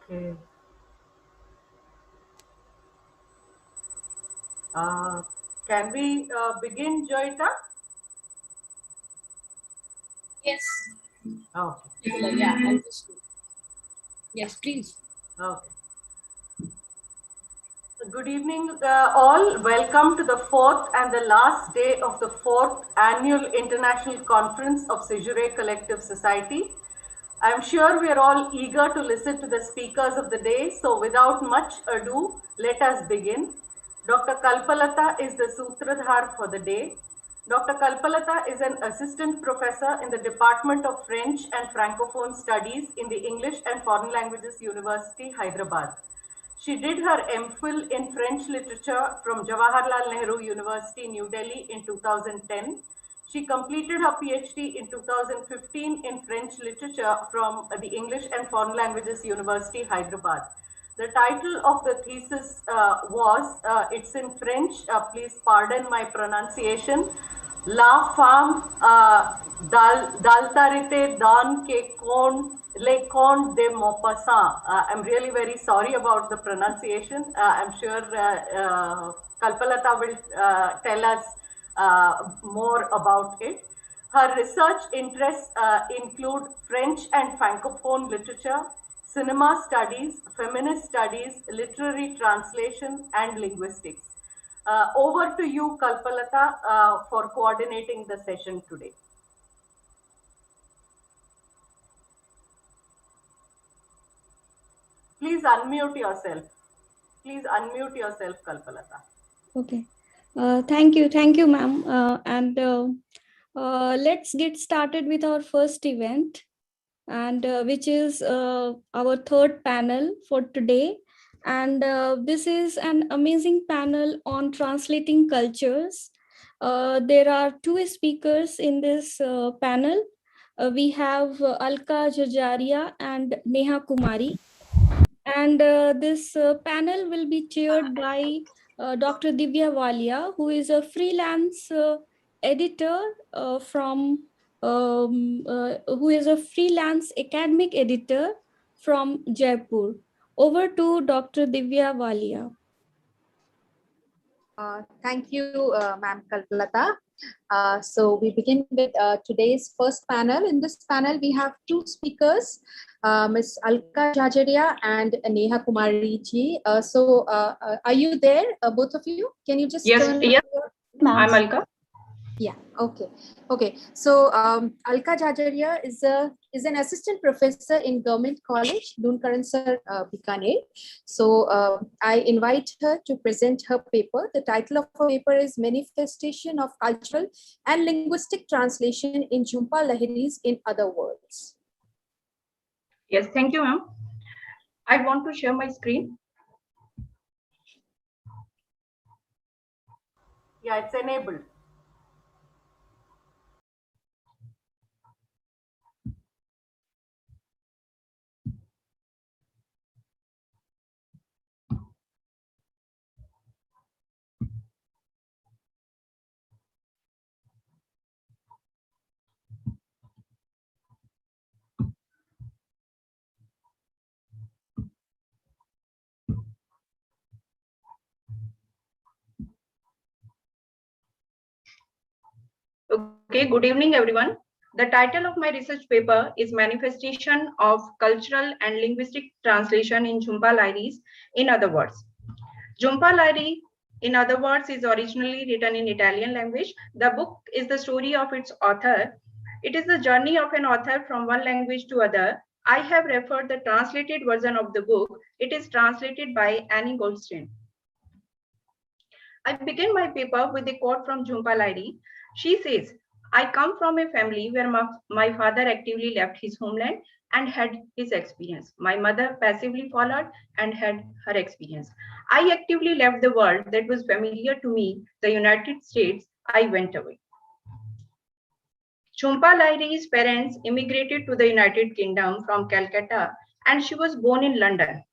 Okay. Uh, can we begin, Joita? Yes. Okay. Yeah, I'll just do. Yes, please. Okay. Good evening, all. Welcome to the fourth and the last day of the fourth annual International Conference of Caesurae Collective Society. I'm sure we are all eager to listen to the speakers of the day, so without much ado, let us begin. Dr. Kalpalata is the Sutradhar for the day. Dr. Kalpalata is an assistant professor in the Department of French and Francophone Studies in the English and Foreign Languages University, Hyderabad. She did her MPhil in French literature from Jawaharlal Nehru University, New Delhi in 2010. She completed her PhD in 2015 in French literature from the English and Foreign Languages University, Hyderabad. The title of the thesis it's in French, please pardon my pronunciation, La femme d'altarité dans que con les contes de Maupassant. I'm really very sorry about the pronunciation. I'm sure Kalpalata will tell us more about it. Her research interests include French and Francophone literature, cinema studies, feminist studies, literary translation, and linguistics. Over to you, Kalpalata, for coordinating the session today. Please unmute yourself. Please unmute yourself, Kalpalata. Okay. Thank you, ma'am. Let's get started with our first event, and which is our third panel for today. And this is an amazing panel on translating cultures. There are two speakers in this panel. We have Alka Jajaria and Neha Kumari. And this panel will be chaired by Dr. Divya Walia, who is a freelance editor who is a freelance academic editor from Jaipur. Over to Dr. Divya Walia. Thank you, Ma'am Kalpalata. So we begin with today's first panel. In this panel, we have two speakers, Ms. Alka Jajaria and Neha Kumari ji. Are you there, both of you? Can you just turn? Yes, I'm Alka. Yeah. Okay. So Alka Jajaria is an assistant professor in Government College, Dunkaransar, Bikaner. So I invite her to present her paper. The title of her paper is Manifestation of Cultural and Linguistic Translation in Jhumpa Lahiri's in Other Words. Yes, thank you, ma'am. I want to share my screen. Yeah, it's enabled. Okay, good evening, everyone. The title of my research paper is Manifestation of Cultural and Linguistic Translation in Jhumpa Lahiri's in Other Words. Jhumpa Lahiri, in other words, is originally written in Italian language. The book is the story of its author. It is the journey of an author from one language to other. I have referred the translated version of the book. It is translated by Annie Goldstein. I begin my paper with a quote from Jhumpa Lahiri. She says, I come from a family where my father actively left his homeland and had his experience. My mother passively followed and had her experience. I actively left the world that was familiar to me, the United States. I went away. Jhumpa Lahiri's parents immigrated to the United Kingdom from Calcutta, and she was born in London.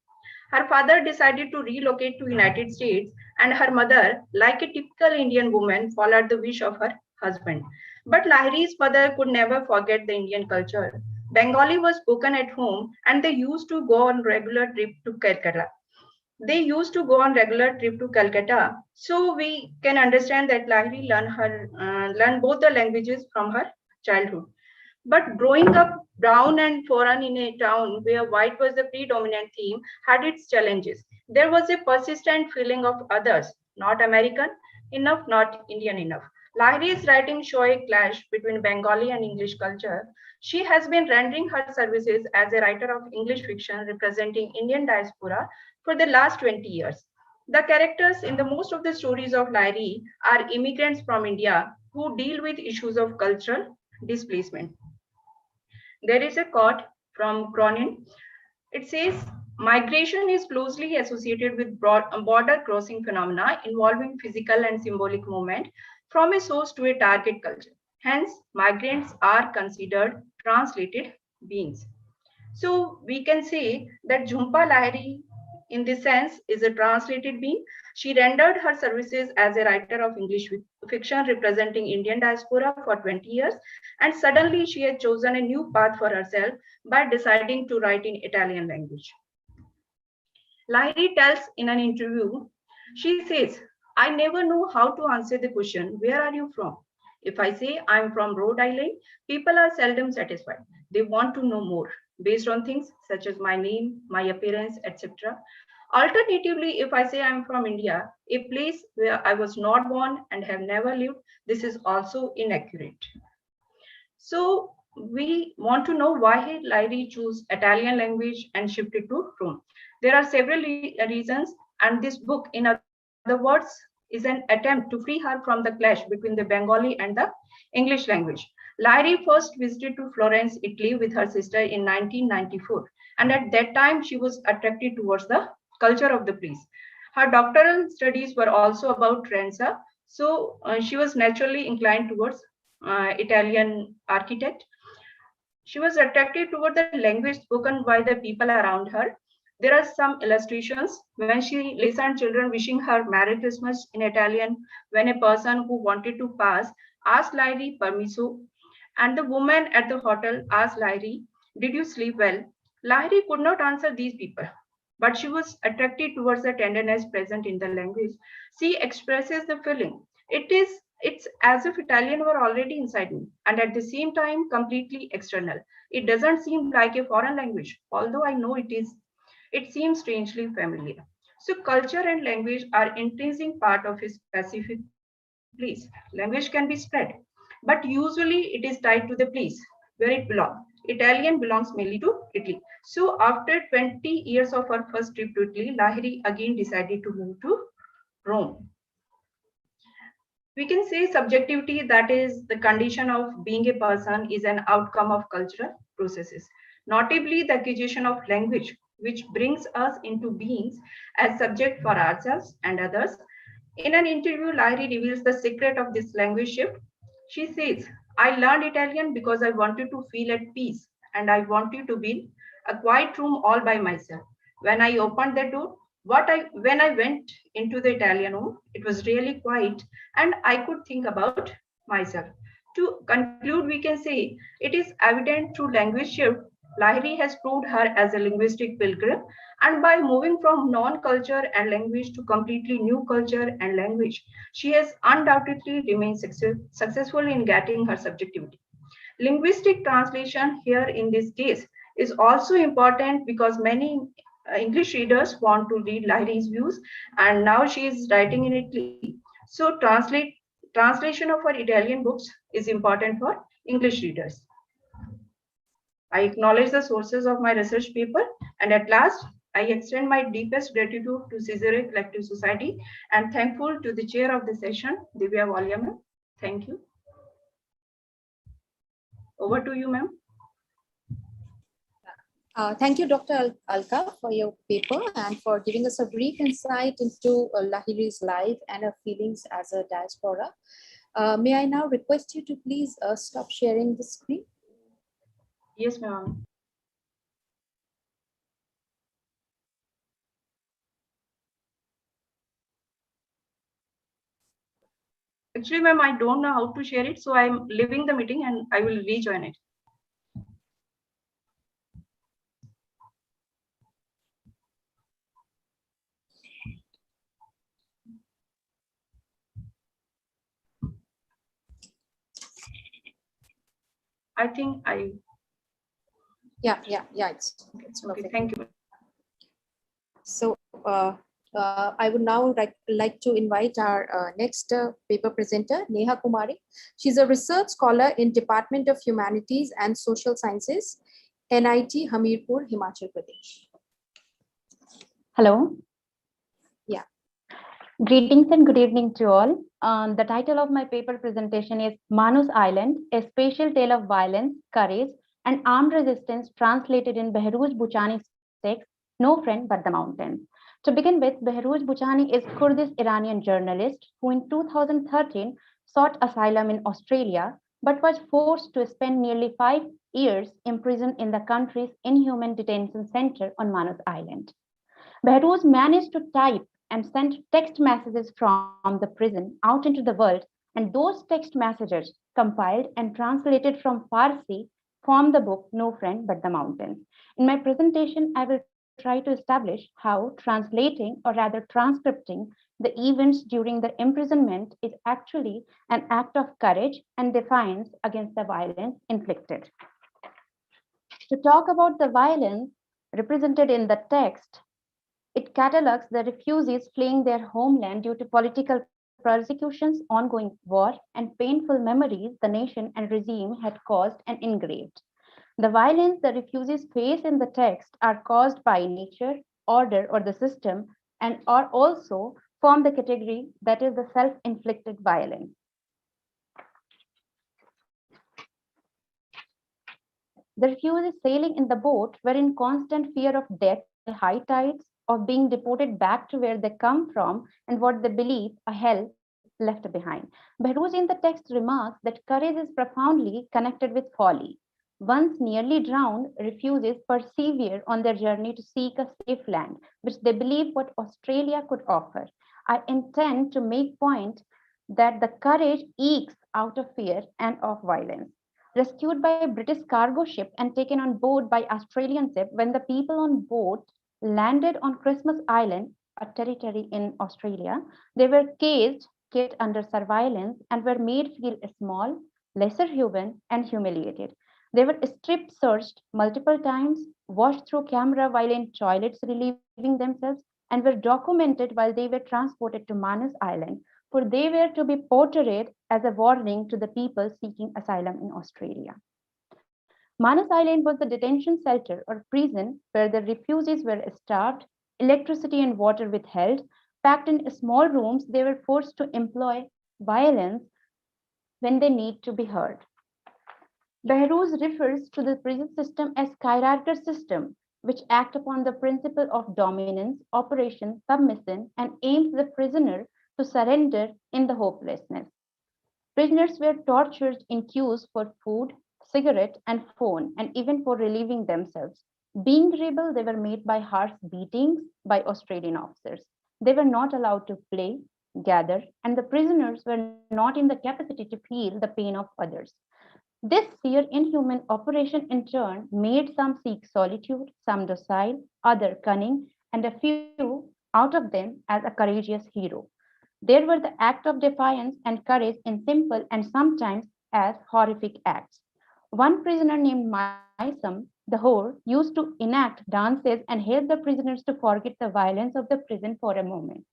Her father decided to relocate to United States, and her mother, like a typical Indian woman, followed the wish of her husband. But Lahiri's mother could never forget the Indian culture. Bengali was spoken at home, and they used to go on regular trip to Calcutta. So we can understand that Lahiri learned both the languages from her childhood. But growing up brown and foreign in a town where white was the predominant theme had its challenges. There was a persistent feeling of others, not American enough, not Indian enough. Lahiri's writings show a clash between Bengali and English culture. She has been rendering her services as a writer of English fiction representing Indian diaspora for the last 20 years. The characters in the most of the stories of Lahiri are immigrants from India who deal with issues of cultural displacement. There is a quote from Cronin. It says, migration is closely associated with border crossing phenomena involving physical and symbolic movement from a source to a target culture. Hence, migrants are considered translated beings. So we can say that Jhumpa Lahiri, in this sense, is a translated being. She rendered her services as a writer of English fiction representing Indian diaspora for 20 years, and suddenly she had chosen a new path for herself by deciding to write in Italian language. Lahiri tells in an interview, she says, I never know how to answer the question, where are you from? If I say I'm from Rhode Island, people are seldom satisfied. They want to know more based on things such as my name, my appearance, etc. Alternatively, if I say I'm from India, a place where I was not born and have never lived, this is also inaccurate. So we want to know why Lahiri chose Italian language and shifted to Rome. There are several reasons, and this book, in other words, is an attempt to free her from the clash between the Bengali and the English language. Lahiri first visited to Florence, Italy with her sister in 1994, and at that time she was attracted towards the culture of the place. Her doctoral studies were also about Renza, so she was naturally inclined towards Italian architect. She was attracted toward the language spoken by the people around her. There are some illustrations when she listened children wishing her Merry Christmas in Italian when a person who wanted to pass asked Lahiri permiso, and the woman at the hotel asked Lahiri, did you sleep well? Lahiri could not answer these people, but she was attracted towards the tenderness present in the language. She expresses the feeling. It's as if Italian were already inside me and at the same time completely external. It doesn't seem like a foreign language, although I know it is. It seems strangely familiar. So culture and language are intrinsic part of a specific place. Language can be spread, but usually it is tied to the place where it belongs. Italian belongs mainly to Italy. So after 20 years of her first trip to Italy, Lahiri again decided to move to Rome. We can say subjectivity, that is the condition of being a person, is an outcome of cultural processes, notably the acquisition of language, which brings us into beings as subject for ourselves and others. In an interview, Lahiri reveals the secret of this language shift. She says, I learned Italian because I wanted to feel at peace and I wanted to be in a quiet room all by myself. When I opened the door, when I went into the Italian room, it was really quiet and I could think about myself. To conclude, we can say it is evident through language shift, Lahiri has proved her as a linguistic pilgrim, and by moving from non-culture and language to completely new culture and language, she has undoubtedly remained successful in getting her subjectivity. Linguistic translation here in this case is also important because many English readers want to read Lahiri's views, and now she is writing in Italy. So translation of her Italian books is important for English readers. I acknowledge the sources of my research paper, and at last, I extend my deepest gratitude to Caesurae Collective Society and thankful to the chair of the session, Divya Walia. Thank you. Over to you, ma'am. Thank you, Dr. Alka, for your paper and for giving us a brief insight into Lahiri's life and her feelings as a diaspora. May I now request you to please stop sharing the screen? Yes, ma'am. Actually, ma'am, I don't know how to share it, so I'm leaving the meeting and I will rejoin it. I think I. Yeah, it's okay. Thank you. So I would now like to invite our next paper presenter, Neha Kumari. She's a research scholar in Department of Humanities and Social Sciences, NIT Hamirpur, Himachal Pradesh. Hello. Yeah. Greetings and good evening to all. The title of my paper presentation is Manus Island, a spatial tale of violence, courage, and armed resistance translated in Behrouz Boochani's text, No Friend But the Mountains. To begin with, Behrouz Boochani is Kurdish Iranian journalist who in 2013 sought asylum in Australia, but was forced to spend nearly 5 years imprisoned in the country's inhuman detention center on Manus Island. Behrouz managed to type and send text messages from the prison out into the world, and those text messages, compiled and translated from Farsi, form the book No Friend But the Mountains. In my presentation, I will try to establish how translating, or rather transcripting, the events during the imprisonment is actually an act of courage and defiance against the violence inflicted. To talk about the violence represented in the text, it catalogs the refugees fleeing their homeland due to political persecutions, ongoing war, and painful memories the nation and regime had caused and engraved. The violence the refugees face in the text are caused by nature, order, or the system, and are also form the category that is the self-inflicted violence. The refugees sailing in the boat were in constant fear of death by high tides, of being deported back to where they come from and what they believe a hell left behind. Behrouz in the text remarks that courage is profoundly connected with folly. Once nearly drowned, refugees persevere on their journey to seek a safe land, which they believe what Australia could offer. I intend to make point that the courage ekes out of fear and of violence. Rescued by a British cargo ship and taken on board by Australian ship, when the people on board landed on Christmas Island, a territory in Australia, they were caged, kept under surveillance, and were made feel small, lesser human, and humiliated. They were strip searched multiple times, washed through camera while in toilets relieving themselves, and were documented while they were transported to Manus Island, for they were to be portrayed as a warning to the people seeking asylum in Australia. Manus Island was the detention shelter or prison where the refugees were starved, electricity and water withheld, packed in small rooms. They were forced to employ violence when they need to be heard. Behrouz refers to the prison system as hierarchical system, which act upon the principle of dominance, operation, submission, and aims the prisoner to surrender in the hopelessness. Prisoners were tortured in queues for food, cigarette, and phone, and even for relieving themselves. Being rebel, they were made by harsh beatings by Australian officers. They were not allowed to play, gather, and the prisoners were not in the capacity to feel the pain of others. This sheer inhuman operation in turn made some seek solitude, some docile, other cunning, and a few out of them as a courageous hero. There were the act of defiance and courage in simple and sometimes as horrific acts. One prisoner named Mysam, the whore, used to enact dances and help the prisoners to forget the violence of the prison for a moment.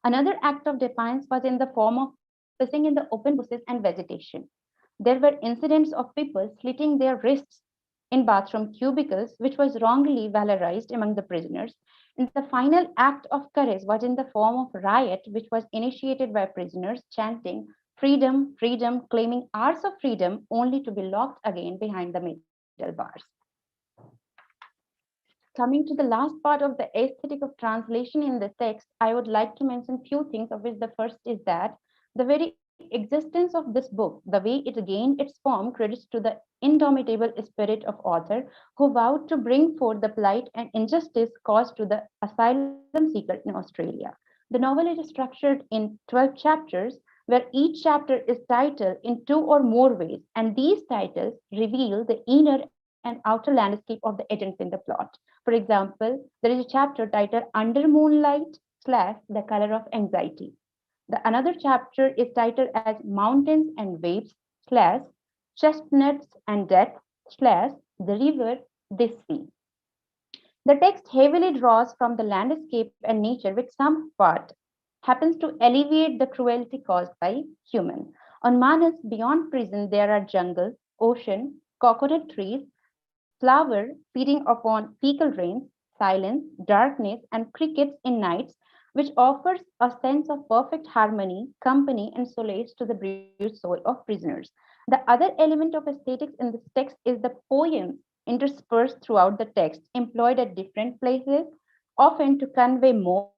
Another act of defiance was in the form of pissing in the open bushes and vegetation. There were incidents of people slitting their wrists in bathroom cubicles, which was wrongly valorized among the prisoners. And the final act of courage was in the form of riot, which was initiated by prisoners chanting, "Freedom, freedom," claiming hours of freedom only to be locked again behind the metal bars. Coming to the last part of the aesthetic of translation in the text, I would like to mention few things, of which the first is that the very existence of this book, the way it gained its form, credits to the indomitable spirit of author who vowed to bring forth the plight and injustice caused to the asylum seeker in Australia. The novel is structured in 12 chapters, where each chapter is titled in two or more ways, and these titles reveal the inner and outer landscape of the events in the plot. For example, there is a chapter titled Under Moonlight / The Color of Anxiety. The another chapter is titled as Mountains and Waves / Chestnuts and Death / The River This Sea. The text heavily draws from the landscape and nature, which some part happens to alleviate the cruelty caused by human. On Manas, beyond prison, there are jungles, ocean, coconut trees, flower feeding upon fecal rains, silence, darkness, and crickets in nights, which offers a sense of perfect harmony, company, and solace to the bruised soul of prisoners. The other element of aesthetics in this text is the poems interspersed throughout the text, employed at different places, often to convey more,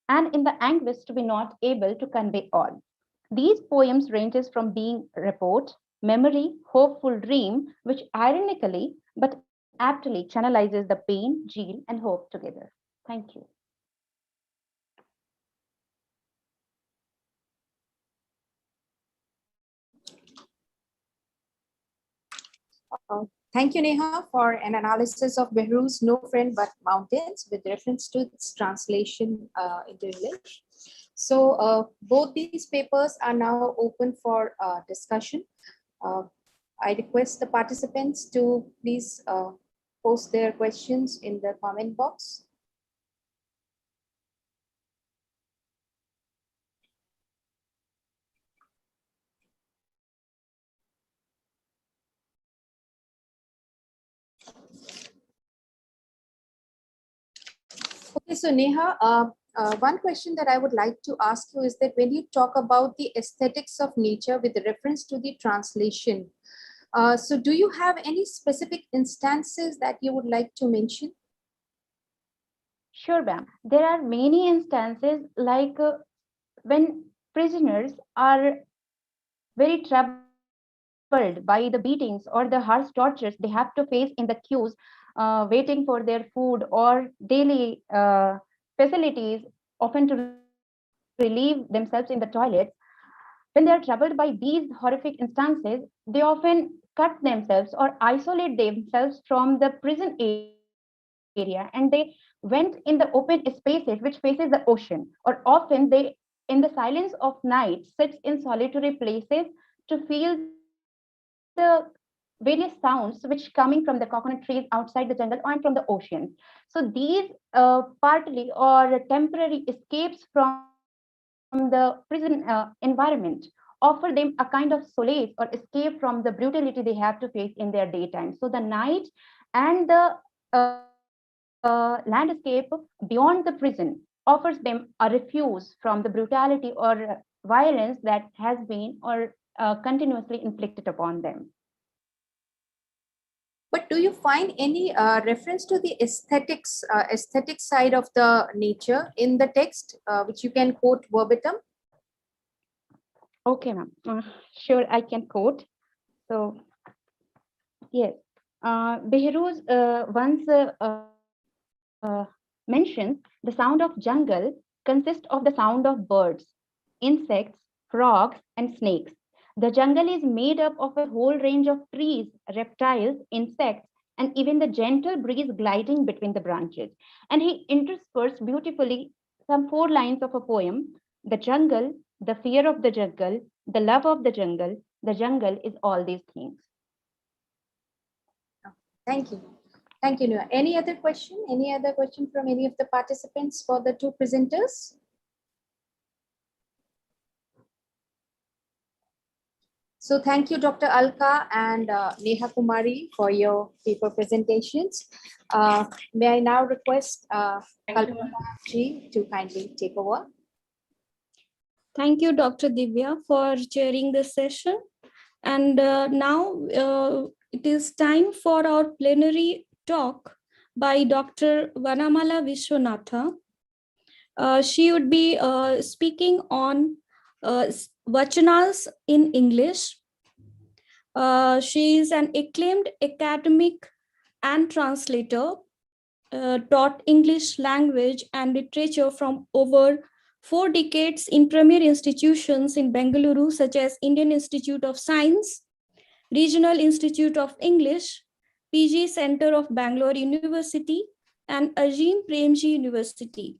and in the anguish to be not able to convey all. These poems ranges from being report, memory, hopeful dream, which ironically but aptly channelizes the pain, zeal, and hope together. Thank you. Thank you, Neha, for an analysis of Behru's No Friend But Mountains with reference to its translation into English. So both these papers are now open for discussion. Uh, I request the participants to please post their questions in the comment box. Okay, so Neha, one question that I would like to ask you is that when you talk about the aesthetics of nature with reference to the translation, so do you have any specific instances that you would like to mention? Sure, Bam. There are many instances like when prisoners are very troubled by the beatings or the harsh tortures they have to face in the queues, waiting for their food or daily facilities, often to relieve themselves in the toilets. When they are troubled by these horrific instances, they often cut themselves or isolate themselves from the prison area, and they went in the open spaces which faces the ocean, or often they, in the silence of night, sits in solitary places to feel the various sounds which coming from the coconut trees outside the jungle and from the oceans. So these partly or temporary escapes from the prison environment offer them a kind of solace or escape from the brutality they have to face in their daytime. So the night and the landscape beyond the prison offers them a refuse from the brutality or violence that has been or continuously inflicted upon them. But do you find any reference to the aesthetic side of the nature in the text, which you can quote verbatim? Okay, ma'am. Sure, I can quote. So, yes, Behrooz once mentions the sound of jungle consists of the sound of birds, insects, frogs, and snakes. The jungle is made up of a whole range of trees, reptiles, insects, and even the gentle breeze gliding between the branches. And he interspersed beautifully some four lines of a poem: the jungle, the fear of the jungle, the love of the jungle is all these things. Thank you. Thank you, Neha. Any other question? Any other question from any of the participants for the two presenters? So thank you, Dr. Alka and Neha Kumari for your paper presentations. May I now request Kalpana ji to kindly take over. Thank you, Dr. Divya, for chairing this session. And now it is time for our plenary talk by Dr. Vanamala Vishwanatha. She would be speaking on vachanas in English. She is an acclaimed academic and translator, taught English language and literature from over 4 decades in premier institutions in Bengaluru, such as Indian Institute of Science, Regional Institute of English, PG Center of Bangalore University, and Ajim Premji University.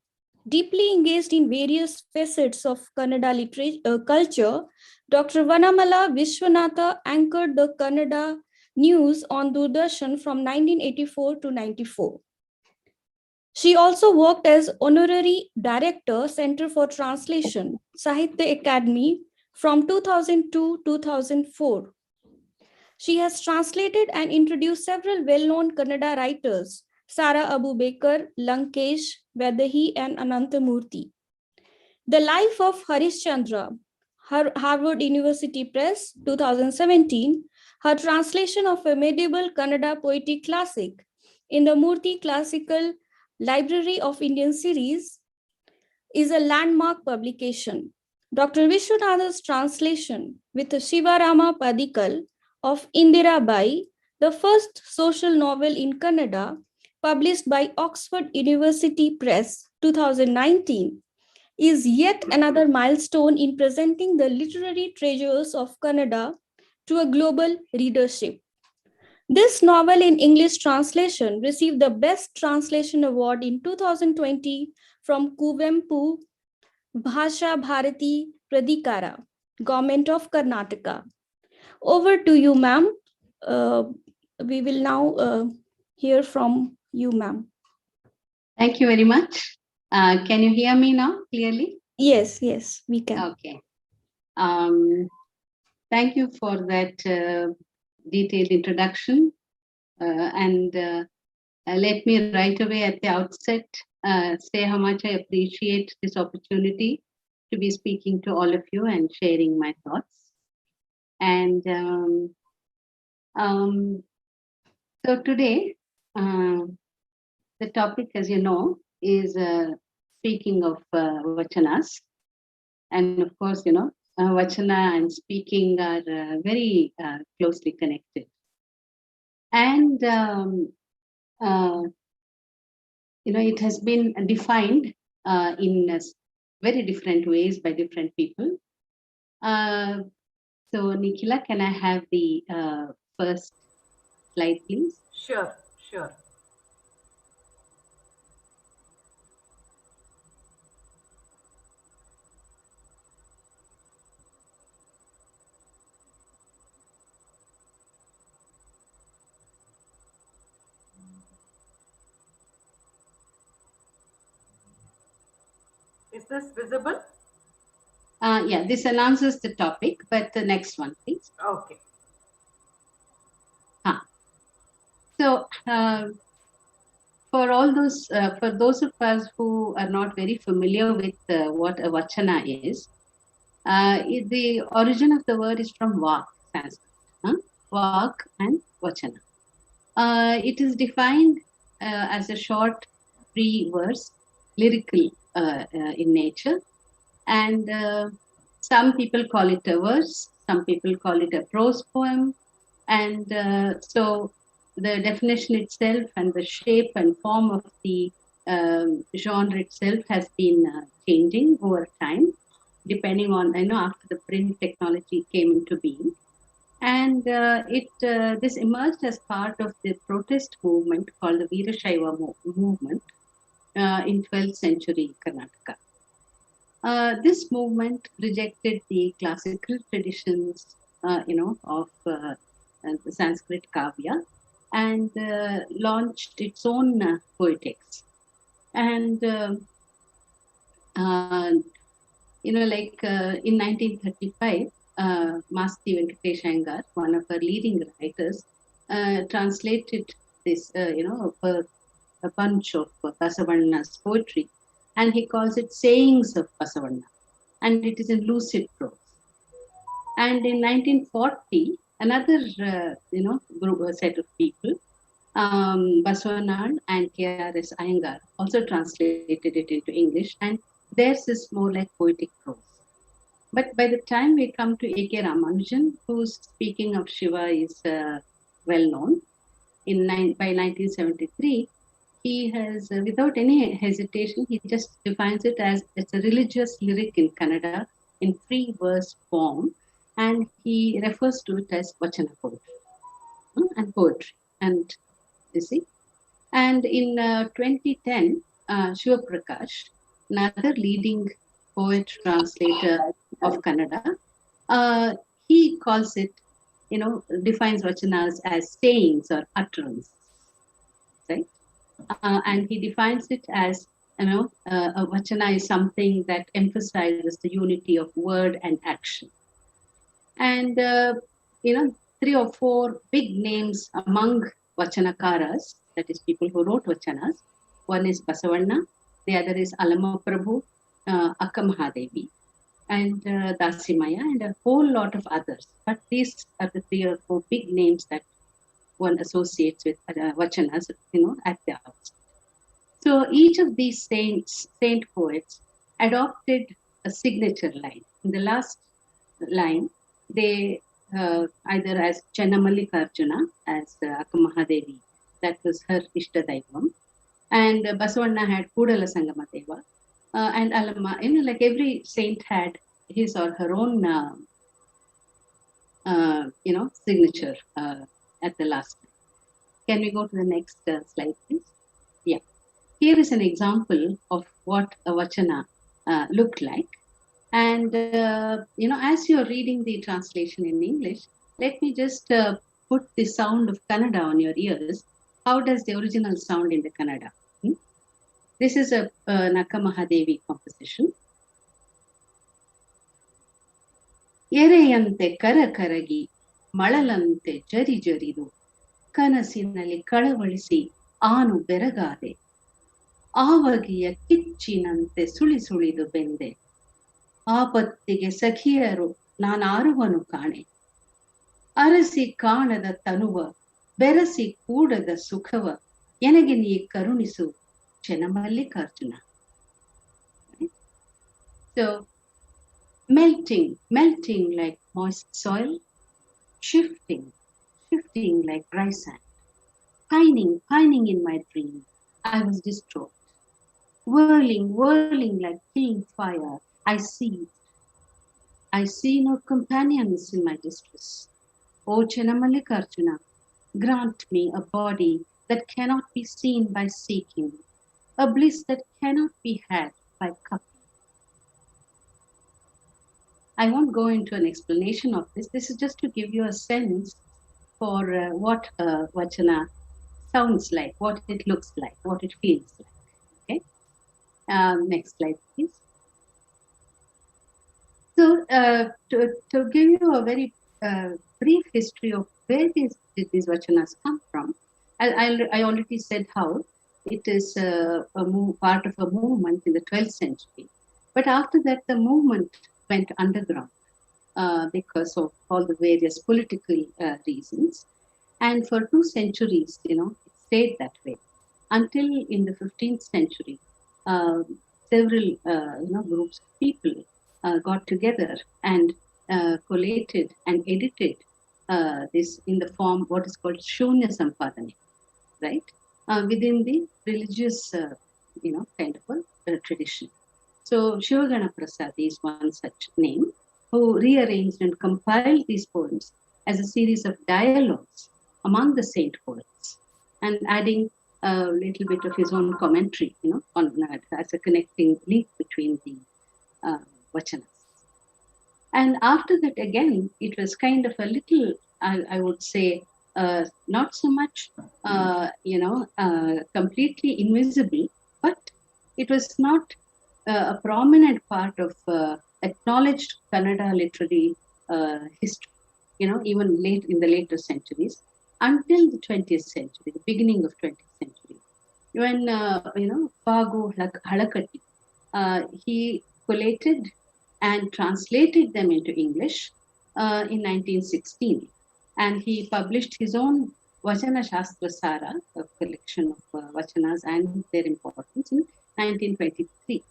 Deeply engaged in various facets of Kannada culture, Dr. Vanamala Vishwanatha anchored the Kannada news on Doordarshan from 1984 to 94. She also worked as Honorary Director, Center for Translation, Sahitya Academy from 2002 to 2004. She has translated and introduced several well-known Kannada writers, Sara Abu Bakar, Lankesh, Vaidehi, and Anantamurthy. The Life of Harish Chandra, Harvard University Press, 2017, her translation of a medieval Kannada poetic classic in the Murthy Classical Library of Indian series, is a landmark publication. Dr. Vishwanatha's translation with Shiva Rama Padikal of Indira Bai, the first social novel in Kannada, published by Oxford University Press 2019, is yet another milestone in presenting the literary treasures of Kannada to a global readership. This novel in English translation received the Best Translation Award in 2020 from Kuvempu Bhasha Bharati Pradhikara, Government of Karnataka. Over to you, ma'am. We will now hear from you, ma'am. Thank you very much. Can you hear me now clearly? Yes, we can. Okay. Thank you for that detailed introduction. And let me right away at the outset say how much I appreciate this opportunity to be speaking to all of you and sharing my thoughts. And so today, the topic, as you know, is speaking of vachanas. And of course, you know, vachana and speaking are very closely connected. And, you know, it has been defined in very different ways by different people. So, Nikhila, can I have the first slide, please? Sure, sure. Is this visible? Yeah, this announces the topic, but the next one, please. Okay. So, for those of us who are not very familiar with what a vachana is, the origin of the word is from vak, Sanskrit. Vak and vachana. It is defined as a short, free verse, lyrical in nature, and some people call it a verse, some people call it a prose poem, and so the definition itself and the shape and form of the genre itself has been changing over time, depending on, after the print technology came into being. And this emerged as part of the protest movement called the Veerashaiva movement in 12th century Karnataka. This movement rejected the classical traditions, of the Sanskrit kavya, and launched its own poetics. And in 1935, Masti Venkatesh Iyengar, one of our leading writers, translated this, a bunch of Basavanna's poetry, and he calls it Sayings of Basavanna, and it is in lucid prose. And in 1940, another, set of people, Baswanad and K.R.S. Iyengar, also translated it into English, and theirs is more like poetic prose. But by the time we come to A.K. Ramanujan, who's speaking of Shiva is well known, by 1973, he has, without any hesitation, he just defines it as it's a religious lyric in Kannada in free verse form, and he refers to it as vachana poetry and poetry. And you see, and in 2010, Shiva Prakash, another leading poet translator of Kannada, he calls it, defines vachanas as sayings or utterances, right? and he defines it as, a vachana is something that emphasizes the unity of word and action. And, 3 or 4 big names among vachanakaras, that is people who wrote vachanas. One is Basavanna, the other is Alama Prabhu, Akka Mahadevi, and Dasimaya, and a whole lot of others. But these are the 3 or 4 big names that one associates with vachanas, at the outset. So each of these saint poets adopted a signature line. In the last line, they either as Channamallikarjuna, as Akka Mahadevi, that was her Ishtadaivam, and Basavanna had Kudala Sangamadeva, and Alama, like every saint had his or her own, signature at the last. Can we go to the next slide, please? Yeah. Here is an example of what a vachana looked like. And, as you're reading the translation in English, let me just put the sound of Kannada on your ears. How does the original sound in the Kannada? This is a Akka Mahadevi composition. ಎರೆಯಂತೆ ಕರಗಿ ಮಳಲಂತೆ ಜರಿದು ಕನಸಿನಲ್ಲಿ ಕಳವಳಿಸಿ ಆನು ಬೆರಗಾದೆ ಆವಗಿಯ ಕಿಚ್ಚಿನಂತೆ ಸುಳಿದು ಬೆಂದೆ ಆಪತ್ತಿಗೆ ಸಖಿಯರು ನಾನಾರುವನು ಕಾಣೆ ಅರಸಿ ಕಾಣದ ತನುವ ಬೆರಸಿ ಕೂಡದ ಸುಖವ ಎನಗೆ ನೀ ಕರುಣಿಸು Chennamallikarjuna. So melting like moist soil, shifting like dry sand, pining in my dream, I was distraught. Whirling like killing fire, I see no companions in my distress. O Chenamallikarjuna, grant me a body that cannot be seen by seeking, a bliss that cannot be had by cupping. I won't go into an explanation of this. This is just to give you a sense for what vachana sounds like, what it looks like, what it feels like. Okay. Next slide, please. So to give you a very brief history of where did these vachanas come from, I already said how it is part of a movement in the 12th century. But after that, the movement went underground because of all the various political reasons. And for 2 centuries, it stayed that way until in the 15th century, several groups of people got together and collated and edited this in the form what is called Shunya Sampadane, right? Within the religious, kind of a tradition. So Shivagana Prasad is one such name, who rearranged and compiled these poems as a series of dialogues among the saint poets, and adding a little bit of his own commentary, on as a connecting link between the vachanas. And after that, again, it was kind of a little, I would say, not so much, completely invisible, but it was not a prominent part of acknowledged Kannada literary history, even late in the later centuries, until the 20th century, the beginning of 20th century, when, Pagu Halakatti, he collated and translated them into English in 1916. And he published his own Vachana Shastra Sara, a collection of vachanas and their importance, in 1923.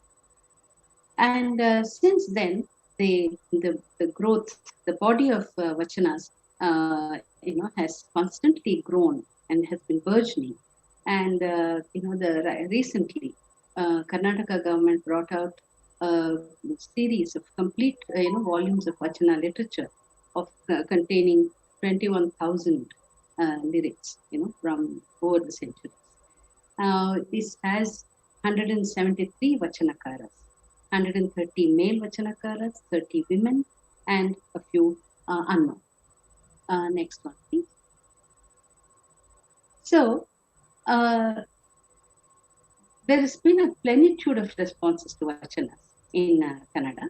And since then, the growth, the body of vachanas, has constantly grown and has been burgeoning. And recently, Karnataka government brought out a series of complete, volumes of vachana literature of containing 21,000 lyrics, from over the centuries. This has 173 vachanakaras. 130 male vachanakaras, 30 women, and a few unknown. Next one, please. So, there has been a plenitude of responses to vachanas in Kannada.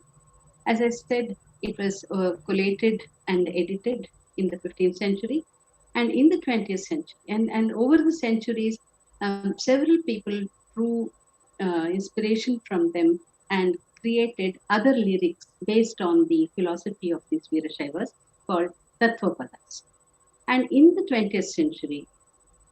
As I said, it was collated and edited in the 15th century and in the 20th century. And over the centuries, several people drew inspiration from them and created other lyrics based on the philosophy of these Veerashaivas called Tattvapadas. And in the 20th century,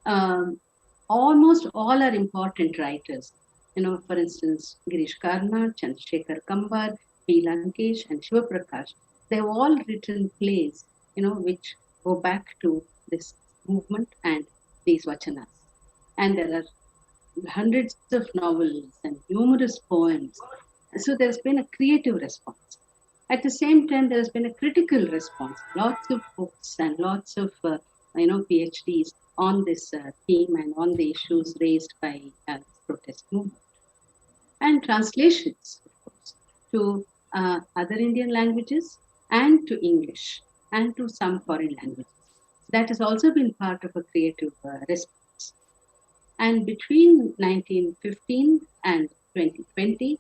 um, almost all are important writers. For instance, Girish Karnad, Chandrasekhar Kambar, P. Lankesh, and Shiva Prakash. They've all written plays, which go back to this movement and these vachanas. And there are hundreds of novels and numerous poems. So there's been a creative response. At the same time, there's been a critical response. Lots of books and lots of PhDs on this theme and on the issues raised by this protest movement. And translations, of course, to other Indian languages and to English and to some foreign languages. That has also been part of a creative response. And between 1915 and 2020,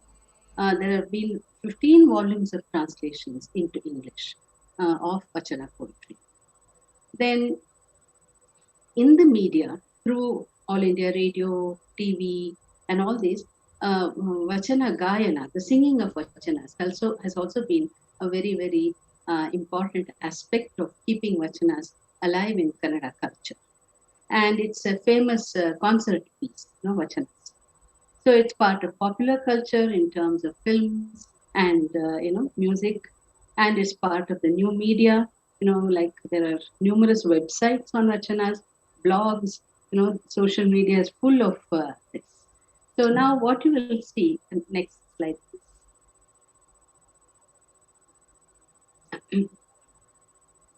there have been 15 volumes of translations into English of Vachana poetry. Then in the media, through All India Radio, TV, and all these, Vachana Gayana, the singing of Vachanas, has also been a very, very important aspect of keeping Vachanas alive in Kannada culture. And it's a famous concert piece, Vachanas. So it's part of popular culture in terms of films and music, and it's part of the new media. Like there are numerous websites on Vachanas, blogs. Social media is full of this. So now what you will see, next slide, please.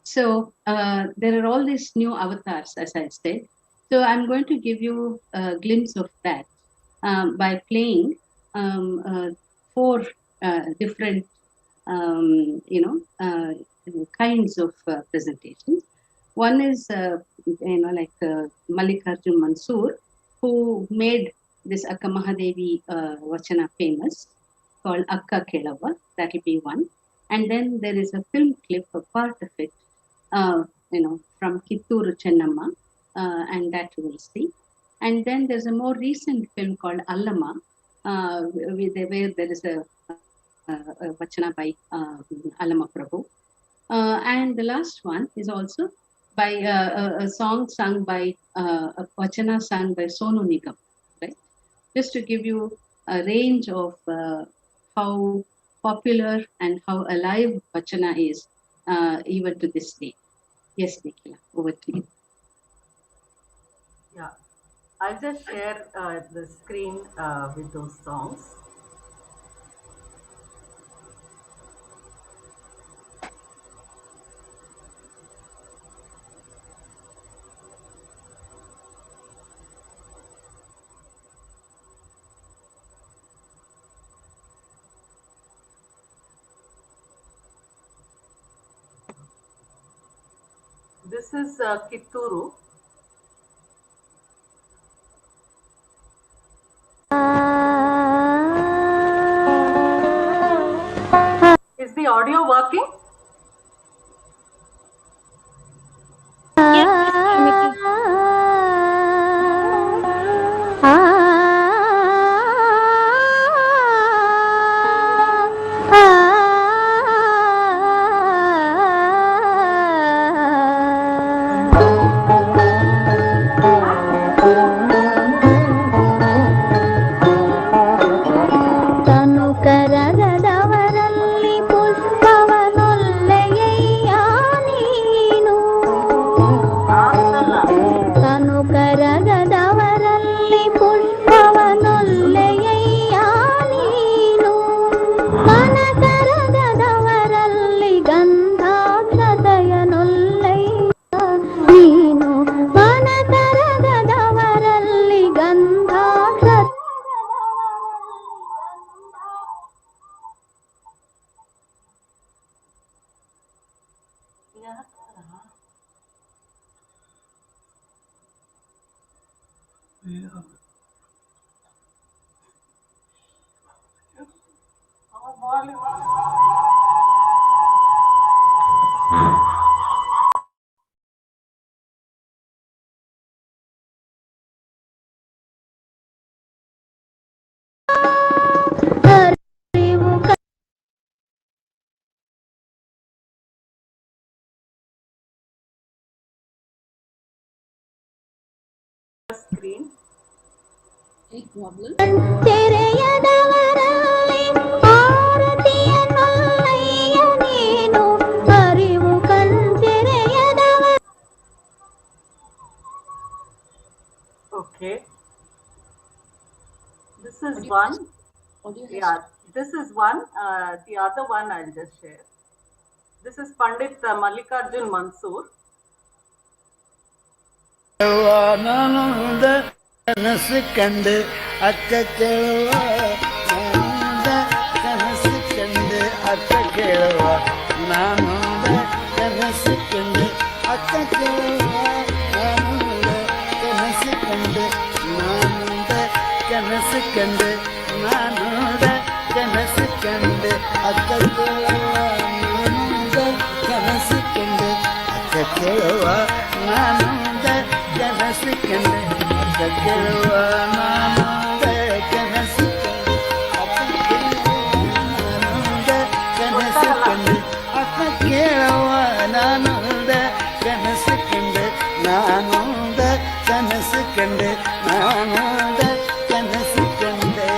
So there are all these new avatars, as I said. So I'm going to give you a glimpse of that by playing 4 different, kinds of presentations. One is, Mallikarjun Mansoor, who made this Akka Mahadevi Vachana famous, called Akka Kelava. That will be one. And then there is a film clip, a part of it, from Kitturu Chennamma, and that you will see. And then there's a more recent film called Allama, where there is a Vachana by Allama Prabhu. And the last one is also by a song sung by, a Vachana sung by Sonu Nigam, right? Just to give you a range of how popular and how alive Vachana is even to this day. Yes, Nikhila, over to you. Yeah, I'll just share the screen with those songs. This is Kitturu. Is the audio working? Yes, Shamiti. Asala. Screen. Okay. This is one. Yeah, this is one. The other one I'll just share. This is Pandit Mallikarjun Mansoor. ನಾನೊಂದ ಕನಸು ಕಂಡು ಅಕ್ಕ ಕೇಳುವ ನಾನೊಂದ ಕನಸು ಕಂಡು ಅಕ್ಕ ಕೇಳುವ ನಾನೊಂದ ಕನಸು ಕಂಡು ಅಕ್ಕ ಕೇಳುವ ನಾನೊಂದ ಕನಸು ಕಂಡು ನಾನೊಂದ ಕನಸು ಕಂಡು ನಾನೊಂದ ಕನಸು ಕಂಡು ಅಕ್ಕ ಕೇಳುವ ನಾನೊಂದ ಕನಸು ಕಂಡು ಅಕ್ಕ ಕೇಳುವ ನಾನೊಂದ ಕನಸು ಕಂಡು ಅಕ್ಕ ಕೇಳುವ ನಾನೊಂದ ಕನಸು ಕಂಡು ಅಕ್ಕ ಕೇಳುವ ನಾನೊಂದ ಕನಸು ಕಂಡು ನಾನೊಂದ ಕನಸು ಕಂಡು ನಾನೊಂದ ಕನಸು ಕಂಡೆ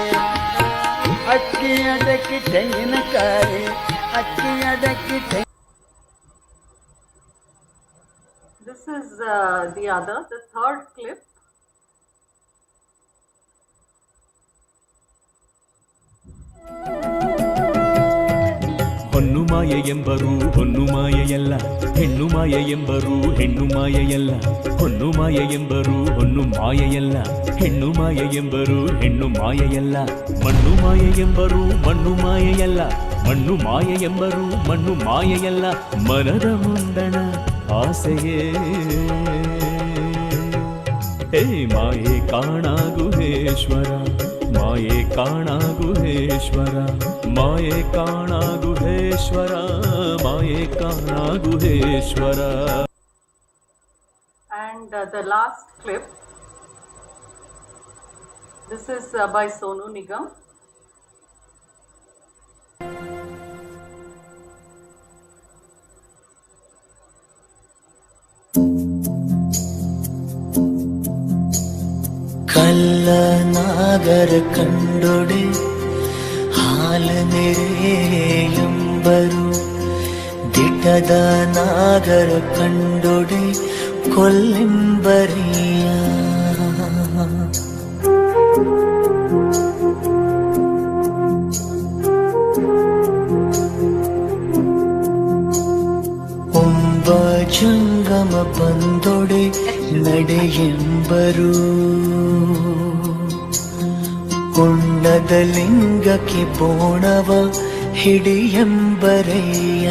ಅಕ್ಕಿ ಅದಕ್ಕೆ ತೆಂಗಿನಕಾಯಿ ಅಕ್ಕಿ ಅದಕ್ಕೆ This is the other, the third clip. ಹೊನ್ನು ಮಾಯೆ ಎಂಬರು ಹೊನ್ನು ಮಾಯೆಯಲ್ಲ ಹೆಣ್ಣು ಮಾಯೆ ಎಂಬರು ಹೆಣ್ಣು ಮಾಯೆಯಲ್ಲ ಹೊನ್ನು ಮಾಯೆ ಎಂಬರು ಹೊನ್ನು ಮಾಯೆಯಲ್ಲ ಹೆಣ್ಣು ಮಾಯೆ ಎಂಬರು ಹೆಣ್ಣು ಮಾಯೆಯಲ್ಲ ಮಣ್ಣು ಮಾಯೆ ಎಂಬರು ಮಣ್ಣು ಮಾಯೆಯಲ್ಲ ಮಣ್ಣು ಮಾಯೆ ಎಂಬರು ಮಣ್ಣು ಮಾಯೆಯಲ್ಲ ಮನದ ಮುಂದಣ ಆಸೆಯೇ ಹೇ ಮಾಯೆ ಕಾಣಾಗುಹೇಶ್ವರ ಮಾಯೆ ಕಾಣಾಗುಹೇಶ್ವರ ಮಾಯೆ ಕಾಣಾಗುಹೇಶ್ವರ ಮಾಯೆ ಕಾಣಾಗುಹೇಶ್ವರ. And the last clip. This is by Sonu Nigam. ಕಲ್ಲ ನಾಗರ ಕಂಡೊಡೆ ಹಾಲು ನೆರೆಯೆಂಬರು ದಿಟ್ಟದ ನಾಗರ ಕಂಡೊಡೆ ಕೊಲ್ಲಿಂಬರಿಯ ಒಂಬ ಜಂಗಮ ಬಂದೊಡೆ ನಡೆಯೆಂಬರು ಕೊಂಡದ ಲಿಂಗಕ್ಕೆ ಬೋಣವ ಹಿಡಿಯೆಂಬರಯ್ಯ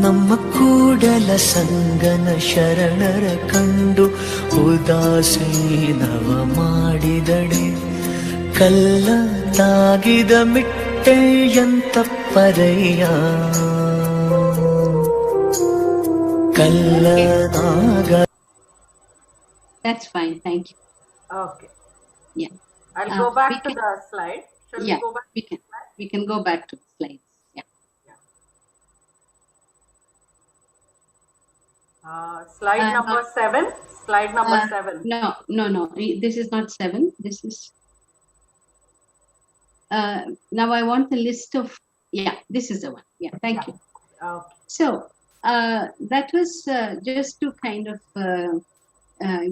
ನಮ್ಮ ಕೂಡಲ ಸಂಗನ ಶರಣರ ಕಂಡು ಉದಾಸೀನವ ಮಾಡಿದಡೆ ಕಲ್ಲ ತಾಗಿದ ಮಿಟ್ಟೆಯಂತ ಪರಯ್ಯ ಕಲ್ಲ ನಾಗ. That's fine. Thank you. Okay. Yeah. I'll go back we to can- the slide. Shall Yeah, we go back we to can. the slide? We can go back to the slides. Yeah. Slide Uh, number 7. Slide number 7. No. This is not 7. This is. Now I want the list of. Yeah, this is the one. Yeah. Thank you. Okay. So that was just to kind of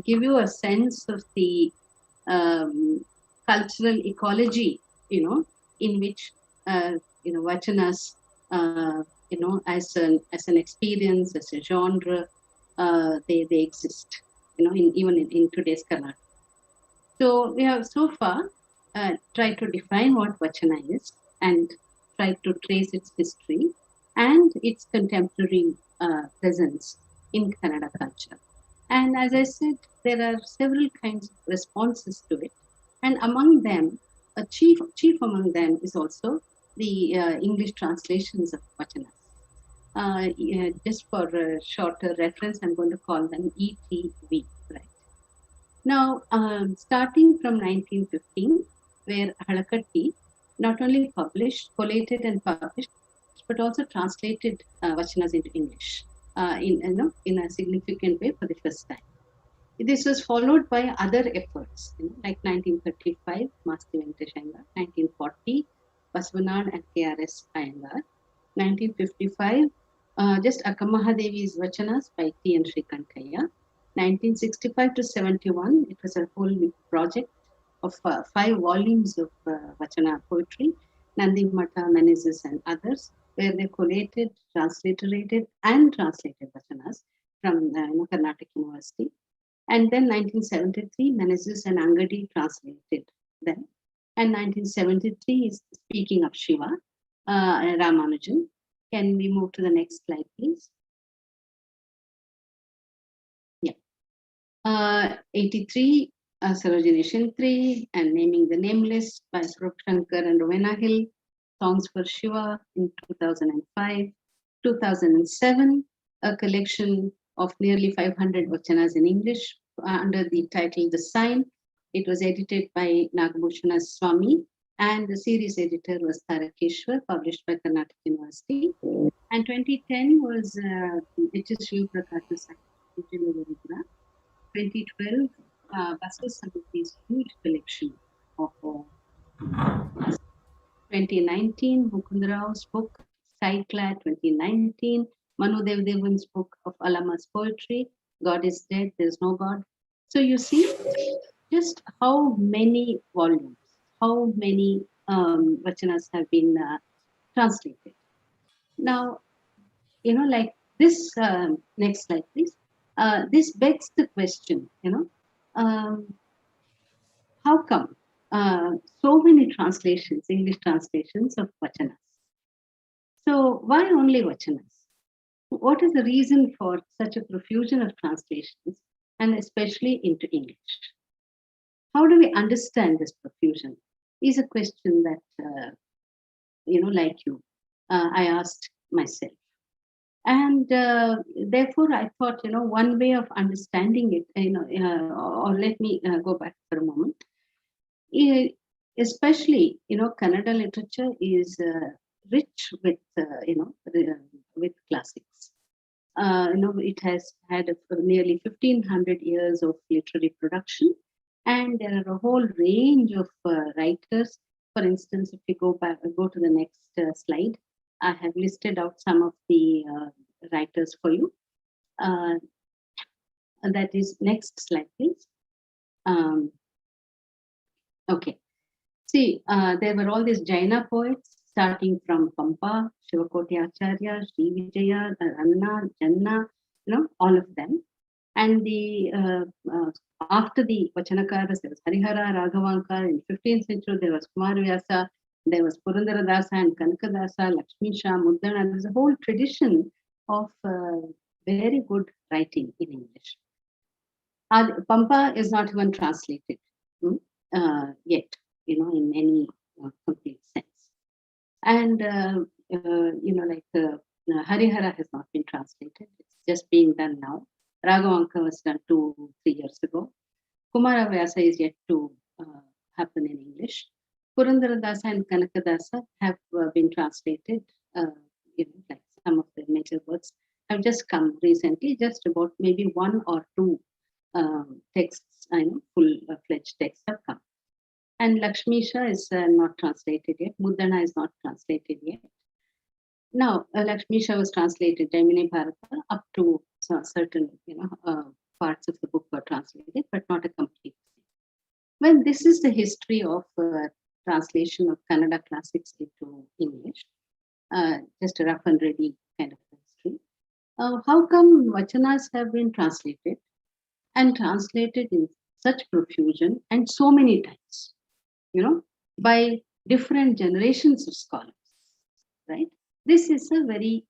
give you a sense of the cultural ecology, in which vachanas, as an experience, as a genre, they exist, even in today's Karnataka. So we have so far tried to define what vachana is and tried to trace its history and its contemporary presence in Kannada culture. And as I said, there are several kinds of responses to it. And among them, chief among them is also the English translations of vachanas. Just for a shorter reference, I'm going to call them ETV, right? Now, starting from 1915, where Halakatti not only published, collated and published, but also translated vachanas into English in a significant way for the first time. This was followed by other efforts, like 1935, Masti Venkatesh Iyengar, 1940, Basvanad and KRS Iyengar, 1955, just Akkamahadevi's Vachanas by T.N. Srikantaya, 1965 to 71, it was a whole project of 5 volumes of Vachana poetry, Nandi Mata, Menezes and others, where they collated, transliterated and translated Vachanas from Karnataka University. And then 1973, Menezes and Angadi translated them. And 1973 is speaking of Shiva, Ramanujan. Can we move to the next slide, please? Yeah. 83, Sarojini Shintri and Naming the Nameless by Shankar and Rowena Hill. Songs for Shiva in 2005. 2007, a collection of nearly 500 vachanas in English under the title The Sign. It was edited by Nagabhushana Swami, and the series editor was Tarakeshwar, published by Karnataka University. And 2010 was H.S. Shiv Prakasha Sahitya. 2012, Basu Samiti's huge collection of 2019, Mukundrao's book, Cyclad 2019, Manu Devdevan's book of Alama's poetry, God is Dead, There's No God. So you see just how many volumes, how many vachanas have been translated. Now, like this, next slide, please. This begs the question, how come so many translations, English translations of vachanas? So why only vachanas? What is the reason for such a profusion of translations, and especially into English? How do we understand this profusion? Is a question that, like you, I asked myself. And therefore, I thought, one way of understanding it, or let me go back for a moment. Especially, Kannada literature is rich with, with classics. It has had nearly 1500 years of literary production, and there are a whole range of writers. For instance, if you go to the next slide, I have listed out some of the writers for you. That is next slide, please. Okay. See, there were all these Jaina poets, starting from Pampa, Shivakoti Acharya, Sri Vijaya, Ranna, Janna, all of them. And the after the Vachanakaras, there was Harihara, Raghavanka. In 15th century, there was Kumarvyasa, there was Purandaradasa and Kanakadasa, Lakshmi Shah, Muddana. There's a whole tradition of very good writing in English. Pampa is not even translated yet, in any complete sense. And, Harihara has not been translated. It's just being done now. Raghavanka was done 2-3 years ago. Kumaravyasa is yet to happen in English. Purandaradasa and Kanakadasa have been translated. Like some of the major works have just come recently, just about maybe 1 or 2 texts, full-fledged texts have come. And Lakshmi Shah is not translated yet. Muddana is not translated yet. Now, Lakshmi Shah was translated, Jaimini Bharata, up to certain, parts of the book were translated, but not a complete thing. Well, this is the history of translation of Kannada classics into English. Just a rough and ready kind of history. How come vachanas have been translated and translated in such profusion and so many times, by different generations of scholars, right? This is a very,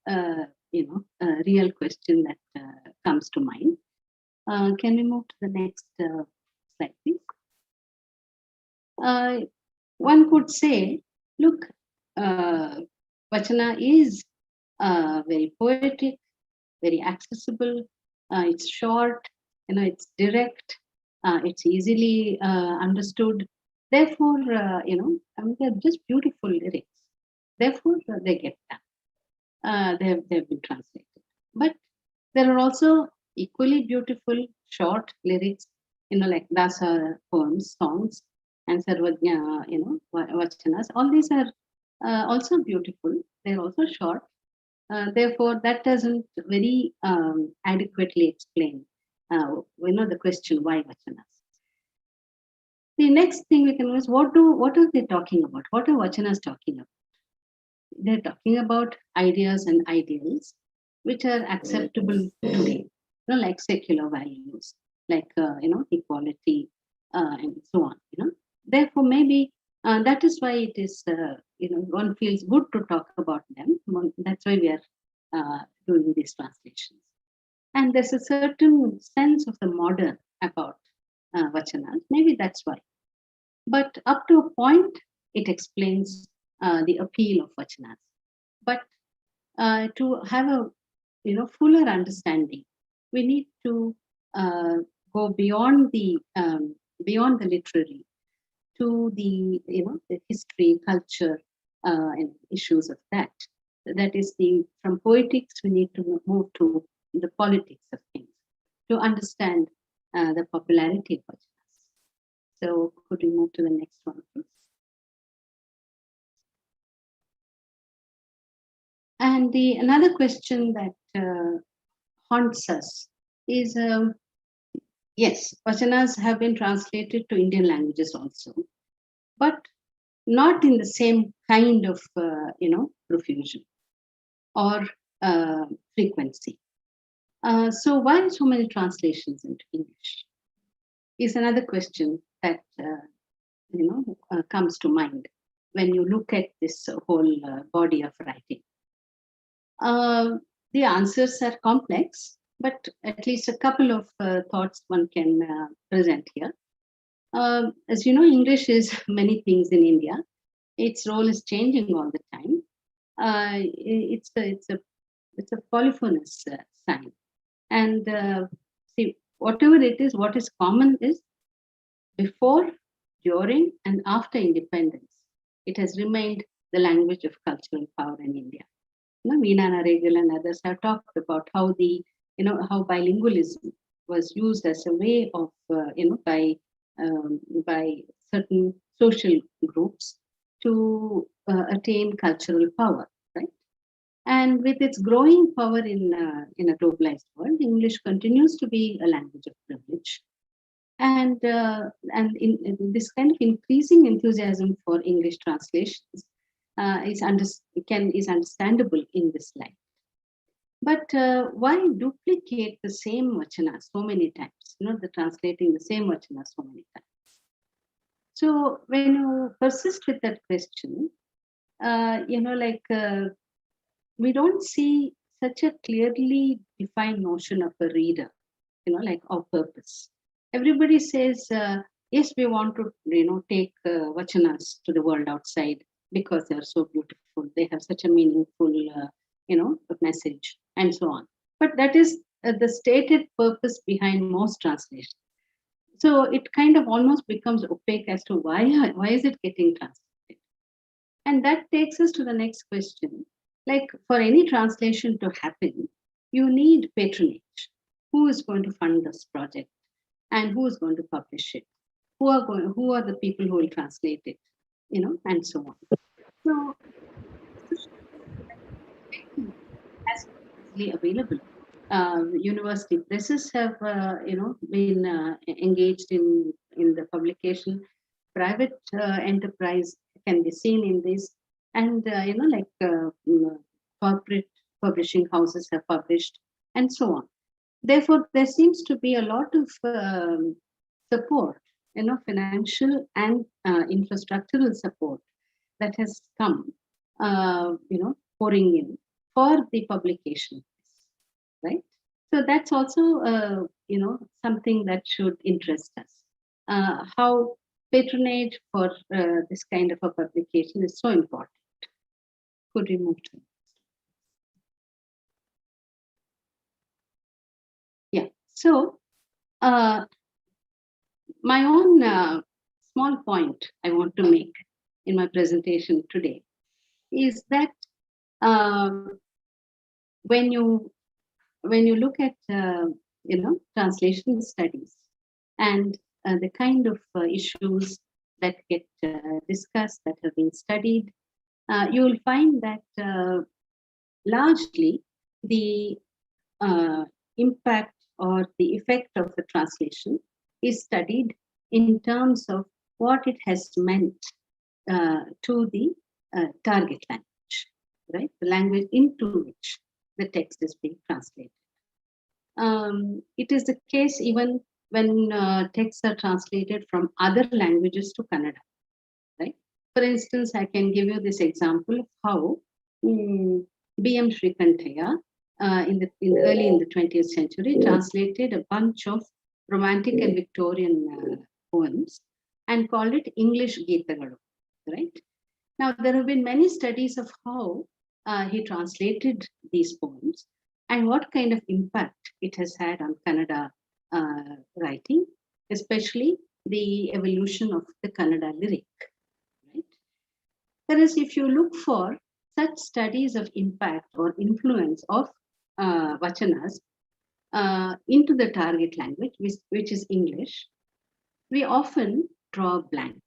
real question that comes to mind. Can we move to the next slide, please? One could say, look, Vachana is very poetic, very accessible. It's short, it's direct, it's easily understood. Therefore, they're just beautiful lyrics. Therefore, they get done. They've been translated. But there are also equally beautiful short lyrics, like Dasa poems, songs, and Sarvajna, Vachanas. All these are also beautiful. They're also short. Therefore, that doesn't very adequately explain, the question why Vachanas. The next thing we can know is what are they talking about? What are Vachanas talking about? They're talking about ideas and ideals which are acceptable today, like secular values, like equality, and so on. Therefore, maybe that is why it is one feels good to talk about them. That's why we are doing these translations. And there's a certain sense of the modern about Vachanas. Maybe that's why. But up to a point, it explains the appeal of Vachanas. But to have a fuller understanding, we need to go beyond the literary to the the history, culture, and issues of that. That is from poetics we need to move to the politics of things to understand the popularity of Vachanas. So could we move to the next one, please? And another question that haunts us is, yes, Vachanas have been translated to Indian languages also, but not in the same kind of, profusion or frequency. So why so many translations into English is another question that, comes to mind when you look at this whole body of writing. The answers are complex, but at least a couple of thoughts one can present here. As you know, English is many things in India. Its role is changing all the time. It's a polyphonous sign, and see, whatever it is, what is common is before, during, and after independence, it has remained the language of cultural power in India. Veena Naregal and others have talked about how how bilingualism was used as a way of, by certain social groups to attain cultural power, right? And with its growing power in a globalized world, English continues to be a language of privilege. And in this kind of increasing enthusiasm for English translations is understandable in this light. But why duplicate the same vachana so many times? The translating the same vachana so many times. So when you persist with that question, we don't see such a clearly defined notion of a reader, of purpose. Everybody says, yes, we want to, take vachanas to the world outside because they are so beautiful. They have such a meaningful, message and so on. But that is the stated purpose behind most translations. So it kind of almost becomes opaque as to why is it getting translated. And that takes us to the next question. Like for any translation to happen, you need patronage. Who is going to fund this project? And who is going to publish it? Who are the people who will translate it? And so on. So as easily available. University presses have, been engaged in the publication. Private enterprise can be seen in this, and corporate publishing houses have published, and so on. Therefore, there seems to be a lot of support, financial and infrastructural support that has come, pouring in for the publication, right? So that's also, something that should interest us. How patronage for this kind of a publication is so important. Could we move to? Yeah. So my own small point I want to make in my presentation today is that when you look at translation studies and the kind of issues that get discussed, that have been studied, you will find that largely the impact or the effect of the translation is studied in terms of what it has meant to the target language, right? The language into which the text is being translated. It is the case even when texts are translated from other languages to Kannada, right? For instance, I can give you this example of how B.M. Srikantaya early in the 20th century translated a bunch of romantic and Victorian poems and called it English Geetagalu, right? Now, there have been many studies of how he translated these poems and what kind of impact it has had on Kannada writing, especially the evolution of the Kannada lyric. Right? Whereas if you look for such studies of impact or influence of vachanas into the target language, which is English, we often draw a blank.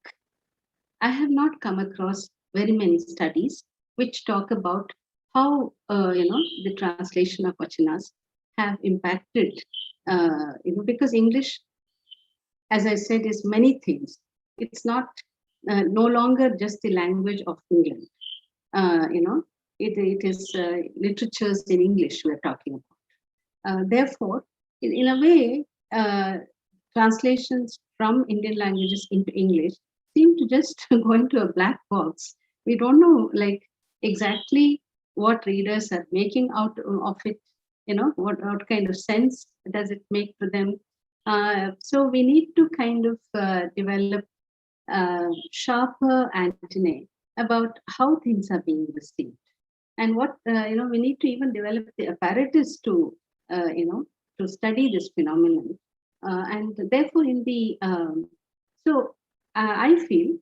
I have not come across very many studies which talk about how the translation of vachanas have impacted, because English, as I said, is many things. It's not no longer just the language of England. It is literatures in English we're talking about. Therefore, in a way, translations from Indian languages into English seem to just go into a black box. We don't know exactly what readers are making out of it, what kind of sense does it make to them. So we need to kind of develop sharper antennae about how things are being received. And what, we need to even develop the apparatus to, to study this phenomenon. And therefore, I feel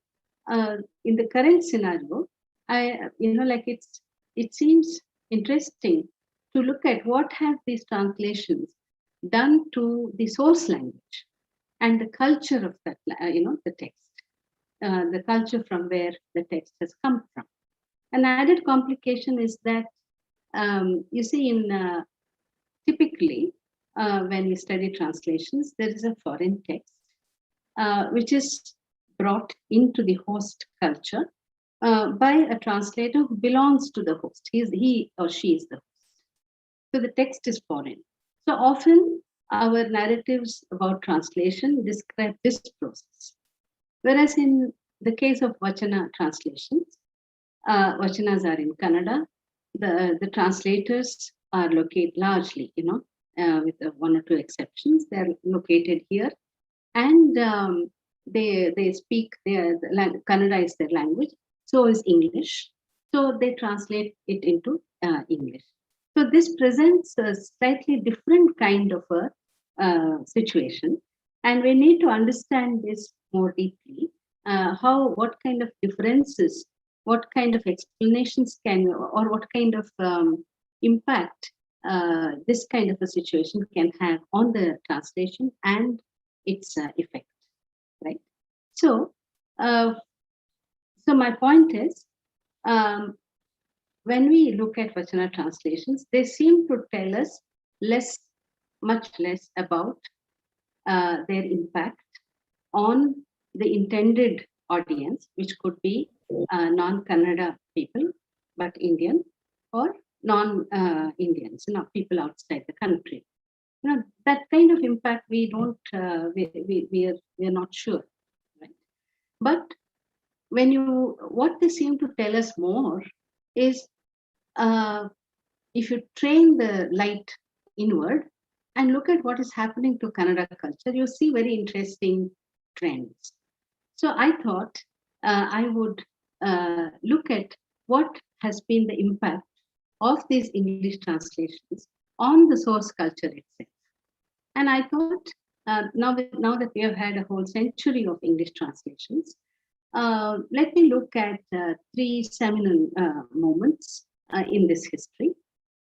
in the current scenario, it seems interesting to look at what have these translations done to the source language and the culture of that, the text, the culture from where the text has come from. An added complication is that, you see, typically, when we study translations, there is a foreign text which is brought into the host culture by a translator who belongs to the host. He or she is the host. So the text is foreign. So often our narratives about translation describe this process. Whereas in the case of Vachana translations, Vachanas are in Kannada. The translators are located largely, with one or two exceptions, they're located here, and they speak Kannada is their language, so is English. So they translate it into English. So this presents a slightly different kind of a situation, and we need to understand this more deeply. What kind of differences, what kind of explanations or what kind of impact this kind of a situation can have on the translation and its effect, right? So my point is, when we look at Vachana translations, they seem to tell us much less about their impact on the intended audience, which could be non-Kannada people, but Indian, or non-Indians, people outside the country. That kind of impact we don't, we are not sure, right? But what they seem to tell us more is, if you train the light inward, and look at what is happening to Kannada culture, you see very interesting trends. So I thought I would look at what has been the impact of these English translations on the source culture itself. And I thought now that we have had a whole century of English translations, let me look at three seminal moments in this history.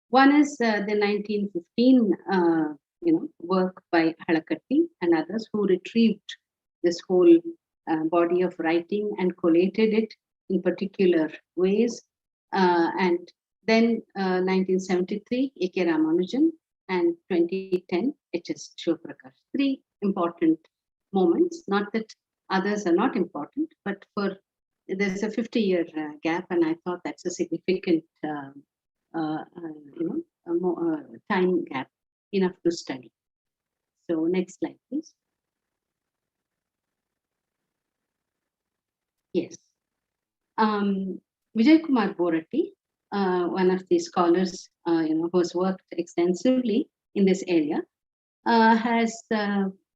One is the 1915 work by Halakatti and others, who retrieved this whole body of writing and collated it in particular ways. And then 1973, A.K. Ramanujan, and 2010, H.S. Shivaprakash. Three important moments, not that others are not important, but there's a 50-year gap, and I thought that's a significant time gap enough to study. So next slide, please. Yes. Vijay Kumar Boratti, one of the scholars, who has worked extensively in this area, has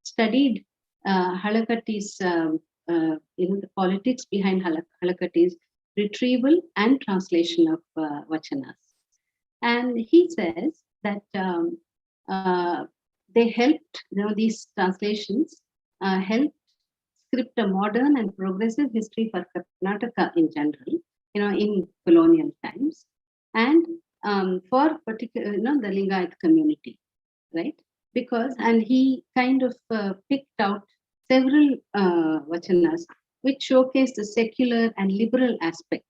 studied Halakatti's, the politics behind Halakatti's retrieval and translation of vachanas. And he says that they helped, these translations helped script a modern and progressive history for Karnataka in general, in colonial times, and for particular, the Lingayat community, right? And he kind of picked out several vachanas which showcase the secular and liberal aspect.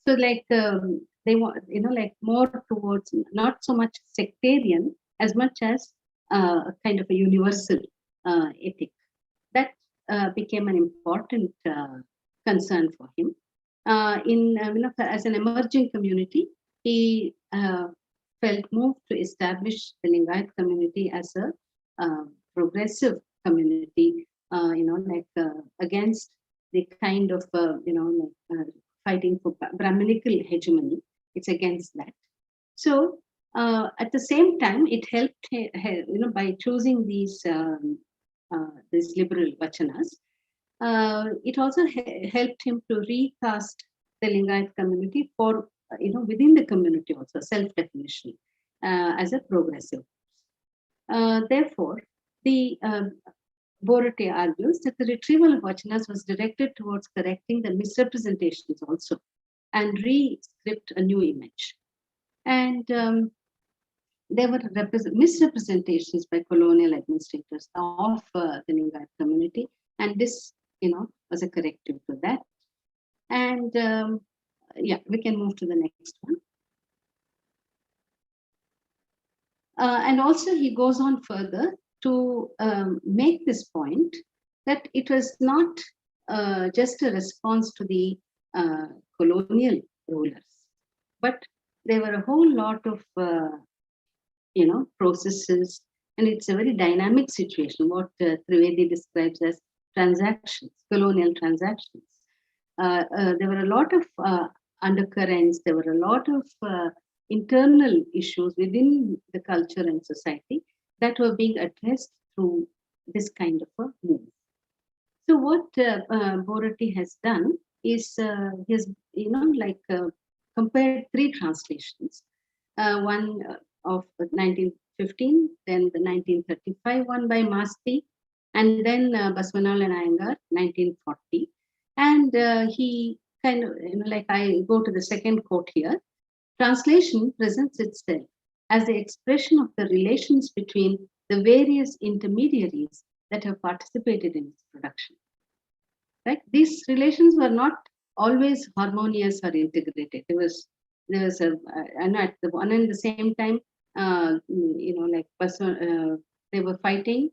So like they want, like more towards not so much sectarian as much as kind of a universal ethic. That became an important concern for him. As an emerging community, he felt moved to establish the Lingayat community as a progressive community, against the kind of, fighting for Brahminical hegemony. It's against that. So at the same time, it helped, by choosing these liberal vachanas, it also helped him to recast the Lingayat community for, within the community also, self-definition as a progressive. Therefore, the Boratti argues that the retrieval of vachanas was directed towards correcting the misrepresentations also and re-script a new image. And there were misrepresentations by colonial administrators of the Lingayat community, and this, was a corrective to that. And we can move to the next one. And also he goes on further to make this point that it was not just a response to the colonial rulers, but there were a whole lot of processes, and it's a very dynamic situation, what Trivedi describes as transactions, colonial transactions. There were a lot of undercurrents, there were a lot of internal issues within the culture and society that were being addressed through this kind of a move. So what Boratti has done is he has, compared three translations. One of 1915, then the 1935 one by Masti, and then Baswanal and Iyengar, 1940. And he kind of, I go to the second quote here. Translation presents itself as the expression of the relations between the various intermediaries that have participated in its production. Right? These relations were not always harmonious or integrated. There was and at the one and the same time, they were fighting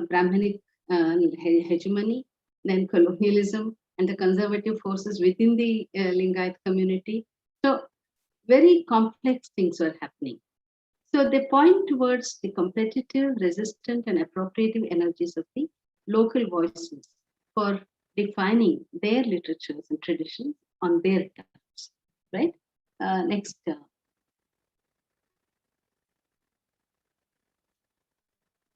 Brahminic hegemony, then colonialism, and the conservative forces within the Lingayat community. So very complex things were happening. So they point towards the competitive, resistant, and appropriative energies of the local voices for defining their literatures and traditions on their terms, right? Next.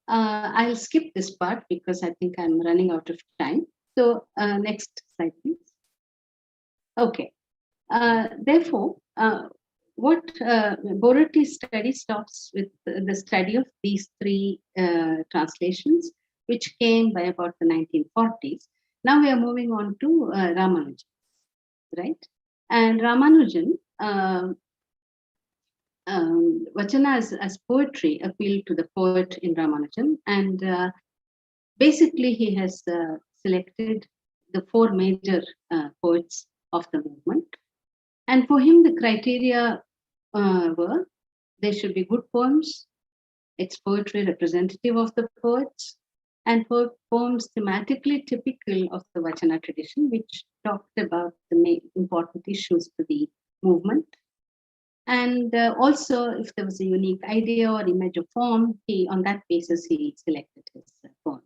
I'll skip this part because I think I'm running out of time. So next slide, please. Okay. Therefore, what Borati's study stops with the study of these three translations, which came by about the 1940s. Now we are moving on to Ramanujan, right? And Ramanujan, Vachana as poetry appealed to the poet in Ramanujan, and basically he has selected the four major poets of the movement. And for him, the criteria were there should be good poems, it's poetry representative of the poets, and poems thematically typical of the Vachana tradition, which talked about the main important issues for the movement. And also, if there was a unique idea or image or form, on that basis, he selected his poems.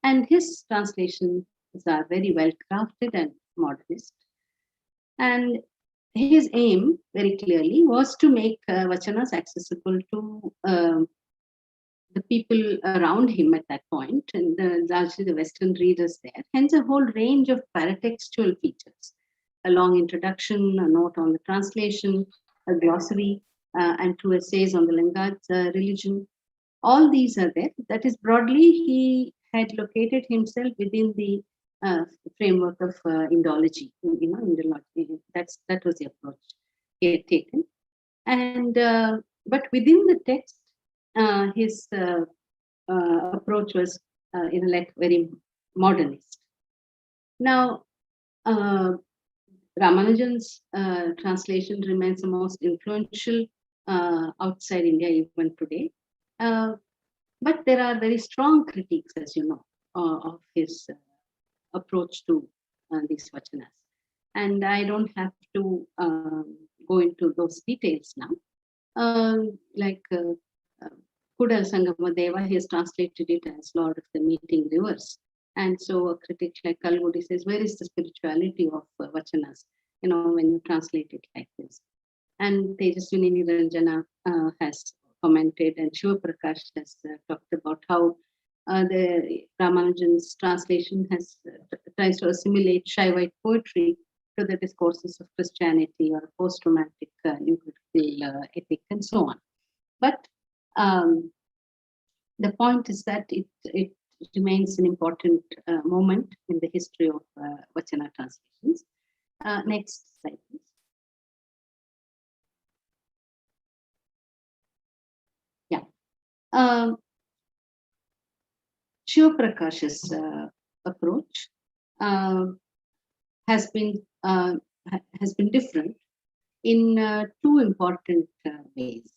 And his translations are very well crafted and modernist. And his aim, very clearly, was to make Vachanas accessible to the people around him at that point, and largely the Western readers there. Hence, a whole range of paratextual features: a long introduction, a note on the translation, a glossary, and two essays on the Lingad religion. All these are there. That is, broadly, he had located himself within the framework of Indology. Indology. That was the approach he had taken. And but within the text, his approach was like very modernist. Now, Ramanujan's translation remains the most influential outside India even today. But there are very strong critiques, as you know, of his approach to these vachanas. And I don't have to go into those details now. Like Kudal Sangamadeva, he has translated it as Lord of the Meeting Rivers. And so a critic like Kalgudi says, where is the spirituality of vachanas, when you translate it like this? And Tejaswini Niranjana has commented, and Shiva Prakash has talked about how the Ramanujan's translation tries to assimilate Shaivite poetry to the discourses of Christianity or post-romantic new critical ethic and so on. But the point is that it remains an important moment in the history of Vachana translations. Next slide, please. Yeah. Shiva Prakash's approach has been different in two important ways.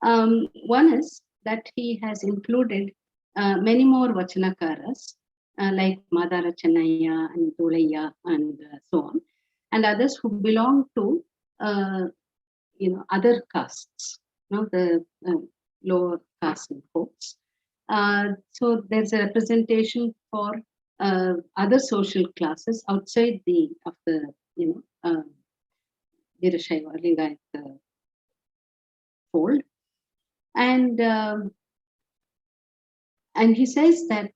One is that he has included many more Vachanakaras like Madara Chennaya and Dolaya and so on, and others who belong to other castes, the lower caste and folks. So there's a representation for other social classes outside the Virashaiva Lingayat fold, and he says that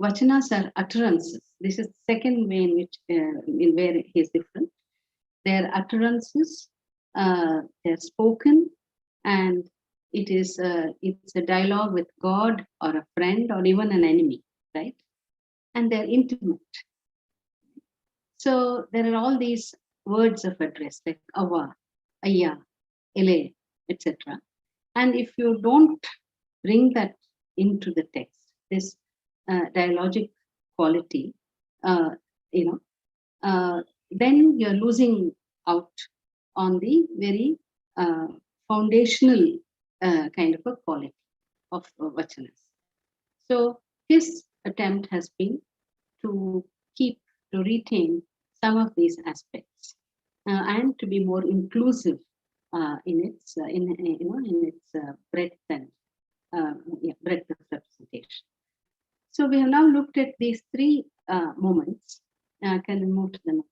vachanas are utterances. This is the second way in which in where he is different. They're utterances. They're spoken, and it's a dialogue with God or a friend or even an enemy, right? And they're intimate. So there are all these words of address like Ava, Ayya, Ele, etc. And if you don't bring that into the text, this dialogic quality, then you're losing out on the very foundational kind of a quality of vachanas. So his attempt has been to retain some of these aspects and to be more inclusive in its breadth and breadth of representation. So we have now looked at these three moments. Can we move to the next?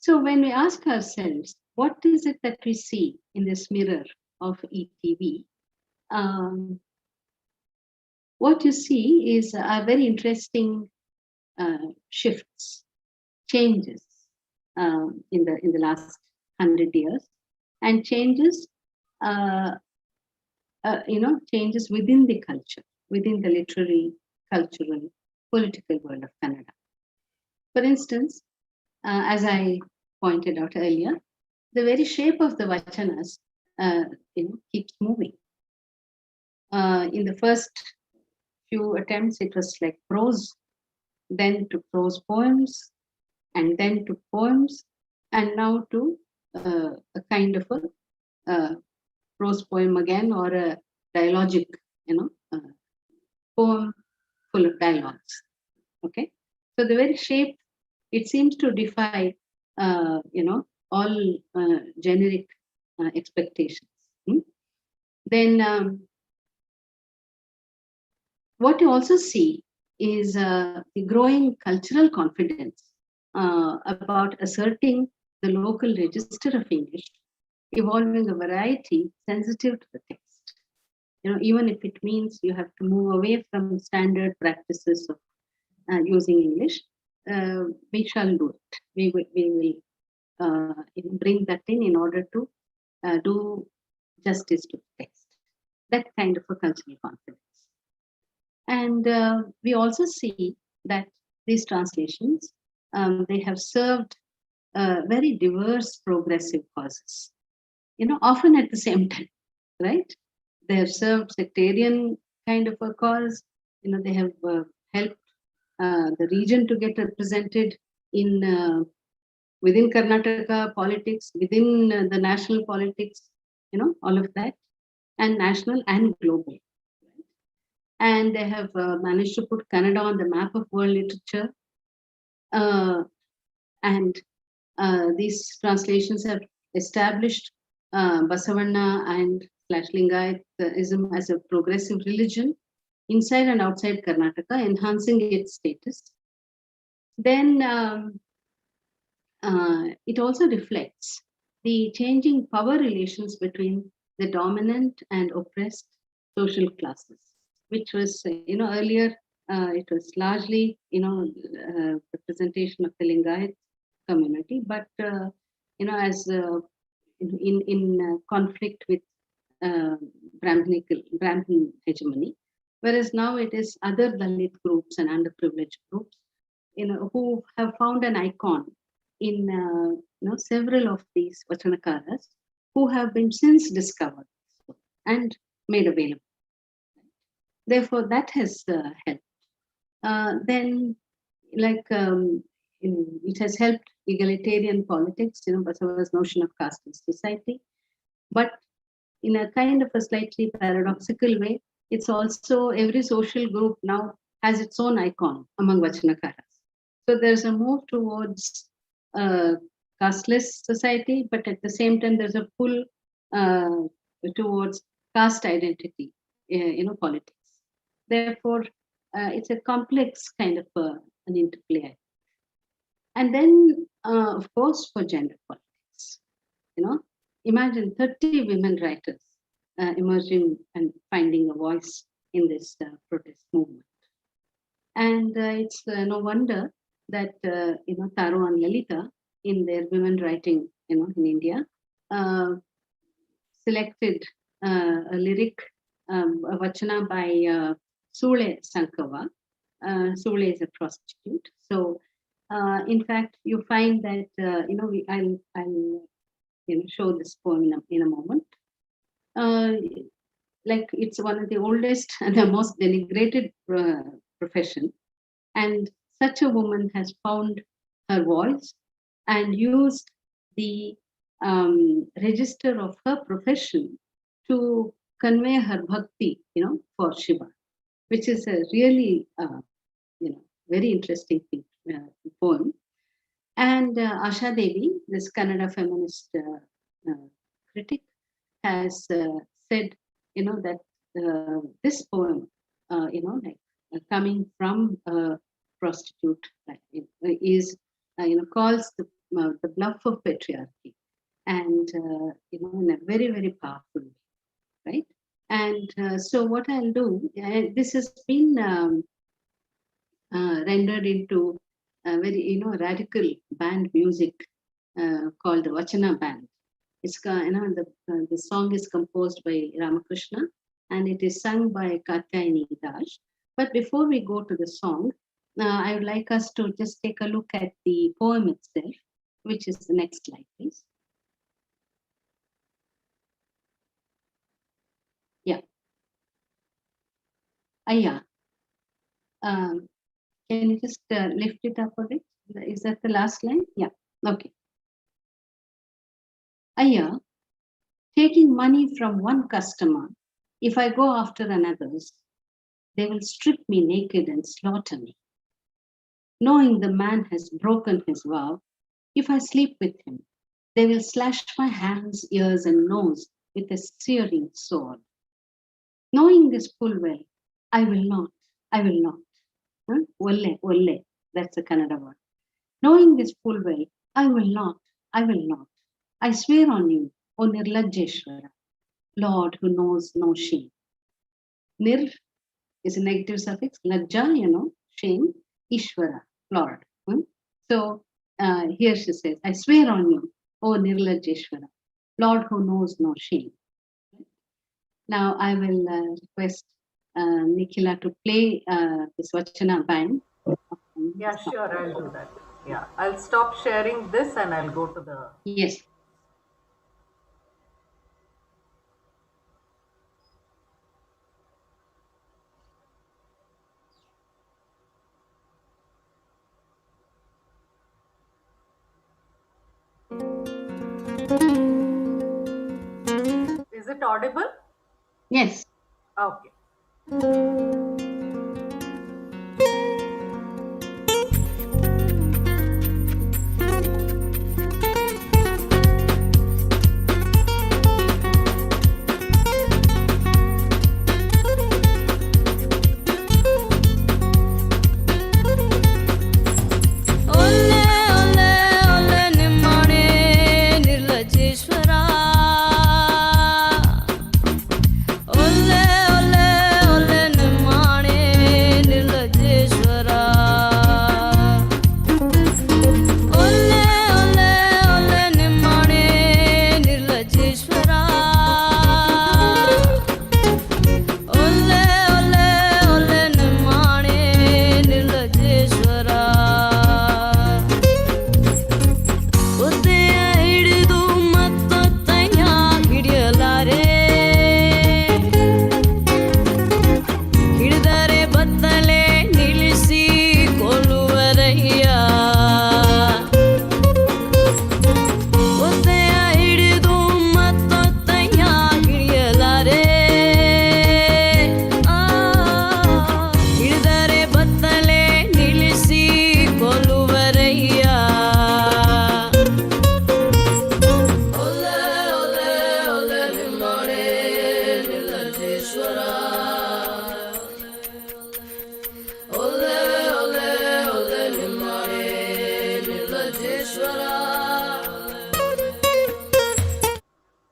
So when we ask ourselves, what is it that we see in this mirror of ETV? What you see is a very interesting shifts, changes in the last 100 years, and changes, changes within the culture, within the literary, cultural, political world of Kannada. For instance, as I pointed out earlier, the very shape of the vachanas, keeps moving. In the first few attempts, it was like prose, then to prose poems, and then to poems, and now to a kind of a prose poem again, or a dialogic, poem full of dialogues. Okay, so the very shape, it seems to defy, all generic expectations. Then what you also see is the growing cultural confidence about asserting the local register of English, evolving a variety sensitive to the text. Even if it means you have to move away from standard practices of using English, we shall do it. We will bring that in order to do justice to the text. That kind of a cultural confidence. And we also see that these translations, they have served very diverse progressive causes, often at the same time, right? They have served sectarian kind of a cause. They have helped the region to get represented in within Karnataka politics, within the national politics, all of that, and national and global. And they have managed to put Kannada on the map of world literature. And these translations have established Basavanna and Lingayatism as a progressive religion inside and outside Karnataka, enhancing its status. Then it also reflects the changing power relations between the dominant and oppressed social classes, which was, earlier it was largely, representation of the Lingayat community, but, as in conflict with Brahmin hegemony, whereas now it is other Dalit groups and underprivileged groups, who have found an icon in, several of these Vachanakaras who have been since discovered and made available. Therefore, that has helped. Then, it has helped egalitarian politics, Basava's notion of caste in society. But in a kind of a slightly paradoxical way, it's also every social group now has its own icon among Vachanakaras. So there's a move towards casteless society, but at the same time, there's a pull towards caste identity, politics. Therefore, it's a complex kind of an interplay. And then, of course, for gender politics, imagine 30 women writers emerging and finding a voice in this protest movement. And it's no wonder that, Taro and Lalita, in their women writing, in India, selected a lyric, a vachana by Sule Sankava. Sule is a prostitute. So, in fact, you find that, I'll show this poem in a moment. Like it's one of the oldest and the most denigrated profession. And such a woman has found her voice and used the register of her profession to convey her bhakti, for Shiva, which is a really, very interesting poem. And Asha Devi, this Kannada feminist critic, has said, that this poem, coming from a prostitute, is, calls the the bluff of patriarchy, and in a very, very powerful way, right? And so what I'll do, this has been rendered into a very radical band music called the Vachana band. It's the song is composed by Ramakrishna and it is sung by Katyayani Das. But before we go to the song, I would like us to just take a look at the poem itself, which is the next slide, please. Yeah. Aya. Can you just lift it up a bit? Is that the last line? Yeah. Okay. Aya, taking money from one customer, if I go after another's, they will strip me naked and slaughter me. Knowing the man has broken his vow, if I sleep with him, they will slash my hands, ears, and nose with a searing sword. Knowing this full well, I will not. Olle, that's the Kannada word. Knowing this full well, I will not. I swear on you, O Nirlajeshwara, Lord who knows no shame. Nir is a negative suffix, Lajja, shame, Ishvara, Lord. So here she says, I swear on you, O Nirlajeshwara, Lord who knows no shame. Now I will request Nikhila to play this Vachana band. Yeah, sure, I'll do that. Yeah, I'll stop sharing this and I'll go to the... Yes. Is it audible? Yes. Okay.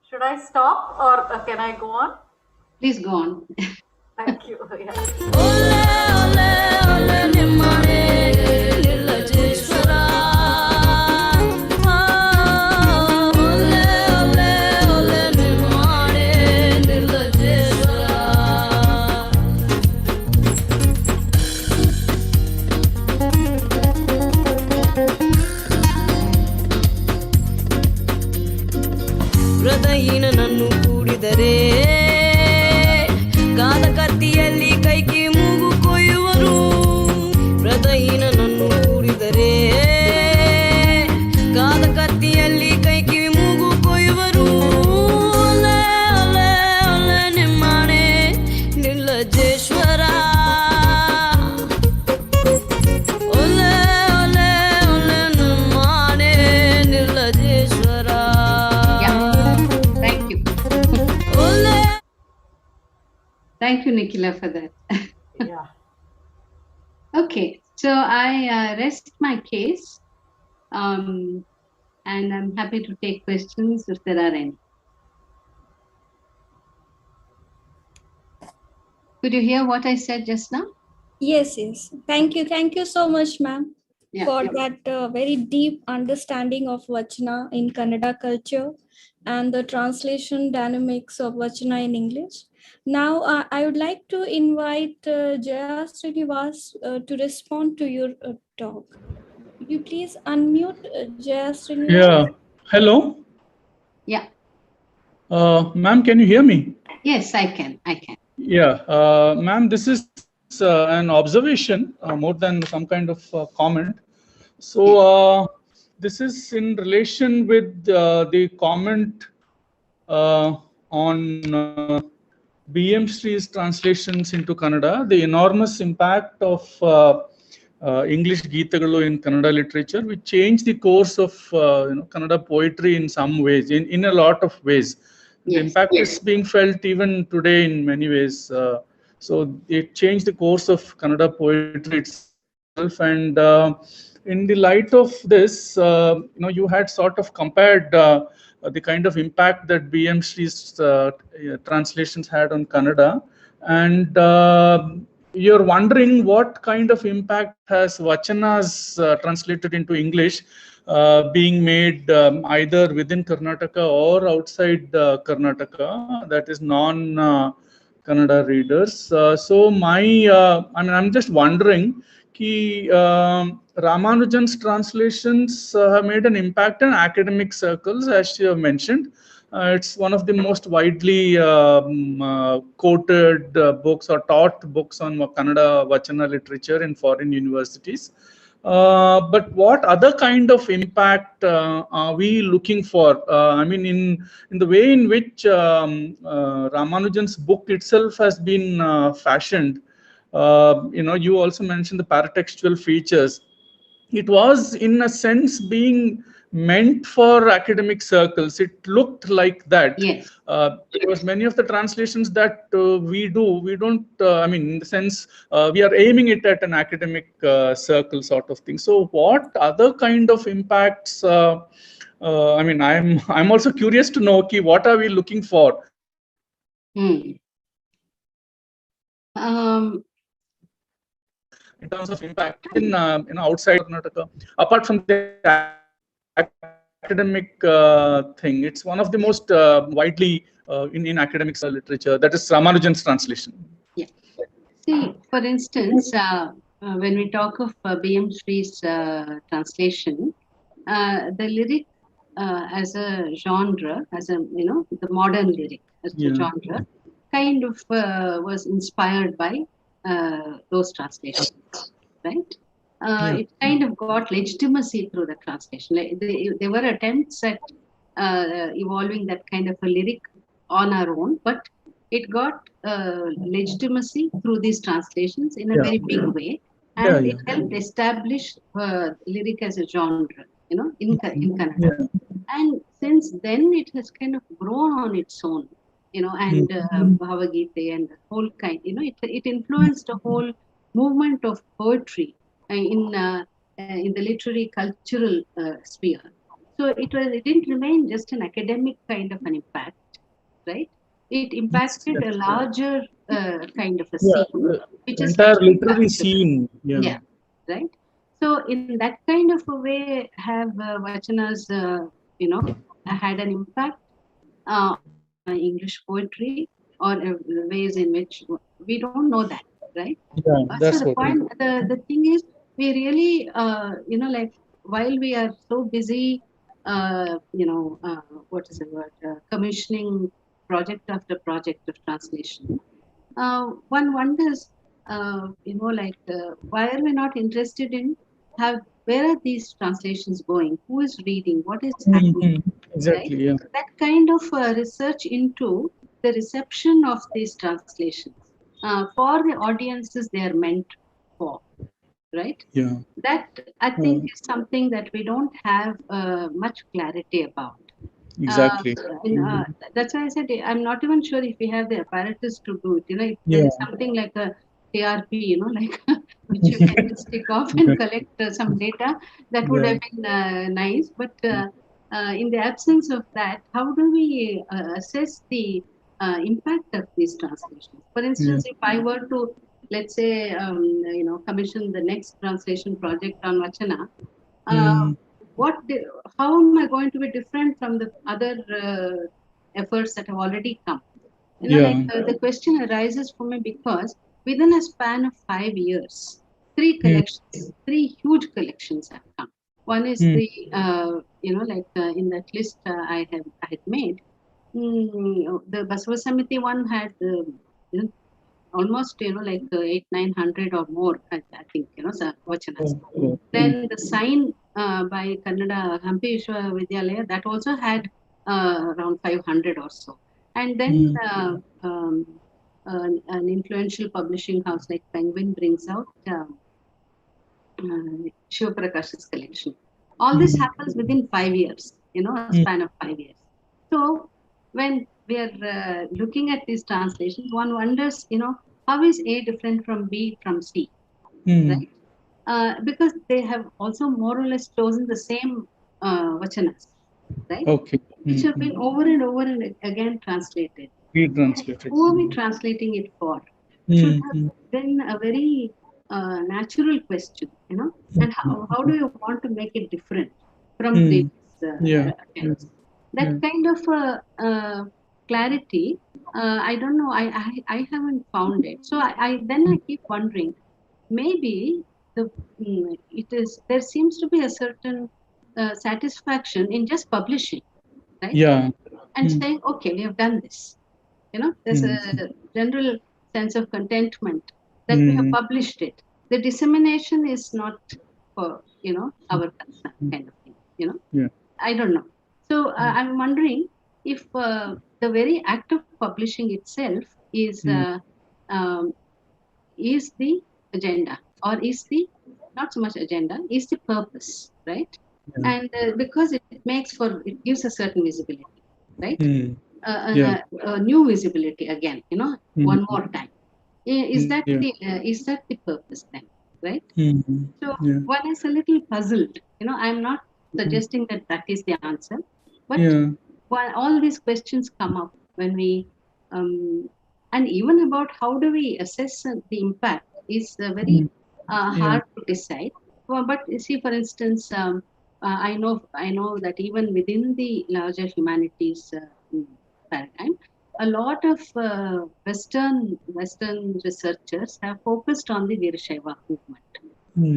Should I stop or can I go on? Please go on. Thank you. Yeah. ಹೃದಯೀನ ನನ್ನು ಕೂಡಿದರೆ ಗಾದ ಕತ್ತಿಯಲ್ಲಿ ಕೈಗೆ ಮೂಗು ಕೊಯ್ಯುವರು ಹೃದಯೀನ ನನ್ನು ಕೂಡಿದರೆ ಗಾದ ಕತ್ತಿಯಲ್ಲಿ ಕೈಗೆ ಮೂಗು ಕೊಯ್ಯುವರು ಒಲೆ ಒಲೆ ಒಲೆ ನಿಮ್ಮನೆ ನಿರ್ಲಜ್ಜೇಶ್ವರ ಒಲೆ ಒಲೆ ಒಲೆ ನಿಮ್ಮನೆ ನಿರ್ಲಜ್ಜೇಶ್ವರ. Thank you, Nikhila, for that. Yeah. Okay, so I rest my case and I'm happy to take questions if there are any. Could you hear what I said just now? Yes, yes. Thank you so much, ma'am, for that very deep understanding of Vachana in Kannada culture and the translation dynamics of Vachana in English. Now, I would like to invite Jaya Srinivas to respond to your talk. Could you please unmute Jaya Srinivas? Yeah. Hello. Yeah. Ma'am, can you hear me? Yes, I can. Yeah. Ma'am, this is an observation more than some kind of comment. So this is in relation with the comment on BM Sri's translations into Kannada, the enormous impact of English Geetagalu in Kannada literature, which changed the course of Kannada poetry in some ways, in a lot of ways. The impact is being felt even today in many ways. So it changed the course of Kannada poetry itself. And in the light of this, you had sort of compared the kind of impact that BM Sri's translations had on Kannada. And you're wondering what kind of impact has Vachanas translated into English being made either within Karnataka or outside Karnataka, that is non-Kannada readers. So I'm just wondering, Ramanujan's translations have made an impact in academic circles, as you have mentioned. It's one of the most widely quoted books or taught books on Kannada Vachana literature in foreign universities. But what other kind of impact are we looking for? I mean, in the way in which Ramanujan's book itself has been fashioned. You also mentioned the paratextual features. It was, in a sense, being meant for academic circles. It looked like that. Yes. Because many of the translations that we don't, in the sense, we are aiming it at an academic circle sort of thing. So what other kind of impacts, I'm also curious to know, what are we looking for? In terms of impact in outside Karnataka, apart from the academic thing, it's one of the most widely in academic literature, that is Ramanujan's translation. Yeah. See, for instance, when we talk of BM Sri's translation, the lyric as a genre, as the modern lyric as a genre, kind of was inspired by those translations, right? It kind of got legitimacy through the translation. Like there were attempts at evolving that kind of a lyric on our own, but it got legitimacy through these translations in a very big way, and it helped establish lyric as a genre, in Kannada. And since then, it has kind of grown on its own, and Bhava Gita and the whole kind, it influenced the whole movement of poetry in the literary cultural sphere. So it didn't remain just an academic kind of an impact, right? It impacted a larger kind of a scene, which is entire literary scene. Yeah, right. So in that kind of a way, have Vachanas, had an impact on English poetry, or ways in which we don't know that, right? That's so the point. The thing is, we really, like while we are so busy, what is the word? Commissioning project after project of translation. One wonders, why are we not interested in where are these translations going? Who is reading? What is happening? Exactly. Right? That kind of research into the reception of these translations for the audiences they are meant for, right? That I think is something that we don't have much clarity about. Exactly. That's why I said I'm not even sure if we have the apparatus to do it. If there is something like a TRP, which you can stick off and collect some data, that would have been nice. But in the absence of that, how do we assess the impact of these translations? For instance, if I were to, let's say, commission the next translation project on Vachana, how am I going to be different from the other efforts that have already come? The question arises for me because within a span of 5 years, three huge collections have come. One is the, in that list I had made, the Basava Samiti one had almost 800-900 or more, I think, vachanas. Then the sign by Kannada Hampi Vishwavidyalaya, that also had around 500 or so. And then an influential publishing house like Penguin brings out Shiva Prakash's collection. All this happens within 5 years, a span of 5 years. So when we are looking at these translations, one wonders, how is A different from B from C, right? Because they have also more or less chosen the same vachanas, right? Okay. Which have been over and over and again translated. Retranslated. Who are we translating it for? Should have been a very natural question, and how do you want to make it different from previous attempts? That kind of clarity, I don't know, I haven't found it. So I keep wondering, maybe there seems to be a certain satisfaction in just publishing, right? And saying, okay, we have done this. There's a general sense of contentment that we have published it. The dissemination is not for, our concern kind of thing, I don't know. So I'm wondering if the very act of publishing itself is the agenda, or is the, not so much agenda, is the purpose, right? And because it gives a certain visibility, right? A new visibility again, one more time. Is that the purpose then, right? So one is a little puzzled. I'm not suggesting that is the answer, but while all these questions come up when we and even about how do we assess the impact is very hard to decide. But you see, for instance, I know that even within the larger humanities paradigm, a lot of Western researchers have focused on the Virashaiva movement.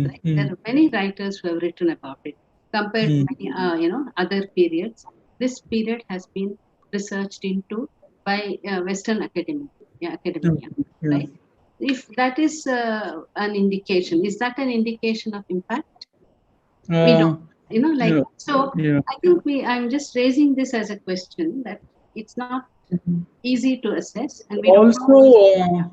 Right? There are many writers who have written about it. Compared to many, other periods, this period has been researched into by Western academia, right? If that is an indication, is that an indication of impact? We don't, so I think I'm just raising this as a question that it's not easy to assess, and we also,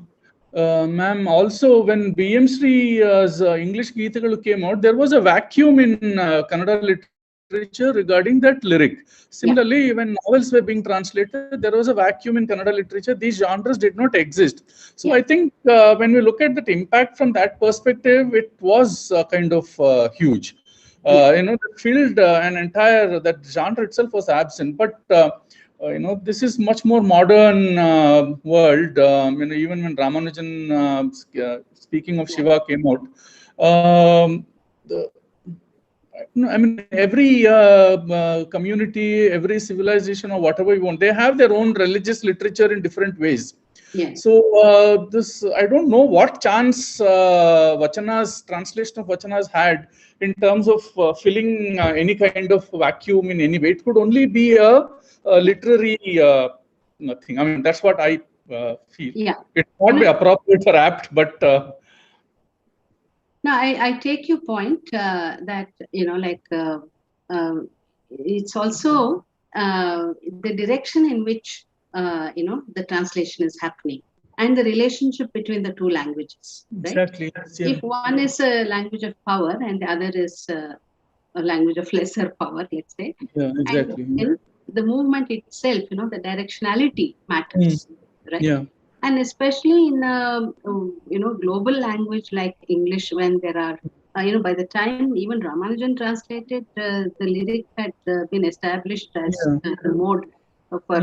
ma'am, also when B.M. Sri's English Geetagalu came out, there was a vacuum in Kannada literature regarding that lyric. Similarly, when novels were being translated, there was a vacuum in Kannada literature. These genres did not exist. So I think when we look at that impact from that perspective, it was kind of huge. That filled an entire, that genre itself was absent. But this is much more modern world. Even when Ramanujan, speaking of Shiva, came out, every community, every civilization, or whatever you want, they have their own religious literature in different ways. So this, I don't know what chance Vachana's translation of Vachanas had in terms of filling any kind of vacuum in any way. It could only be a literary thing. I mean, that's what I feel. It might be appropriate or apt, but no, I take your point that it's also the direction in which the translation is happening, and the relationship between the two languages. Right? Exactly. If one is a language of power and the other is a language of lesser power, let's say. Exactly. And the movement itself, the directionality matters, right? And especially in global language like English, when there are by the time even Ramanujan translated, the lyric had been established as the mode for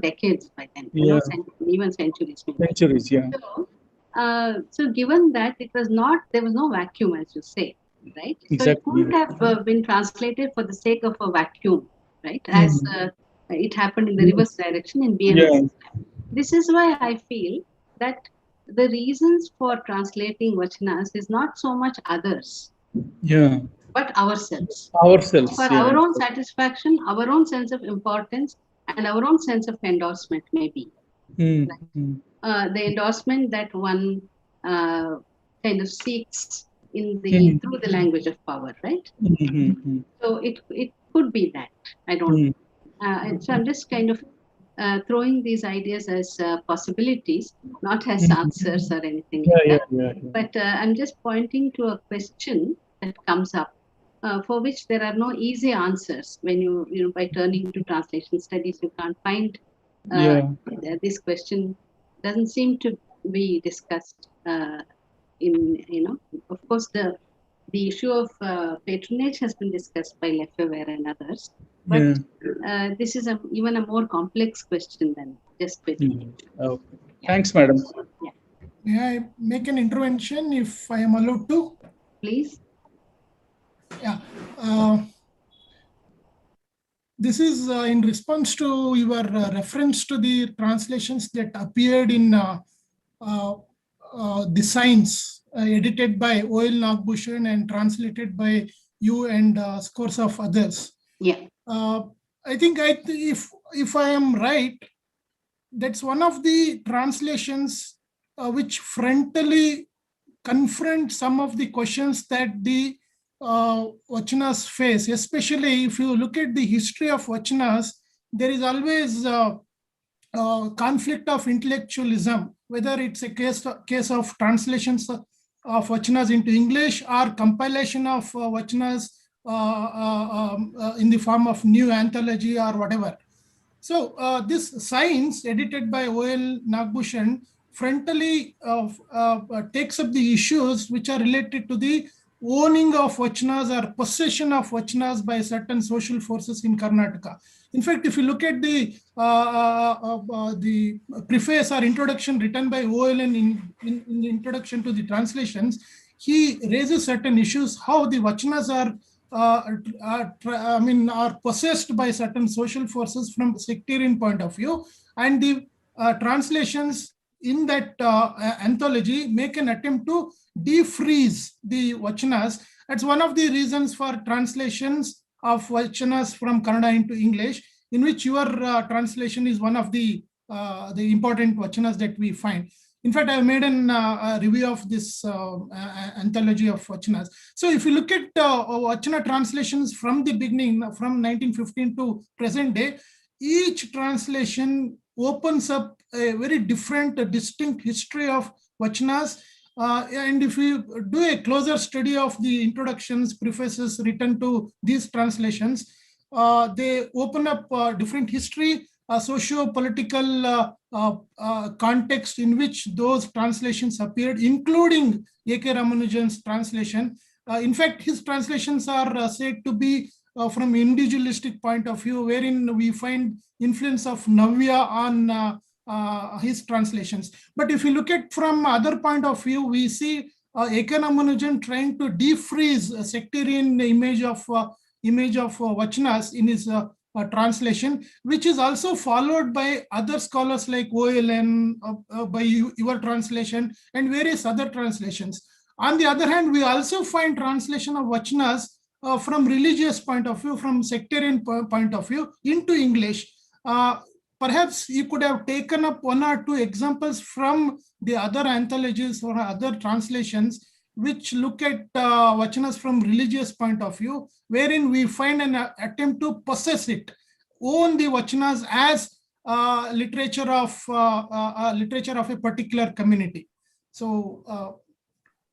decades by then, even centuries maybe. Centuries, yeah. So given that there was no vacuum, as you say, right? Exactly. So it couldn't have been translated for the sake of a vacuum, right? As it happened in the reverse direction in BMS. This is why I feel that the reasons for translating vachanas is not so much others, but ourselves. For our own satisfaction, our own sense of importance, and our own sense of endorsement, maybe. The endorsement that one kind of seeks through the language of power, right? So it could be that. I don't know. So I'm just kind of throwing these ideas as possibilities, not as answers or anything like that. But I'm just pointing to a question that comes up for which there are no easy answers. When by turning to translation studies, you can't find this question doesn't seem to be discussed of course the issue of patronage has been discussed by Lefebvre and others, but this is even a more complex question than just patronage. Okay. Thanks, madam. May I make an intervention if I am allowed to? Please. Yeah. This is in response to your reference to the translations that appeared in the Signs, edited by O.L. Nagbhushan and translated by you and scores of others. Yeah. I think if I am right, that's one of the translations which frontally confront some of the questions that the vachanas face. Especially if you look at the history of vachanas, there is always conflict of intellectualism, whether it's a case of translations of vachanas into English or compilation of vachanas in the form of new anthology or whatever. So this Signs, edited by O.L. Nagbhushan, frontally takes up the issues which are related to the owning of vachanas or possession of vachanas by certain social forces in Karnataka. In fact, if you look at the preface or introduction written by O.L. in the introduction to the translations, he raises certain issues, how the vachanas are possessed by certain social forces from sectarian point of view, and the translations in that anthology make an attempt to defreeze the vachanas. That's one of the reasons for translations of vachanas from Kannada into English, in which your translation is one of the important vachanas that we find. In fact, I made a review of this anthology of vachanas. So if you look at vachana translations from the beginning, from 1915 to present day, each translation opens up a very different, distinct history of vachanas. And if you do a closer study of the introductions, prefaces written to these translations, they open up different history, socio-political context in which those translations appeared, including A.K. Ramanujan's translation. In fact, his translations are said to be from individualistic point of view, wherein we find influence of Navya on his translations. But if you look at from other point of view, we see A.K. Ramanujan trying to defreeze a sectarian image of vachanas in his translation, which is also followed by other scholars like OLN, by your translation and various other translations. On the other hand, we also find translation of vachanas from religious point of view, from sectarian point of view into English. Perhaps you could have taken up one or two examples from the other anthologies or other translations which look at vachanas from religious point of view, wherein we find an attempt to possess it, own the vachanas as literature of a particular community. So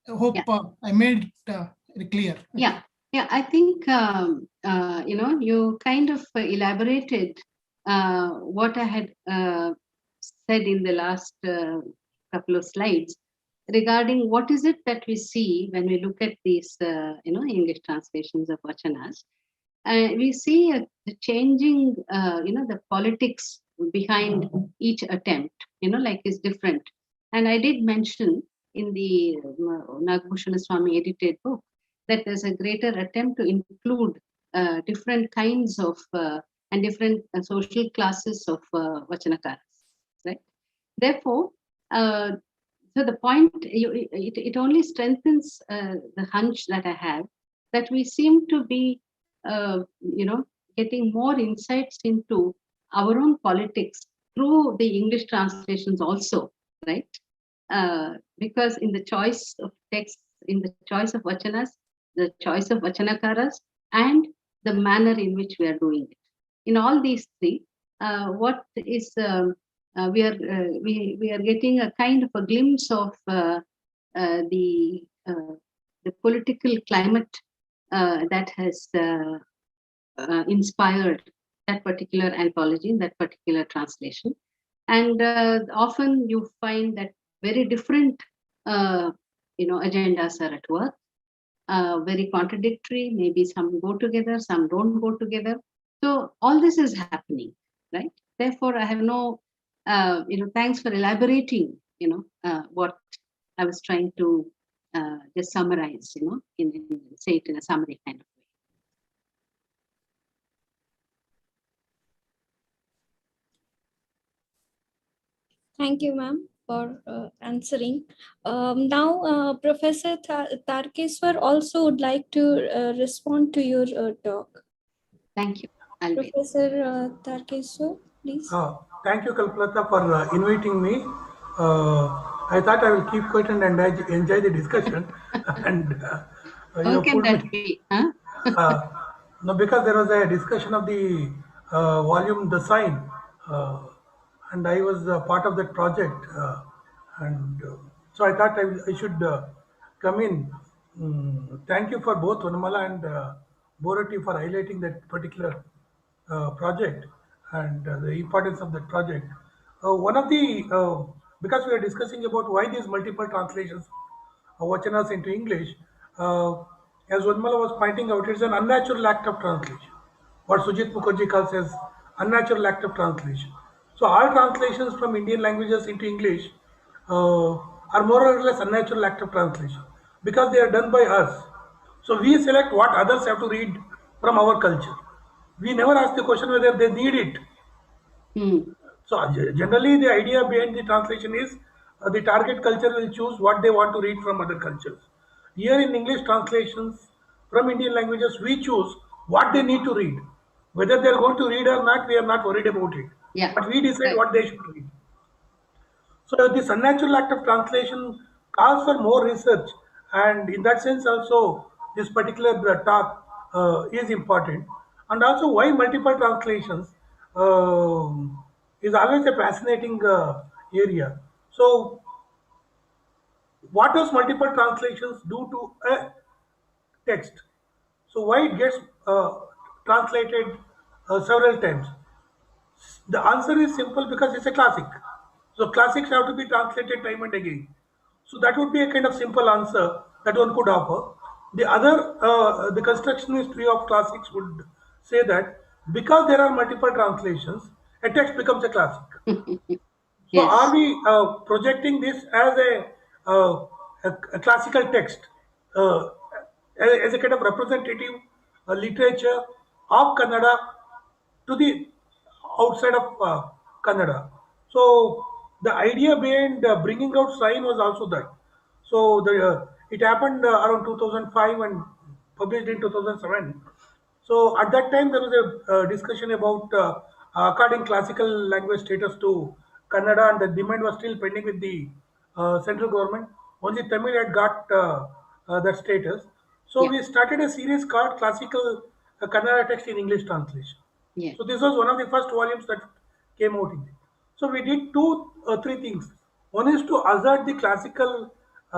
I hope I made it clear. Yeah, I think you kind of elaborated what I had said in the last couple of slides. regarding what is it that we see when we look at these, English translations of vachanas. We see the changing, the politics behind each attempt, like is different. And I did mention in the Nagbhushan Swami edited book that there's a greater attempt to include different kinds of and different social classes of vachanakaras, right? Therefore, so the point, it only strengthens the hunch that I have that we seem to be, getting more insights into our own politics through the English translations also, right? Because in the choice of texts, in the choice of vachanas, the choice of vachanakaras, and the manner in which we are doing it. In all these three, what is we are getting a kind of a glimpse of the political climate that has inspired that particular anthology, that particular translation. And often you find that very different, agendas are at work, very contradictory. Maybe some go together, some don't go together. So all this is happening, right? Therefore, I have no, thanks for elaborating, what I was trying to just summarize, say it in a summary kind of way. Thank you, ma'am, for answering. Now, Professor Tarkeswar also would like to respond to your talk. Thank you. Professor Tarkeswar, please. Thank you, Kalpalata, for inviting me. I thought I will keep quiet and enjoy the discussion. And how can that be? Huh? No, because there was a discussion of the volume, the sign, and I was part of that project, and so I thought I should come in. Thank you for both Vanamala and Borati for highlighting that particular project and the importance of that project. One of the because we are discussing about why these multiple translations of vachanas into English, as Vanmala was pointing out, it's an unnatural act of translation. What Sujit Mukherjee calls as unnatural act of translation. So all translations from Indian languages into English are more or less unnatural act of translation because they are done by us. So we select what others have to read from our culture. We never ask the question whether they need it. So generally the idea behind the translation is the target culture will choose what they want to read from other cultures. Here in English translations from Indian languages, we choose what they need to read. Whether they are going to read or not, we are not worried about it. Yeah. But we decide what they should read. So this unnatural act of translation calls for more research, and in that sense also this particular talk is important. And also why multiple translations is always a fascinating area. So what does multiple translations do to a text? So why it gets translated several times? The answer is simple because it's a classic. So classics have to be translated time and again. So that would be a kind of simple answer that one could offer. The other, the constructionist view of classics would say that because there are multiple translations, a text becomes a classic. So Yes. are we projecting this as a classical text, uh, as a kind of representative literature of Kannada to the outside of Kannada? So the idea behind bringing out sign was also that. So it happened around 2005 and published in 2007. So at that time there was a discussion about according classical language status to Kannada, and the demand was still pending with the central government. Only Tamil had got that status. So we started a series called Classical Kannada Text in English Translation. Yeah. So this was one of the first volumes that came out in it. So we did three things. One is to assert the classical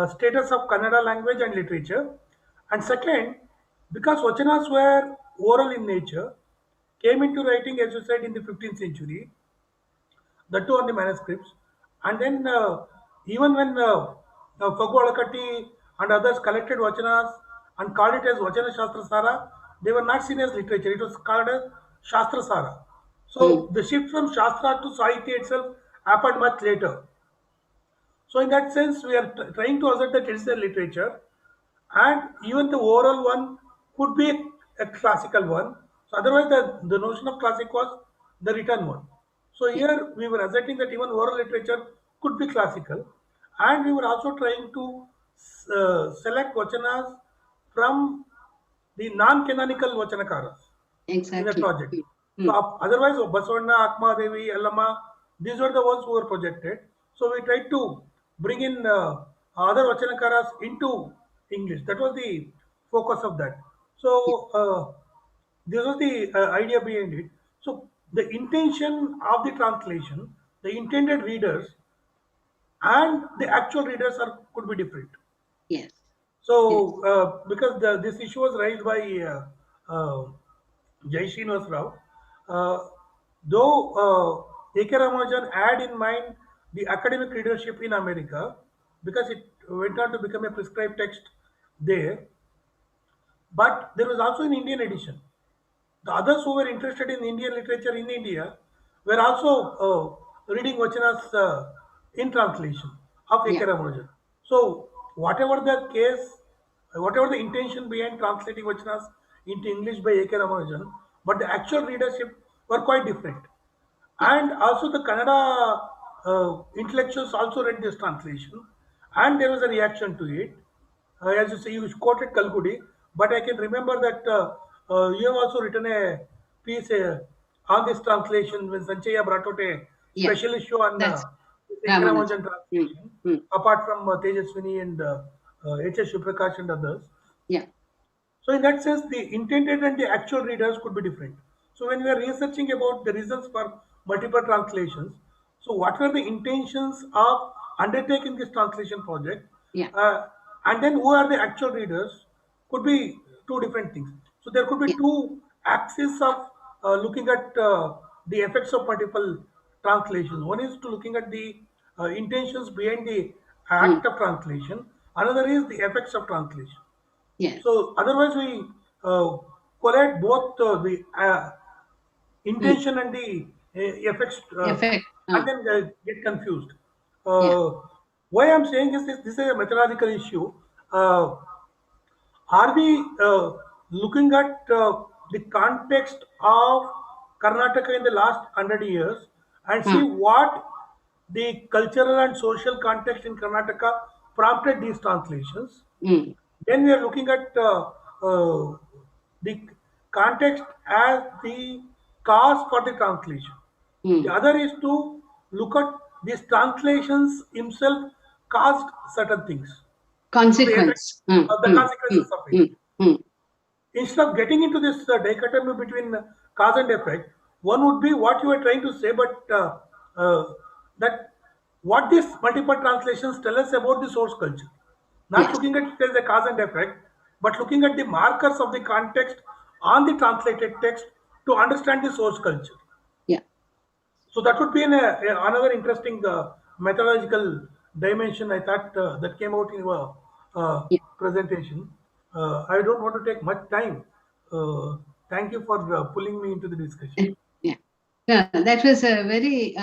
status of Kannada language and literature, and second, because vachanas were oral in nature, came into writing, as you said, in the 15th century, the two on the manuscripts, and then even when Now, Fagu Alakatti and others collected Vachanas and called it as Vachana Shastra Sara. They were not seen as literature, it was called as Shastra Sara. So, the shift from Shastra to Sahitya itself happened much later. So, in that sense, we are trying to assert that it is a literature, and even the oral one could be a classical one. So, otherwise, the notion of classic was the written one. So, here we were asserting that even oral literature could be classical, and we were also trying to select vachanas from the non-canonical vachanakaras in the Exactly. project. So otherwise, Basavanna, Akma Devi, Allama, these were the ones who were projected. So we tried to bring in other Vachanakaras into English. That was the focus of that. So this was the idea behind it. So the intention of the translation, the intended readers and the actual readers are could be different. Yes. So, because this issue was raised by Jai Srinivas Rao, though A.K. Ramanujan had in mind the academic readership in America, because it went on to become a prescribed text there, but there was also an Indian edition. The others who were interested in Indian literature in India were also reading Vachanas in translation of A.K. Ramanujan. So, whatever the case, whatever the intention behind translating Vachanas into English by A.K. Ramanujan, but the actual readership were quite different. And also the Kannada intellectuals also read this translation, and there was a reaction to it. As you say, you quoted Kalgudi, but I can remember that you have also written a piece on this translation when Sanchaya brought out a special issue on Ramanujan. translation, apart from Tejaswini and H.S. Shuprakash and others. Yeah. So in that sense, the intended and the actual readers could be different. So when we are researching about the reasons for multiple translations, so what were the intentions of undertaking this translation project? Yeah. And then who are the actual readers could be two different things. So there could be two axes of looking at the effects of multiple translations. One is to looking at the intentions behind the act of translation. Another is the effects of translation. Yes. So otherwise, we collate both the intention and the effects, and then get confused. Why I'm saying is this is a methodological issue. Are we looking at the context of Karnataka in the last 100 years and see what the cultural and social context in Karnataka prompted these translations? Then we are looking at the context as the cause for the translation. The other is to look at these translations himself caused certain things. So the effect, Consequence. the consequences of it. Instead of getting into this dichotomy between cause and effect, one would be what you are trying to say, but that what these multiple translations tell us about the source culture. Not looking at it as a cause and effect, but looking at the markers of the context on the translated text to understand the source culture. Yeah. So that would be another interesting methodological dimension. I thought that came out in your presentation. I don't want to take much time. Thank you for pulling me into the discussion. Yeah. Yeah, that was a very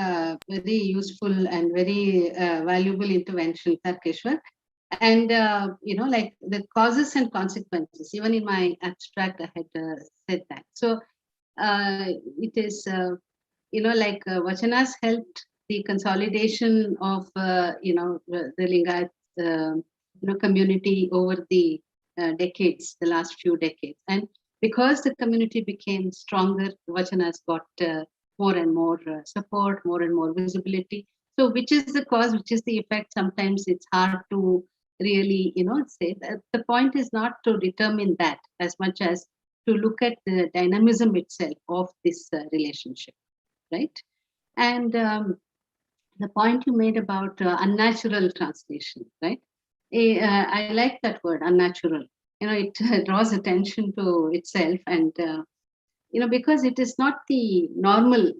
useful and very valuable intervention, Tarkeshwar. And like the causes and consequences. Even in my abstract, I had said that. So it is like Vachanas helped the consolidation of the Lingayat community over the decades, the last few decades, and because the community became stronger, Vachanas got more and more support, more and more visibility. So which is the cause, which is the effect? Sometimes it's hard to really say. That the point is not to determine that as much as to look at the dynamism itself of this relationship, right? And the point you made about unnatural translation, right? I like that word, unnatural. It draws attention to itself, and because it is not the normal,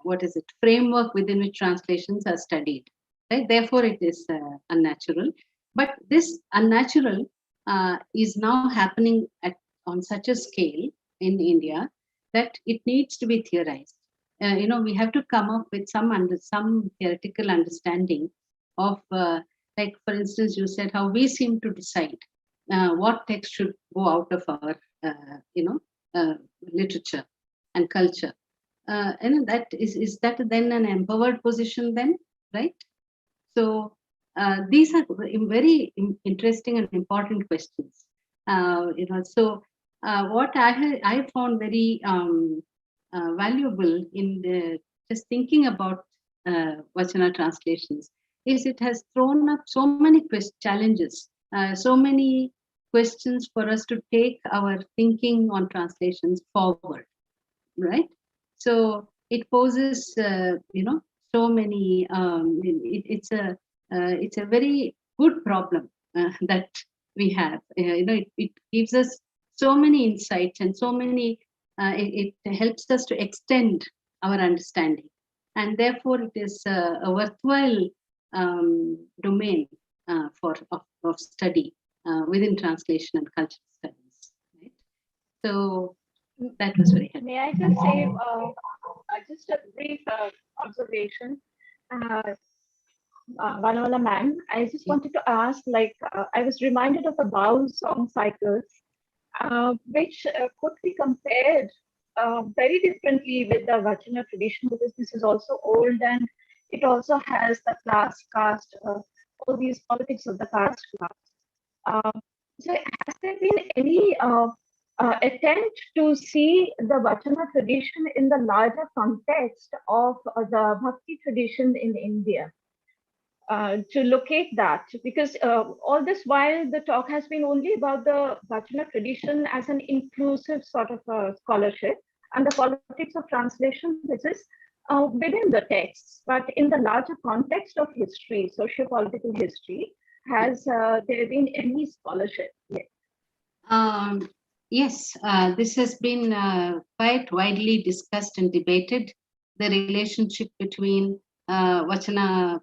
what is it, framework within which translations are studied, right? Therefore, it is unnatural. But this unnatural is now happening on such a scale in India that it needs to be theorized. We have to come up with some theoretical understanding of, like, for instance, you said how we seem to decide what text should go out of our, literature and culture. And that is that then an empowered position then, right? So these are very interesting and important questions. So what I found very valuable in just thinking about Vachana translations is it has thrown up so many challenges, so many questions for us to take our thinking on translations forward, right? So it poses, so many. It's a very good problem that we have. It gives us so many insights and so many. It helps us to extend our understanding, and therefore it is a worthwhile domain of study within translation and cultural studies. Right? So that was very helpful. May I just say just a brief observation? Vanwala ma'am, I just wanted to ask, I was reminded of the Baul song cycles, which could be compared very differently with the Vachana tradition, because this is also old and it also has the class, caste, all these politics of the caste class. So has there been any attempt to see the Vachana tradition in the larger context of the Bhakti tradition in India? To locate that, because all this while the talk has been only about the Vachana tradition as an inclusive sort of scholarship and the politics of translation, which is within the texts, but in the larger context of history, socio-political history, has there been any scholarship yet? Yes, this has been quite widely discussed and debated, the relationship between Vachana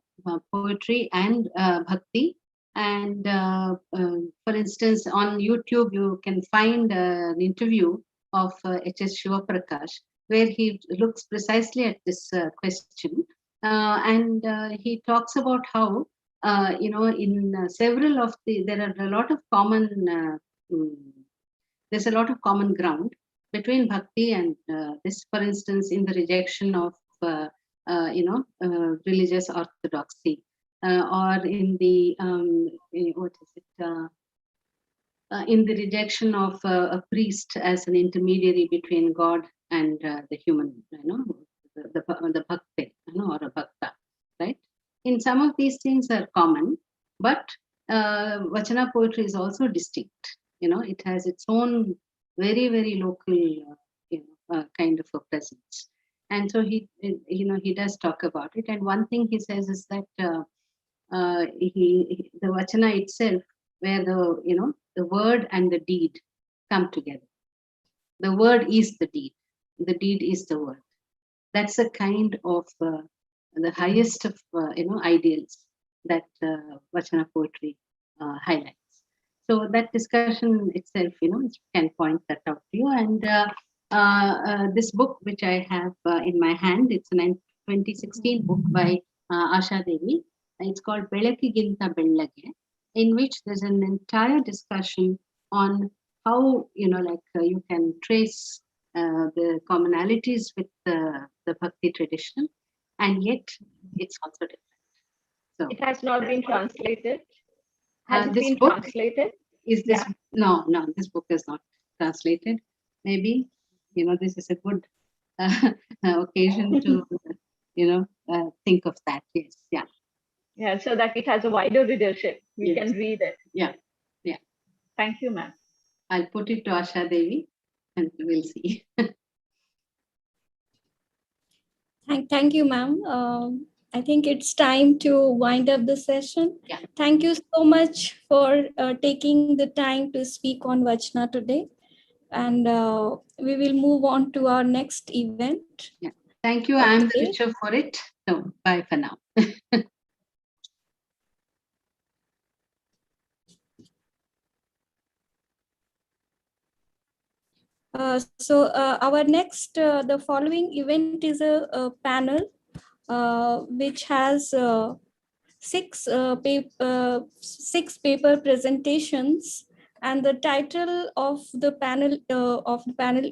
poetry and Bhakti. And for instance, on YouTube, you can find an interview of H.S. Shivaprakash, where he looks precisely at this question. And he talks about how, in several of there are a lot of common there's a lot of common ground between Bhakti and this, for instance, in the rejection of, religious orthodoxy, or in the, in the rejection of a priest as an intermediary between God and the human, the bhakti, or a bhakta, right? In some of these things are common, but Vachana poetry is also distinct. It has its own very, very local, kind of a presence. And so he does talk about it. And one thing he says is that the Vachana itself, where the word and the deed come together. The word is the deed is the word. That's a kind of the highest of ideals that Vachana poetry highlights. So that discussion itself, can point that out to you. And this book, which I have in my hand, it's a 2016 book by Asha Devi. It's called Belakiginta Bellage, in which there's an entire discussion on how, you can trace the commonalities with the Bhakti tradition, and yet it's also different. So it has not been translated. Has it this been book translated? Is this no, this book is not translated. Maybe this is a good occasion to think of that. Yes, yeah, so that it has a wider readership. We Yes. can read it. Yeah. Thank you, ma'am. I'll put it to Asha Devi, and we'll see. Thank you, ma'am. I think it's time to wind up the session. Yeah. Thank you so much for taking the time to speak on Vachana today. And we will move on to our next event. Yeah. Thank you. I'm the richer for it. So bye for now. Our next, the following event is a panel which has six paper presentations, and the title of the panel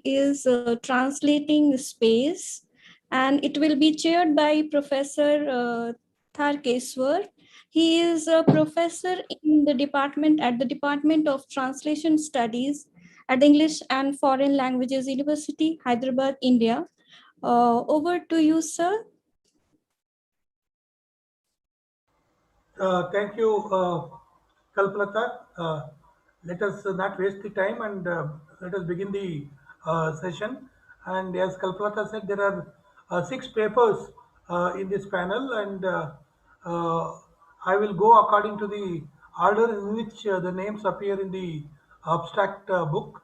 is Translating Space, and it will be chaired by Professor Tharkeswar. He is a professor in the Department of Translation Studies at the English and Foreign Languages University, Hyderabad, India. Over to you, sir. Thank you, Kalpalata. Let us not waste the time and let us begin the session. And as Kalpalata said, there are six papers in this panel, and I will go according to the order in which the names appear in the abstract book.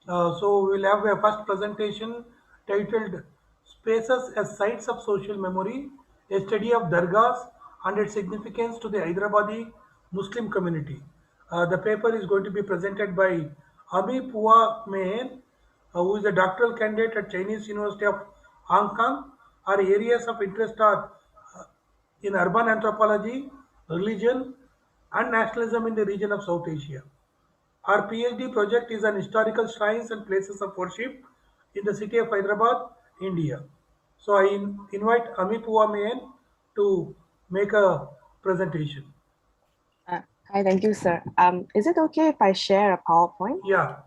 So we'll have a first presentation titled Spaces as Sites of Social Memory, a study of Dargahs and its significance to the Hyderabadi Muslim community. The paper is going to be presented by Ami Pua Mein, who is a doctoral candidate at Chinese University of Hong Kong. Her areas of interest are in urban anthropology, religion, and nationalism in the region of South Asia. Our PhD project is on historical shrines and places of worship in the city of Hyderabad, India. So I invite Ami Pua Mein to make a presentation. Hi, thank you, sir. Is it okay if I share a PowerPoint? Yeah.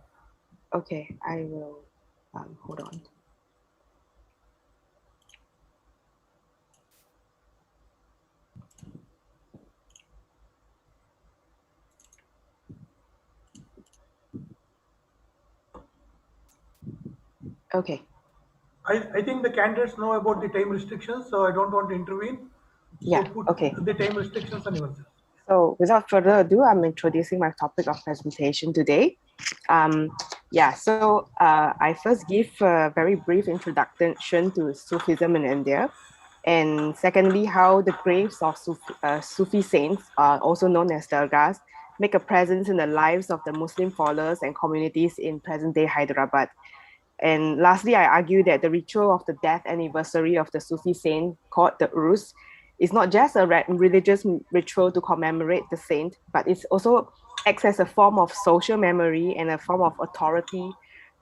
Okay, I will, hold on. Okay. I think the candidates know about the time restrictions, so I don't want to intervene. So put the time restrictions on yourself. So without further ado, I'm introducing my topic of presentation today. I first give a very brief introduction to Sufism in India. And secondly, how the graves of Sufi saints, also known as dargahs, make a presence in the lives of the Muslim followers and communities in present-day Hyderabad. And lastly, I argue that the ritual of the death anniversary of the Sufi saint called the Urus is not just a religious ritual to commemorate the saint, but it also acts as a form of social memory and a form of authority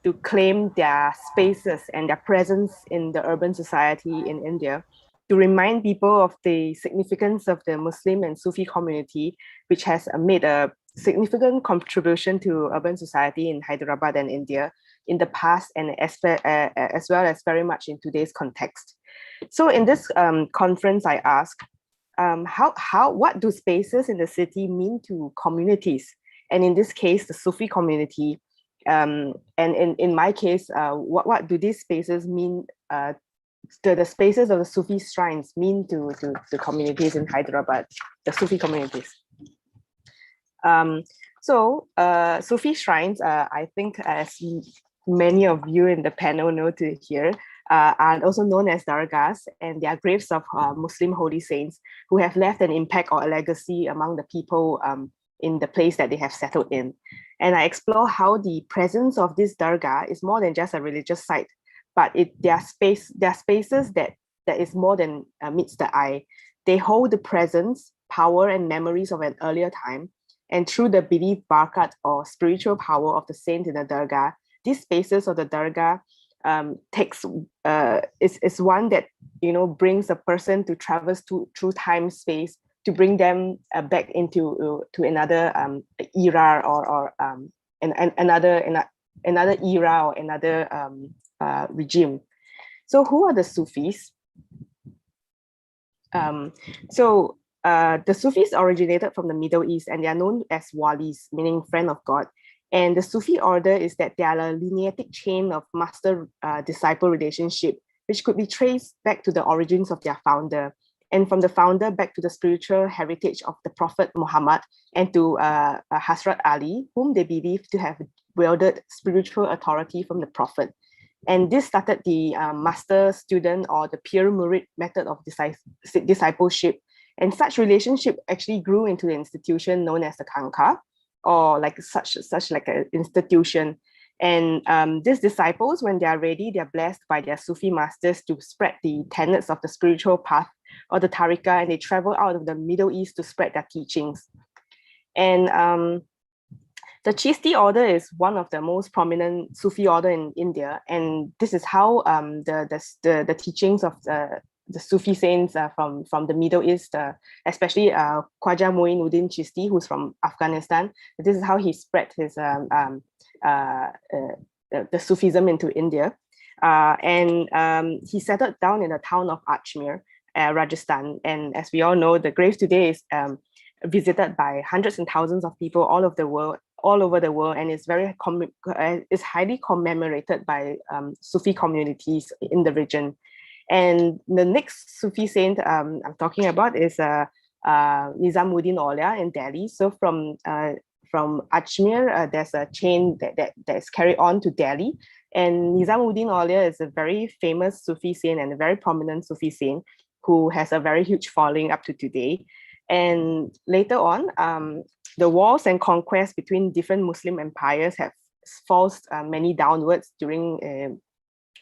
to claim their spaces and their presence in the urban society in India, to remind people of the significance of the Muslim and Sufi community, which has made a significant contribution to urban society in Hyderabad and India in the past, and as well as very much in today's context. So in this conference, I asked, what do spaces in the city mean to communities? And in this case, the Sufi community. And in my case, what do these spaces mean? The spaces of the Sufi shrines mean to the communities in Hyderabad, the Sufi communities. Sufi shrines, I think, as many of you in the panel know to hear, are also known as dargahs, and they are graves of Muslim holy saints who have left an impact or a legacy among the people in the place that they have settled in. And I explore how the presence of this dargah is more than just a religious site, but they are spaces that is more than meets the eye. They hold the presence, power, and memories of an earlier time, and through the belief barakat or spiritual power of the saint in the dargah, these spaces of the dargah is one that brings a person to traverse through time space to bring them back into to another era or another era or another regime. So who are the Sufis? The Sufis originated from the Middle East, and they are known as walis, meaning friend of God. And the Sufi order is that they are a lineatic chain of master-disciple relationship, which could be traced back to the origins of their founder, and from the founder back to the spiritual heritage of the Prophet Muhammad and to Hazrat Ali, whom they believe to have wielded spiritual authority from the Prophet. And this started the master-student or the peer-murid method of discipleship. And such relationship actually grew into the institution known as the Khanqa, or like such like an institution. And these disciples, when they are ready, they are blessed by their Sufi masters to spread the tenets of the spiritual path or the tariqah, and they travel out of the Middle East to spread their teachings. And the Chisti order is one of the most prominent Sufi order in India, and this is how the teachings of the Sufi saints from the Middle East, especially Khwaja Muinuddin Chisti, who's from Afghanistan. This is how he spread his the Sufism into India, and he settled down in the town of Ajmer, Rajasthan. And as we all know, the grave today is visited by hundreds and thousands of people all over the world, and it's it's highly commemorated by Sufi communities in the region. And the next Sufi saint I'm talking about is Nizamuddin Aulia in Delhi. So from Ajmer, there's a chain that is carried on to Delhi, and Nizamuddin Aulia is a very famous Sufi saint and a very prominent Sufi saint who has a very huge following up to today. And later on, the wars and conquests between different Muslim empires have forced many downwards during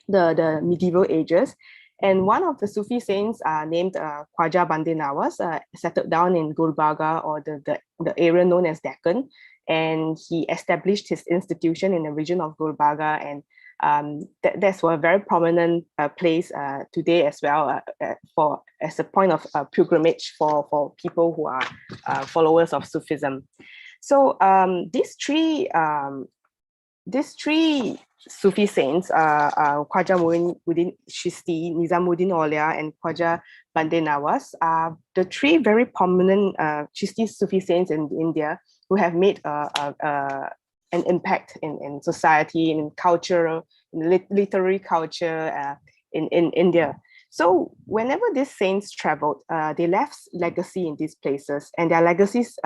the medieval ages. And one of the Sufi saints named Khwaja Bande Nawaz settled down in Gulbarga, or the area known as Deccan, and he established his institution in the region of Gulbarga, and that's a very prominent place today as well, as a point of pilgrimage for people who are followers of Sufism. So these three Sufi saints, Khwaja Muinuddin Chisti, Nizamuddin Aulia, and Khwaja Bande Nawaz, are the three very prominent Chisti Sufi saints in India who have made an impact in society, in cultural, in literary culture in India. So whenever these saints traveled, they left legacy in these places, and their legacies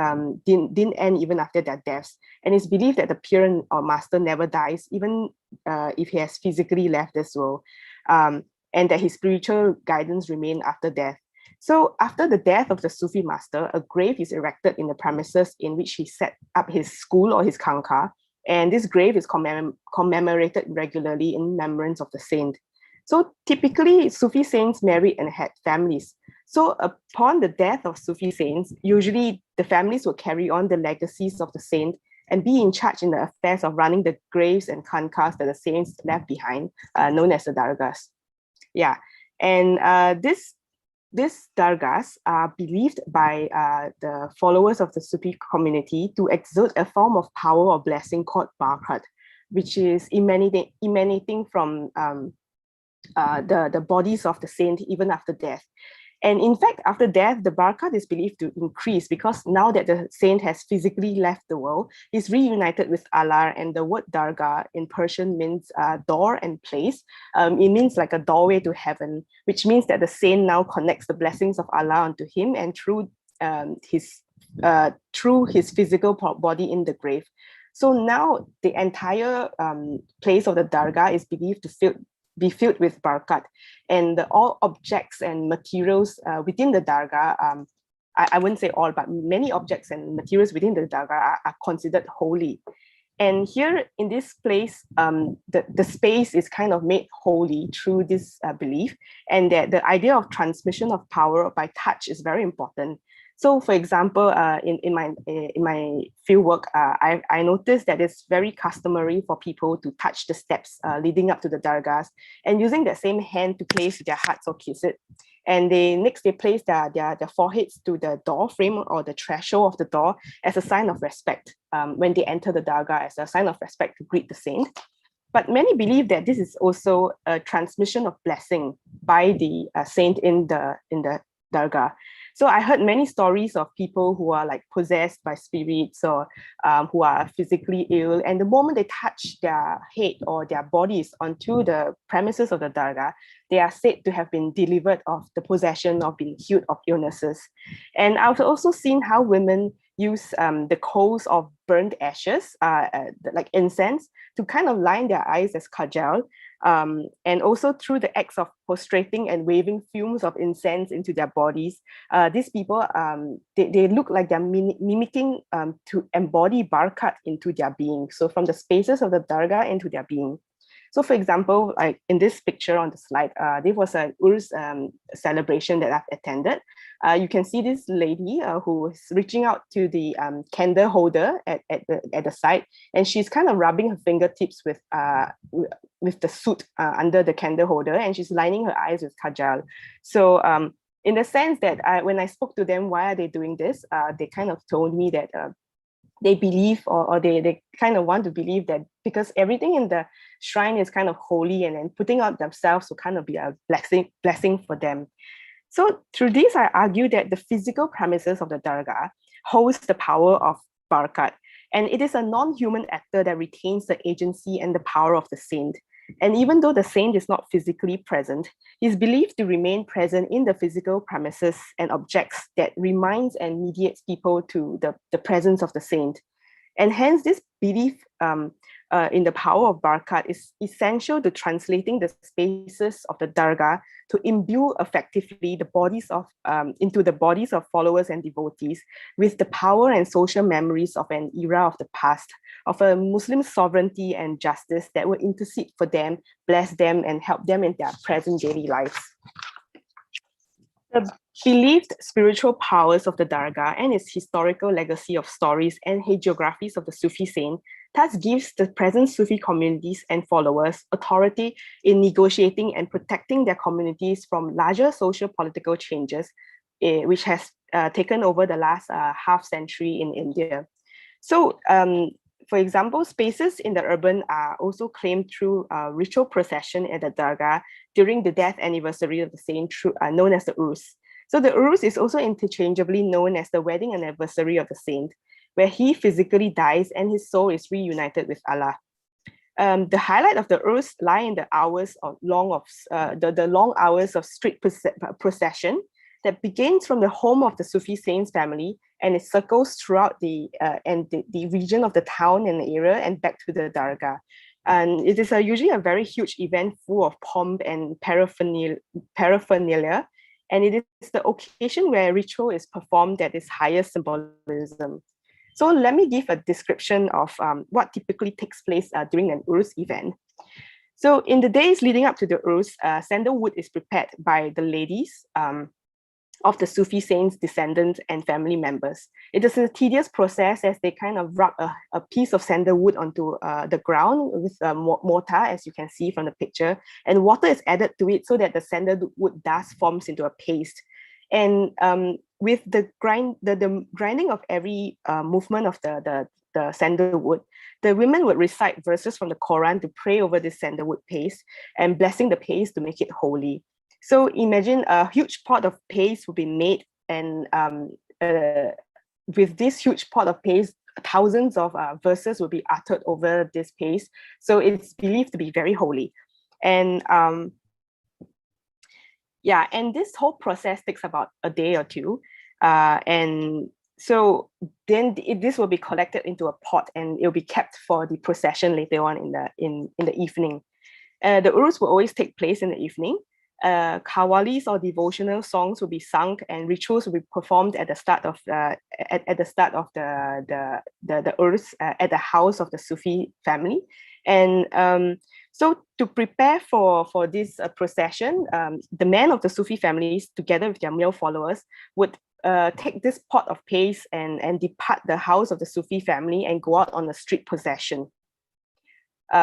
didn't end even after their deaths. And it's believed that the parent or master never dies, even if he has physically left this world, and that his spiritual guidance remain after death. So after the death of the Sufi master, a grave is erected in the premises in which he set up his school or his khanqa, and this grave is commemorated regularly in remembrance of the saint. So typically, Sufi saints married and had families. So upon the death of Sufi saints, usually the families will carry on the legacies of the saint and be in charge in the affairs of running the graves and khanqahs that the saints left behind, known as the dargahs. Yeah, and these dargahs are believed by the followers of the Sufi community to exert a form of power or blessing called barakat, which is emanating from the bodies of the saint even after death. And in fact, after death, the barakat is believed to increase because now that the saint has physically left the world, he's reunited with Allah, and the word dargah in Persian means door and place. It means like a doorway to heaven, which means that the saint now connects the blessings of Allah onto him and through his physical body in the grave. So now the entire place of the dargah is believed to be filled with barakat, and all objects and materials within the dargah, I wouldn't say all, but many objects and materials within the dargah are considered holy. And here in this place, the space is kind of made holy through this belief, and that the idea of transmission of power by touch is very important. So, for example, in my field work, I noticed that it's very customary for people to touch the steps leading up to the dargahs, and using that same hand to place their hearts or kiss it. And they place their foreheads to the door frame or the threshold of the door as a sign of respect when they enter the dargah, as a sign of respect to greet the saint. But many believe that this is also a transmission of blessing by the saint in the dargah. So I heard many stories of people who are like possessed by spirits, or who are physically ill, and the moment they touch their head or their bodies onto the premises of the dargah, they are said to have been delivered of the possession or being healed of illnesses. And I've also seen how women use the coals of burnt ashes, like incense, to kind of line their eyes as kajal, And also through the acts of prostrating and waving fumes of incense into their bodies, these people, they look like they're mimicking to embody Barakat into their being. So from the spaces of the Dargah into their being. So for example, like in this picture on the slide, there was an Urs celebration that I've attended. You can see this lady who is reaching out to the candle holder at the side, and she's kind of rubbing her fingertips with the soot under the candle holder, and she's lining her eyes with kajal. So in the sense that when I spoke to them, why are they doing this? They kind of told me that they believe or they kind of want to believe that because everything in the shrine is kind of holy, and then putting out themselves will kind of be a blessing for them. So through this, I argue that the physical premises of the Dargah holds the power of Barakat, and it is a non-human actor that retains the agency and the power of the saint. And even though the saint is not physically present, he is believed to remain present in the physical premises and objects that reminds and mediates people to the presence of the saint. And hence this belief in the power of Barakat is essential to translating the spaces of the Dargah to imbue effectively the bodies of into the bodies of followers and devotees with the power and social memories of an era of the past, of a Muslim sovereignty and justice that will intercede for them, bless them, and help them in their present daily lives. The believed spiritual powers of the Dargah and its historical legacy of stories and hagiographies of the Sufi saint thus gives the present Sufi communities and followers authority in negotiating and protecting their communities from larger social political changes, which has taken over the last half century in India. So, for example, spaces in the urban are also claimed through ritual procession at the Dargah during the death anniversary of the saint, known as the Urus. So the Urus is also interchangeably known as the wedding anniversary of the saint, where he physically dies and his soul is reunited with Allah. The highlight of the Urus lie in the hours of long hours of street procession that begins from the home of the Sufi saint's family, and it circles throughout the region of the town and the area and back to the Dargah. And it is usually a very huge event full of pomp and paraphernalia, and it is the occasion where ritual is performed at its highest symbolism. So let me give a description of what typically takes place during an Urus event. So in the days leading up to the Urus, sandalwood is prepared by the ladies of the Sufi saints' descendants and family members. It is a tedious process as they kind of rub a piece of sandalwood onto the ground with mortar, as you can see from the picture, and water is added to it so that the sandalwood dust forms into a paste. And with the grinding of every movement of the sandalwood, the women would recite verses from the Quran to pray over this sandalwood paste and blessing the paste to make it holy. So imagine a huge pot of paste will be made, and with this huge pot of paste, thousands of verses will be uttered over this paste. So it's believed to be very holy. And yeah, and this whole process takes about a day or two. And so then this will be collected into a pot and it'll be kept for the procession later on in the evening. The Urus will always take place in the evening. Kawalis or devotional songs will be sung and rituals will be performed at the start of the Urus at the house of the Sufi family. And so to prepare for this procession, the men of the Sufi families, together with their male followers, would take this pot of paste and depart the house of the Sufi family and go out on a street procession.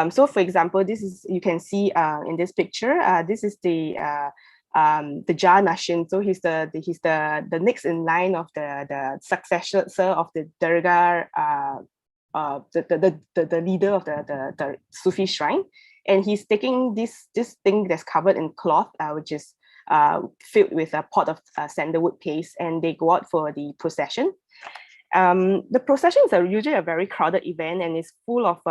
So for example, this is, you can see in this picture, this is the Jah Nashin. So he's the next in line of the successor of the Dargah, the leader of the Sufi shrine. And he's taking this thing that's covered in cloth, which is filled with a pot of sandalwood paste, and they go out for the procession. The processions are usually a very crowded event and is full of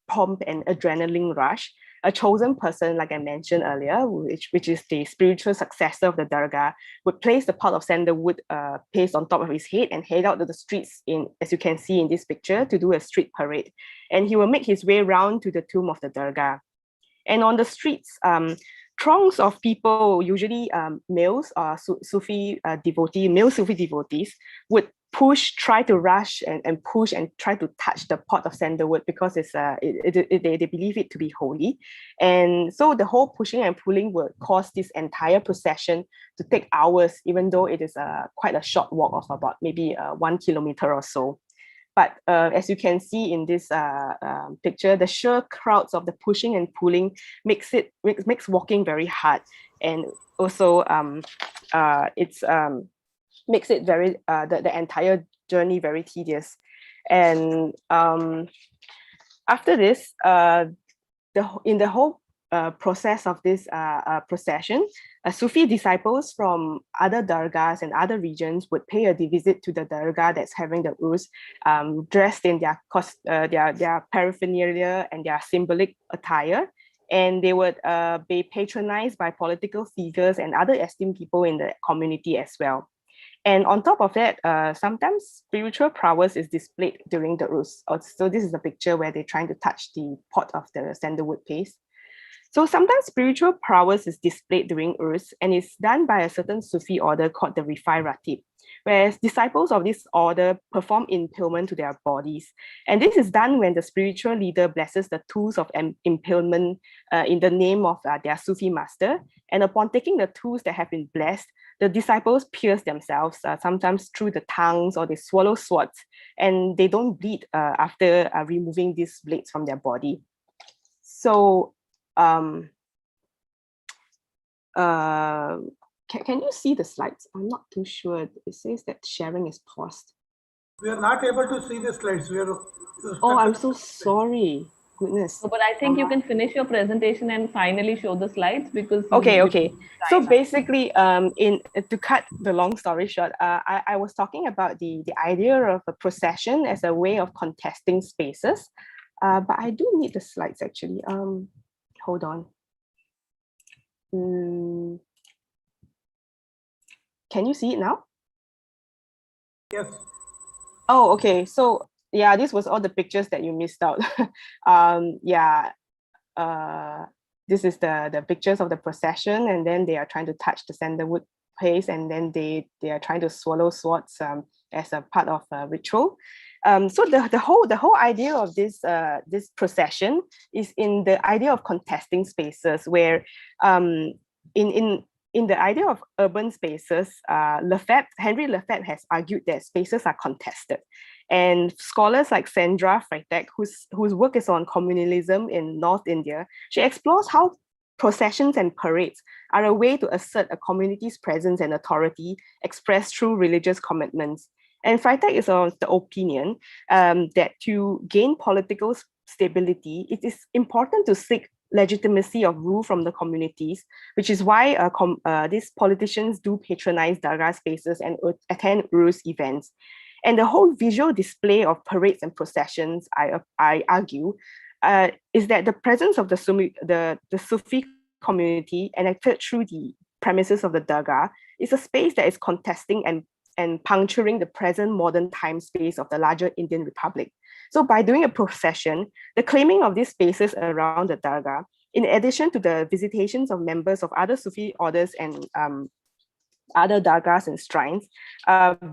pomp and adrenaline rush. A chosen person, like I mentioned earlier, which is the spiritual successor of the Dargah, would place the pot of sandalwood paste on top of his head and head out to the streets, as you can see in this picture, to do a street parade. And he will make his way round to the tomb of the Dargah. And on the streets, throngs of people, usually males, Sufi male Sufi devotees, would try to rush and push and try to touch the pot of sandalwood because they believe it to be holy. And so the whole pushing and pulling would cause this entire procession to take hours, even though it is quite a short walk of about maybe 1 kilometer or so. But as you can see in this picture, the sheer crowds of the pushing and pulling makes walking very hard, and also makes it very the entire journey very tedious. And after this, in the whole process of this procession, Sufi disciples from other dargahs and other regions would pay a visit to the dargah that's having the urs, dressed in their paraphernalia and their symbolic attire. And they would be patronized by political figures and other esteemed people in the community as well. And on top of that, sometimes spiritual prowess is displayed during the urs. So this is a picture where they're trying to touch the pot of the sandalwood paste. So sometimes spiritual prowess is displayed during urs, and is done by a certain Sufi order called the Rifai Ratib, whereas disciples of this order perform impalement to their bodies. And this is done when the spiritual leader blesses the tools of impalement in the name of their Sufi master. And upon taking the tools that have been blessed, the disciples pierce themselves, sometimes through the tongues, or they swallow swords, and they don't bleed after removing these blades from their body. So, can you see the slides? I'm not too sure. It says that sharing is paused. We are not able to see the slides. Oh, I'm so sorry. Goodness. No, but I think you can finish your presentation and finally show the slides, because okay. So basically, to cut the long story short, I was talking about the idea of a procession as a way of contesting spaces, but I do need the slides actually. Hold on. Can you see it now? Yes. Oh, okay. So yeah, this was all the pictures that you missed out. This is the pictures of the procession, and then they are trying to touch the sandalwood paste, and then they are trying to swallow swords as a part of a ritual. So the whole idea of this procession is in the idea of contesting spaces, where in the idea of urban spaces, Henry Lefebvre has argued that spaces are contested. And scholars like Sandra Freitag, whose work is on communalism in North India, she explores how processions and parades are a way to assert a community's presence and authority expressed through religious commitments. And Freitag is of the opinion that to gain political stability, it is important to seek legitimacy of rule from the communities, which is why these politicians do patronize dargah spaces and attend urs events. And the whole visual display of parades and processions, I argue, is that the presence of the Sufi community enacted through the premises of the dargah is a space that is contesting and puncturing the present modern time space of the larger Indian Republic. So by doing a procession, the claiming of these spaces around the dargah, in addition to the visitations of members of other Sufi orders and other dargahs and shrines,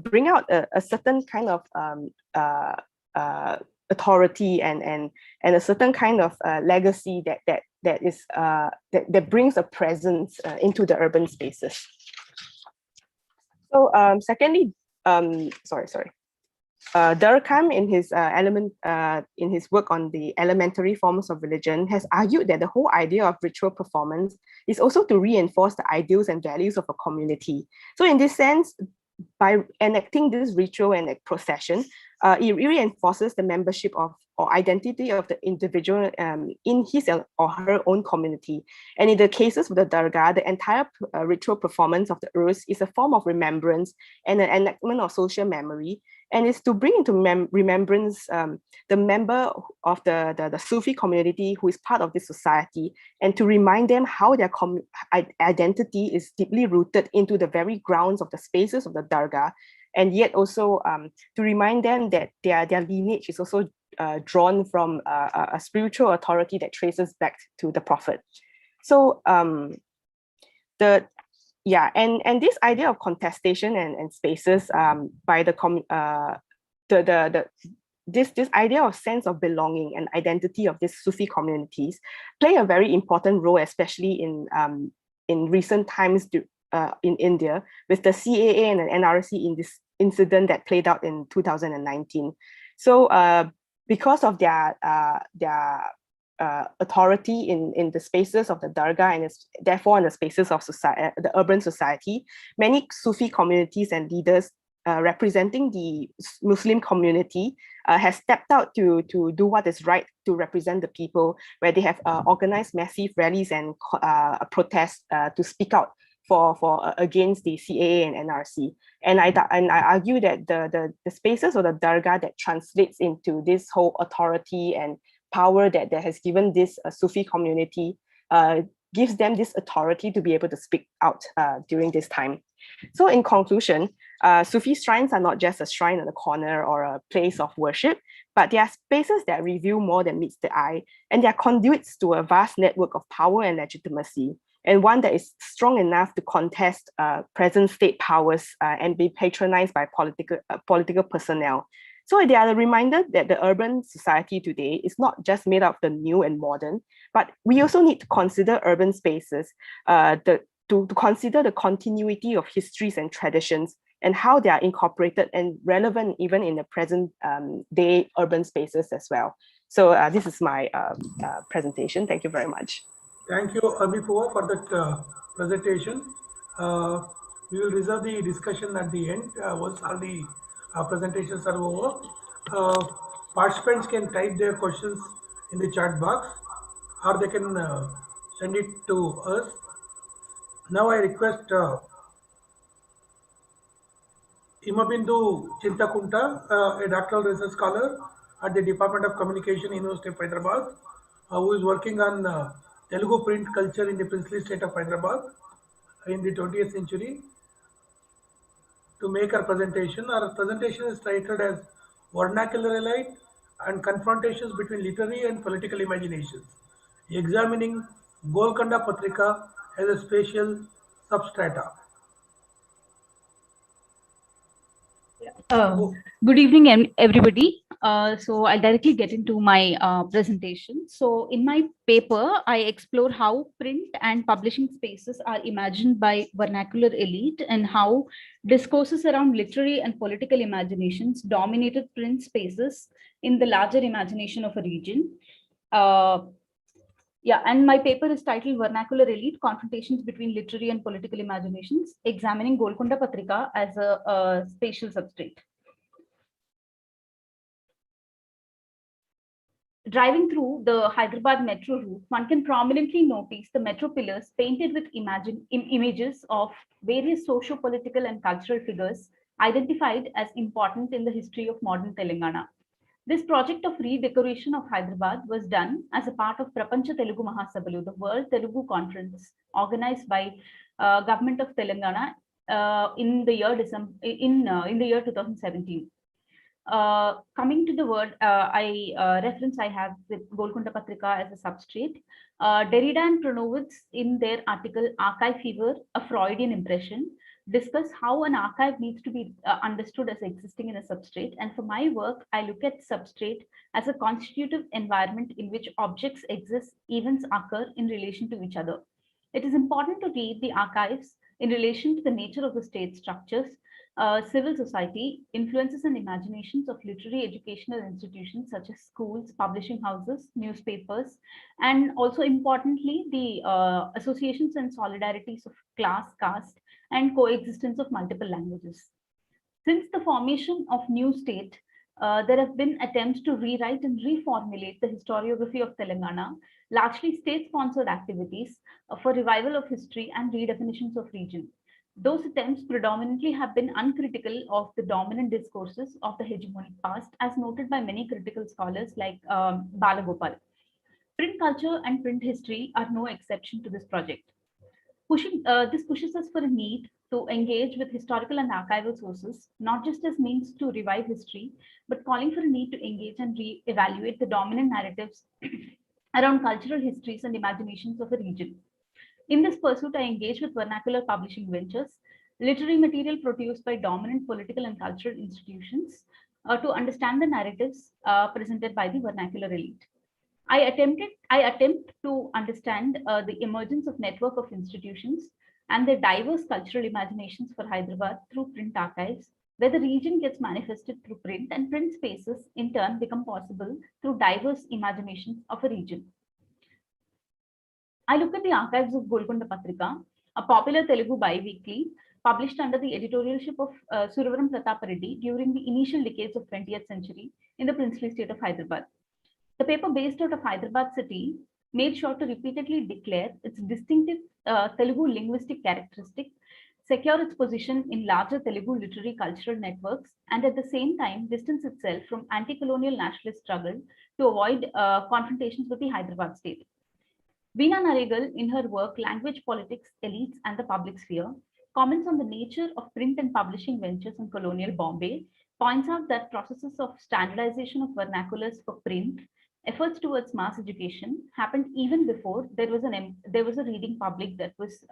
bring out a certain kind of authority and a certain kind of legacy that brings a presence into the urban spaces. So secondly, Durkheim in his work on the elementary forms of religion has argued that the whole idea of ritual performance is also to reinforce the ideals and values of a community. So in this sense, by enacting this ritual and procession, it reinforces the membership of or identity of the individual in his or her own community. And in the cases of the dargah, the entire ritual performance of the urs is a form of remembrance and an enactment of social memory, and is to bring into remembrance the member of the Sufi community who is part of this society, and to remind them how their identity is deeply rooted into the very grounds of the spaces of the dargah, and yet also to remind them that their lineage is also drawn from a spiritual authority that traces back to the prophet. So this idea of contestation and spaces by this idea of sense of belonging and identity of these Sufi communities play a very important role, especially in recent times in India, with the CAA and the NRC in this incident that played out in 2019. So because of their authority in the spaces of the dargah and therefore in the spaces of society, the urban society, many Sufi communities and leaders representing the Muslim community has stepped out to do what is right to represent the people, where they have organized massive rallies and protests to speak out for against the CAA and NRC. And I argue that the spaces of the dargah that translates into this whole authority and power that has given this Sufi community gives them this authority to be able to speak out during this time. So in conclusion, Sufi shrines are not just a shrine in a corner or a place of worship, but they are spaces that reveal more than meets the eye, and they are conduits to a vast network of power and legitimacy, and one that is strong enough to contest present state powers and be patronized by political personnel. So they are a reminder that the urban society today is not just made up of the new and modern, but we also need to consider urban spaces to consider the continuity of histories and traditions and how they are incorporated and relevant even in the present day urban spaces as well. So this is my presentation. Thank you very much. Thank you, Abhipova, for that presentation. We will reserve the discussion at the end once all the presentations are over. Participants can type their questions in the chat box, or they can send it to us. Now I request Himabindu Chintakunta, a doctoral research scholar at the Department of Communication, University of Hyderabad, who is working on Telugu print culture in the princely state of Hyderabad in the 20th century, to make our presentation. Our presentation is titled as Vernacular Elite and Confrontations Between Literary and Political Imaginations, examining Golconda Patrika as a spatial substrata. Good evening, everybody. So I'll directly get into my presentation. So in my paper, I explore how print and publishing spaces are imagined by vernacular elite and how discourses around literary and political imaginations dominated print spaces in the larger imagination of a region. And my paper is titled Vernacular Elite, Confrontations Between Literary and Political Imaginations, examining Golconda Patrika as a spatial substrate. Driving through the Hyderabad metro route, one can prominently notice the metro pillars painted with images of various socio-political and cultural figures identified as important in the history of modern Telangana. This project of redecoration of Hyderabad was done as a part of Prapancha Telugu Mahasabalu, the World Telugu Conference, organized by Government of Telangana in the year 2017. Coming to the word, reference I have with Golconda Patrika as a substrate. Derrida and Pranowitz, in their article Archive Fever, a Freudian Impression, discuss how an archive needs to be understood as existing in a substrate. And for my work, I look at substrate as a constitutive environment in which objects exist, events occur in relation to each other. It is important to read the archives in relation to the nature of the state structures, civil society, influences and imaginations of literary educational institutions such as schools, publishing houses, newspapers, and also importantly, the associations and solidarities of class, caste, and coexistence of multiple languages. Since the formation of new state, there have been attempts to rewrite and reformulate the historiography of Telangana, largely state-sponsored activities for revival of history and redefinitions of region. Those attempts predominantly have been uncritical of the dominant discourses of the hegemonic past, as noted by many critical scholars like Balagopal. Print culture and print history are no exception to this project. This pushes us for a need to engage with historical and archival sources, not just as means to revive history, but calling for a need to engage and re-evaluate the dominant narratives around cultural histories and imaginations of a region. In this pursuit, I engage with vernacular publishing ventures, literary material produced by dominant political and cultural institutions to understand the narratives presented by the vernacular elite. I attempt to understand the emergence of network of institutions and their diverse cultural imaginations for Hyderabad through print archives, where the region gets manifested through print and print spaces in turn become possible through diverse imaginations of a region. I look at the archives of Golconda Patrika, a popular Telugu bi-weekly published under the editorialship of Suravaram Pratap Reddy during the initial decades of 20th century in the princely state of Hyderabad. The paper, based out of Hyderabad city, made sure to repeatedly declare its distinctive Telugu linguistic characteristic, secure its position in larger Telugu literary cultural networks, and at the same time distance itself from anti-colonial nationalist struggle to avoid confrontations with the Hyderabad state. Veena Naregal, in her work Language, Politics, Elites and the Public Sphere, comments on the nature of print and publishing ventures in colonial Bombay, points out that processes of standardization of vernaculars for print, efforts towards mass education happened even before there was a reading public that was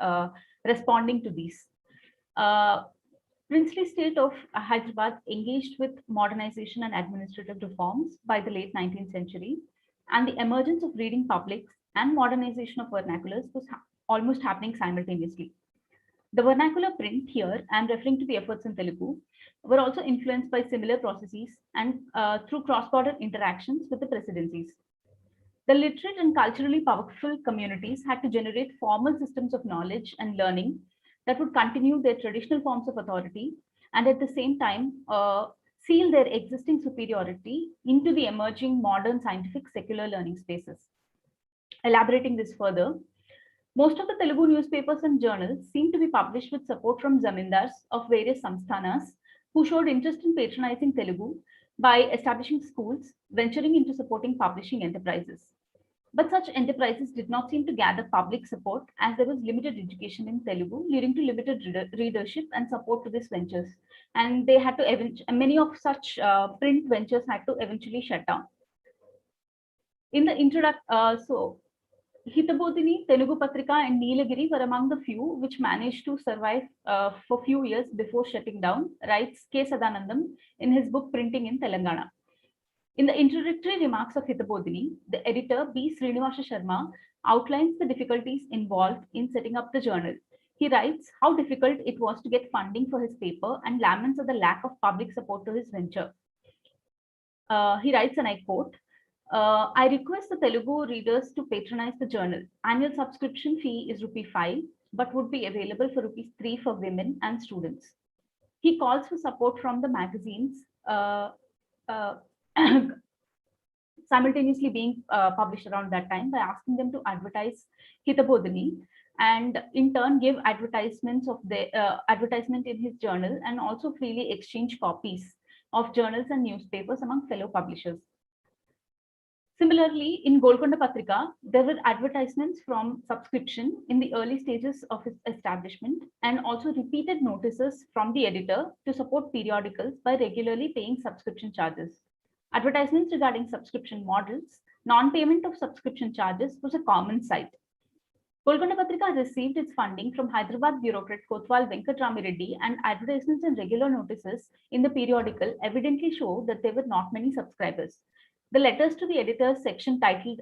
responding to these. Princely state of Hyderabad engaged with modernization and administrative reforms by the late 19th century, and the emergence of reading publics and modernization of vernaculars was almost happening simultaneously. The vernacular print here, I'm referring to the efforts in Telugu, were also influenced by similar processes and through cross-border interactions with the presidencies. The literate and culturally powerful communities had to generate formal systems of knowledge and learning that would continue their traditional forms of authority and at the same time seal their existing superiority into the emerging modern scientific secular learning spaces. Elaborating this further, most of the Telugu newspapers and journals seem to be published with support from zamindars of various samsthanas who showed interest in patronizing Telugu by establishing schools, venturing into supporting publishing enterprises. But such enterprises did not seem to gather public support as there was limited education in Telugu, leading to limited readership and support to these ventures. And they had to, many of such print ventures had to eventually shut down. In the introduction, Hitabodhini, Telugu Patrika, and Neelagiri were among the few which managed to survive for few years before shutting down, writes K. Sadanandam in his book Printing in Telangana. In the introductory remarks of Hitabodhini, the editor B. Srinivasa Sharma outlines the difficulties involved in setting up the journal. He writes how difficult it was to get funding for his paper and laments at the lack of public support to his venture. He writes, and I quote, I request the Telugu readers to patronize the journal. Annual subscription fee is ₹5, but would be available for ₹3 for women and students. He calls for support from the magazines simultaneously being published around that time by asking them to advertise Hitabodhini and in turn give advertisements of the advertisement in his journal and also freely exchange copies of journals and newspapers among fellow publishers. Similarly, in Golconda Patrika, there were advertisements from subscription in the early stages of its establishment and also repeated notices from the editor to support periodicals by regularly paying subscription charges. Advertisements regarding subscription models, non-payment of subscription charges was a common sight. Golconda Patrika received its funding from Hyderabad bureaucrat Kotwal Venkatrami Reddy, and advertisements and regular notices in the periodical evidently show that there were not many subscribers. The letters to the editor section titled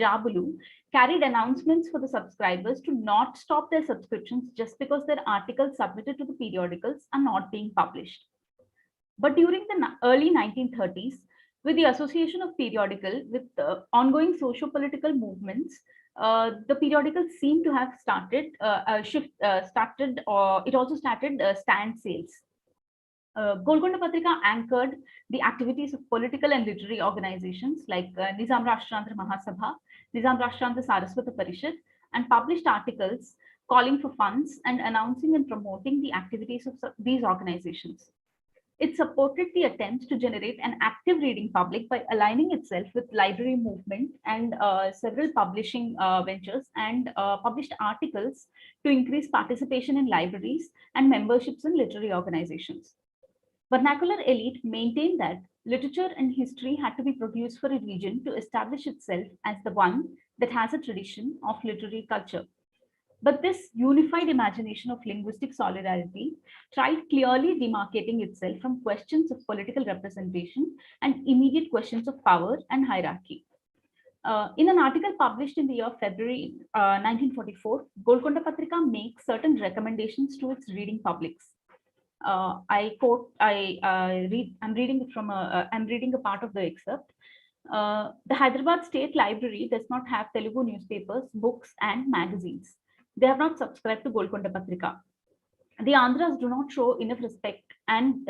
Jabulu carried announcements for the subscribers to not stop their subscriptions just because their articles submitted to the periodicals are not being published. But during the early 1930s, with the association of periodical with ongoing socio-political movements, the periodical seemed to have started it also started stand sales. Golconda Patrika anchored the activities of political and literary organizations like Nizam Rashtrandra Mahasabha, Nizam Rashtrandra Saraswata Parishad, and published articles calling for funds and announcing and promoting the activities of these organizations. It supported the attempts to generate an active reading public by aligning itself with library movement and several publishing ventures and published articles to increase participation in libraries and memberships in literary organizations. Vernacular elite maintained that literature and history had to be produced for a region to establish itself as the one that has a tradition of literary culture. But this unified imagination of linguistic solidarity tried clearly demarcating itself from questions of political representation and immediate questions of power and hierarchy. In an article published in the year February 1944, Golconda Patrika makes certain recommendations to its reading publics. I quote, I'm reading a part of the excerpt. The Hyderabad State Library does not have Telugu newspapers, books, and magazines. They have not subscribed to Golconda Patrika. The Andhras do not show enough respect and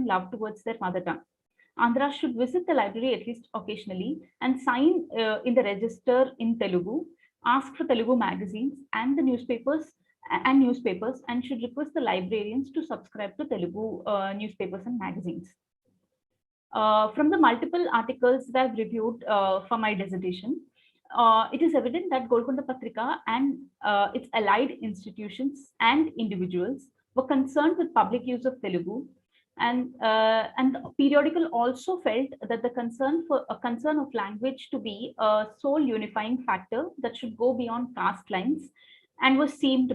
love towards their mother tongue. Andhras should visit the library at least occasionally and sign in the register in Telugu, ask for Telugu magazines and the newspapers and should request the librarians to subscribe to Telugu newspapers and magazines. From the multiple articles that I've reviewed for my dissertation, it is evident that Golconda Patrika and its allied institutions and individuals were concerned with public use of Telugu, and the periodical also felt that the concern of language to be a sole unifying factor that should go beyond caste lines, and was seemed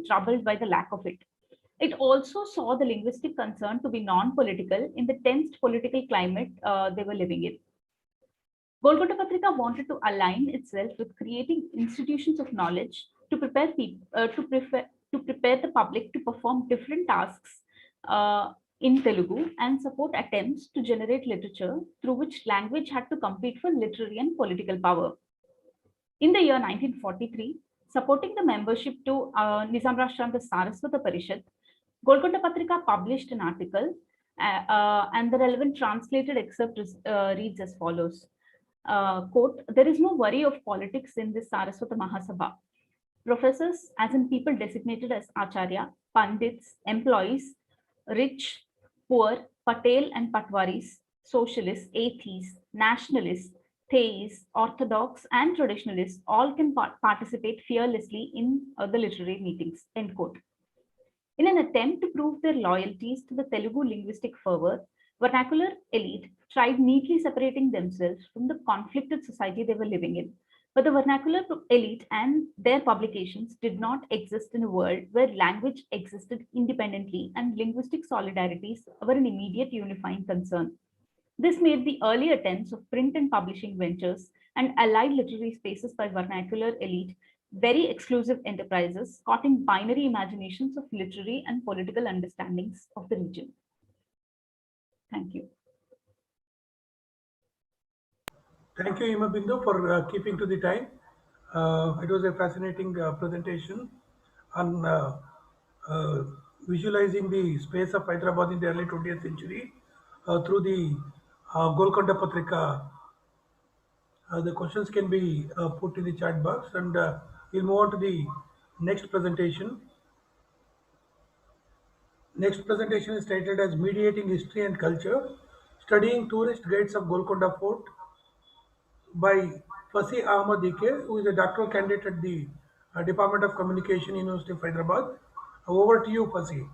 troubled by the lack of it. It also saw the linguistic concern to be non-political in the tense political climate they were living in. Golconda Patrika wanted to align itself with creating institutions of knowledge to prepare the public to perform different tasks in Telugu and support attempts to generate literature through which language had to compete for literary and political power. In the year 1943, supporting the membership to Nizam Rashtra's Saraswata Parishad, Golconda Patrika published an article and the relevant translated excerpt reads as follows. Quote, there is no worry of politics in this Saraswata Mahasabha. Professors, as in people designated as Acharya, Pandits, employees, rich, poor, Patel and Patwaris, socialists, atheists, nationalists, theists, orthodox and traditionalists all can participate fearlessly in the literary meetings, end quote. In an attempt to prove their loyalties to the Telugu linguistic fervor, vernacular elite tried neatly separating themselves from the conflicted society they were living in. But the vernacular elite and their publications did not exist in a world where language existed independently and linguistic solidarities were an immediate unifying concern. This made the early attempts of print and publishing ventures and allied literary spaces by vernacular elite very exclusive enterprises caught in binary imaginations of literary and political understandings of the region. Thank you. Thank you, Himabindu, for keeping to the time. It was a fascinating presentation on visualizing the space of Hyderabad in the early 20th century through the Golconda Patrika. The questions can be put in the chat box, and we'll move on to the next presentation. Next presentation is titled as Mediating History and Culture, Studying Tourist Guides of Golconda Fort by Fasi Ahmad Ike, who is a doctoral candidate at the Department of Communication, University of Hyderabad. Over to you, Fasi.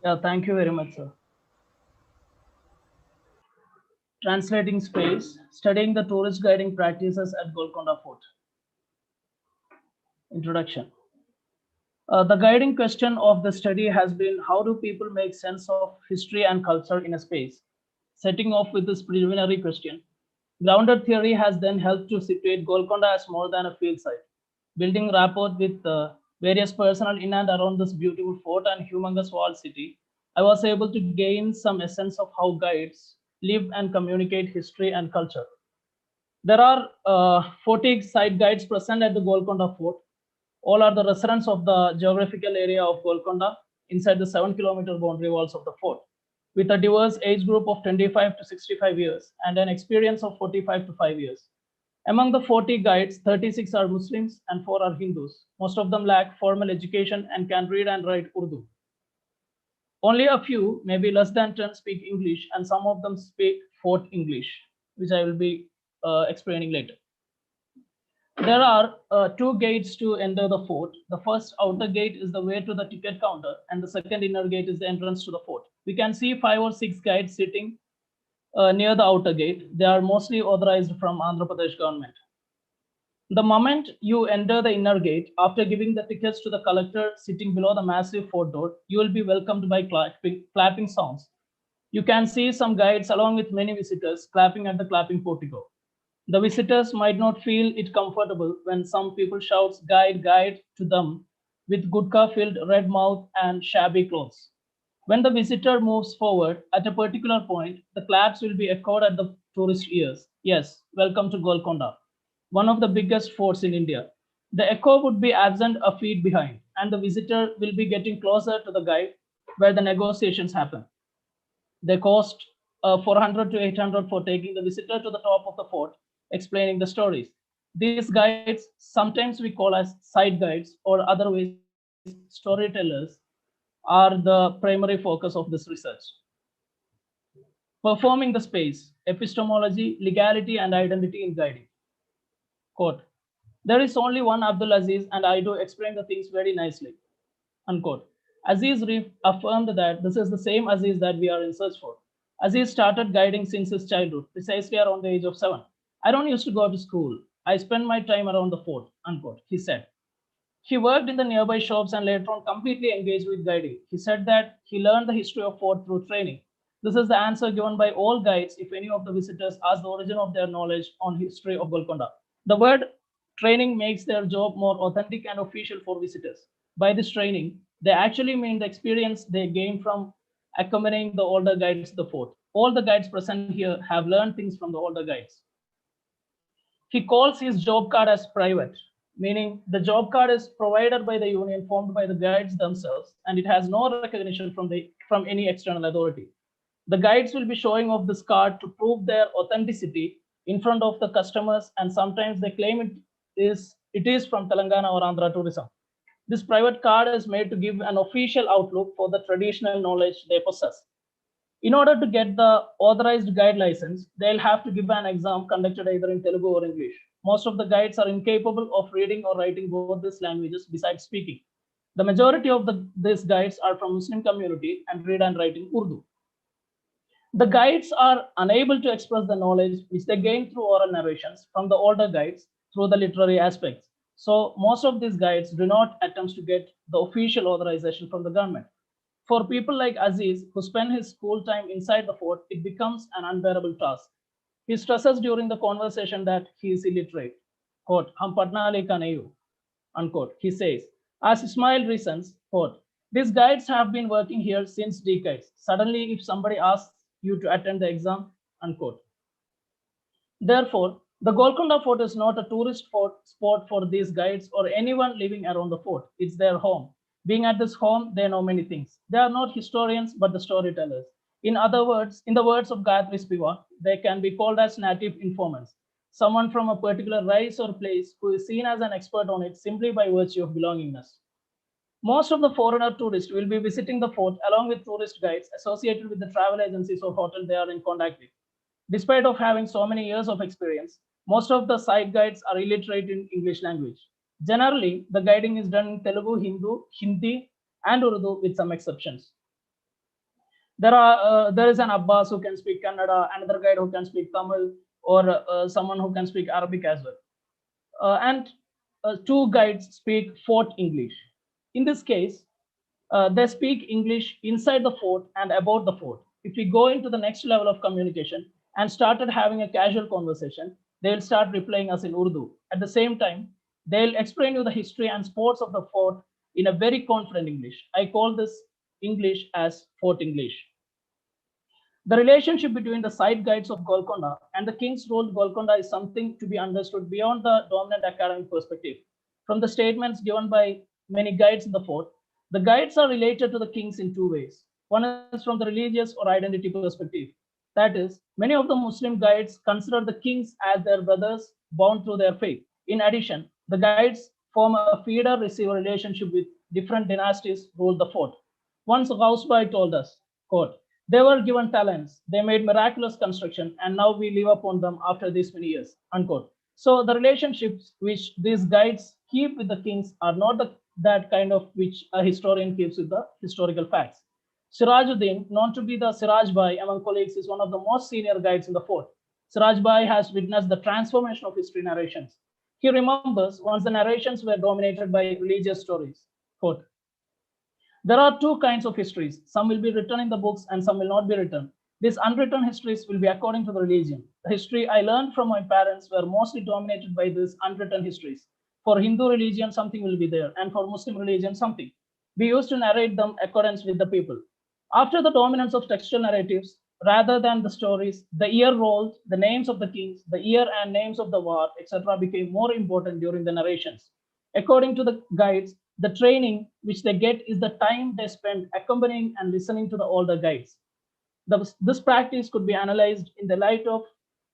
Yeah, thank you very much, sir. Translating space, studying the tourist guiding practices at Golconda Fort. Introduction. The guiding question of the study has been, how do people make sense of history and culture in a space? Setting off with this preliminary question, grounded theory has then helped to situate Golconda as more than a field site. Building rapport with various personnel in and around this beautiful fort and humongous walled city, I was able to gain some essence of how guides live and communicate history and culture. There are 40 site guides present at the Golconda Fort. All are the residents of the geographical area of Golconda inside the 7-kilometer boundary walls of the fort, with a diverse age group of 25 to 65 years and an experience of 45 to 5 years. Among the 40 guides, 36 are Muslims and 4 are Hindus. Most of them lack formal education and can read and write Urdu. Only a few, maybe less than 10, speak English, and some of them speak Fort English, which I will be explaining later. There are two gates to enter the fort. The first outer gate is the way to the ticket counter, and the second inner gate is the entrance to the fort. We can see 5 or 6 guides sitting near the outer gate. They are mostly authorized from Andhra Pradesh government. The moment you enter the inner gate, after giving the tickets to the collector sitting below the massive fort door, you will be welcomed by clapping sounds. You can see some guides along with many visitors clapping at the clapping portico. The visitors might not feel it comfortable when some people shouts guide, guide to them with gudka-filled red mouth and shabby clothes. When the visitor moves forward at a particular point, the claps will be echoed at the tourist ears. Yes, welcome to Golconda, one of the biggest forts in India. The echo would be absent a feet behind, and the visitor will be getting closer to the guide where the negotiations happen. They cost 400 to 800 for taking the visitor to the top of the fort, explaining the stories. These guides, sometimes we call as side guides or otherwise storytellers, are the primary focus of this research. Performing the space, epistemology, legality, and identity in guiding. Quote, there is only one Abdul Aziz, and I do explain the things very nicely. Unquote. Aziz affirmed that this is the same Aziz that we are in search for. Aziz started guiding since his childhood, precisely around the age of 7. I don't used to go to school. I spend my time around the fort, unquote, he said. He worked in the nearby shops and later on completely engaged with guiding. He said that he learned the history of fort through training. This is the answer given by all guides if any of the visitors ask the origin of their knowledge on history of Golconda. The word training makes their job more authentic and official for visitors. By this training, they actually mean the experience they gain from accompanying the older guides to the fort. All the guides present here have learned things from the older guides. He calls his job card as private, meaning the job card is provided by the union formed by the guides themselves, and it has no recognition from any external authority. The guides will be showing off this card to prove their authenticity in front of the customers, and sometimes they claim it is from Telangana or Andhra tourism. This private card is made to give an official outlook for the traditional knowledge they possess. In order to get the authorized guide license, they'll have to give an exam conducted either in Telugu or English. Most of the guides are incapable of reading or writing both these languages besides speaking. The majority of these guides are from Muslim community and read and write in Urdu. The guides are unable to express the knowledge which they gain through oral narrations from the older guides through the literary aspects. So most of these guides do not attempt to get the official authorization from the government. For people like Aziz, who spend his school time inside the fort, it becomes an unbearable task. He stresses during the conversation that he is illiterate. Quote, "Hum padhna lekha nahi hu," unquote. He says, as Ismail reasons, quote, "These guides have been working here since decades. Suddenly, if somebody asks you to attend the exam," unquote. Therefore, the Golconda Fort is not a tourist spot for these guides or anyone living around the fort. It's their home. Being at this home, they know many things. They are not historians, but the storytellers. In other words, in the words of Gayatri Spivak, they can be called as native informants, someone from a particular race or place who is seen as an expert on it simply by virtue of belongingness. Most of the foreigner tourists will be visiting the fort along with tourist guides associated with the travel agencies or hotel they are in contact with. Despite of having so many years of experience, most of the site guides are illiterate in English language. Generally, the guiding is done in Telugu, Hindi, and Urdu with some exceptions. There is an Abbas who can speak Kannada, another guide who can speak Tamil, or someone who can speak Arabic as well. And two guides speak Fort English. In this case, they speak English inside the fort and about the fort. If we go into the next level of communication and started having a casual conversation, they'll start replying us in Urdu. At the same time, they'll explain you the history and sports of the fort in a very confident English. I call this English as Fort English. The relationship between the site guides of Golconda and the king's role in Golconda is something to be understood beyond the dominant academic perspective. From the statements given by many guides in the fort, the guides are related to the kings in two ways. One is from the religious or identity perspective. That is, many of the Muslim guides consider the kings as their brothers bound through their faith. In addition, the guides form a feeder-receiver relationship with different dynasties ruled the fort. Once Gausbai told us, quote, they were given talents, they made miraculous construction, and now we live upon them after these many years, unquote. So the relationships which these guides keep with the kings are not that kind of which a historian keeps with the historical facts. Sirajuddin, known to be the Siraj Bhai among colleagues, is one of the most senior guides in the fort. Siraj Bhai has witnessed the transformation of history narrations. He remembers once the narrations were dominated by religious stories. Quote, there are two kinds of histories. Some will be written in the books and some will not be written. These unwritten histories will be according to the religion. The history I learned from my parents were mostly dominated by these unwritten histories. For Hindu religion, something will be there, and for Muslim religion, something. We used to narrate them accordance with the people. After the dominance of textual narratives, rather than the stories, the year rolled, the names of the kings, the year and names of the war, etc., became more important during the narrations. According to the guides, the training which they get is the time they spend accompanying and listening to the older guides. This practice could be analyzed in the light of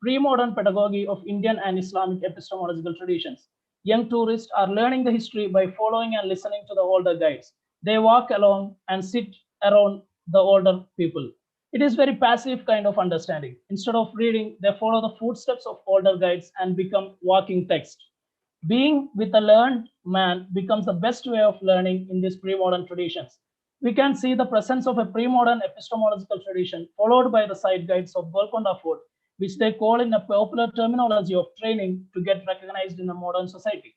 pre-modern pedagogy of Indian and Islamic epistemological traditions. Young tourists are learning the history by following and listening to the older guides. They walk along and sit around the older people. It is very passive kind of understanding. Instead of reading, they follow the footsteps of older guides and become walking text. Being with a learned man becomes the best way of learning in these pre-modern traditions. We can see the presence of a pre-modern epistemological tradition followed by the side guides of Golconda Fort, which they call in a popular terminology of training to get recognized in a modern society.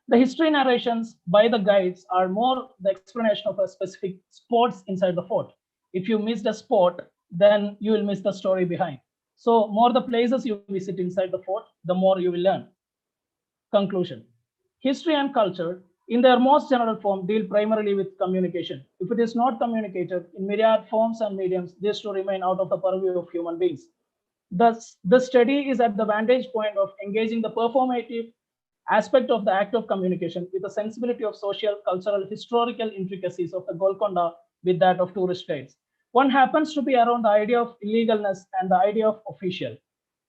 The history narrations by the guides are more the explanation of a specific sports inside the fort. If you missed a sport, then you will miss the story behind. So more the places you visit inside the fort, the more you will learn. Conclusion. History and culture, in their most general form, deal primarily with communication. If it is not communicated in myriad forms and mediums, this to remain out of the purview of human beings. Thus, the study is at the vantage point of engaging the performative aspect of the act of communication with the sensibility of social, cultural, historical intricacies of the Golconda with that of tourist guides. One happens to be around the idea of illegalness and the idea of official,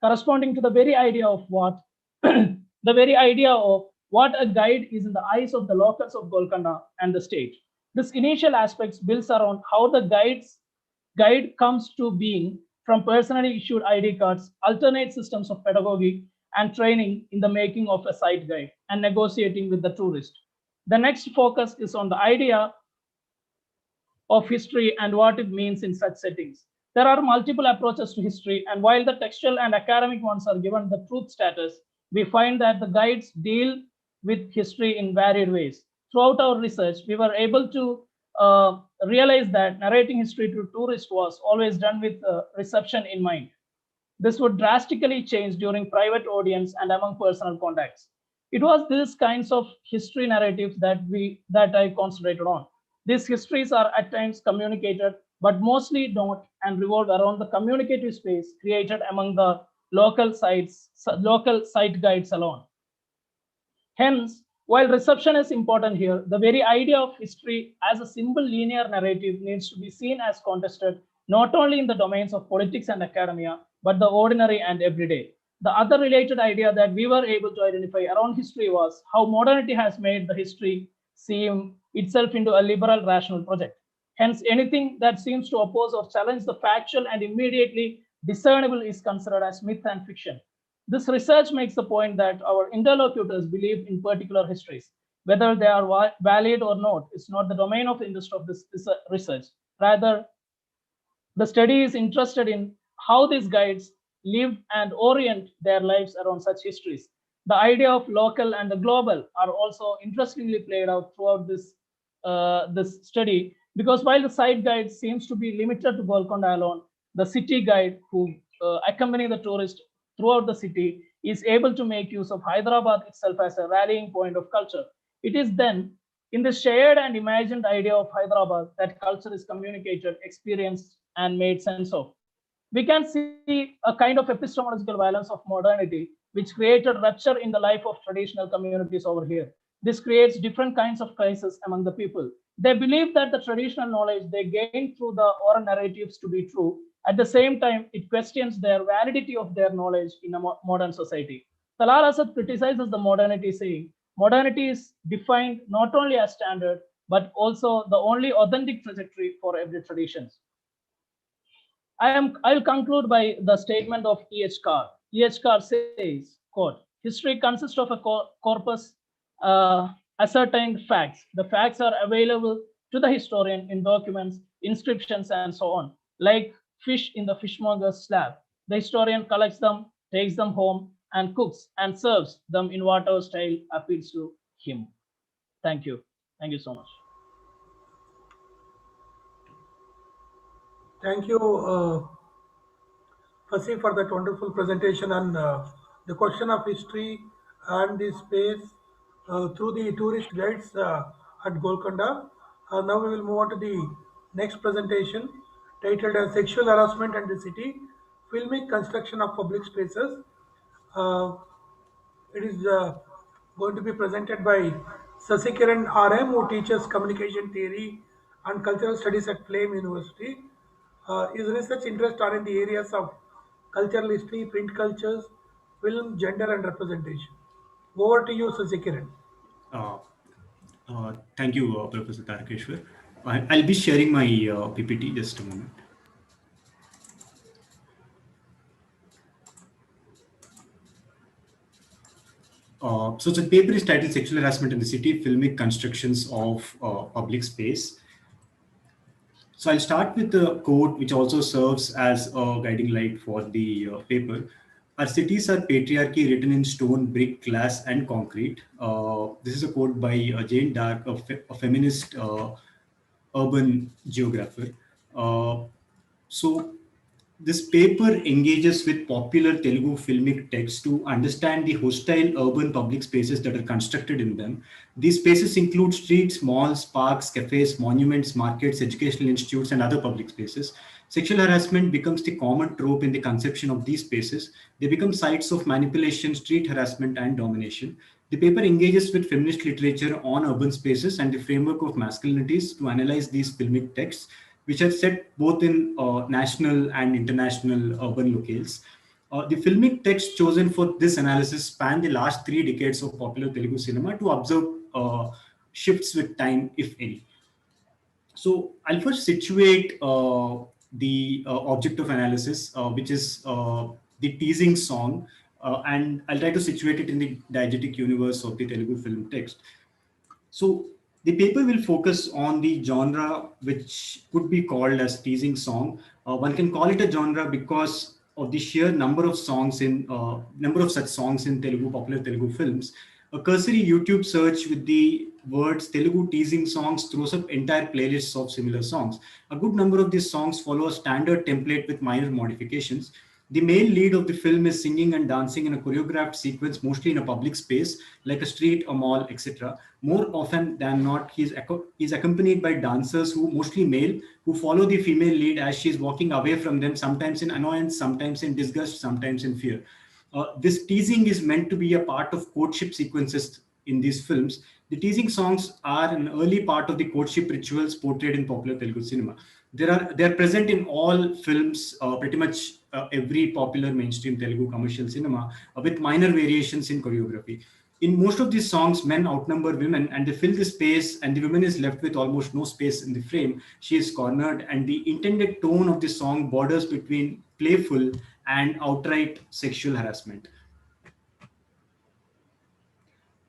corresponding to the very idea of what the very idea of what a guide is in the eyes of the locals of Golconda and the state. This initial aspects builds around how the guide comes to being from personally issued ID cards, alternate systems of pedagogy, and training in the making of a site guide and negotiating with the tourist. The next focus is on the idea of history and what it means in such settings. There are multiple approaches to history, and while the textual and academic ones are given the truth status, we find that the guides deal with history in varied ways. Throughout our research, we were able to realize that narrating history to tourists was always done with reception in mind. This would drastically change during private audience and among personal contacts. It was these kinds of history narratives that I concentrated on. These histories are at times communicated, but mostly don't, and revolve around the communicative space created among the local site guides alone. Hence, while reception is important here, the very idea of history as a simple linear narrative needs to be seen as contested not only in the domains of politics and academia, but the ordinary and everyday. The other related idea that we were able to identify around history was how modernity has made the history seem itself into a liberal rational project. Hence, anything that seems to oppose or challenge the factual and immediately discernible is considered as myth and fiction. This research makes the point that our interlocutors believe in particular histories. Whether they are valid or not is not the domain of interest of this research. Rather, the study is interested in how these guides live and orient their lives around such histories. The idea of local and the global are also interestingly played out throughout this study, because while the site guide seems to be limited to Golconda alone, the city guide who accompany the tourist throughout the city is able to make use of Hyderabad itself as a rallying point of culture. It is then in the shared and imagined idea of Hyderabad that culture is communicated, experienced, and made sense of. We can see a kind of epistemological violence of modernity, which created rupture in the life of traditional communities over here. This creates different kinds of crises among the people. They believe that the traditional knowledge they gain through the oral narratives to be true. At the same time, it questions their validity of their knowledge in a modern society. Talal Asad criticizes the modernity, saying, modernity is defined not only as standard, but also the only authentic trajectory for every tradition. I'll conclude by the statement of E.H. Carr. E.H. Carr says, quote, history consists of a corpus ascertained facts. The facts are available to the historian in documents, inscriptions, and so on. Like fish in the fishmonger's slab, the historian collects them, takes them home, and cooks and serves them in whatever style appeals to him. Thank you. Thank you so much. Thank you, Fasi, for that wonderful presentation on the question of history and the space through the tourist guides at Golconda. Now we will move on to the next presentation titled as Sexual Harassment and the City, Filmic Construction of Public Spaces. Uh, it is going to be presented by Sasikiran RM, who teaches communication theory and cultural studies at Flame University. His research interests are in the areas of cultural history, print cultures, film, gender, and representation. Over to you, Sasikiran. Uh, Thank you, Professor Tarakeshwar. I'll be sharing my PPT just a moment. So the paper is titled Sexual Harassment in the City, Filmic Constructions of Public Space. So I'll start with the quote, which also serves as a guiding light for the paper. Our cities are patriarchy written in stone, brick, glass, and concrete. This is a quote by Jane Dark, a feminist urban geographer. So this paper engages with popular Telugu filmic texts to understand the hostile urban public spaces that are constructed in them. These spaces include streets, malls, parks, cafes, monuments, markets, educational institutes, and other public spaces. Sexual harassment becomes the common trope in the conception of these spaces. They become sites of manipulation, street harassment, and domination. The paper engages with feminist literature on urban spaces and the framework of masculinities to analyze these filmic texts, which are set both in national and international urban locales. The filmic text chosen for this analysis span the last 3 decades of popular Telugu cinema to observe shifts with time, if any. So I'll first situate the object of analysis, which is the teasing song, and I'll try to situate it in the diegetic universe of the Telugu film text. So the paper will focus on the genre which could be called as teasing song. One can call it a genre because of the sheer number of songs in number of such songs in Telugu, popular Telugu films. A cursory YouTube search with the words Telugu teasing songs throws up entire playlists of similar songs. A good number of these songs follow a standard template with minor modifications. The male lead of the film is singing and dancing in a choreographed sequence, mostly in a public space like a street, a mall, etc. More often than not, he is accompanied by dancers who, mostly male, who follow the female lead as she is walking away from them, sometimes in annoyance, sometimes in disgust, sometimes in fear. This teasing is meant to be a part of courtship sequences in these films. The teasing songs are an early part of the courtship rituals portrayed in popular Telugu cinema. They are present in all films, pretty much every popular mainstream Telugu commercial cinema, with minor variations in choreography. In most of these songs, men outnumber women and they fill the space, and the woman is left with almost no space in the frame. She is cornered, and the intended tone of the song borders between playful and outright sexual harassment.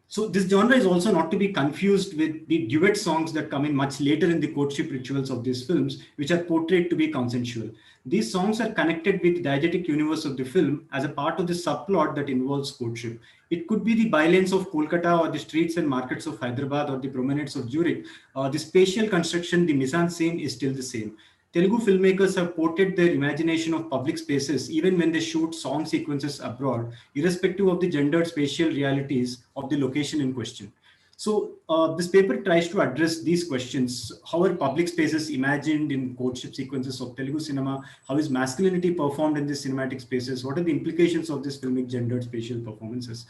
So this genre is also not to be confused with the duet songs that come in much later in the courtship rituals of these films, which are portrayed to be consensual. These songs are connected with the diegetic universe of the film as a part of the subplot that involves courtship. It could be the bylanes of Kolkata or the streets and markets of Hyderabad or the promenades of Zurich. The spatial construction, the mise-en-scene is still the same. Telugu filmmakers have portrayed their imagination of public spaces even when they shoot song sequences abroad, irrespective of the gendered spatial realities of the location in question. So this paper tries to address these questions. How are public spaces imagined in courtship sequences of Telugu cinema? How is masculinity performed in these cinematic spaces? What are the implications of this filmic gendered spatial performances?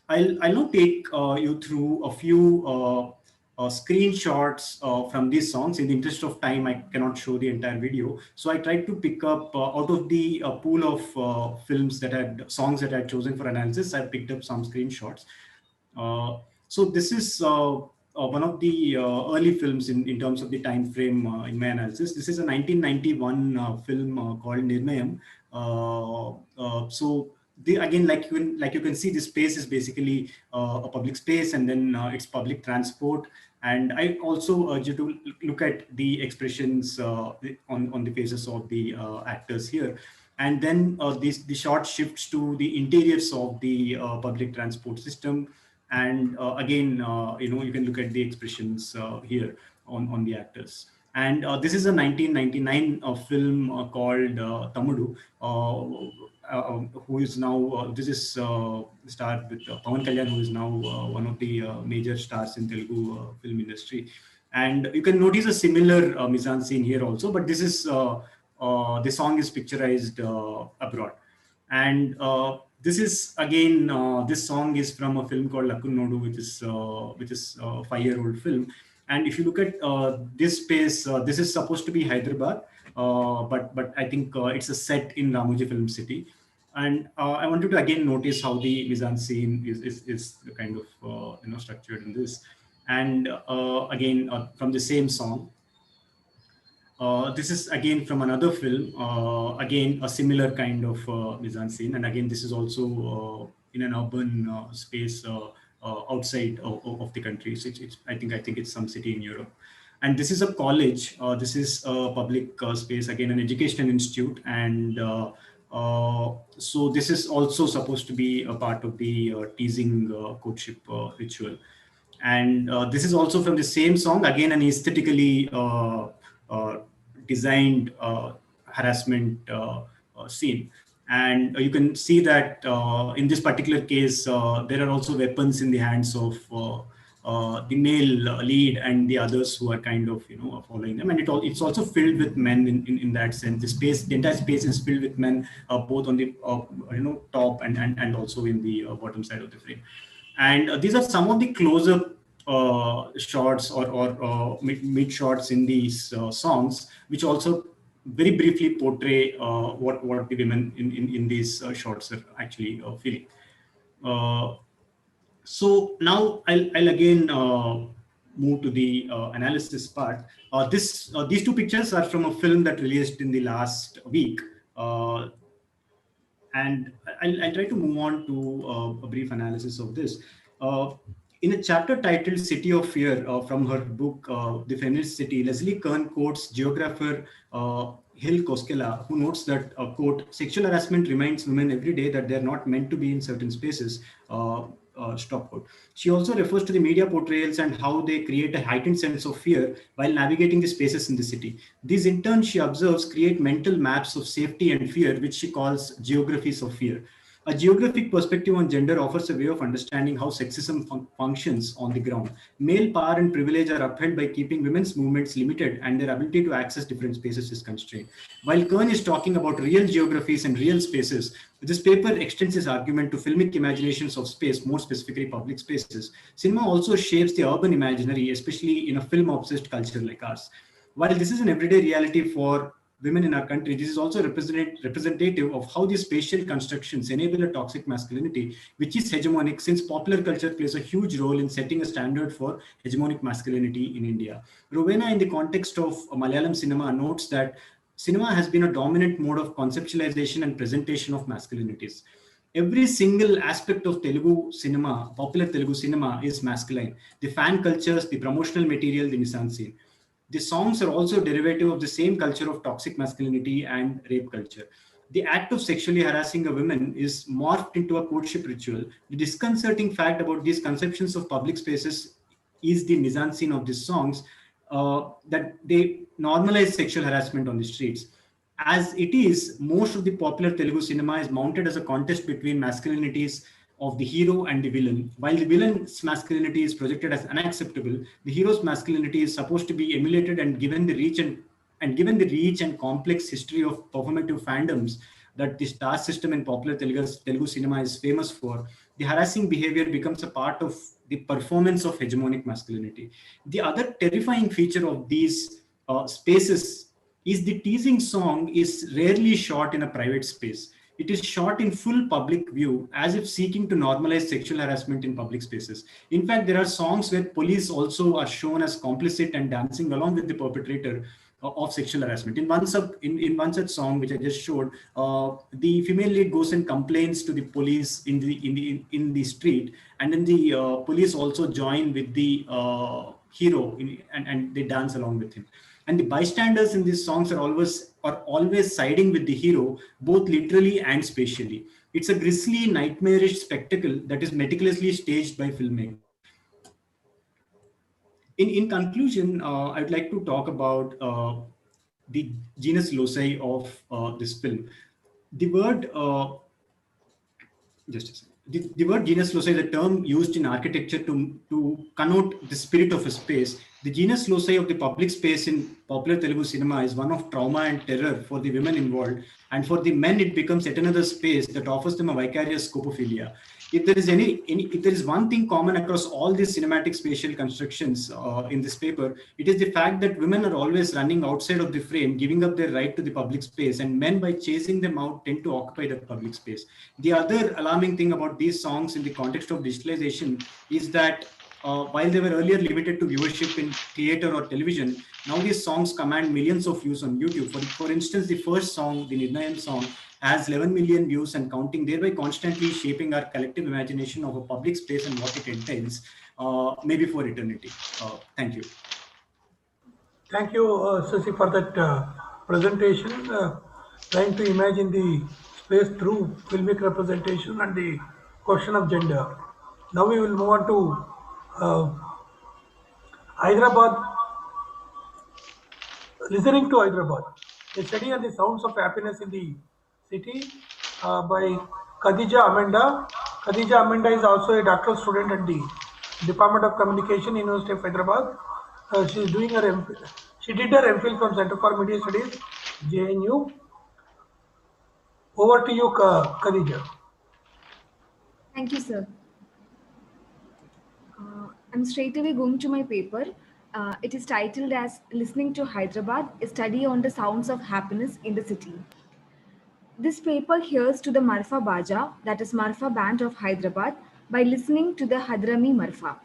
I'll now take you through a few screenshots from these songs. In the interest of time, I cannot show the entire video. So I tried to pick up out of the pool of films that had songs that I had chosen for analysis. I picked up some screenshots. So this is one of the early films in terms of the time frame in my analysis. This is a 1991 film called Nirnayam. So again, like you can see, this space is basically a public space, and then it's public transport. And I also urge you to look at the expressions on the faces of the actors here. And then the shot shifts to the interiors of the public transport system. And again, you can look at the expressions here on the actors. And this is a 1999 film called Tamudu, who is now, this is starred with Pawan Kalyan, who is now one of the major stars in Telugu film industry. And you can notice a similar mise-en-scene here also, but this is, the song is picturized abroad. And this is again, this song is from a film called Lakun Nodu, which is a 5-year-old film. And if you look at this space, this is supposed to be Hyderabad, but I think it's a set in Ramoji Film City. And I wanted to again notice how the mise-en-scene is kind of structured in this. And again, from the same song. This is again from another film, again a similar kind of mise-en-scene, and again this is also in an urban space outside of the country. So I think it's some city in Europe, and this is a college. This is a public space, again an educational institute, and so this is also supposed to be a part of the teasing courtship ritual. And this is also from the same song, again an aesthetically designed harassment scene. And you can see that in this particular case, there are also weapons in the hands of the male lead and the others who are kind of following them. And it's also filled with men in that sense. The entire space is filled with men, both on the top and also in the bottom side of the frame. And these are some of the close-up shots or mid shots in these songs, which also very briefly portray what the women in these shots are actually feeling. So now I'll again move to the analysis part. These two pictures are from a film that released in the last week. And I'll try to move on to a brief analysis of this. In a chapter titled City of Fear from her book, The Feminist City, Leslie Kern quotes geographer Hill Koskela, who notes that, quote, sexual harassment reminds women every day that they're not meant to be in certain spaces, stop quote. She also refers to the media portrayals and how they create a heightened sense of fear while navigating the spaces in the city. These, in turn, she observes, create mental maps of safety and fear, which she calls geographies of fear. A geographic perspective on gender offers a way of understanding how sexism functions on the ground. Male power and privilege are upheld by keeping women's movements limited and their ability to access different spaces is constrained. While Kern is talking about real geographies and real spaces, this paper extends his argument to filmic imaginations of space, more specifically public spaces. Cinema also shapes the urban imaginary, especially in a film-obsessed culture like ours. While this is an everyday reality for women in our country, this is also representative of how these spatial constructions enable a toxic masculinity, which is hegemonic, since popular culture plays a huge role in setting a standard for hegemonic masculinity in India. Rowena, in the context of Malayalam cinema, notes that cinema has been a dominant mode of conceptualization and presentation of masculinities. Every single aspect of Telugu cinema, popular Telugu cinema, is masculine. The fan cultures, the promotional material, the mise-en-scene. The songs are also derivative of the same culture of toxic masculinity and rape culture. The act of sexually harassing a woman is morphed into a courtship ritual. The disconcerting fact about these conceptions of public spaces is the mise-en-scene of these songs, that they normalize sexual harassment on the streets. As it is, most of the popular Telugu cinema is mounted as a contest between masculinities of the hero and the villain. While the villain's masculinity is projected as unacceptable, the hero's masculinity is supposed to be emulated and given the reach and complex history of performative fandoms that the star system in popular Telugu cinema is famous for, the harassing behavior becomes a part of the performance of hegemonic masculinity. The other terrifying feature of these spaces is the teasing song is rarely shot in a private space. It is shot in full public view as if seeking to normalize sexual harassment in public spaces. In fact, there are songs where police also are shown as complicit and dancing along with the perpetrator of sexual harassment. In one such song, which I just showed, the female lead goes and complains to the police in the street, and then the police also join with the hero and they dance along with him. And the bystanders in these songs are always siding with the hero, both literally and spatially. It's a grisly, nightmarish spectacle that is meticulously staged by filmmakers. In conclusion, I'd like to talk about the genus loci of this film. The word just a second. The word genus loci is a term used in architecture to connote the spirit of a space. The genus loci of the public space in popular Telugu cinema is one of trauma and terror for the women involved, and for the men, it becomes yet another space that offers them a vicarious scopophilia. If there is one thing common across all these cinematic spatial constructions in this paper, it is the fact that women are always running outside of the frame, giving up their right to the public space, and men, by chasing them out, tend to occupy that public space. The other alarming thing about these songs in the context of digitalization is that while they were earlier limited to viewership in theater or television, now these songs command millions of views on YouTube. For instance, the first song, the Nirnayam song, has 11 million views and counting, thereby constantly shaping our collective imagination of a public space and what it entails, maybe for eternity. Thank you. Thank you, Sasi, for that presentation. Trying to imagine the space through filmic representation and the question of gender. Now we will move on to Hyderabad, listening to Hyderabad, a study on the sounds of happiness in the city by Khadija Amanda. Khadija Amanda is also a doctoral student at the Department of Communication, University of Hyderabad. She is doing her she did her MPhil from Center for Media Studies, JNU. Over to you, Khadija. Thank you, sir. I'm straight away going to my paper. It is titled as Listening to Hyderabad, a study on the sounds of happiness in the city. This paper hears to the Marfa Baja, that is Marfa band of Hyderabad, by listening to the Hadrami Marfa.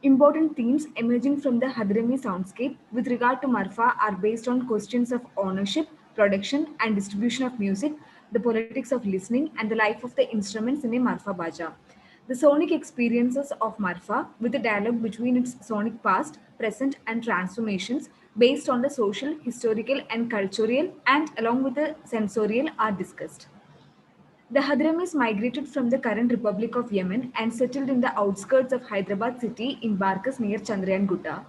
Important themes emerging from the Hadrami soundscape with regard to Marfa are based on questions of ownership, production and distribution of music, the politics of listening, and the life of the instruments in a Marfa Baja. The sonic experiences of Marfa with a dialogue between its sonic past, present, and transformations based on the social, historical, and cultural, and along with the sensorial are discussed. The Hadramis migrated from the current Republic of Yemen and settled in the outskirts of Hyderabad city in Barkas near Chandrayan Gutta.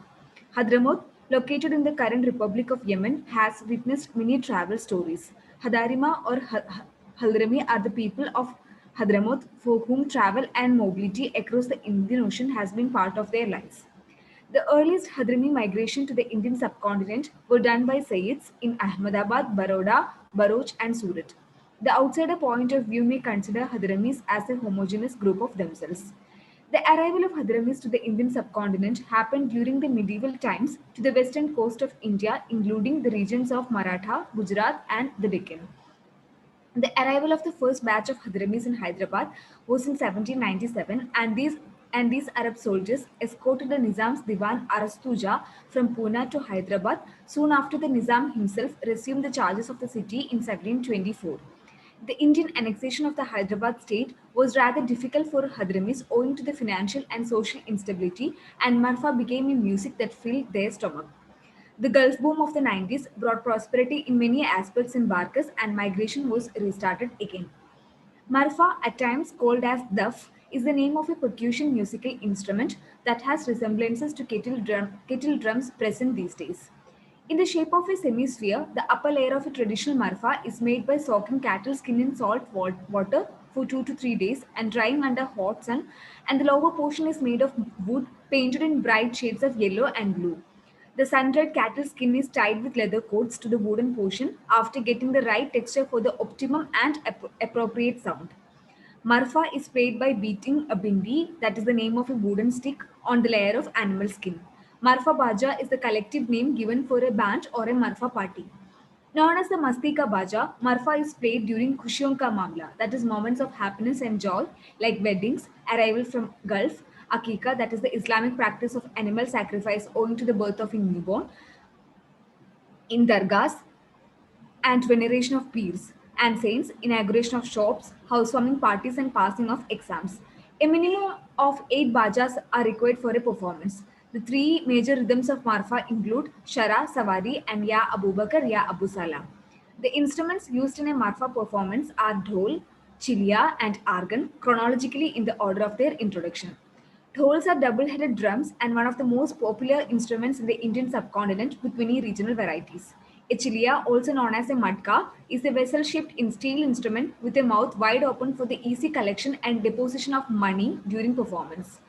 Hadramaut, located in the current Republic of Yemen, has witnessed many travel stories. Hadarima or Haldrami are the people of Hadramaut for whom travel and mobility across the Indian Ocean has been part of their lives. The earliest Hadrami migration to the Indian subcontinent were done by Sayyids in Ahmedabad, Baroda, Bharuch, and Surat. The outsider point of view may consider Hadramis as a homogeneous group of themselves. The arrival of Hadramis to the Indian subcontinent happened during the medieval times to the western coast of India, including the regions of Maratha, Gujarat, and the Deccan. The arrival of the first batch of Hadramis in Hyderabad was in 1797, and these Arab soldiers escorted the Nizam's Diwan Arastuja from Pune to Hyderabad soon after the Nizam himself resumed the charges of the city in 1724. The Indian annexation of the Hyderabad state was rather difficult for Hadramis owing to the financial and social instability, and Marfa became a music that filled their stomach. The Gulf boom of the 90s brought prosperity in many aspects in Barkas, and migration was restarted again. Marfa, at times called as duff, is the name of a percussion musical instrument that has resemblances to kettle drums present these days. In the shape of a semisphere, the upper layer of a traditional marfa is made by soaking cattle skin in salt water for 2 to 3 days and drying under hot sun, and the lower portion is made of wood painted in bright shades of yellow and blue. The sun-dried cattle skin is tied with leather cords to the wooden portion after getting the right texture for the optimum and appropriate sound. Marfa is played by beating a bindi, that is the name of a wooden stick, on the layer of animal skin. Marfa Baja is the collective name given for a band or a Marfa party. Known as the Mastika Baja, Marfa is played during Khushiyon Ka Mamla, that is moments of happiness and joy like weddings, arrival from Gulf, Akika, that is the Islamic practice of animal sacrifice owing to the birth of a newborn, in dargahs, and veneration of peers and saints, inauguration of shops, housewarming parties, and passing of exams. A minimum of 8 bajas are required for a performance. The three major rhythms of Marfa include Shara, Sawari, and Ya Abu Bakr, Ya Abu Salah. The instruments used in a Marfa performance are dhol, chilia, and argan, chronologically in the order of their introduction. Dhols are double-headed drums and one of the most popular instruments in the Indian subcontinent with many regional varieties. A chilia, also known as a madka, is a vessel-shaped steel instrument with a mouth wide open for the easy collection and deposition of money during performance.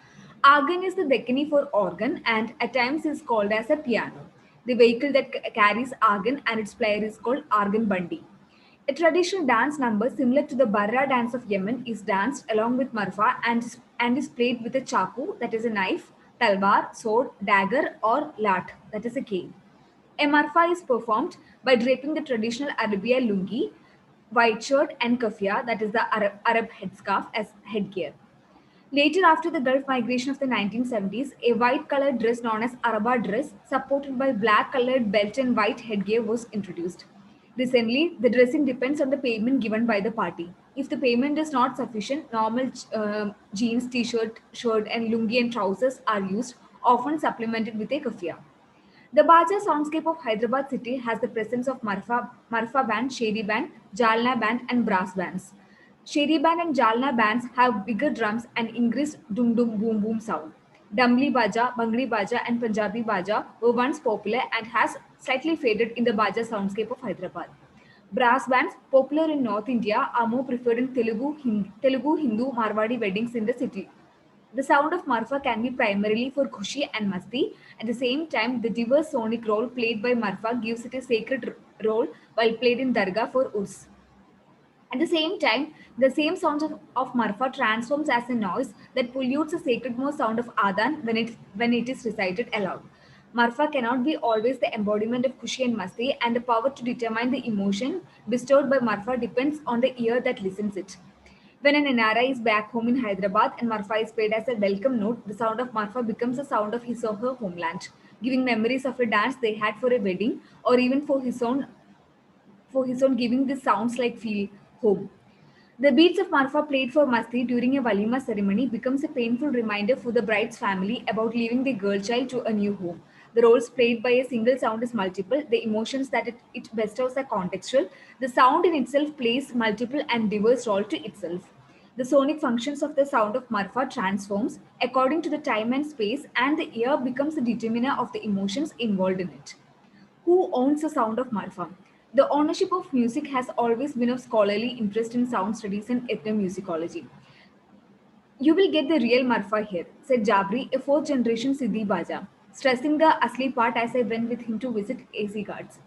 Argan is the Deccani for organ and at times is called as a piano. The vehicle that carries argan and its player is called argan bandi. A traditional dance number similar to the Barra dance of Yemen is danced along with marfa and is played with a chaku, that is a knife, talwar, sword, dagger, or lat, that is a cane. A marfa is performed by draping the traditional Arabia lungi, white shirt, and kafia, that is the Arab headscarf, as headgear. Later, after the Gulf migration of the 1970s, a white-colored dress known as Araba dress, supported by black-colored belt and white headgear, was introduced. Recently, the dressing depends on the payment given by the party. If the payment is not sufficient, normal jeans, t-shirt, shirt, and lungi and trousers are used, often supplemented with a kafia. The Baja soundscape of Hyderabad city has the presence of Marfa band, Sheri band, Jalna band, and brass bands. Sheri band and Jalna bands have bigger drums and increased dum dum boom boom sound. Damli Baja, Bangli Baja, and Punjabi Baja were once popular and has slightly faded in the Baja soundscape of Hyderabad. Brass bands, popular in North India, are more preferred in Telugu Hindu, Marwadi weddings in the city. The sound of marfa can be primarily for khushi and masti. At the same time, the diverse sonic role played by marfa gives it a sacred role while played in dargah for urs. At the same time, the same sound of marfa transforms as a noise that pollutes the sacred mode sound of adhan when it is recited aloud. Marfa cannot be always the embodiment of khushi and masti, and the power to determine the emotion bestowed by marfa depends on the ear that listens it. When an NRI is back home in Hyderabad and Marfa is played as a welcome note, the sound of Marfa becomes the sound of his or her homeland, giving memories of a dance they had for a wedding or even for his own giving this sounds like feel home. The beats of Marfa played for Masti during a Walima ceremony becomes a painful reminder for the bride's family about leaving the girl child to a new home. The roles played by a single sound is multiple, the emotions that it bestows are contextual, the sound in itself plays multiple and diverse role to itself. The sonic functions of the sound of Marfa transforms according to the time and space, and the ear becomes the determiner of the emotions involved in it. Who owns the sound of Marfa? The ownership of music has always been of scholarly interest in sound studies and ethnomusicology. You will get the real Marfa here, said Jabri, a fourth generation Siddhi Baja, stressing the Asli part as I went with him to visit AC guards.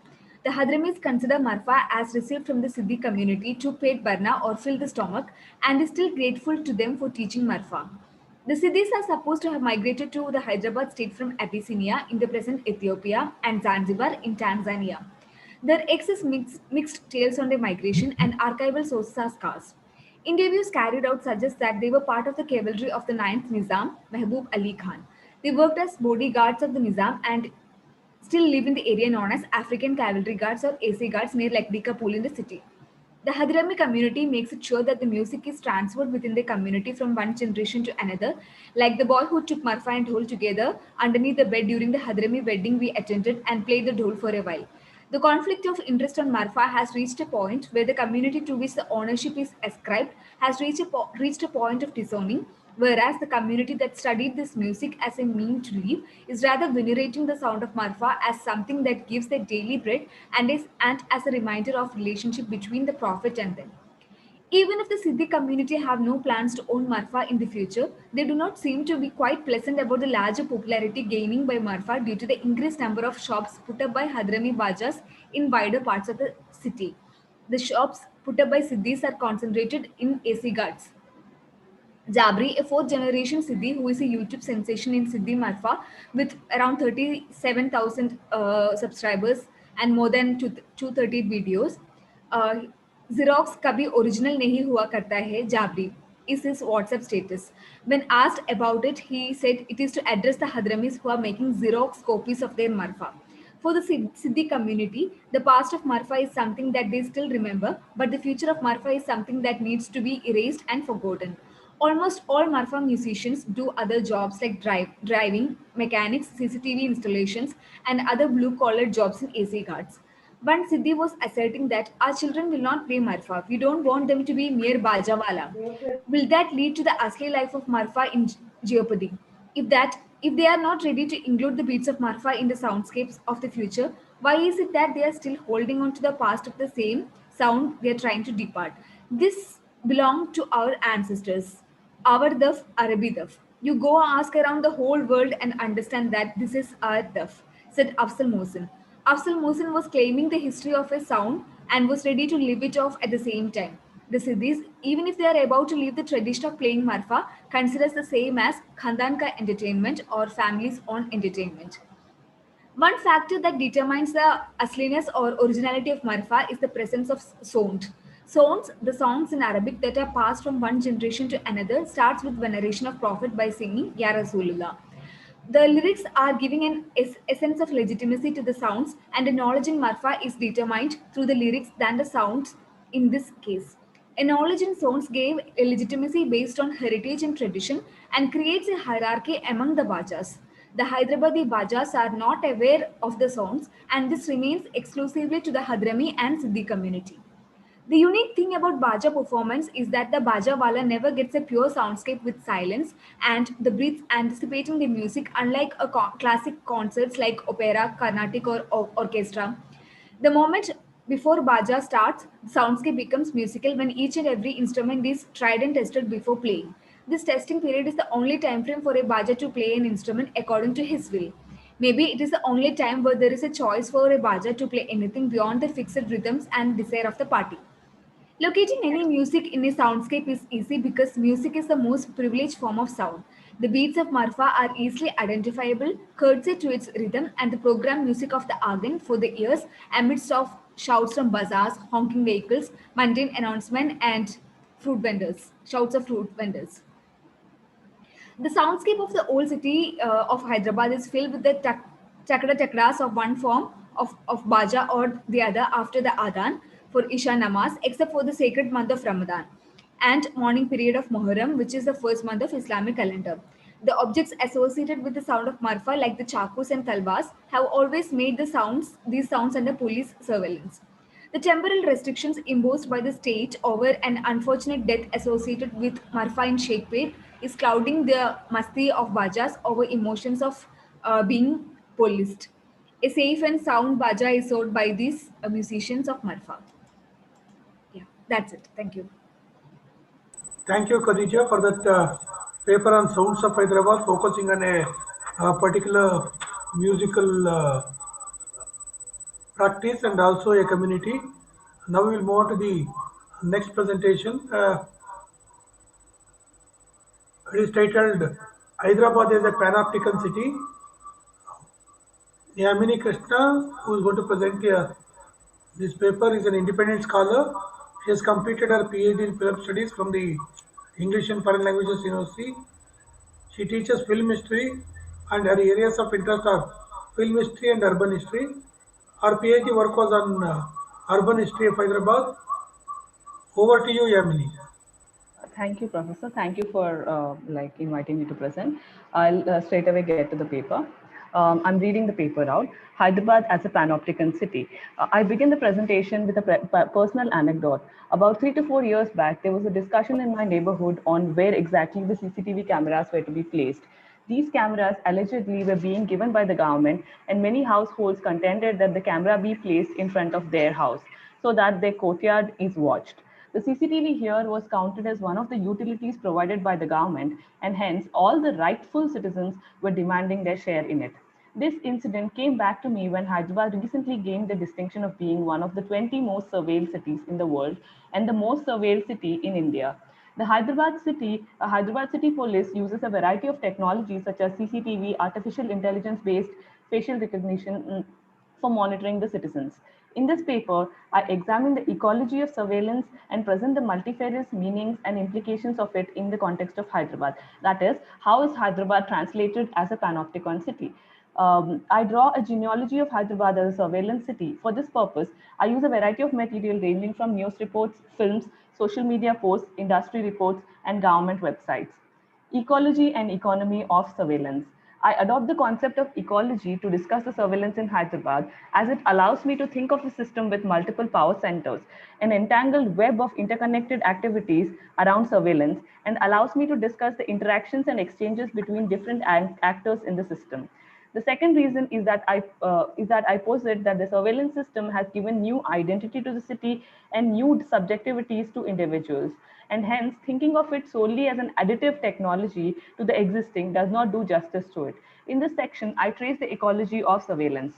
The Hadramis consider Marfa as received from the Siddhi community to pet Barna or fill the stomach and is still grateful to them for teaching Marfa. The Siddhis are supposed to have migrated to the Hyderabad state from Abyssinia in the present Ethiopia and Zanzibar in Tanzania. There exists mixed tales on their migration and archival sources are scarce. Interviews carried out suggest that they were part of the cavalry of the 9th Nizam, Mehboob Ali Khan. They worked as bodyguards of the Nizam and still live in the area known as African Cavalry Guards or AC Guards near Lakdika Pool in the city. The Hadrami community makes it sure that the music is transferred within the community from one generation to another, like the boy who took Marfa and Dhol together underneath the bed during the Hadrami wedding we attended and played the Dhol for a while. The conflict of interest on Marfa has reached a point where the community to which the ownership is ascribed has reached a point of disowning, whereas the community that studied this music as a mean to live is rather venerating the sound of Marfa as something that gives their daily bread and as a reminder of relationship between the Prophet and them. Even if the Siddhi community have no plans to own Marfa in the future, they do not seem to be quite pleasant about the larger popularity gaining by Marfa due to the increased number of shops put up by Hadrami Bajas in wider parts of the city. The shops put up by Siddhis are concentrated in AC Guards. Jabri, a fourth generation Siddhi who is a YouTube sensation in Siddhi Marfa with around 37,000 subscribers, and more than 230 videos. Xerox कभी original नहीं हुआ करता है, Jabri is his WhatsApp status. When asked about it, he said it is to address the Hadramis who are making Xerox copies of their Marfa. For the Siddhi community, the past of Marfa is something that they still remember, but the future of Marfa is something that needs to be erased and forgotten. Almost all Marfa musicians do other jobs like driving, mechanics, CCTV installations, and other blue-collar jobs in AC guards. One Siddhi was asserting that our children will not play Marfa. We don't want them to be mere Bajawala. Will that lead to the asli life of Marfa in jeopardy? If they are not ready to include the beats of Marfa in the soundscapes of the future, why is it that they are still holding on to the past of the same sound they are trying to depart? This belonged to our ancestors. Our daf, Arabi daf. You go ask around the whole world and understand that this is our daf, said Afzal Mohsin. Afzal Mohsin was claiming the history of a sound and was ready to live it off at the same time. The Siddhis, even if they are about to leave the tradition of playing Marfa, considers the same as Khandan ka entertainment or family's own entertainment. One factor that determines the asliness or originality of Marfa is the presence of sound. Songs, the songs in Arabic that are passed from one generation to another, starts with veneration of Prophet by singing Ya Rasulullah. The lyrics are giving an essence of legitimacy to the sounds, and the knowledge in Marfa is determined through the lyrics than the sounds in this case. A knowledge in sounds gave a legitimacy based on heritage and tradition and creates a hierarchy among the Bajas. The Hyderabadi Bajas are not aware of the sounds, and this remains exclusively to the Hadrami and Siddhi community. The unique thing about Baja performance is that the Baja Wala never gets a pure soundscape with silence and the breaths anticipating the music, unlike a classic concerts like opera, Carnatic, or orchestra. The moment before Baja starts, the soundscape becomes musical when each and every instrument is tried and tested before playing. This testing period is the only time frame for a Baja to play an instrument according to his will. Maybe it is the only time where there is a choice for a Baja to play anything beyond the fixed rhythms and desire of the party. Locating any music in a soundscape is easy because music is the most privileged form of sound. The beats of Marfa are easily identifiable, courtesy to its rhythm and the programmed music of the organ for the ears amidst of shouts from bazaars, honking vehicles, mundane announcement, and fruit vendors, shouts of fruit vendors. The soundscape of the old city of Hyderabad is filled with the chakra chakras of one form of baja or the other after the adhan for Isha Namaz, except for the sacred month of Ramadan and morning period of Muharram, which is the first month of Islamic calendar. The objects associated with the sound of marfa, like the chakus and talbas, have always made these sounds under police surveillance. The temporal restrictions imposed by the state over an unfortunate death associated with Marfa in Sheikhpet is clouding the masti of Bajas over emotions of being policed. A safe and sound Baja is sold by these musicians of Marfa. Yeah, that's it. Thank you. Thank you, Khadija, for that paper on sounds of Hyderabad, focusing on a particular musical practice and also a community. Now we will move on to the next presentation. It is titled Hyderabad as a Panopticon City. Yamini Krishna, who is going to present this paper, is an independent scholar. She has completed her PhD in film studies from the English and Foreign Languages University. She teaches film history and her areas of interest are film history and urban history. Her PhD work was on urban history of Hyderabad. Over to you, Yamini. Thank you, Professor. Thank you for inviting me to present. I'll straight away get to the paper. I'm reading the paper out. Hyderabad as a panopticon city. I begin the presentation with a personal anecdote. About 3 to 4 years back, there was a discussion in my neighborhood on where exactly the CCTV cameras were to be placed. These cameras allegedly were being given by the government, and many households contended that the camera be placed in front of their house so that their courtyard is watched. The CCTV here was counted as one of the utilities provided by the government, and hence all the rightful citizens were demanding their share in it. This incident came back to me when Hyderabad recently gained the distinction of being one of the 20 most surveilled cities in the world and the most surveilled city in India. The Hyderabad City Police uses a variety of technologies such as CCTV, artificial intelligence-based facial recognition for monitoring the citizens. In this paper, I examine the ecology of surveillance and present the multifarious meanings and implications of it in the context of Hyderabad. That is, how is Hyderabad translated as a panopticon city? I draw a genealogy of Hyderabad as a surveillance city. For this purpose, I use a variety of material ranging from news reports, films, social media posts, industry reports, and government websites. Ecology and economy of surveillance. I adopt the concept of ecology to discuss the surveillance in Hyderabad as it allows me to think of a system with multiple power centers, an entangled web of interconnected activities around surveillance, and allows me to discuss the interactions and exchanges between different actors in the system. The second reason is that I posit that the surveillance system has given new identity to the city and new subjectivities to individuals, and hence thinking of it solely as an additive technology to the existing does not do justice to it. In this section, I trace the ecology of surveillance.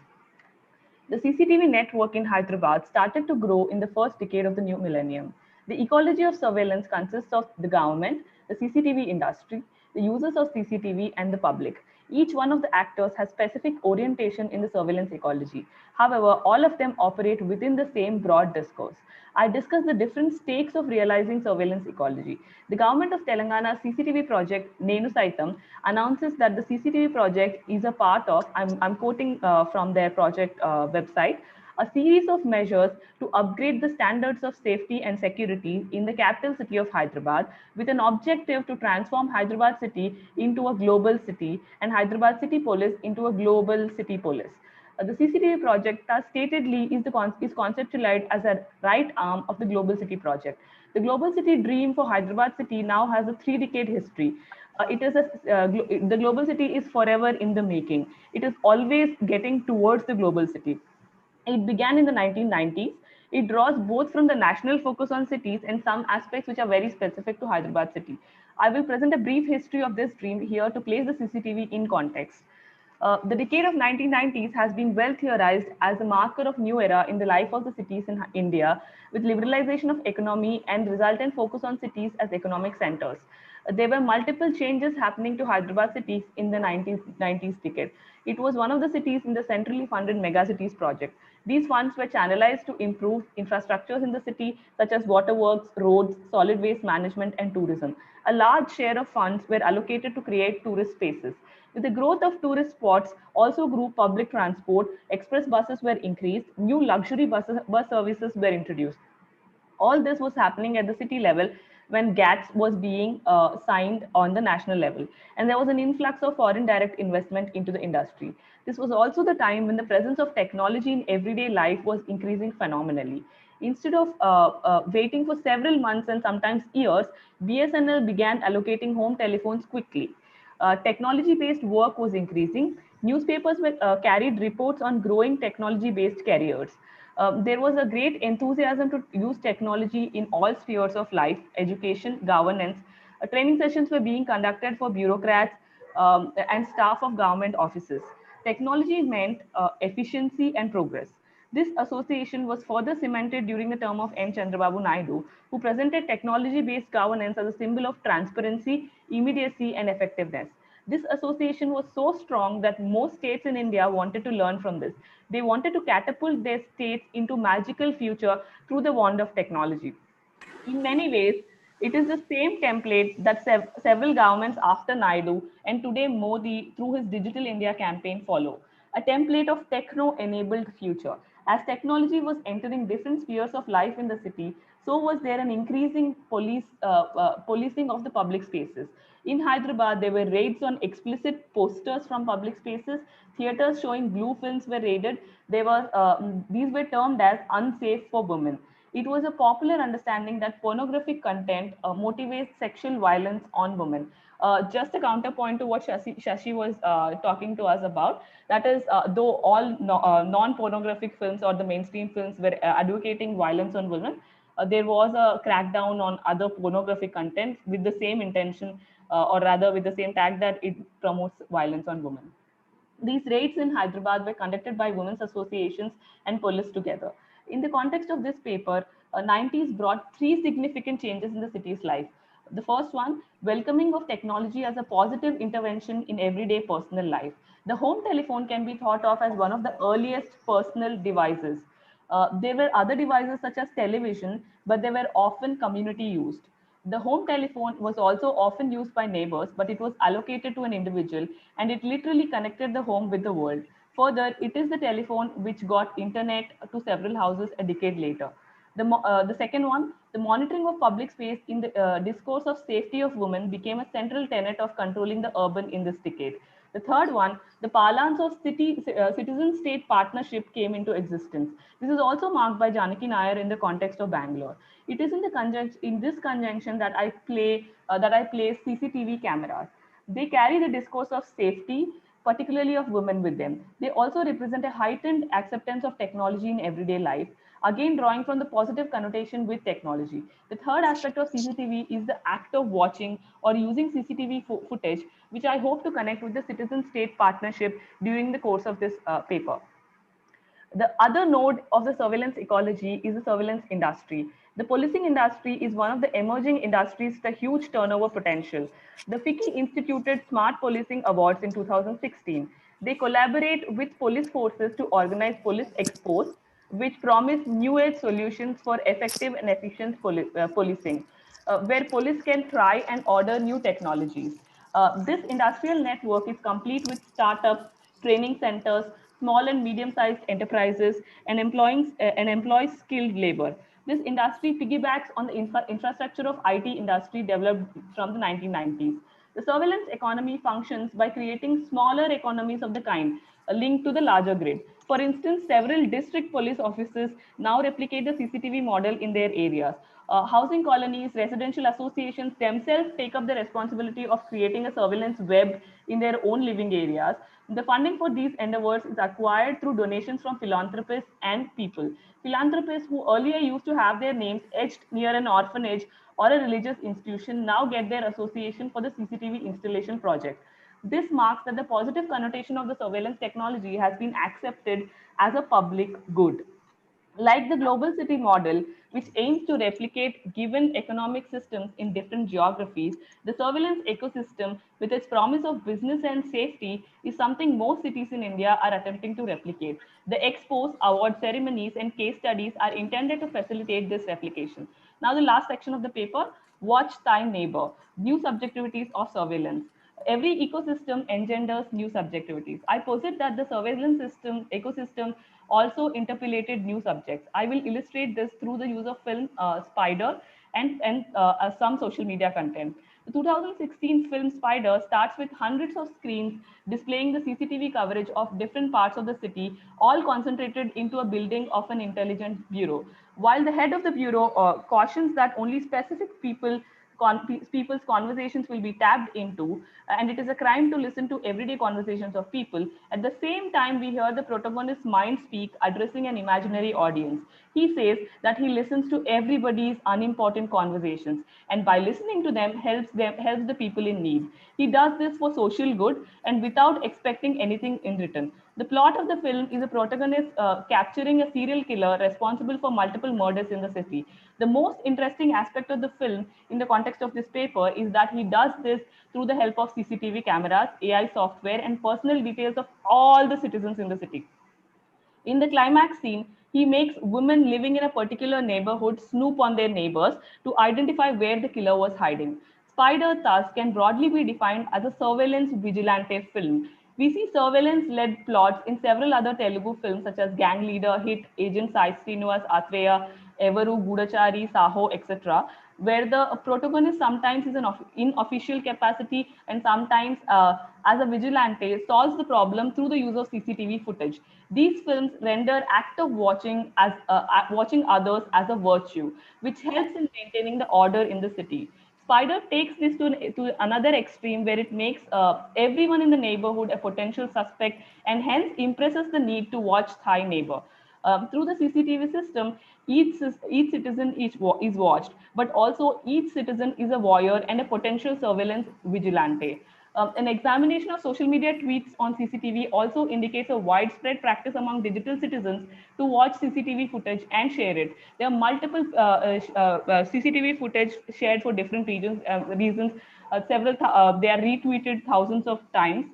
The CCTV network in Hyderabad started to grow in the first decade of the new millennium. The ecology of surveillance consists of the government, the CCTV industry, the users of CCTV, and the public. Each one of the actors has specific orientation in the surveillance ecology. However, all of them operate within the same broad discourse. I discuss the different stakes of realizing surveillance ecology. The government of Telangana's CCTV project, Nenu Saitam, announces that the CCTV project is a part of, I'm quoting from their project website, a series of measures to upgrade the standards of safety and security in the capital city of Hyderabad with an objective to transform Hyderabad city into a global city and Hyderabad city police into a global city police. The CCTV project, thus statedly, is conceptualized as a right arm of the Global City project. The Global City dream for Hyderabad city now has a 3-decade history. The global city is forever in the making. It is always getting towards the global city. It began in the 1990s. It draws both from the national focus on cities and some aspects which are very specific to Hyderabad city. I will present a brief history of this dream here to place the CCTV in context. The decade of 1990s has been well theorized as a marker of new era in the life of the cities in India, with liberalization of economy and resultant focus on cities as economic centers. There were multiple changes happening to Hyderabad cities in the 1990s decade. It was one of the cities in the centrally funded megacities project. These funds were channelized to improve infrastructures in the city, such as waterworks, roads, solid waste management, and tourism. A large share of funds were allocated to create tourist spaces. With the growth of tourist spots, also grew public transport, express buses were increased, new luxury bus services were introduced. All this was happening at the city level when GATS was being signed on the national level. And there was an influx of foreign direct investment into the industry. This was also the time when the presence of technology in everyday life was increasing phenomenally. Instead of waiting for several months and sometimes years, BSNL began allocating home telephones quickly. Technology-based work was increasing. Newspapers carried reports on growing technology-based careers. There was a great enthusiasm to use technology in all spheres of life, education, governance. Training sessions were being conducted for bureaucrats and staff of government offices. Technology meant efficiency and progress. This association was further cemented during the term of N. Chandrababu Naidu, who presented technology-based governance as a symbol of transparency, immediacy, and effectiveness. This association was so strong that most states in India wanted to learn from this. They wanted to catapult their states into magical future through the wand of technology. In many ways, it is the same template that several governments after Naidu and today Modi through his Digital India campaign follow. A template of techno-enabled future. As technology was entering different spheres of life in the city, so was there an increasing policing of the public spaces. In Hyderabad, there were raids on explicit posters from public spaces. Theaters showing blue films were raided. These were termed as unsafe for women. It was a popular understanding that pornographic content motivates sexual violence on women. Just a counterpoint to what Shashi was talking to us about, that is, though all non-pornographic films or the mainstream films were advocating violence on women, there was a crackdown on other pornographic content with the same intention, or rather with the same tag that it promotes violence on women. These raids in Hyderabad were conducted by women's associations and police together. In the context of this paper, 90s brought 3 significant changes in the city's life. The first one, welcoming of technology as a positive intervention in everyday personal life. The home telephone can be thought of as one of the earliest personal devices. There were other devices such as television, but they were often community used. The home telephone was also often used by neighbors, but it was allocated to an individual and it literally connected the home with the world. Further, it is the telephone which got internet to several houses a decade later. The second one, the monitoring of public space in the discourse of safety of women became a central tenet of controlling the urban in this decade. The third one, the parlance of citizen-state partnership came into existence. This is also marked by Janaki Nair in the context of Bangalore. It is in this conjunction that I place CCTV cameras. They carry the discourse of safety, particularly of women with them. They also represent a heightened acceptance of technology in everyday life, again drawing from the positive connotation with technology. The third aspect of CCTV is the act of watching or using CCTV footage, which I hope to connect with the citizen-state partnership during the course of this paper. The other node of the surveillance ecology is the surveillance industry. The policing industry is one of the emerging industries with a huge turnover potential. The FICCI instituted Smart Policing Awards in 2016. They collaborate with police forces to organize police expos, which promise new age solutions for effective and efficient policing, where police can try and order new technologies. This industrial network is complete with startups, training centers, small and medium-sized enterprises, and employs skilled labor. This industry piggybacks on the infrastructure of IT industry developed from the 1990s. The surveillance economy functions by creating smaller economies of the kind linked to the larger grid. For instance, several district police offices now replicate the CCTV model in their areas. Housing colonies, residential associations themselves take up the responsibility of creating a surveillance web in their own living areas. The funding for these endeavors is acquired through donations from philanthropists and people. Philanthropists who earlier used to have their names etched near an orphanage or a religious institution now get their association for the CCTV installation project. This marks that the positive connotation of the surveillance technology has been accepted as a public good. Like the global city model, which aims to replicate given economic systems in different geographies, the surveillance ecosystem, with its promise of business and safety, is something most cities in India are attempting to replicate. The expos, award ceremonies, and case studies are intended to facilitate this replication. Now, the last section of the paper, Watch Thy Neighbor, New Subjectivities of Surveillance. Every ecosystem engenders new subjectivities. I posit that the surveillance ecosystem also interpolated new subjects. I will illustrate this through the use of film Spider and some social media content. The 2016 film Spider starts with hundreds of screens displaying the CCTV coverage of different parts of the city, all concentrated into a building of an intelligence bureau. While the head of the bureau cautions that only specific people's conversations will be tapped into, and it is a crime to listen to everyday conversations of people. At the same time, we hear the protagonist's mind speak, addressing an imaginary audience. He says that he listens to everybody's unimportant conversations, and by listening to them helps the people in need. He does this for social good and without expecting anything in return. The plot of the film is a protagonist capturing a serial killer responsible for multiple murders in the city. The most interesting aspect of the film in the context of this paper is that he does this through the help of CCTV cameras, AI software, and personal details of all the citizens in the city. In the climax scene, he makes women living in a particular neighborhood snoop on their neighbors to identify where the killer was hiding. Spider, thus, can broadly be defined as a surveillance vigilante film. We see surveillance led plots in several other Telugu films such as Gang Leader, Hit, Agent Sai Srinivas Atreya, Evaru, Gudachari, Saho, etc., where the protagonist sometimes is in official capacity and sometimes as a vigilante solves the problem through the use of CCTV footage. These films render active watching as watching others as a virtue, which helps in maintaining the order in the city. Spider takes this to another extreme where it makes everyone in the neighborhood a potential suspect and hence impresses the need to watch thy neighbor. Through the CCTV system, each citizen is watched, but also each citizen is a voyeur and a potential surveillance vigilante. An examination of social media tweets on CCTV also indicates a widespread practice among digital citizens to watch CCTV footage and share it. There are multiple CCTV footage shared for different reasons. They are retweeted thousands of times.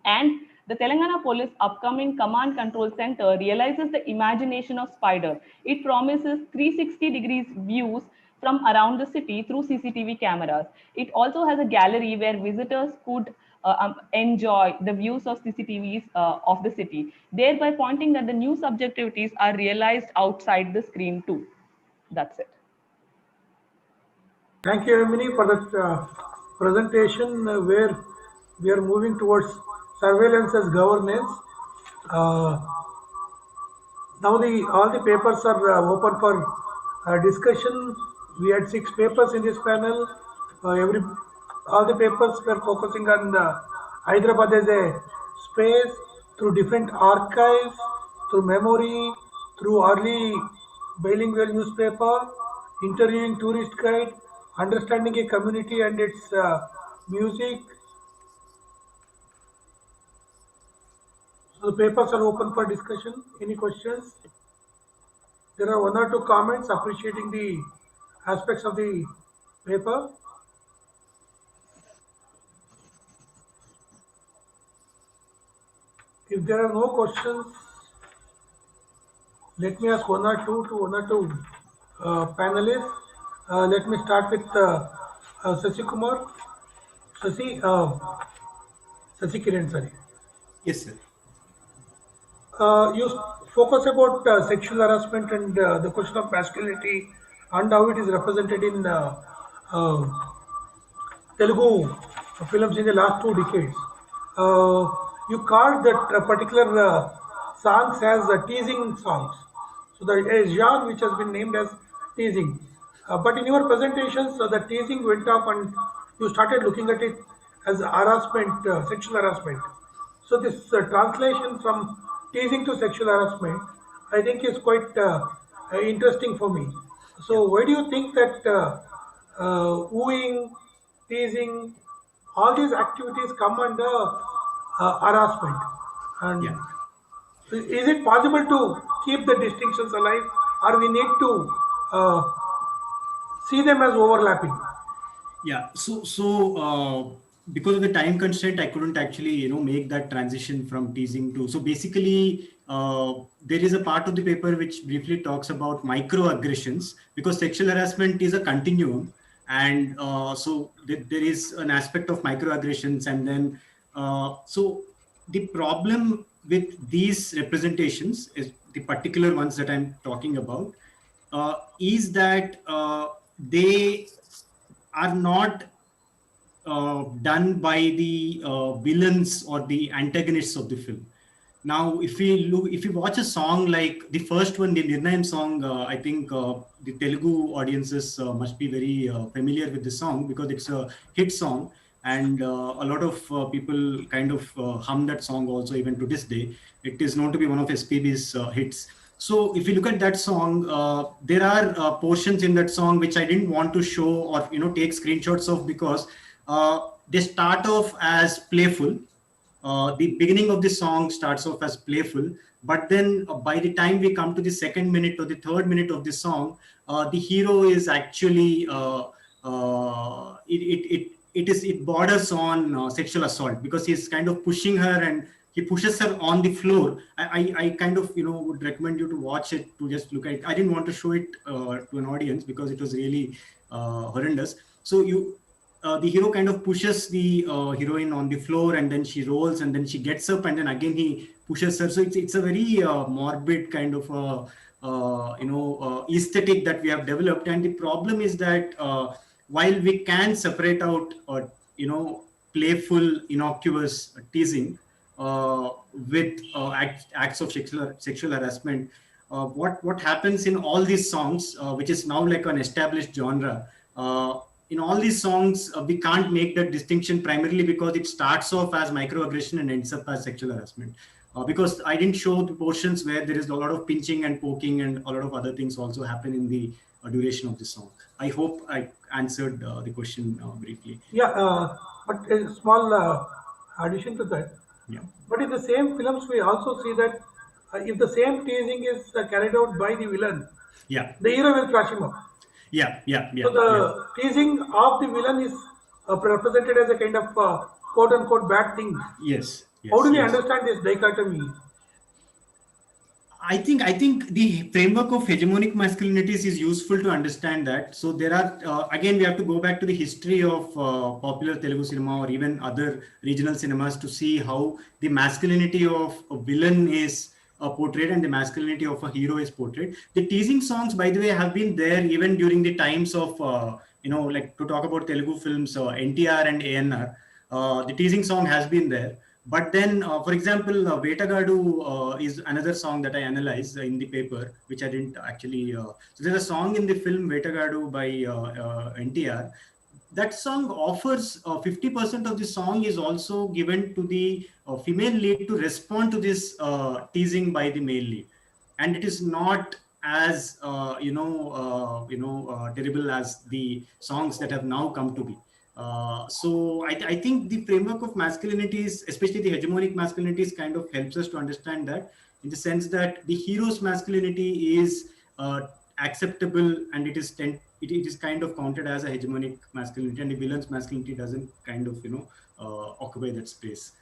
And the Telangana Police upcoming Command Control Center realizes the imagination of spider. It promises 360 degrees views from around the city through CCTV cameras. It also has a gallery where visitors could enjoy the views of CCTVs of the city, thereby pointing that the new subjectivities are realized outside the screen too. That's it. Thank you, Emily, for that presentation where we are moving towards surveillance as governance. Now all the papers are open for discussion. We had 6 papers in this panel. All the papers were focusing on Hyderabad as a space through different archives, through memory, through early bilingual newspaper, interviewing tourist guide, understanding a community and its music. So the papers are open for discussion. Any questions? There are 1 or 2 comments appreciating the aspects of the paper. If there are no questions, let me ask 1 or 2 panelists. Let me start with Sasi Kumar. Sasi Kiran, sorry. Yes, sir. You focus about sexual harassment and the question of masculinity and how it is represented in Telugu films in the last 2 decades. You called that particular songs as teasing songs. So there is a genre which has been named as teasing. But in your presentations, the teasing went up and you started looking at it as harassment, sexual harassment. So this translation from teasing to sexual harassment, I think is quite interesting for me. So why do you think that wooing, teasing, all these activities come under harassment? And is it possible to keep the distinctions alive, or we need to see them as overlapping? Yeah, so because of the time constraint, I couldn't actually make that transition from teasing to. So basically, there is a part of the paper which briefly talks about microaggressions, because sexual harassment is a continuum, and so there is an aspect of microaggressions, and then so the problem with these representations is the particular ones that I'm talking about is that they are not done by the villains or the antagonists of the film. Now, if you watch a song like the first one, the Nirnayam song, I think the Telugu audiences must be very familiar with the song because it's a hit song, and a lot of people kind of hum that song also even to this day. It is known to be one of SPB's hits. So if you look at that song, there are portions in that song which I didn't want to show or take screenshots of because they start off as playful. The beginning of the song starts off as playful, but then by the time we come to the 2nd minute or the 3rd minute of the song, the hero is actually it borders on sexual assault because he's kind of pushing her and he pushes her on the floor. I kind of would recommend you to watch it, to just look at it. I didn't want to show it to an audience because it was really horrendous. So the hero kind of pushes the heroine on the floor, and then she rolls, and then she gets up, and then again he pushes her. So it's a very morbid kind of aesthetic that we have developed. And the problem is that while we can separate out playful, innocuous teasing with acts of sexual harassment, what happens in all these songs, which is now like an established genre. In all these songs, we can't make that distinction primarily because it starts off as microaggression and ends up as sexual harassment. because I didn't show the portions where there is a lot of pinching and poking and a lot of other things also happen in the duration of the song. I hope I answered the question briefly. Yeah, but a small addition to that. Yeah. But in the same films, we also see that if the same teasing is carried out by the villain, Yeah. the hero will crush him up. Yeah. So the teasing of the villain is represented as a kind of quote unquote bad thing. Yes. How do we Yes. understand this dichotomy? I think the framework of hegemonic masculinities is useful to understand that. So there are again we have to go back to the history of popular Telugu cinema or even other regional cinemas to see how the masculinity of a villain is portrayed and the masculinity of a hero is portrayed. The teasing songs, by the way, have been there even during the times of like to talk about Telugu films, NTR and ANR. The teasing song has been there. But then, for example, Vetagadu is another song that I analyzed in the paper, which I didn't actually. So there's a song in the film Vetagadu by NTR. That song offers 50% of the song is also given to the female lead to respond to this teasing by the male lead, and it is not as terrible as the songs that have now come to be. So I think the framework of masculinities, especially the hegemonic masculinities, kind of helps us to understand that, in the sense that the hero's masculinity is acceptable and it is kind of counted as a hegemonic masculinity, and the villain's masculinity doesn't kind of occupy that space.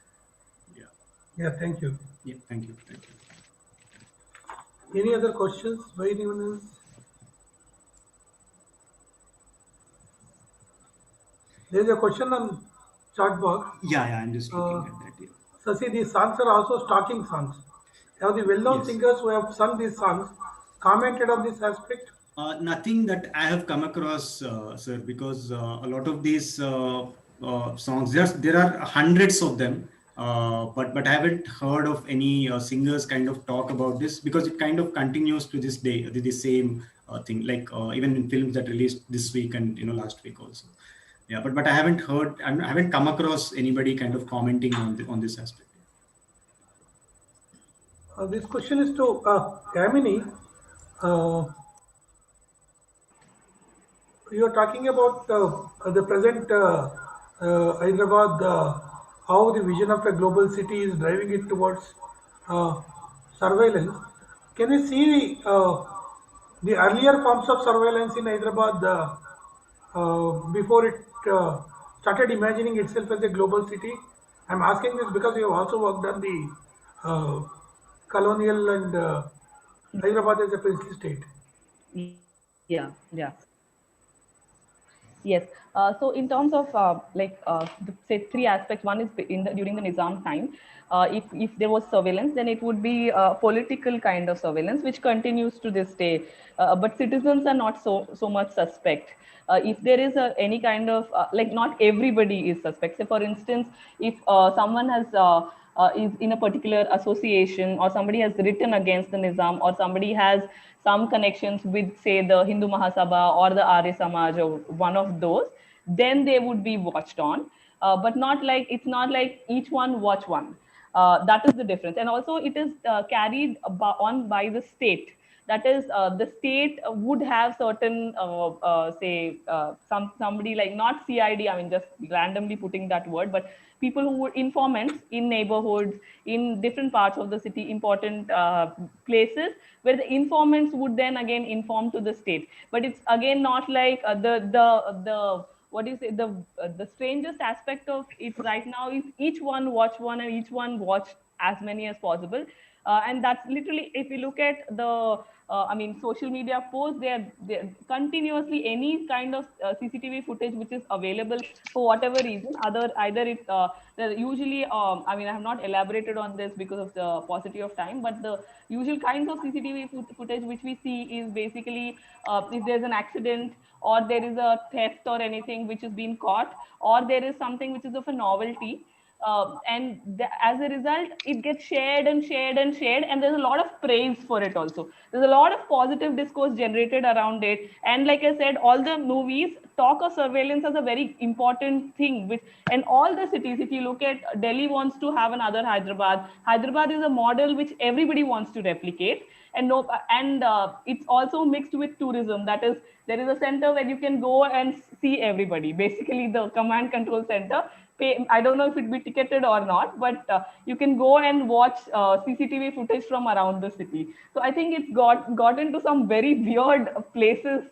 Yeah. Yeah. Thank you. Yeah. Thank you. Thank you. Any other questions by anyone else? There is a question on chat box. Yeah, I'm just looking at that. Yeah. So see, these songs are also stalking songs. Have the well-known singers who have sung these songs commented on this aspect? Nothing that I have come across, sir, because a lot of these songs, there are hundreds of them, but I haven't heard of any singers kind of talk about this, because it kind of continues to this day, the same thing, like even in films that released this week and last week also. Yeah, but I haven't heard, I haven't come across anybody kind of commenting on this aspect. This question is to Kamini. You are talking about the present Hyderabad, how the vision of a global city is driving it towards surveillance. Can you see the earlier forms of surveillance in Hyderabad before it started imagining itself as a global city? I'm asking this because you have also worked on the colonial and Hyderabad as a princely state. Yeah. Yes. So in terms of say three aspects, one is during the Nizam time, if there was surveillance, then it would be political kind of surveillance, which continues to this day. But citizens are not so much suspect. If there is any kind of not everybody is suspect. Say for instance, if someone has is in a particular association, or somebody has written against the Nizam, or somebody has some connections with, say, the Hindu Mahasabha or the Arya Samaj or one of those, then they would be watched on. But it's not like each one watch one. That is the difference. And also it is carried on by the state. That is, the state would have certain, somebody like, not CID, I mean, just randomly putting that word, but people who were informants in neighborhoods, in different parts of the city, important places, where the informants would then again inform to the state. But it's again not like the what do you say, the strangest aspect of it right now is each one watch one and each one watch as many as possible. And that's literally, if you look at the social media posts, they're continuously any kind of CCTV footage which is available for whatever reason. Either it usually, I have not elaborated on this because of the paucity of time, but the usual kinds of CCTV footage which we see is basically if there's an accident, or there is a theft or anything which is being caught, or there is something which is of a novelty. As a result, it gets shared and shared and shared, and there's a lot of praise for it also. There's a lot of positive discourse generated around it. And like I said, all the movies talk of surveillance as a very important thing, which in all the cities, if you look at Delhi wants to have another Hyderabad. Hyderabad is a model which everybody wants to replicate. It's also mixed with tourism. That is, there is a center where you can go and see everybody, basically the command control center. I don't know if it be ticketed or not, but you can go and watch CCTV footage from around the city. So I think it's got into some very weird places,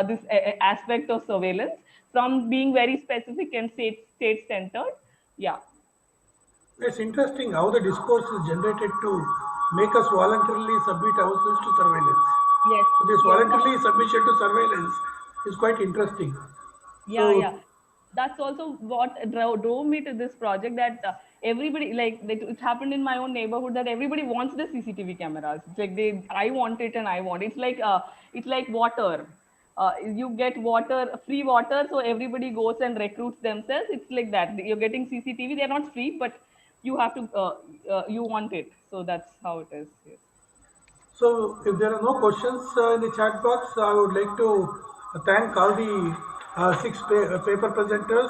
this aspect of surveillance, from being very specific and state centered. Yeah. It's interesting how the discourse is generated to make us voluntarily submit ourselves to surveillance. Yes. So this Yes. voluntarily submission to surveillance is quite interesting. Yeah. That's also what drove me to this project, that everybody, like, it happened in my own neighborhood, that everybody wants the CCTV cameras. It's like I want it and I want it. It's like water. You get water, free water, so everybody goes and recruits themselves. It's like that. You're getting CCTV. They're not free, but you have to, you want it. So that's how it is. Yes. So, if there are no questions in the chat box, I would like to thank all the six paper presenters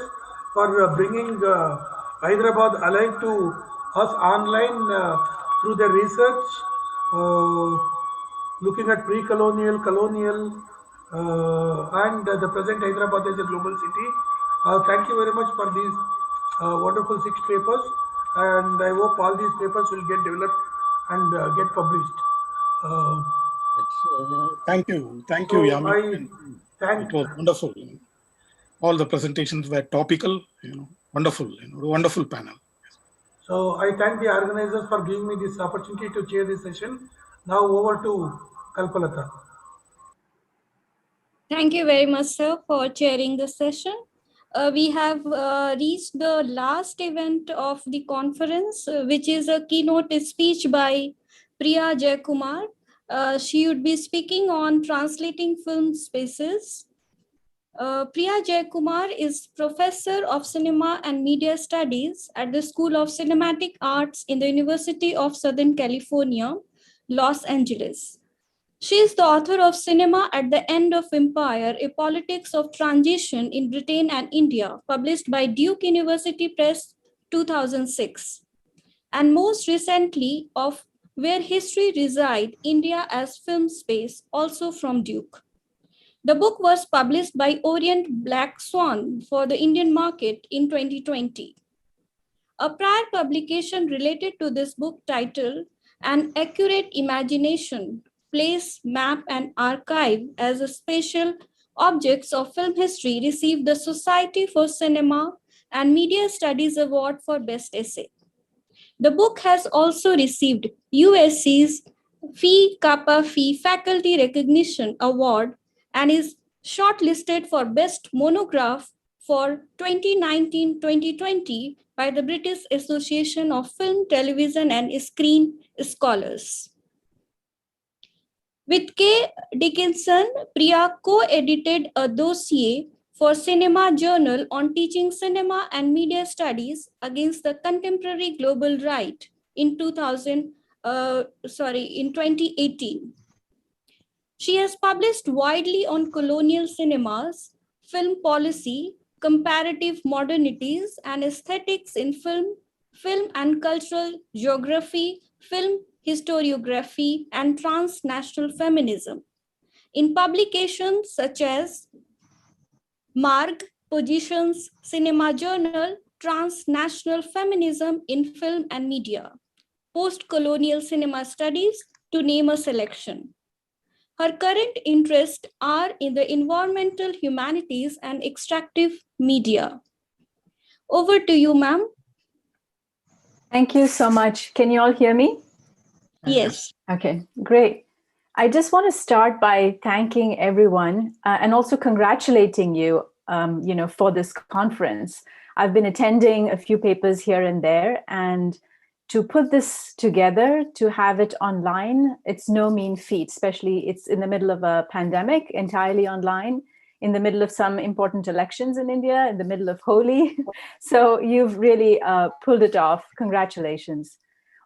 for bringing Hyderabad alive to us online through their research, looking at pre-colonial, colonial, and the present Hyderabad as a global city. Thank you very much for these wonderful six papers, and I hope all these papers will get developed and get published. Thank you, Yami. It was wonderful. All the presentations were topical. Wonderful. Wonderful panel. So I thank the organizers for giving me this opportunity to chair this session. Now over to Kalpalata. Thank you very much, sir, for chairing the session. We have reached the last event of the conference, which is a keynote speech by Priya Jayakumar. She would be speaking on translating film spaces. Priya Jayakumar is Professor of Cinema and Media Studies at the School of Cinematic Arts in the University of Southern California, Los Angeles. She is the author of Cinema at the End of Empire, A Politics of Transition in Britain and India, published by Duke University Press 2006. And most recently of Where History Reside, India as Film Space, also from Duke. The book was published by Orient Black Swan for the Indian market in 2020. A prior publication related to this book titled An Accurate Imagination, Place, Map, and Archive as a Spatial Objects of Film History received the Society for Cinema and Media Studies Award for Best Essay. The book has also received USC's Phi Kappa Phi Faculty Recognition Award and is shortlisted for Best Monograph for 2019-2020 by the British Association of Film, Television and Screen Scholars. With K. Dickinson, Priya co-edited a dossier for Cinema Journal on teaching cinema and media studies against the contemporary global right in 2018. She has published widely on colonial cinemas, film policy, comparative modernities and aesthetics in film and cultural geography, film historiography, and transnational feminism. In publications such as Marg, Positions, Cinema Journal, Transnational Feminism in Film and Media, Post-Colonial Cinema Studies, to name a selection. Her current interests are in the environmental humanities and extractive media. Over to you, ma'am. Thank you so much. Can you all hear me? Yes. Okay, great. I just want to start by thanking everyone and also congratulating you, for this conference. I've been attending a few papers here and there, and to put this together, to have it online, it's no mean feat, especially it's in the middle of a pandemic, entirely online, in the middle of some important elections in India, in the middle of Holi. So you've really pulled it off. Congratulations.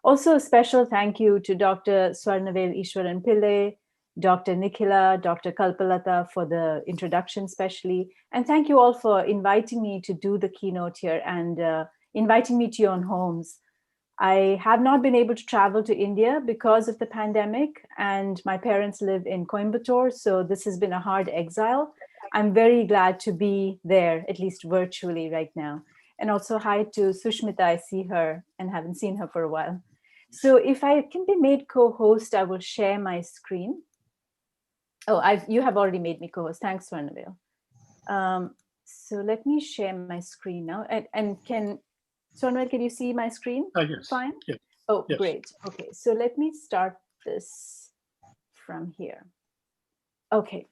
Also, a special thank you to Dr. Swarnavel Ishwaran Pillai, Dr. Nikhila, Dr. Kalpalata for the introduction especially. And thank you all for inviting me to do the keynote here and inviting me to your own homes. I have not been able to travel to India because of the pandemic, and my parents live in Coimbatore, so this has been a hard exile. I'm very glad to be there, at least virtually right now. And also hi to Sushmita, I see her and haven't seen her for a while. So if I can be made co-host, I will share my screen. Oh, you have already made me co-host. Thanks, Swarnavel. So let me share my screen now. And can Swarnavel, can you see my screen? Yes. Fine? Yes. Oh, Yes. great. Okay, so let me start this from here. Okay.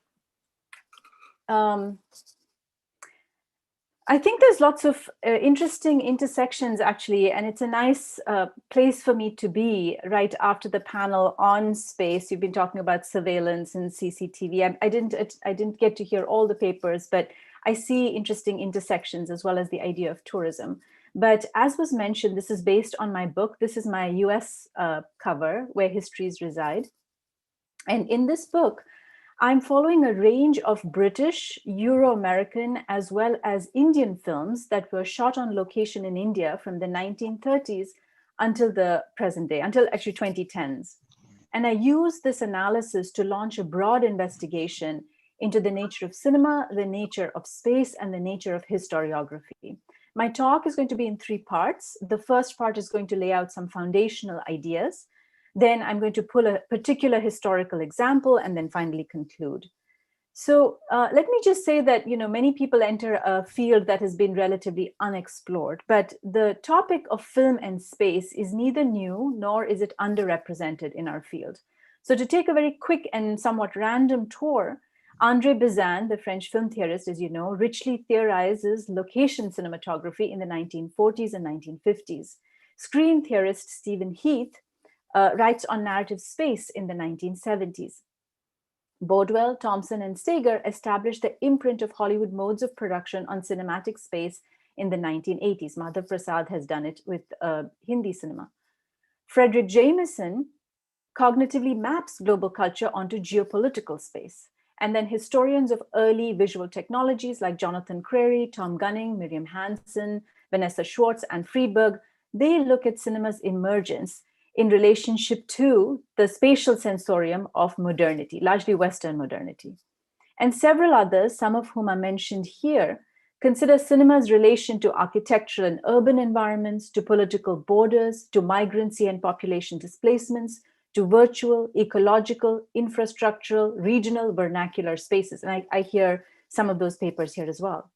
I think there's lots of interesting intersections actually, and it's a nice place for me to be right after the panel on space. You've been talking about surveillance and CCTV. I didn't get to hear all the papers, but I see interesting intersections as well as the idea of tourism. But as was mentioned, this is based on my book. This is my US cover, Where Histories Reside. And in this book, I'm following a range of British, Euro-American, as well as Indian films that were shot on location in India from the 1930s until the present day, until actually 2010s. And I use this analysis to launch a broad investigation into the nature of cinema, the nature of space, and the nature of historiography. My talk is going to be in 3 parts. The first part is going to lay out some foundational ideas. Then I'm going to pull a particular historical example and then finally conclude. So let me just say that, many people enter a field that has been relatively unexplored, but the topic of film and space is neither new nor is it underrepresented in our field. So to take a very quick and somewhat random tour, André Bazin, the French film theorist, as you know, richly theorizes location cinematography in the 1940s and 1950s. Screen theorist Stephen Heath writes on narrative space in the 1970s. Bodwell, Thompson, and Steger established the imprint of Hollywood modes of production on cinematic space in the 1980s. Madhav Prasad has done it with Hindi cinema. Frederick Jameson cognitively maps global culture onto geopolitical space. And then historians of early visual technologies like Jonathan Crary, Tom Gunning, Miriam Hansen, Vanessa Schwartz, and Freeberg, they look at cinema's emergence in relationship to the spatial sensorium of modernity, largely Western modernity. And several others, some of whom are mentioned here, consider cinema's relation to architectural and urban environments, to political borders, to migrancy and population displacements, to virtual, ecological, infrastructural, regional, vernacular spaces. And I hear some of those papers here as well.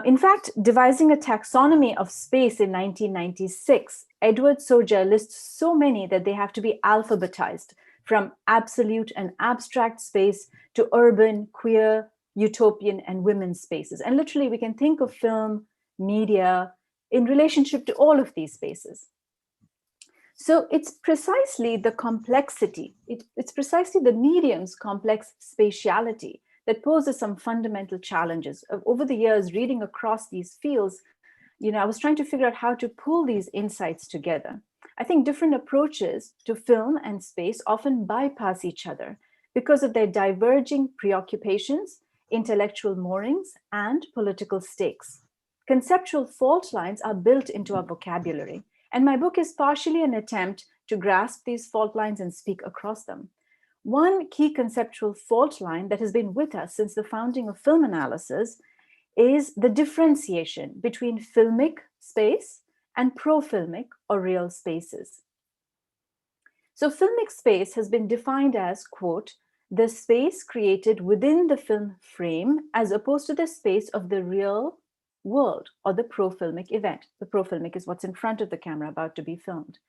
In fact, devising a taxonomy of space in 1996, Edward Soja lists so many that they have to be alphabetized, from absolute and abstract space to urban, queer, utopian, and women's spaces. And literally, we can think of film, media, in relationship to all of these spaces. So it's precisely the complexity, it's precisely the medium's complex spatiality that poses some fundamental challenges. Over the years, reading across these fields, I was trying to figure out how to pull these insights together. I think different approaches to film and space often bypass each other because of their diverging preoccupations, intellectual moorings, and political stakes. Conceptual fault lines are built into our vocabulary, and my book is partially an attempt to grasp these fault lines and speak across them. One key conceptual fault line that has been with us since the founding of film analysis is the differentiation between filmic space and pro-filmic or real spaces. So filmic space has been defined as, quote, the space created within the film frame as opposed to the space of the real world or the pro-filmic event. The pro-filmic is what's in front of the camera about to be filmed.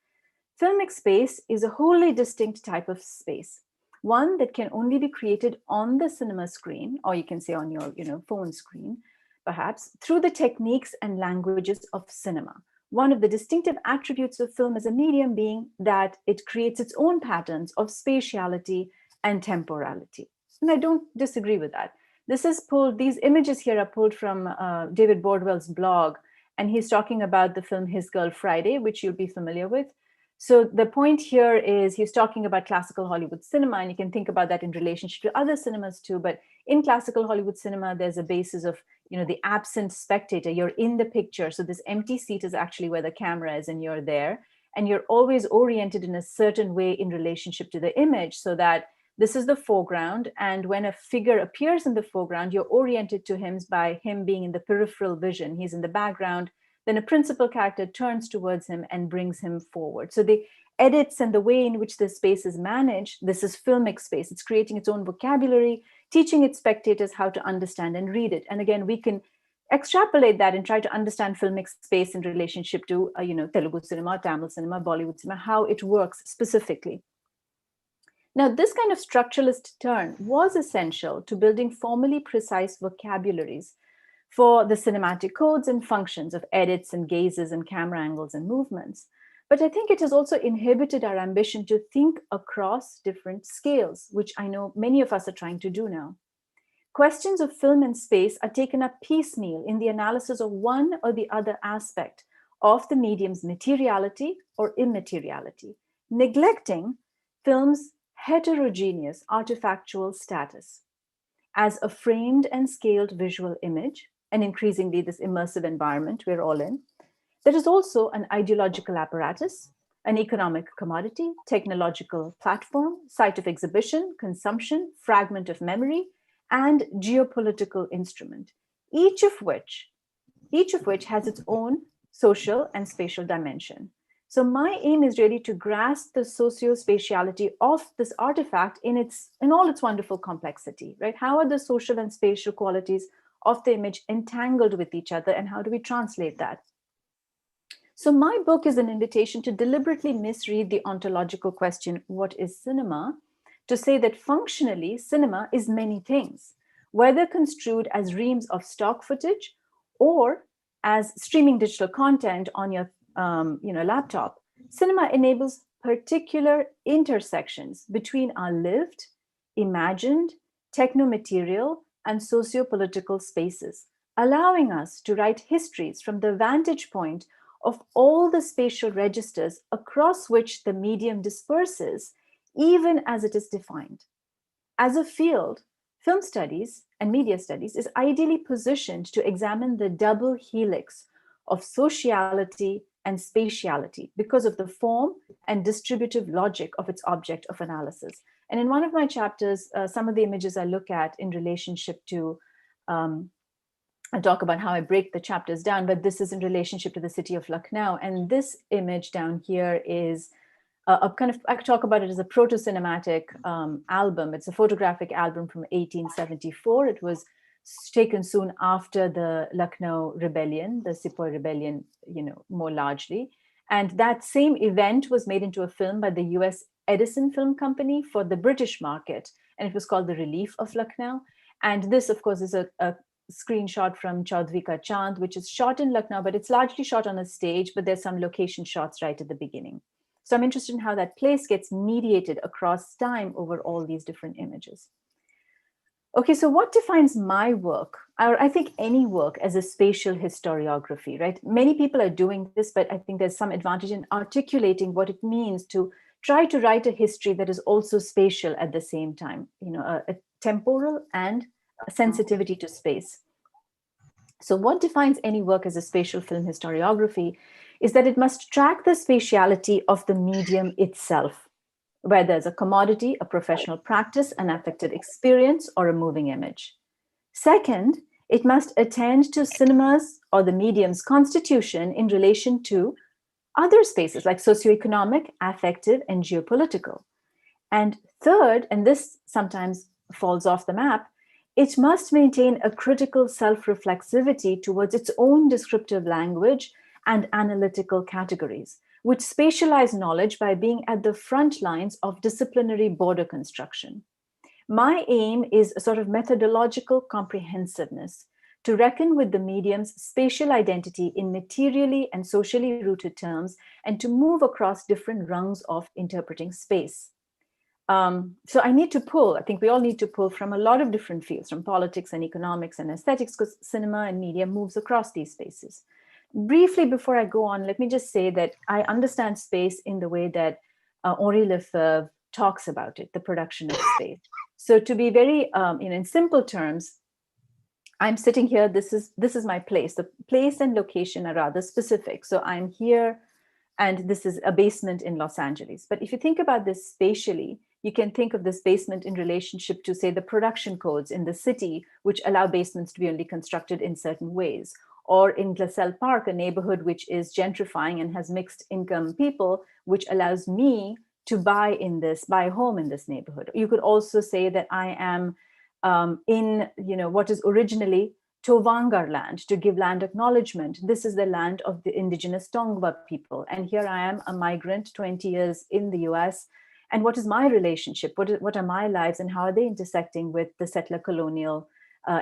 Filmic space is a wholly distinct type of space, one that can only be created on the cinema screen, or you can say on your phone screen, perhaps, through the techniques and languages of cinema. One of the distinctive attributes of film as a medium being that it creates its own patterns of spatiality and temporality. And I don't disagree with that. This is pulled, these images here are pulled from David Bordwell's blog, and he's talking about the film His Girl Friday, which you'll be familiar with. So the point here is he's talking about classical Hollywood cinema, and you can think about that in relationship to other cinemas too. But in classical Hollywood cinema, there's a basis of, the absent spectator. You're in the picture. So this empty seat is actually where the camera is, and you're there. And you're always oriented in a certain way in relationship to the image, so that this is the foreground. And when a figure appears in the foreground, you're oriented to him by him being in the peripheral vision. He's in the background. Then a principal character turns towards him and brings him forward. So the edits and the way in which the space is managed, this is filmic space. It's creating its own vocabulary, teaching its spectators how to understand and read it. And again, we can extrapolate that and try to understand filmic space in relationship to, Telugu cinema, Tamil cinema, Bollywood cinema, how it works specifically. Now, this kind of structuralist turn was essential to building formally precise vocabularies for the cinematic codes and functions of edits and gazes and camera angles and movements. But I think it has also inhibited our ambition to think across different scales, which I know many of us are trying to do now. Questions of film and space are taken up piecemeal in the analysis of one or the other aspect of the medium's materiality or immateriality, neglecting film's heterogeneous artifactual status as a framed and scaled visual image, and increasingly this immersive environment we're all in. There is also an ideological apparatus, an economic commodity, technological platform, site of exhibition, consumption, fragment of memory, and geopolitical instrument, each of which has its own social and spatial dimension. So my aim is really to grasp the socio-spatiality of this artifact in all its wonderful complexity, right? How are the social and spatial qualities of the image entangled with each other, and how do we translate that? So my book is an invitation to deliberately misread the ontological question, what is cinema? To say that functionally, cinema is many things, whether construed as reams of stock footage or as streaming digital content on your laptop. Cinema enables particular intersections between our lived, imagined, techno-material, and socio-political spaces, allowing us to write histories from the vantage point of all the spatial registers across which the medium disperses, even as it is defined. As a field, film studies and media studies is ideally positioned to examine the double helix of sociality and spatiality because of the form and distributive logic of its object of analysis. And in one of my chapters, some of the images I look at in relationship to, I talk about how I break the chapters down, but this is in relationship to the city of Lucknow. And this image down here is I talk about it as a proto-cinematic album. It's a photographic album from 1874. It was taken soon after the Lucknow rebellion, the Sepoy rebellion, more largely. And that same event was made into a film by the US Edison Film Company for the British market. And it was called The Relief of Lucknow. And this, of course, is a screenshot from Chaudhry Ka Chand, which is shot in Lucknow, but it's largely shot on a stage, but there's some location shots right at the beginning. So I'm interested in how that place gets mediated across time over all these different images. Okay, so what defines my work, or I think any work, as a spatial historiography, right? Many people are doing this, but I think there's some advantage in articulating what it means to try to write a history that is also spatial at the same time, a temporal and a sensitivity to space. So what defines any work as a spatial film historiography is that it must track the spatiality of the medium itself, whether it's a commodity, a professional practice, an affected experience, or a moving image. Second, it must attend to cinema's or the medium's constitution in relation to other spaces like socioeconomic, affective, and geopolitical. And third, and this sometimes falls off the map, it must maintain a critical self-reflexivity towards its own descriptive language and analytical categories, which spatialize knowledge by being at the front lines of disciplinary border construction. My aim is a sort of methodological comprehensiveness to reckon with the medium's spatial identity in materially and socially rooted terms and to move across different rungs of interpreting space. So I need to pull, I think we all need to pull from a lot of different fields, from politics and economics and aesthetics, because cinema and media moves across these spaces. Briefly, before I go on, let me just say that I understand space in the way that Henri Lefebvre talks about it, the production of space. So to be very, in simple terms, I'm sitting here, this is my place. The place and location are rather specific. So I'm here, and this is a basement in Los Angeles. But if you think about this spatially, you can think of this basement in relationship to, say, the production codes in the city, which allow basements to be only constructed in certain ways. Or in Glassell Park, a neighborhood which is gentrifying and has mixed income people, which allows me to buy a home in this neighborhood. You could also say that I am in what is originally Tovangar land, to give land acknowledgement. This is the land of the indigenous Tongva people. And here I am, a migrant, 20 years in the US. And what is my relationship? What are my lives, and how are they intersecting with the settler colonial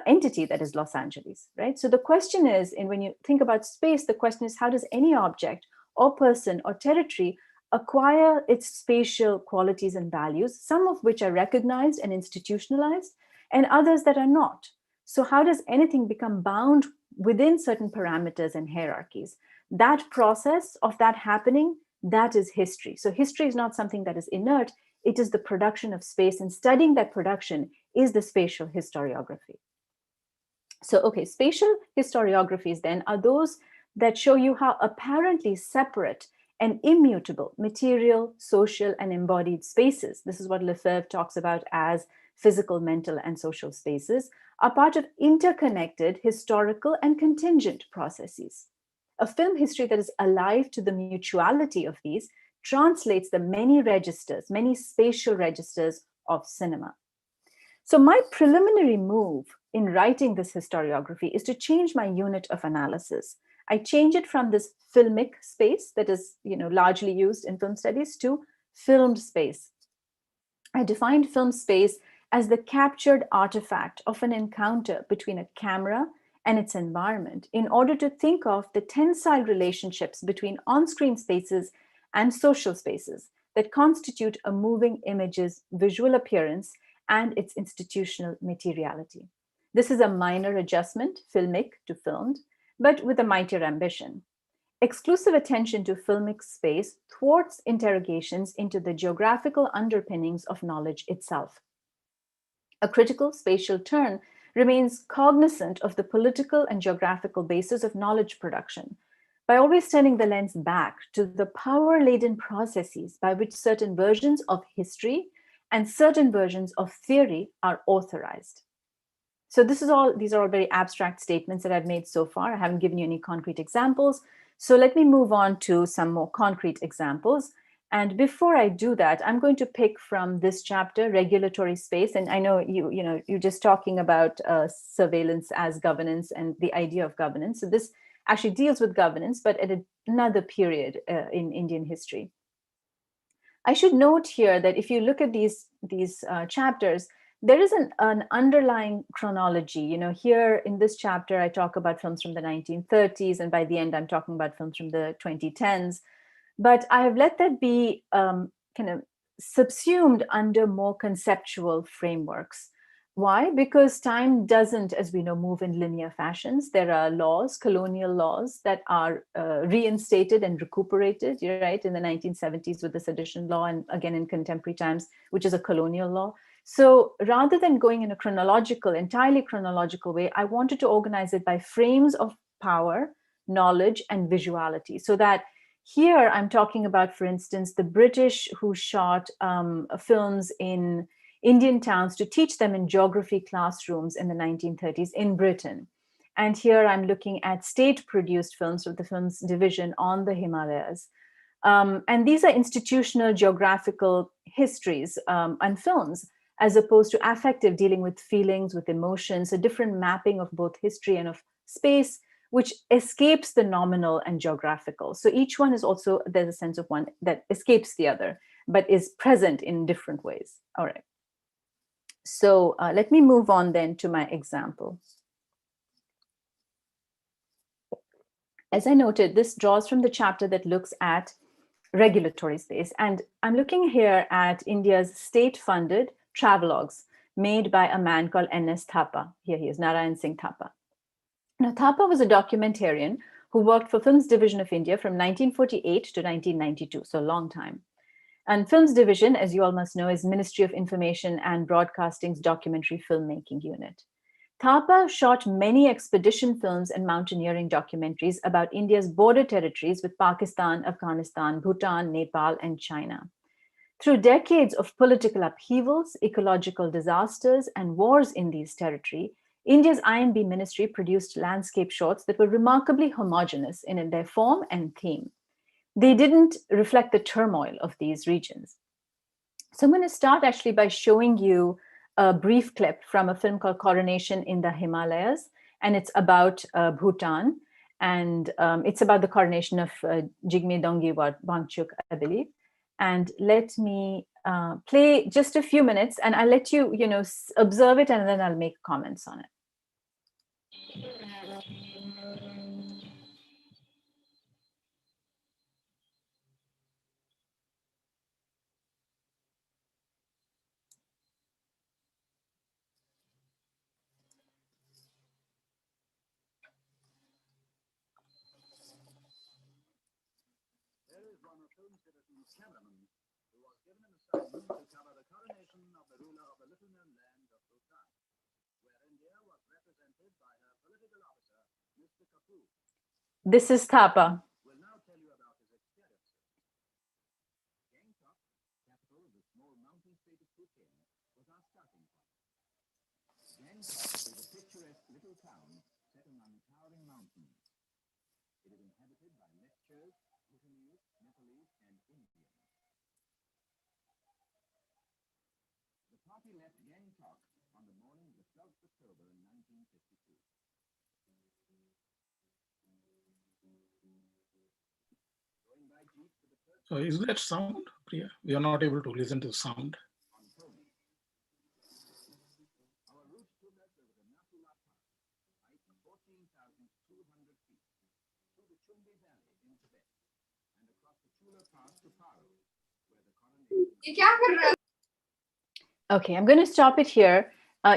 entity that is Los Angeles, right? So the question is, and when you think about space, the question is, how does any object or person or territory acquire its spatial qualities and values, some of which are recognized and institutionalized, and others that are not? So how does anything become bound within certain parameters and hierarchies? That process of that happening, that is history. So history is not something that is inert, it is the production of space, and studying that production is the spatial historiography. So, okay, spatial historiographies then are those that show you how apparently separate and immutable material, social, and embodied spaces, this is what Lefebvre talks about as physical, mental, and social spaces, are part of interconnected historical and contingent processes. A film history that is alive to the mutuality of these translates the many registers, many spatial registers of cinema. So my preliminary move in writing this historiography is to change my unit of analysis. I change it from this filmic space that is largely used in film studies to filmed space. I defined film space as the captured artifact of an encounter between a camera and its environment, in order to think of the tensile relationships between on-screen spaces and social spaces that constitute a moving image's visual appearance and its institutional materiality. This is a minor adjustment, filmic to filmed, but with a mightier ambition. Exclusive attention to filmic space thwarts interrogations into the geographical underpinnings of knowledge itself. A critical spatial turn remains cognizant of the political and geographical basis of knowledge production, by always turning the lens back to the power-laden processes by which certain versions of history and certain versions of theory are authorized. So these are all very abstract statements that I've made so far. I haven't given you any concrete examples. So let me move on to some more concrete examples. And before I do that, I'm going to pick from this chapter, Regulatory Space. And I know you're just talking about surveillance as governance and the idea of governance. So this actually deals with governance, but at another period in Indian history. I should note here that if you look at these chapters, there is an underlying chronology. Here in this chapter, I talk about films from the 1930s, and by the end, I'm talking about films from the 2010s. But I have let that be kind of subsumed under more conceptual frameworks. Why? Because time doesn't, as we know, move in linear fashions. There are laws, colonial laws, that are reinstated and recuperated, right, in the 1970s with the sedition law, and again in contemporary times, which is a colonial law. So rather than going in a entirely chronological way, I wanted to organize it by frames of power, knowledge, and visuality, so that here I'm talking about, for instance, the British who shot films in Indian towns to teach them in geography classrooms in the 1930s in Britain. And here I'm looking at state-produced films with the films division on the Himalayas. And these are institutional geographical histories and films, as opposed to affective, dealing with feelings, with emotions, a different mapping of both history and of space, which escapes the nominal and geographical. So each one is also, there's a sense of one that escapes the other, but is present in different ways. All right. So let me move on then to my example. As I noted, this draws from the chapter that looks at regulatory space. And I'm looking here at India's state-funded travelogues made by a man called N.S. Thapa. Here he is, Narayan Singh Thapa. Now, Thapa was a documentarian who worked for Films Division of India from 1948 to 1992, so a long time. And Films Division, as you all must know, is Ministry of Information and Broadcasting's documentary filmmaking unit. Thapa shot many expedition films and mountaineering documentaries about India's border territories with Pakistan, Afghanistan, Bhutan, Nepal, and China. Through decades of political upheavals, ecological disasters, and wars in these territories, India's INB ministry produced landscape shots that were remarkably homogeneous in their form and theme. They didn't reflect the turmoil of these regions. So I'm going to start actually by showing you a brief clip from a film called Coronation in the Himalayas, and it's about Bhutan, and it's about the coronation of Jigme Dongyi Wangchuk, I believe. And let me play just a few minutes, and I'll let you, observe it, and then I'll make comments on it. This is Thapa. So is that sound, Priya? We are not able to listen to the sound. Okay, I'm going to stop it here.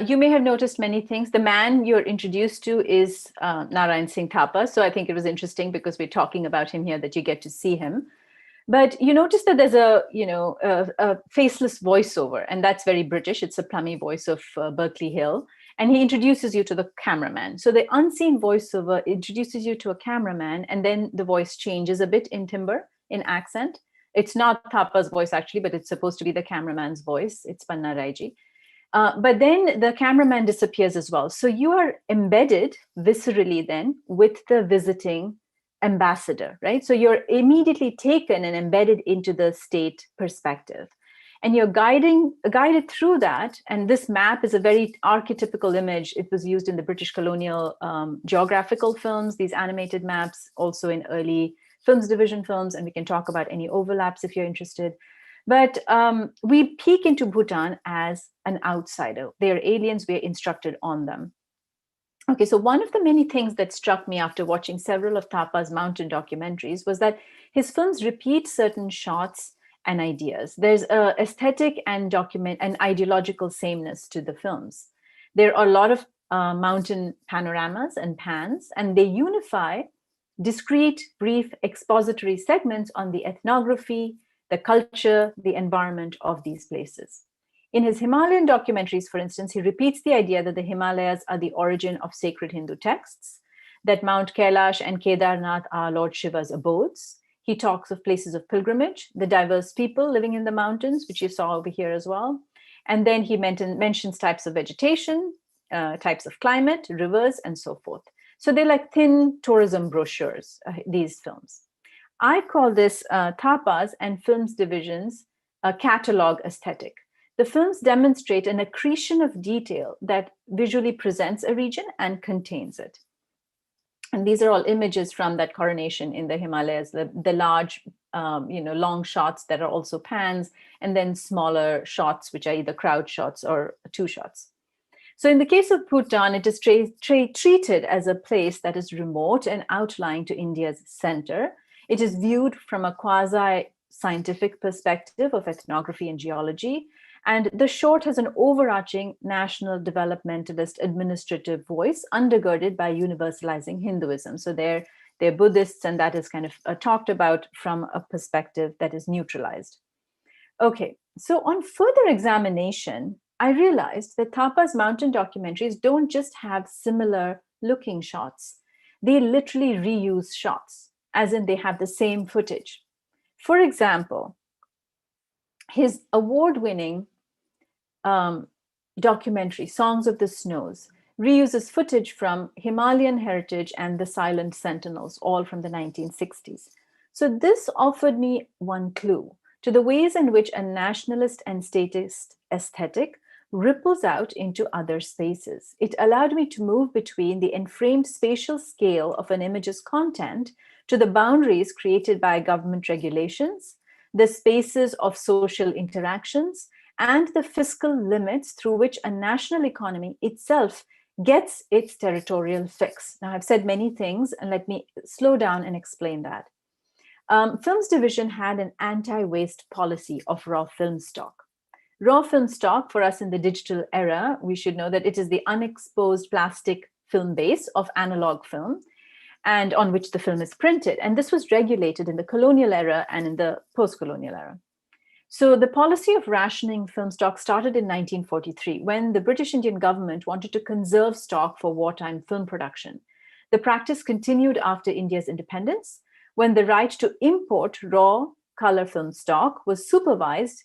You may have noticed many things. The man you're introduced to is Narayan Singh Thapa. So I think it was interesting because we're talking about him here that you get to see him. But you notice that there's a faceless voiceover, and that's very British. It's a plummy voice of Berkeley Hill. And he introduces you to the cameraman. So the unseen voiceover introduces you to a cameraman, and then the voice changes a bit in timbre, in accent. It's not Thapa's voice actually, but it's supposed to be the cameraman's voice. It's Panna Raiji. But then the cameraman disappears as well. So you are embedded viscerally then with the visiting ambassador, right? So you're immediately taken and embedded into the state perspective. And you're guided through that. And this map is a very archetypical image. It was used in the British colonial geographical films, these animated maps, also in early Films Division films, and we can talk about any overlaps if you're interested. But we peek into Bhutan as an outsider. They're aliens, we're instructed on them. Okay, so one of the many things that struck me after watching several of Thapa's mountain documentaries was that his films repeat certain shots and ideas. There's an aesthetic and ideological sameness to the films. There are a lot of mountain panoramas and pans, and they unify discrete, brief expository segments on the ethnography, the culture, the environment of these places. In his Himalayan documentaries, for instance, he repeats the idea that the Himalayas are the origin of sacred Hindu texts, that Mount Kailash and Kedarnath are Lord Shiva's abodes. He talks of places of pilgrimage, the diverse people living in the mountains, which you saw over here as well. And then he mentions types of vegetation, types of climate, rivers, and so forth. So they're like thin tourism brochures, these films. I call this Thapa's and Films Division's a catalog aesthetic. The films demonstrate an accretion of detail that visually presents a region and contains it. And these are all images from that coronation in the Himalayas, the large, long shots that are also pans, and then smaller shots, which are either crowd shots or two shots. So in the case of Bhutan, it is treated as a place that is remote and outlying to India's center. It is viewed from a quasi scientific perspective of ethnography and geology. And the short has an overarching national developmentalist administrative voice undergirded by universalizing Hinduism. So they're Buddhists, and that is kind of talked about from a perspective that is neutralized. Okay, so on further examination, I realized that Thapa's mountain documentaries don't just have similar looking shots. They literally reuse shots, as in they have the same footage. For example, his award-winning documentary, Songs of the Snows, reuses footage from Himalayan Heritage and The Silent Sentinels, all from the 1960s. So this offered me one clue to the ways in which a nationalist and statist aesthetic ripples out into other spaces. It allowed me to move between the enframed spatial scale of an image's content to the boundaries created by government regulations, the spaces of social interactions, and the fiscal limits through which a national economy itself gets its territorial fix. Now, I've said many things, and let me slow down and explain that. Films Division had an anti-waste policy of raw film stock. Raw film stock, for us in the digital era, we should know that it is the unexposed plastic film base of analog film, and on which the film is printed. And this was regulated in the colonial era and in the post-colonial era. So the policy of rationing film stock started in 1943 when the British Indian government wanted to conserve stock for wartime film production. The practice continued after India's independence, when the right to import raw color film stock was supervised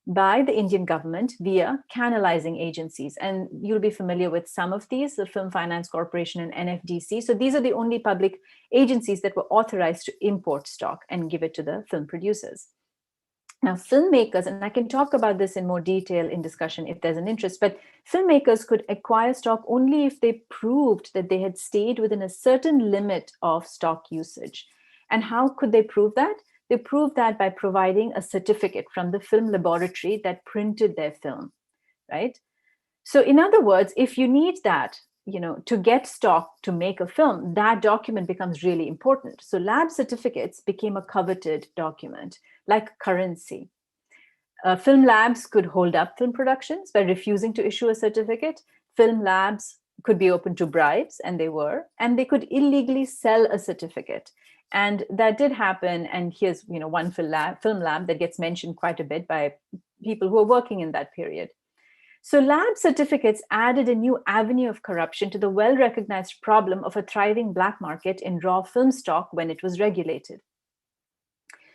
by the Indian government via canalizing agencies. And you'll be familiar with some of these, the Film Finance Corporation and NFDC. So these are the only public agencies that were authorized to import stock and give it to the film producers. Now, filmmakers, and I can talk about this in more detail in discussion if there's an interest, but filmmakers could acquire stock only if they proved that they had stayed within a certain limit of stock usage. And how could they prove that? They proved that by providing a certificate from the film laboratory that printed their film, right? So in other words, if you need that, to get stock to make a film, that document becomes really important. So lab certificates became a coveted document, like currency. Film labs could hold up film productions by refusing to issue a certificate. Film labs could be open to bribes, and they were, and they could illegally sell a certificate. And that did happen. And here's one film lab that gets mentioned quite a bit by people who are working in that period. So lab certificates added a new avenue of corruption to the well-recognized problem of a thriving black market in raw film stock when it was regulated.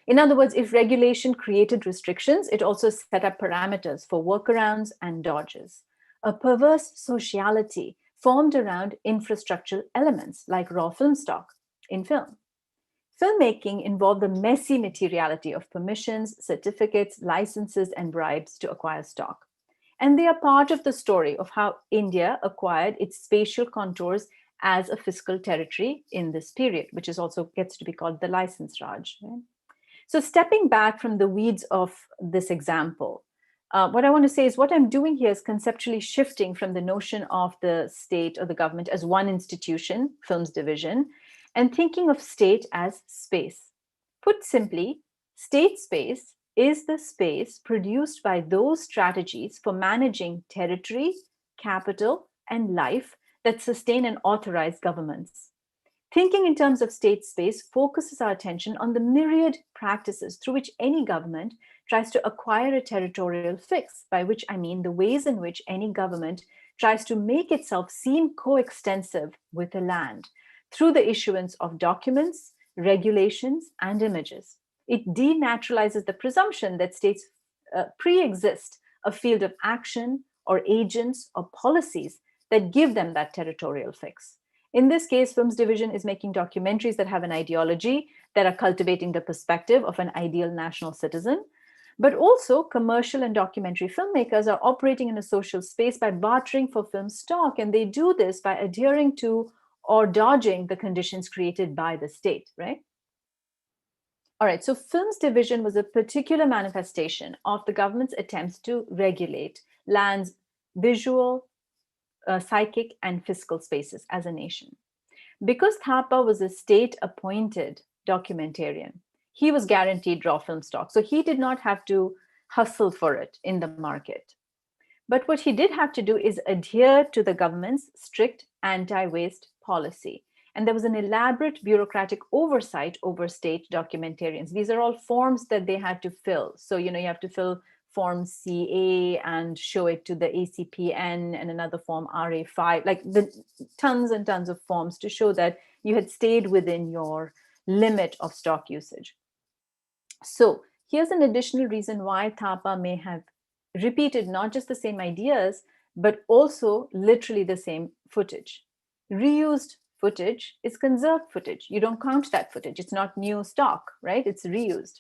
In other words, if regulation created restrictions, it also set up parameters for workarounds and dodges. A perverse sociality formed around infrastructural elements like raw film stock in film. Filmmaking involved the messy materiality of permissions, certificates, licenses, and bribes to acquire stock. And they are part of the story of how India acquired its spatial contours as a fiscal territory in this period, which is also gets to be called the license Raj. Right? So stepping back from the weeds of this example, what I want to say is what I'm doing here is conceptually shifting from the notion of the state or the government as one institution, Films Division, and thinking of state as space. Put simply, state space is the space produced by those strategies for managing territory, capital, and life that sustain and authorize governments. Thinking in terms of state space focuses our attention on the myriad practices through which any government tries to acquire a territorial fix, by which I mean the ways in which any government tries to make itself seem coextensive with the land through the issuance of documents, regulations, and images. It denaturalizes the presumption that states pre-exist a field of action or agents or policies that give them that territorial fix. In this case, Films Division is making documentaries that have an ideology, that are cultivating the perspective of an ideal national citizen, but also commercial and documentary filmmakers are operating in a social space by bartering for film stock, and they do this by adhering to or dodging the conditions created by the state, right? All right, so Films Division was a particular manifestation of the government's attempts to regulate land's visual, psychic, and fiscal spaces as a nation. Because Thapa was a state-appointed documentarian, he was guaranteed raw film stock. So he did not have to hustle for it in the market. But what he did have to do is adhere to the government's strict anti-waste policy. And there was an elaborate bureaucratic oversight over state documentarians. These are all forms that they had to fill. So, you have to fill form CA and show it to the ACPN, and another form RA5, like the tons and tons of forms to show that you had stayed within your limit of stock usage. So here's an additional reason why Thapa may have repeated not just the same ideas, but also literally the same footage. Reused footage is conserved footage. You don't count that footage. It's not new stock, right? It's reused.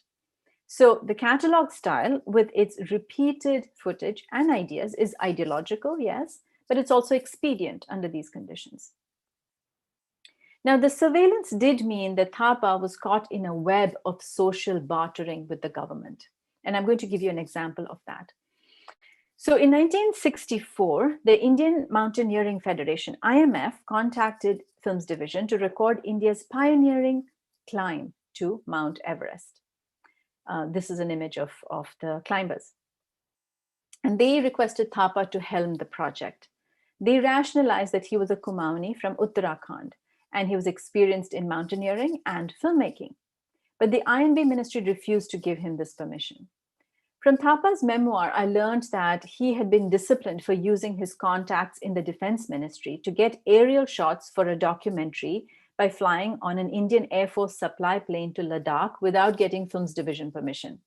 So the catalog style with its repeated footage and ideas is ideological, yes, but it's also expedient under these conditions. Now, the surveillance did mean that Thapa was caught in a web of social bartering with the government. And I'm going to give you an example of that. So in 1964, the Indian Mountaineering Federation, IMF, contacted Films Division to record India's pioneering climb to Mount Everest. This is an image of the climbers. And they requested Thapa to helm the project. They rationalized that he was a Kumaoni from Uttarakhand, and he was experienced in mountaineering and filmmaking. But the INB ministry refused to give him this permission. From Thapa's memoir, I learned that he had been disciplined for using his contacts in the defense ministry to get aerial shots for a documentary by flying on an Indian Air Force supply plane to Ladakh without getting Films Division permission.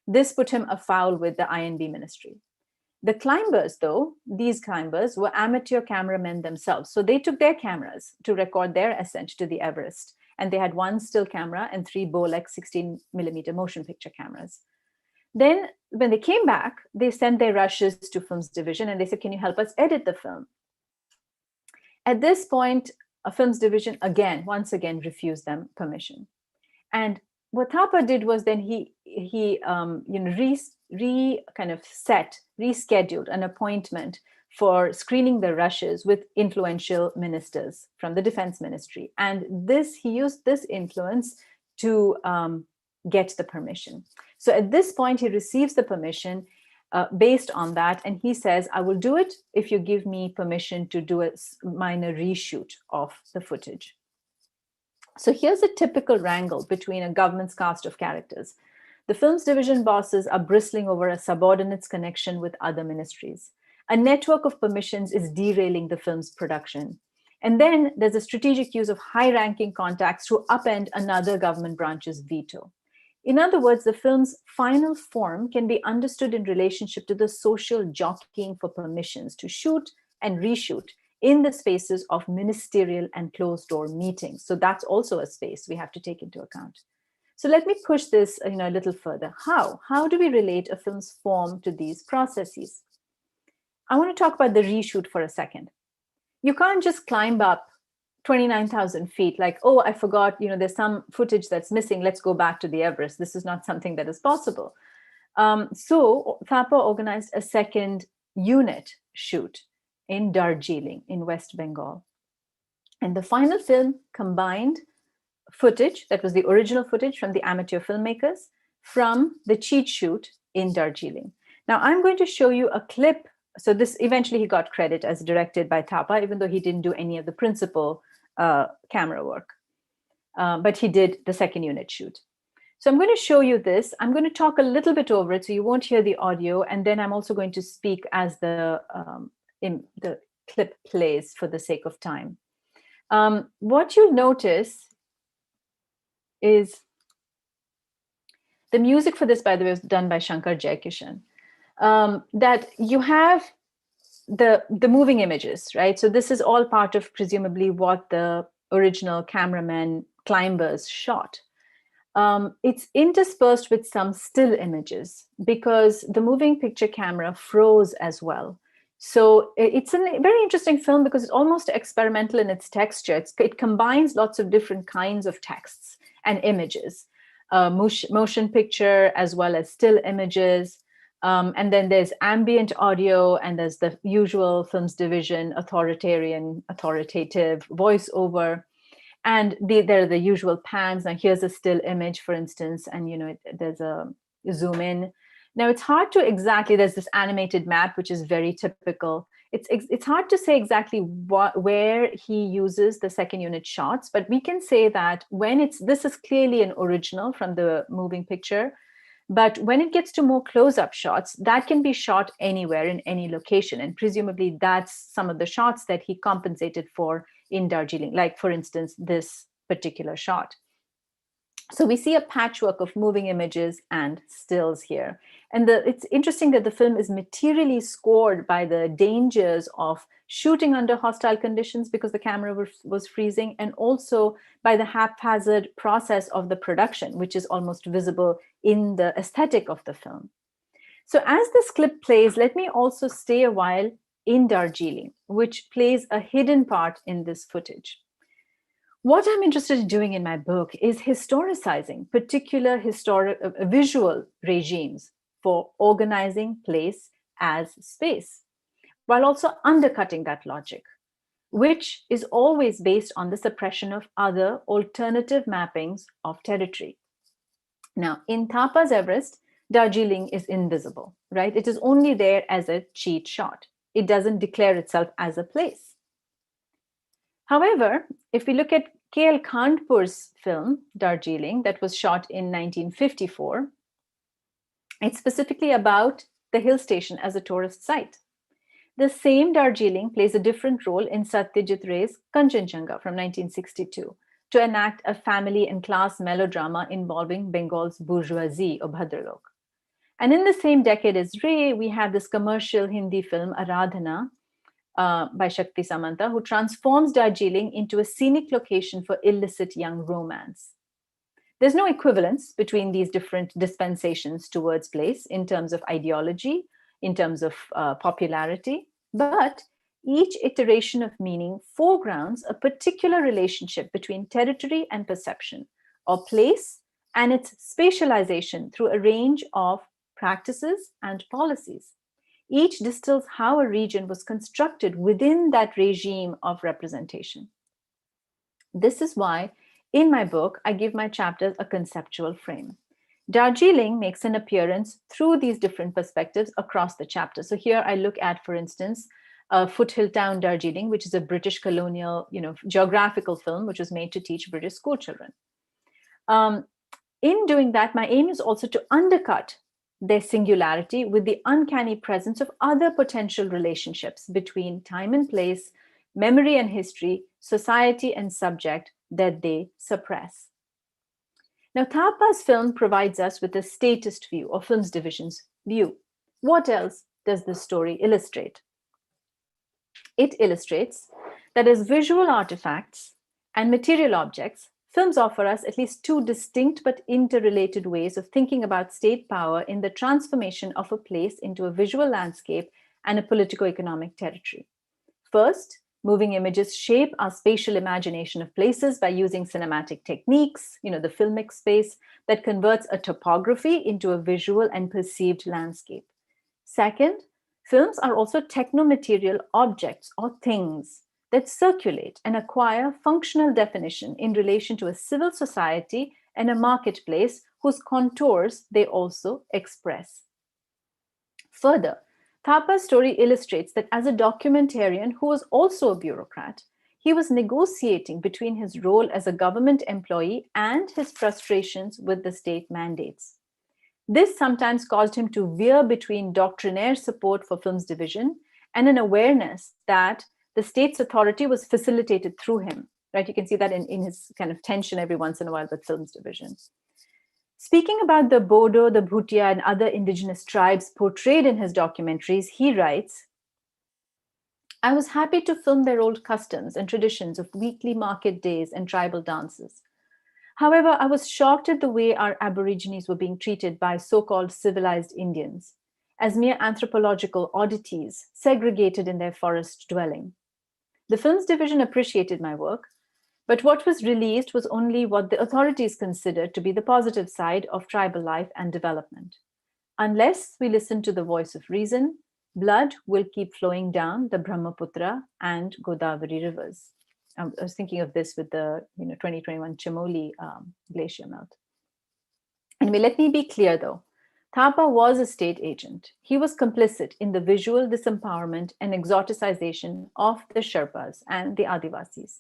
This put him afoul with the INB ministry. The climbers, though, these climbers were amateur cameramen themselves. So they took their cameras to record their ascent to the Everest. And they had one still camera and 3 Bolex 16mm motion picture cameras. Then when they came back, they sent their rushes to Films Division and they said, can you help us edit the film? At this point, a Films Division once again refused them permission. And what Thapa did was then he rescheduled an appointment for screening the rushes with influential ministers from the defense ministry. And he used this influence to get the permission. So at this point, he receives the permission based on that. And he says, I will do it if you give me permission to do a minor reshoot of the footage. So here's a typical wrangle between a government's cast of characters. The Films Division bosses are bristling over a subordinate's connection with other ministries. A network of permissions is derailing the film's production. And then there's a strategic use of high-ranking contacts to upend another government branch's veto. In other words, the film's final form can be understood in relationship to the social jockeying for permissions to shoot and reshoot in the spaces of ministerial and closed-door meetings. So that's also a space we have to take into account. So let me push this a little further. How do we relate a film's form to these processes? I want to talk about the reshoot for a second. You can't just climb up 29,000 feet like, oh, I forgot, there's some footage that's missing. Let's go back to the Everest. This is not something that is possible. So Thapa organized a second unit shoot in Darjeeling in West Bengal. And the final film combined footage, that was the original footage from the amateur filmmakers, from the cheat shoot in Darjeeling. Now I'm going to show you a clip. So this eventually he got credit as directed by Thapa, even though he didn't do any of the principal camera work. But he did the second unit shoot. So I'm going to show you this. I'm going to talk a little bit over it so you won't hear the audio. And then I'm also going to speak as the clip plays for the sake of time. What you'll notice is the music for this, by the way, was done by Shankar Jaikishan. That you have the moving images, right? So this is all part of presumably what the original cameraman climbers shot. It's interspersed with some still images because the moving picture camera froze as well. So it's a very interesting film because it's almost experimental in its texture. It combines lots of different kinds of texts and images, motion picture as well as still images. And then there's ambient audio and there's the usual Films Division authoritative voiceover. And there are the usual pans. Now here's a still image, for instance, and there's a zoom in. Now it's hard to exactly, there's this animated map, which is very typical. It's hard to say exactly where he uses the second unit shots, but we can say that this is clearly an original from the moving picture. But when it gets to more close-up shots, that can be shot anywhere in any location. And presumably that's some of the shots that he compensated for in Darjeeling, like for instance, this particular shot. So we see a patchwork of moving images and stills here. And it's interesting that the film is materially scored by the dangers of shooting under hostile conditions because the camera was freezing, and also by the haphazard process of the production, which is almost visible in the aesthetic of the film. So as this clip plays, let me also stay a while in Darjeeling, which plays a hidden part in this footage. What I'm interested in doing in my book is historicizing particular visual regimes for organizing place as space, while also undercutting that logic, which is always based on the suppression of other alternative mappings of territory. Now, in Thapa's Everest, Darjeeling is invisible, right? It is only there as a cheat shot. It doesn't declare itself as a place. However, if we look at K.L. Khandpur's film, Darjeeling, that was shot in 1954, it's specifically about the hill station as a tourist site. The same Darjeeling plays a different role in Satyajit Ray's Kanchenjunga from 1962 to enact a family and class melodrama involving Bengal's bourgeoisie of Bhadralok. And in the same decade as Ray, we have this commercial Hindi film, Aradhana, by Shakti Samanta, who transforms Darjeeling into a scenic location for illicit young romance. There's no equivalence between these different dispensations towards place in terms of ideology, in terms of popularity, but each iteration of meaning foregrounds a particular relationship between territory and perception, or place and its spatialization through a range of practices and policies. Each distills how a region was constructed within that regime of representation. This is why, in my book, I give my chapters a conceptual frame. Darjeeling makes an appearance through these different perspectives across the chapter. So here I look at, for instance, Foothill Town Darjeeling, which is a British colonial, geographical film, which was made to teach British school children. In doing that, my aim is also to undercut their singularity with the uncanny presence of other potential relationships between time and place, memory and history, society and subject that they suppress. Now, Thapa's film provides us with a statist view, or films division's view. What else does this story illustrate? It illustrates that as visual artifacts and material objects, films offer us at least two distinct but interrelated ways of thinking about state power in the transformation of a place into a visual landscape and a politico-economic territory. First, moving images shape our spatial imagination of places by using cinematic techniques, the filmic space that converts a topography into a visual and perceived landscape. Second, films are also technomaterial objects or things that circulate and acquire functional definition in relation to a civil society and a marketplace whose contours they also express. Further, Thapa's story illustrates that as a documentarian who was also a bureaucrat, he was negotiating between his role as a government employee and his frustrations with the state mandates. This sometimes caused him to veer between doctrinaire support for films division and an awareness that the state's authority was facilitated through him, right? You can see that in his kind of tension every once in a while with films division. Speaking about the Bodo, the Bhutia, and other indigenous tribes portrayed in his documentaries, he writes, "I was happy to film their old customs and traditions of weekly market days and tribal dances. However, I was shocked at the way our Aborigines were being treated by so-called civilized Indians, as mere anthropological oddities segregated in their forest dwelling. The films division appreciated my work, but what was released was only what the authorities considered to be the positive side of tribal life and development. Unless we listen to the voice of reason, blood will keep flowing down the Brahmaputra and Godavari rivers." I was thinking of this with the 2021 Chamoli glacier melt. Anyway, let me be clear though. Thapa was a state agent. He was complicit in the visual disempowerment and exoticization of the Sherpas and the Adivasis.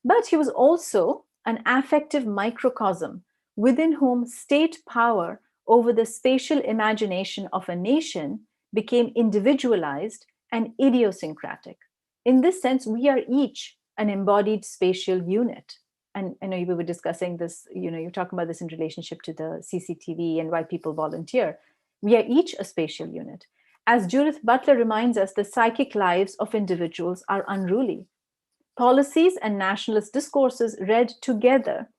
But he was also an affective microcosm within whom state power over the spatial imagination of a nation became individualized and idiosyncratic. In this sense, we are each an embodied spatial unit. And I know we were discussing this, you're talking about this in relationship to the CCTV and why people volunteer. We are each a spatial unit. As Judith Butler reminds us, the psychic lives of individuals are unruly. Policies and nationalist discourses read together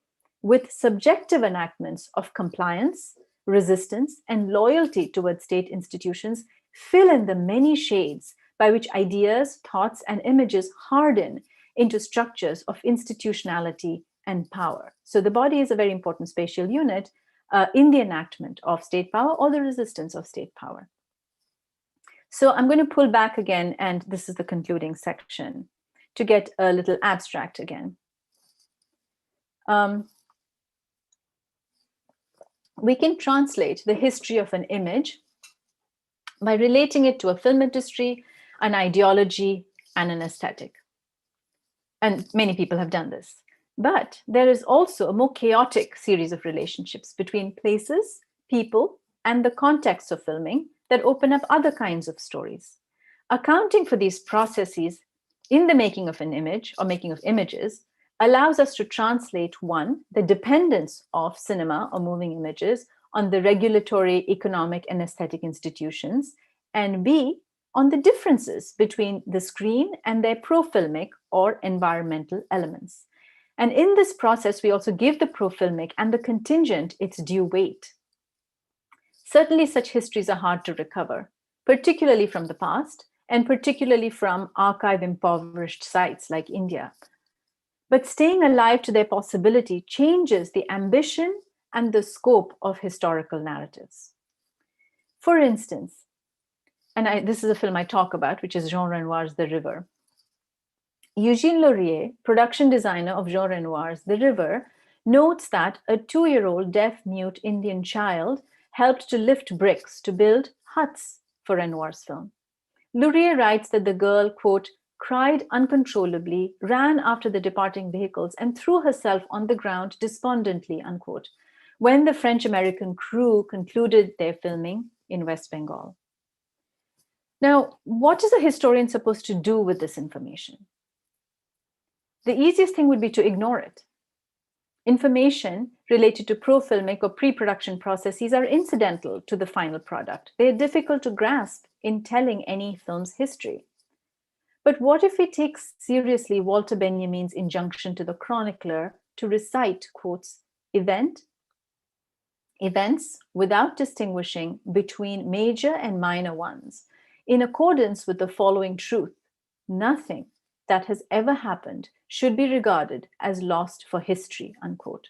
with subjective enactments of compliance, resistance, and loyalty towards state institutions fill in the many shades by which ideas, thoughts, and images harden into structures of institutionality and power. So the body is a very important spatial unit in the enactment of state power or the resistance of state power. So I'm going to pull back again, and this is the concluding section, to get a little abstract again. We can translate the history of an image by relating it to a film industry, an ideology, and an aesthetic. And many people have done this. But there is also a more chaotic series of relationships between places, people, and the context of filming that open up other kinds of stories. Accounting for these processes in the making of an image or making of images allows us to translate, one, the dependence of cinema or moving images on the regulatory, economic, and aesthetic institutions, and B, on the differences between the screen and their pro-filmic or environmental elements. And in this process, we also give the pro-filmic and the contingent its due weight. Certainly, such histories are hard to recover, particularly from the past, and particularly from archive-impoverished sites like India. But staying alive to their possibility changes the ambition and the scope of historical narratives. For instance, and this is a film I talk about, which is Jean Renoir's The River. Eugene Laurier, production designer of Jean Renoir's The River, notes that a 2-year-old deaf-mute Indian child helped to lift bricks to build huts for Renoir's film. Laurier writes that the girl, quote, cried uncontrollably, ran after the departing vehicles, and threw herself on the ground despondently, unquote, when the French-American crew concluded their filming in West Bengal. Now, what is a historian supposed to do with this information? The easiest thing would be to ignore it. Information related to pro-filmic or pre-production processes are incidental to the final product. They are difficult to grasp in telling any film's history. But what if we take seriously Walter Benjamin's injunction to the chronicler to recite, quotes, events without distinguishing between major and minor ones, in accordance with the following truth: nothing that has ever happened should be regarded as lost for history, unquote.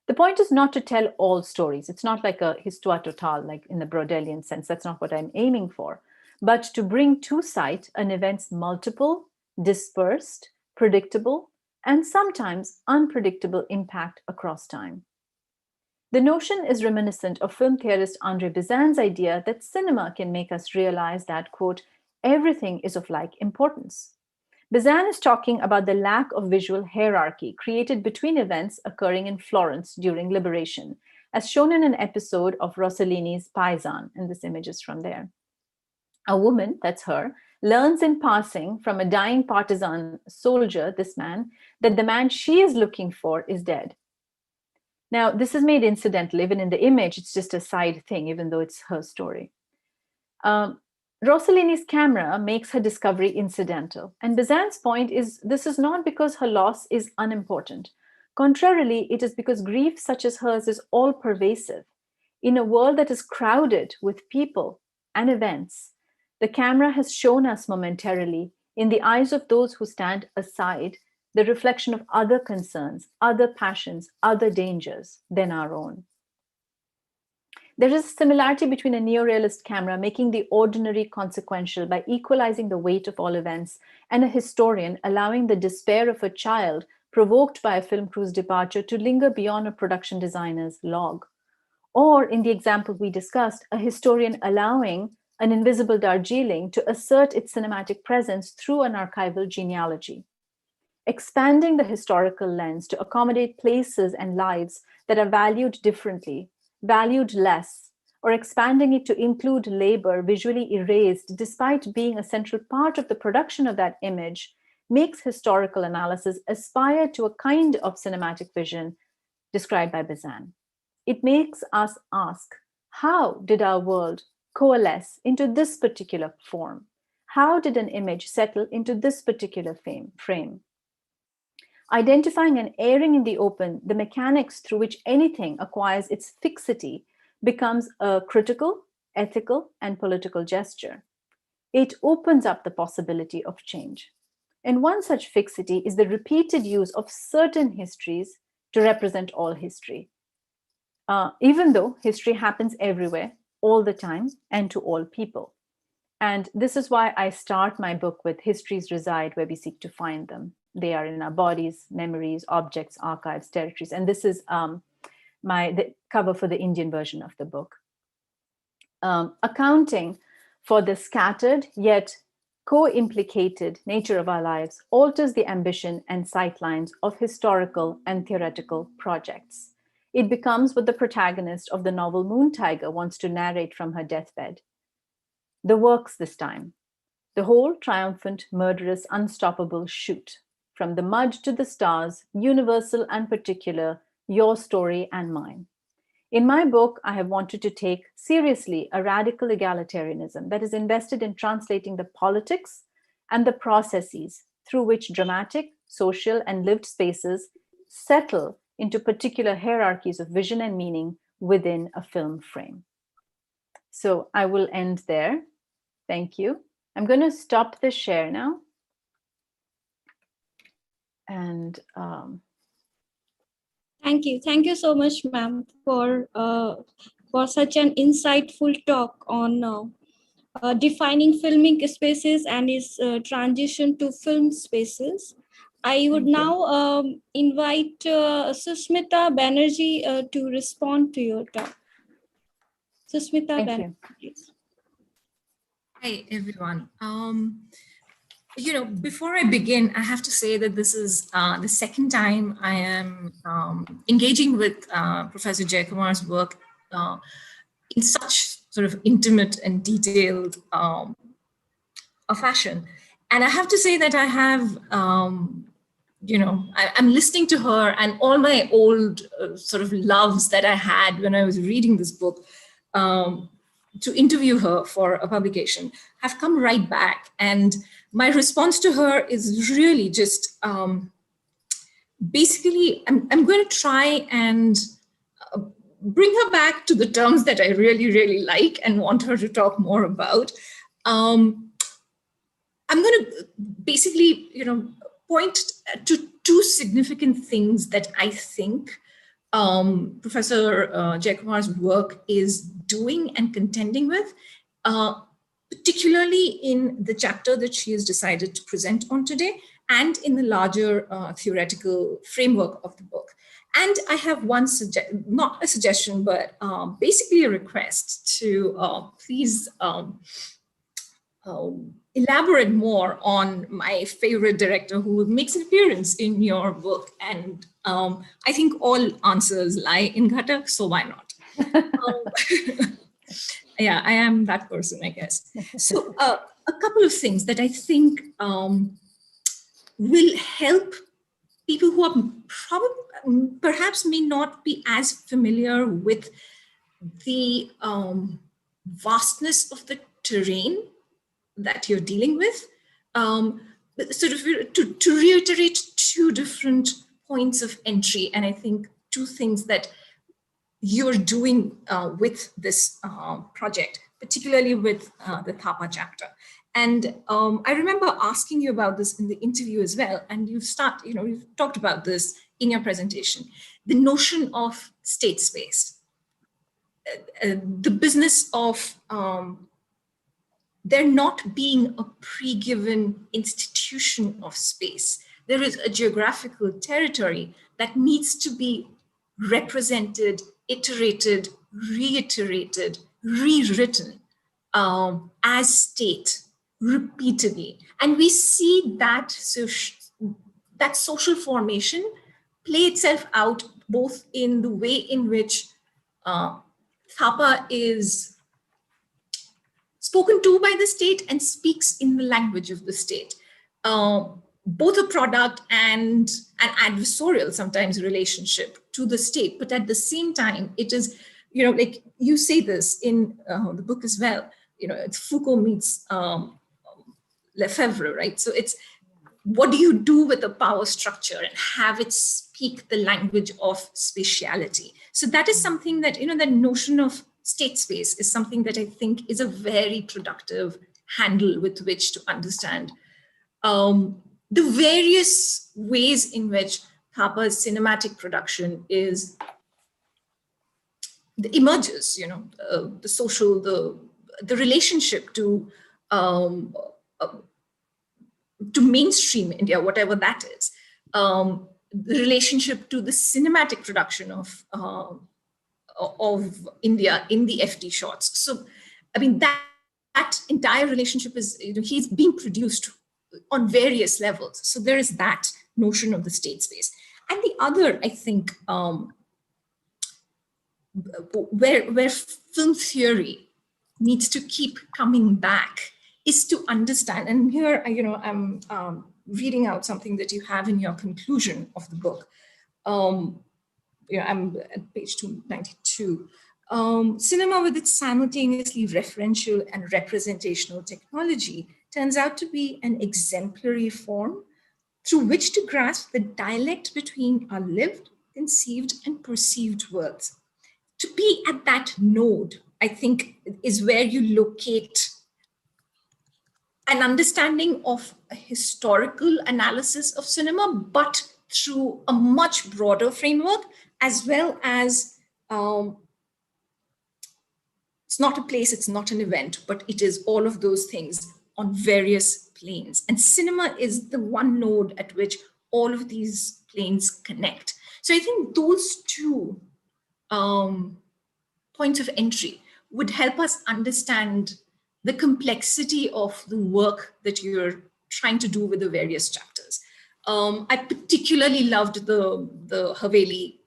The point is not to tell all stories. It's not like a histoire totale, like in the Brodelian sense. That's not what I'm aiming for. But to bring to sight an event's multiple, dispersed, predictable, and sometimes unpredictable impact across time. The notion is reminiscent of film theorist André Bazin's idea that cinema can make us realize that, quote, everything is of like importance. Bazin is talking about the lack of visual hierarchy created between events occurring in Florence during Liberation, as shown in an episode of Rossellini's Paisan, and this image is from there. A woman, that's her, learns in passing from a dying partisan soldier, this man, that the man she is looking for is dead. Now, this is made incidental. Even in the image, it's just a side thing, even though it's her story. Rossellini's camera makes her discovery incidental. And Bazin's point is this is not because her loss is unimportant. Contrarily, it is because grief such as hers is all-pervasive. In a world that is crowded with people and events, the camera has shown us momentarily, in the eyes of those who stand aside, the reflection of other concerns, other passions, other dangers than our own. There is a similarity between a neorealist camera making the ordinary consequential by equalizing the weight of all events, and a historian allowing the despair of a child provoked by a film crew's departure to linger beyond a production designer's log. Or, in the example we discussed, a historian allowing an invisible Darjeeling to assert its cinematic presence through an archival genealogy. Expanding the historical lens to accommodate places and lives that are valued differently, valued less, or expanding it to include labor visually erased despite being a central part of the production of that image, makes historical analysis aspire to a kind of cinematic vision described by Bazin. It makes us ask, how did our world coalesce into this particular form? How did an image settle into this particular frame? Identifying and airing in the open the mechanics through which anything acquires its fixity becomes a critical, ethical, and political gesture. It opens up the possibility of change. And one such fixity is the repeated use of certain histories to represent all history. Even though history happens everywhere, all the time, and to all people. And this is why I start my book with histories reside where we seek to find them. They are in our bodies, memories, objects, archives, territories. And this is the cover for the Indian version of the book. Accounting for the scattered yet co-implicated nature of our lives alters the ambition and sightlines of historical and theoretical projects. It becomes what the protagonist of the novel Moon Tiger wants to narrate from her deathbed. The works this time, the whole triumphant, murderous, unstoppable shoot, from the mud to the stars, universal and particular, your story and mine. In my book, I have wanted to take seriously a radical egalitarianism that is invested in translating the politics and the processes through which dramatic, social, and lived spaces settle into particular hierarchies of vision and meaning within a film frame. So I will end there. Thank you. I'm going to stop the share now. And Thank you so much, ma'am, for such an insightful talk on defining filming spaces and its transition to film spaces. I would now invite Susmita Banerjee to respond to your talk. Susmita Banerjee, please. Hi, everyone. Before I begin, I have to say that this is the second time I am engaging with Professor Jayakumar's work in such sort of intimate and detailed a fashion. And I have to say that I have, I'm listening to her, and all my old sort of loves that I had when I was reading this book to interview her for a publication have come right back. And my response to her is really just basically, I'm going to try and bring her back to the terms that I really, really like and want her to talk more about. I'm going to basically, point to two significant things that I think Professor Jayakumar's work is doing and contending with, particularly in the chapter that she has decided to present on today, and in the larger theoretical framework of the book. And I have one not a suggestion, but basically a request to please elaborate more on my favorite director who makes an appearance in your book. And I think all answers lie in Ghatak, so why not? Yeah, I am that person, I guess. So a couple of things that I think will help people who are perhaps may not be as familiar with the vastness of the terrain that you're dealing with, sort of to reiterate two different points of entry. And I think two things that you're doing with this project, particularly with the Thapa chapter. And I remember asking you about this in the interview as well. And you've talked about this in your presentation, the notion of state space. the business of there not being a pre-given institution of space. There is a geographical territory that needs to be represented, iterated, reiterated, rewritten as state repeatedly. And we see that, that social formation play itself out both in the way in which Thapa is spoken to by the state and speaks in the language of the state. Both a product and an adversarial sometimes relationship to the state, but at the same time, it is, like you say this in the book as well, it's Foucault meets Lefebvre, right? So it's, what do you do with the power structure and have it speak the language of spatiality? So that is something that, that notion of state space is something that I think is a very productive handle with which to understand the various ways in which Thapa's cinematic production emerges, the social, the relationship to mainstream India, whatever that is, the relationship to the cinematic production of India in the FD shots. So, I mean, that entire relationship is, he's being produced on various levels. So there is that notion of the state space. And the other, I think, where film theory needs to keep coming back is to understand, and here, I'm reading out something that you have in your conclusion of the book. I'm at page 292. Cinema with its simultaneously referential and representational technology turns out to be an exemplary form through which to grasp the dialect between our lived, conceived, and perceived worlds. To be at that node, I think, is where you locate an understanding of a historical analysis of cinema, but through a much broader framework, as well as it's not a place, it's not an event, but it is all of those things on various planes. And cinema is the one node at which all of these planes connect. So I think those two points of entry would help us understand the complexity of the work that you're trying to do with the various chapters. I particularly loved the Haveli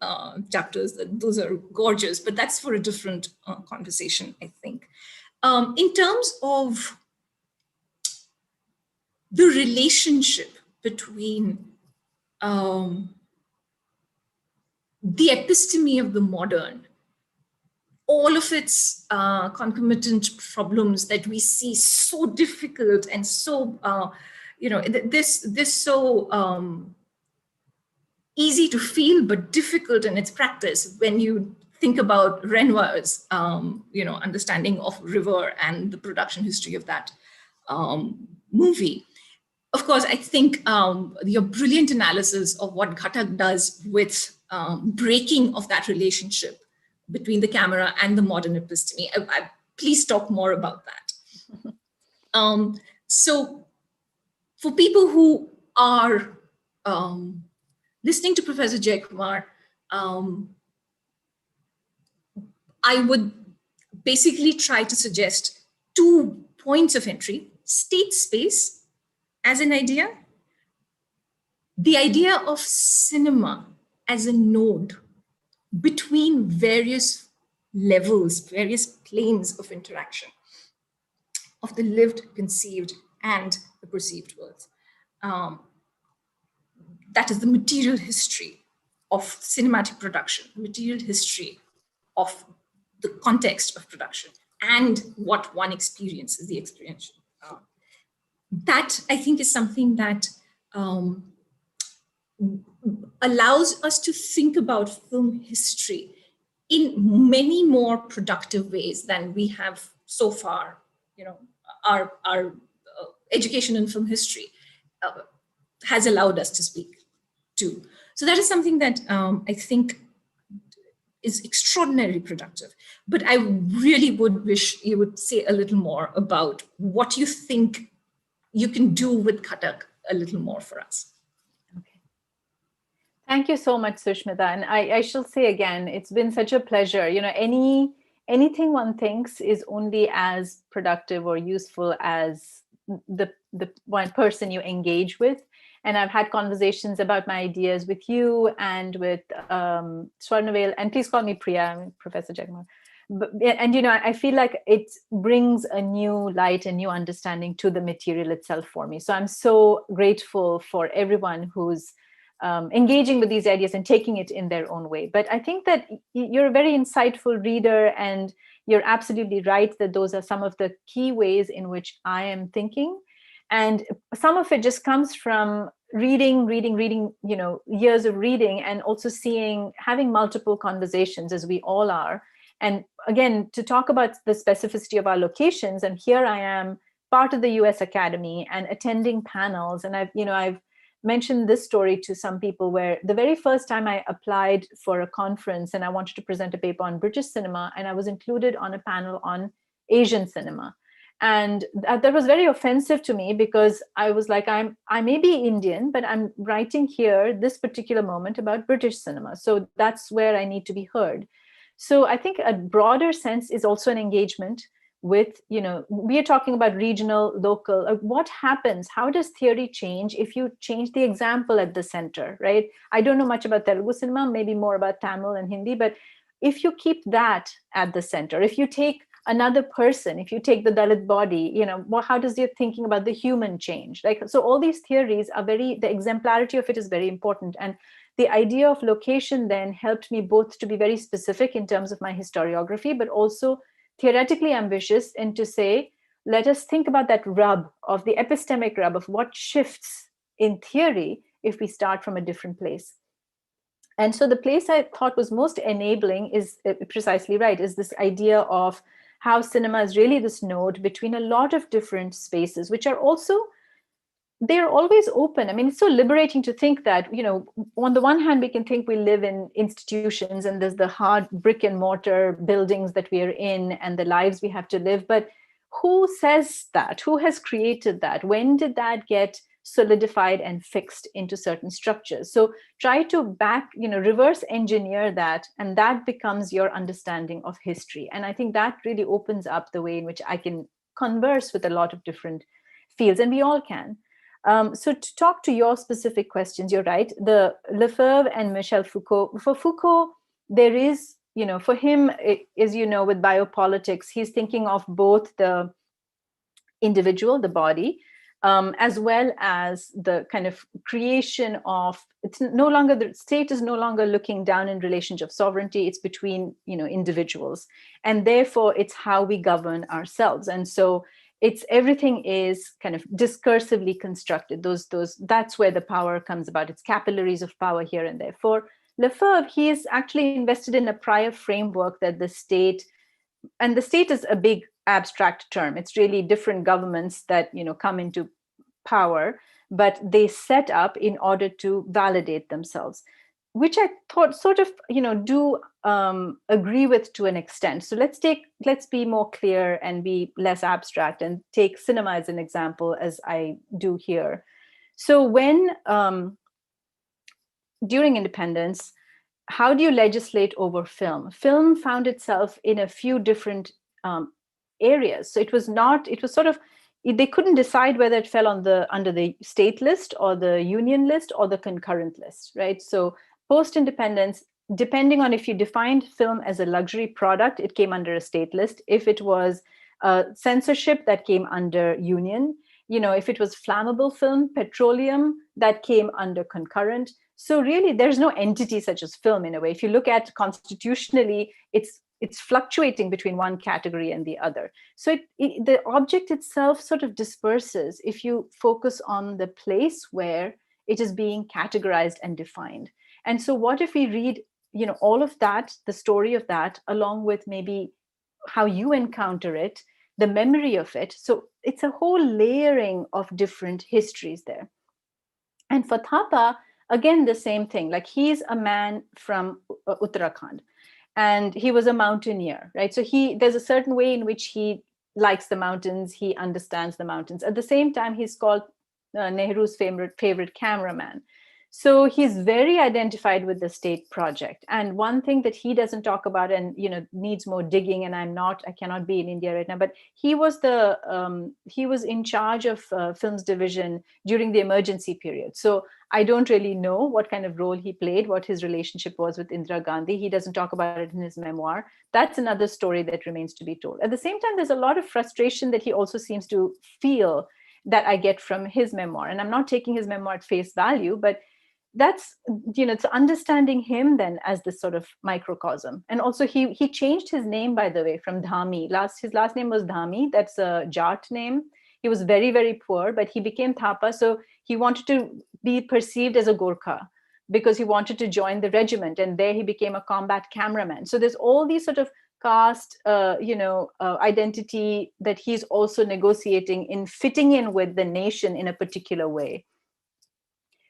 chapters. Those are gorgeous, but that's for a different conversation, I think. In terms of the relationship between the episteme of the modern, all of its concomitant problems that we see so difficult and so, this so easy to feel, but difficult in its practice when you think about Renoir's, understanding of River and the production history of that movie. Of course, I think your brilliant analysis of what Ghatak does with breaking of that relationship between the camera and the modern episteme. Please talk more about that. So for people who are listening to Professor Jayakumar, I would basically try to suggest 2 points of entry: state space as an idea, the idea of cinema as a node between various levels, various planes of interaction of the lived, conceived, and the perceived world. That is the material history of cinematic production, the material history of the context of production, and what one experiences, the experiential. That, I think, is something that allows us to think about film history in many more productive ways than we have so far. Our education in film history has allowed us to speak to. So that is something that I think is extraordinarily productive. But I really would wish you would say a little more about what you think you can do with Kathak a little more for us. Thank you so much, Sushmita. And I shall say again, it's been such a pleasure. You know, anything one thinks is only as productive or useful as the one person you engage with. And I've had conversations about my ideas with you and with Swarnavel, and please call me Priya, I mean, Professor Jagmar. And, you know, I feel like it brings a new light, a new understanding to the material itself for me. So I'm so grateful for everyone who's engaging with these ideas and taking it in their own way. But I think that you're a very insightful reader, and you're absolutely right that those are some of the key ways in which I am thinking. And some of it just comes from reading, you know, years of reading, and also having multiple conversations, as we all are. And again, to talk about the specificity of our locations, and here I am, part of the US Academy and attending panels. And I've mentioned this story to some people, where the very first time I applied for a conference and I wanted to present a paper on British cinema, and I was included on a panel on Asian cinema. And that was very offensive to me, because I was like, I may be Indian, but I'm writing here this particular moment about British cinema. So that's where I need to be heard. So I think a broader sense is also an engagement with, you know, we are talking about regional, local, what happens, how does theory change if you change the example at the center, right? I don't know much about Telugu cinema, maybe more about Tamil and Hindi, but if you keep that at the center, if you take another person, if you take the Dalit body, you know, how does your thinking about the human change? Like, so all these theories are the exemplarity of it is very important. And the idea of location then helped me both to be very specific in terms of my historiography, but also theoretically ambitious, and to say, let us think about that rub of the epistemic rub of what shifts in theory if we start from a different place. And so the place I thought was most enabling is precisely right, is this idea of how cinema is really this node between a lot of different spaces, which are also, they're always open. I mean, it's so liberating to think that, you know, on the one hand, we can think we live in institutions and there's the hard brick and mortar buildings that we are in and the lives we have to live. But who says that? Who has created that? When did that get solidified and fixed into certain structures? So try to reverse engineer that, and that becomes your understanding of history. And I think that really opens up the way in which I can converse with a lot of different fields, and we all can. So to talk to your specific questions, you're right. The Lefebvre and Michel Foucault, for Foucault, there is, you know, for him, as you know, with biopolitics, he's thinking of both the individual, the body, as well as the kind of creation of, it's no longer, the state is no longer looking down in relationship of sovereignty, it's between, you know, individuals. And therefore it's how we govern ourselves. And so it's, everything is kind of discursively constructed. That's where the power comes about. It's capillaries of power here and there. For Lefebvre, he is actually invested in a prior framework that the state, and the state is a big abstract term. It's really different governments that, you know, come into power, but they set up in order to validate themselves, which I thought sort of, you know, do agree with to an extent. So let's be more clear and be less abstract and take cinema as an example, as I do here. So when, during independence, how do you legislate over film? Film found itself in a few different areas. So it was sort of, they couldn't decide whether it fell under the state list or the union list or the concurrent list, right? So post-independence, depending on if you defined film as a luxury product, it came under a state list. If it was censorship, that came under union. You know, if it was flammable film, petroleum, that came under concurrent. So really, there's no entity such as film in a way. If you look at constitutionally, it's fluctuating between one category and the other. So the object itself sort of disperses if you focus on the place where it is being categorized and defined. And so what if we read, you know, all of that, the story of that, along with maybe how you encounter it, the memory of it. So it's a whole layering of different histories there. And for Thapa, again, the same thing, like he's a man from Uttarakhand. and he was a mountaineer, right? So there's a certain way in which he likes the mountains, he understands the mountains. At the same time, he's called Nehru's favorite cameraman. So he's very identified with the state project. And one thing that he doesn't talk about, and needs more digging, and I cannot be in India right now, but he was in charge of films division during the emergency period. So I don't really know what kind of role he played, what his relationship was with Indira Gandhi. He doesn't talk about it in his memoir. That's another story that remains to be told. At the same time, there's a lot of frustration that he also seems to feel that I get from his memoir. And I'm not taking his memoir at face value, but that's, it's understanding him then as this sort of microcosm. And also he changed his name, by the way, from Dhami. His last name was Dhami. That's a Jat name. He was very, very poor, but he became Thapa. So he wanted to be perceived as a Gorkha because he wanted to join the regiment. And there he became a combat cameraman. So there's all these sort of caste, identity that he's also negotiating in fitting in with the nation in a particular way.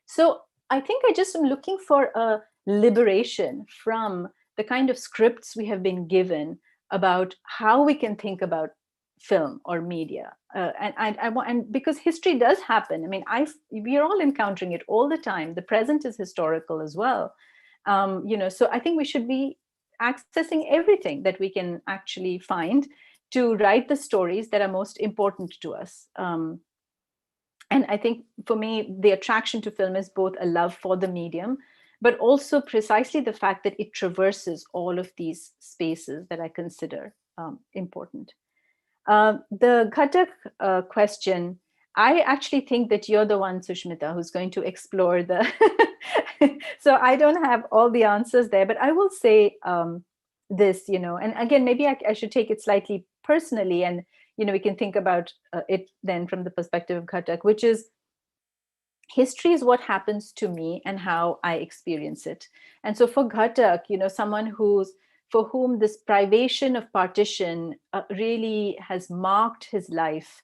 So I think I just am looking for a liberation from the kind of scripts we have been given about how we can think about film or media. And because history does happen. I mean, we are all encountering it all the time. The present is historical as well. So I think we should be accessing everything that we can actually find to write the stories that are most important to us. And I think for me, the attraction to film is both a love for the medium, but also precisely the fact that it traverses all of these spaces that I consider important. The Ghatak question, I actually think that you're the one, Sushmita, who's going to explore the... So I don't have all the answers there, but I will say this, and again, maybe I should take it slightly personally, and we can think about it then from the perspective of Ghatak, which is history is what happens to me and how I experience it. And so for Ghatak, someone for whom this privation of partition really has marked his life,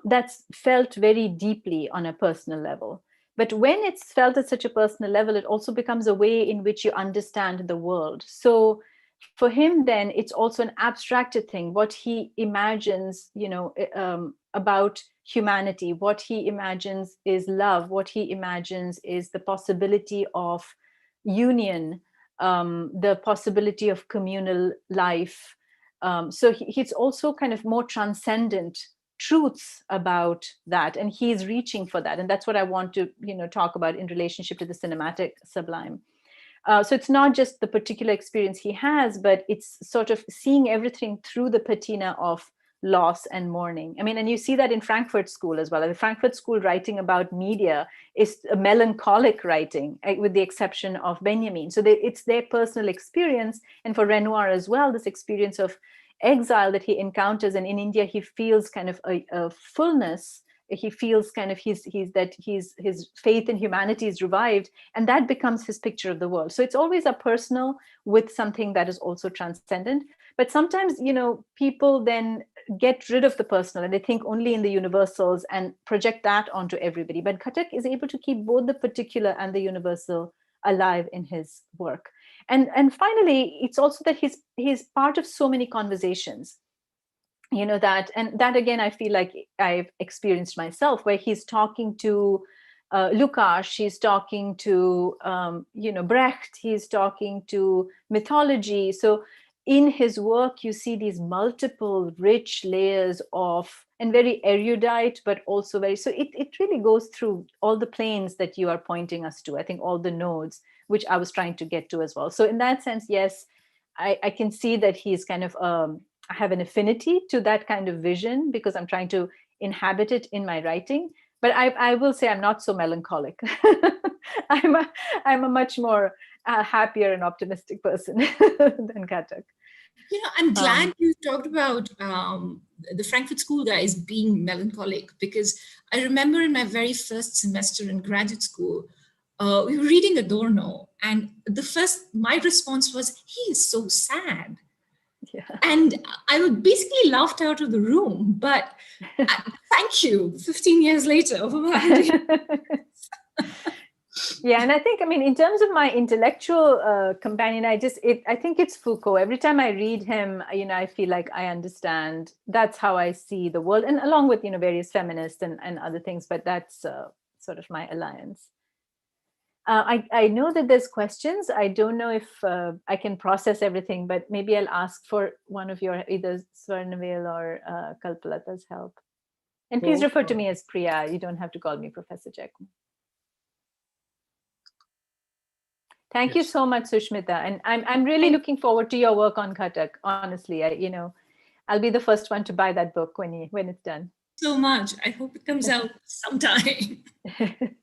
that's felt very deeply on a personal level. But when it's felt at such a personal level, it also becomes a way in which you understand the world. So for him, then, it's also an abstracted thing, what he imagines, about humanity, what he imagines is love, what he imagines is the possibility of union, the possibility of communal life. So he's also kind of more transcendent truths about that, and he's reaching for that. And that's what I want to, talk about in relationship to the cinematic sublime. So it's not just the particular experience he has, but it's sort of seeing everything through the patina of loss and mourning. I mean, and you see that in Frankfurt School as well. The Frankfurt School writing about media is a melancholic writing, with the exception of Benjamin. So it's their personal experience. And for Renoir as well, this experience of exile that he encounters. And in India, he feels kind of a fullness. He feels kind of his faith in humanity is revived, and that becomes his picture of the world. So it's always a personal with something that is also transcendent. But sometimes, people then get rid of the personal and they think only in the universals and project that onto everybody. But Ghatak is able to keep both the particular and the universal alive in his work. And finally, it's also that he's part of so many conversations. That again, I feel like I've experienced myself, where he's talking to Lukács, he's talking to Brecht, he's talking to mythology. So in his work, you see these multiple rich layers of, and very erudite, but also so it really goes through all the planes that you are pointing us to. I think all the nodes, which I was trying to get to as well. So in that sense, yes, I can see that he's kind of I have an affinity to that kind of vision because I'm trying to inhabit it in my writing. But I will say I'm not so melancholic. I'm a much more happier and optimistic person than Ghatak. I'm glad you talked about the Frankfurt School guys being melancholic, because I remember in my very first semester in graduate school, we were reading Adorno, and my response was, he is so sad. Yeah. And I was basically laughed out of the room, but thank you, 15 years later. Yeah, and I think, I mean, in terms of my intellectual companion, I think it's Foucault. Every time I read him, I feel like I understand. That's how I see the world, and along with, various feminists and other things, but that's sort of my alliance. I know that there's questions. I don't know if I can process everything, but maybe I'll ask for one of your, either Swarnavel or Kalpalata's help. And please refer to me as Priya. You don't have to call me Professor Jayakumar. Thank you so much, Sushmita. And I'm really looking forward to your work on Kathak. Honestly, I'll be the first one to buy that book when it's done. So much. I hope it comes out sometime.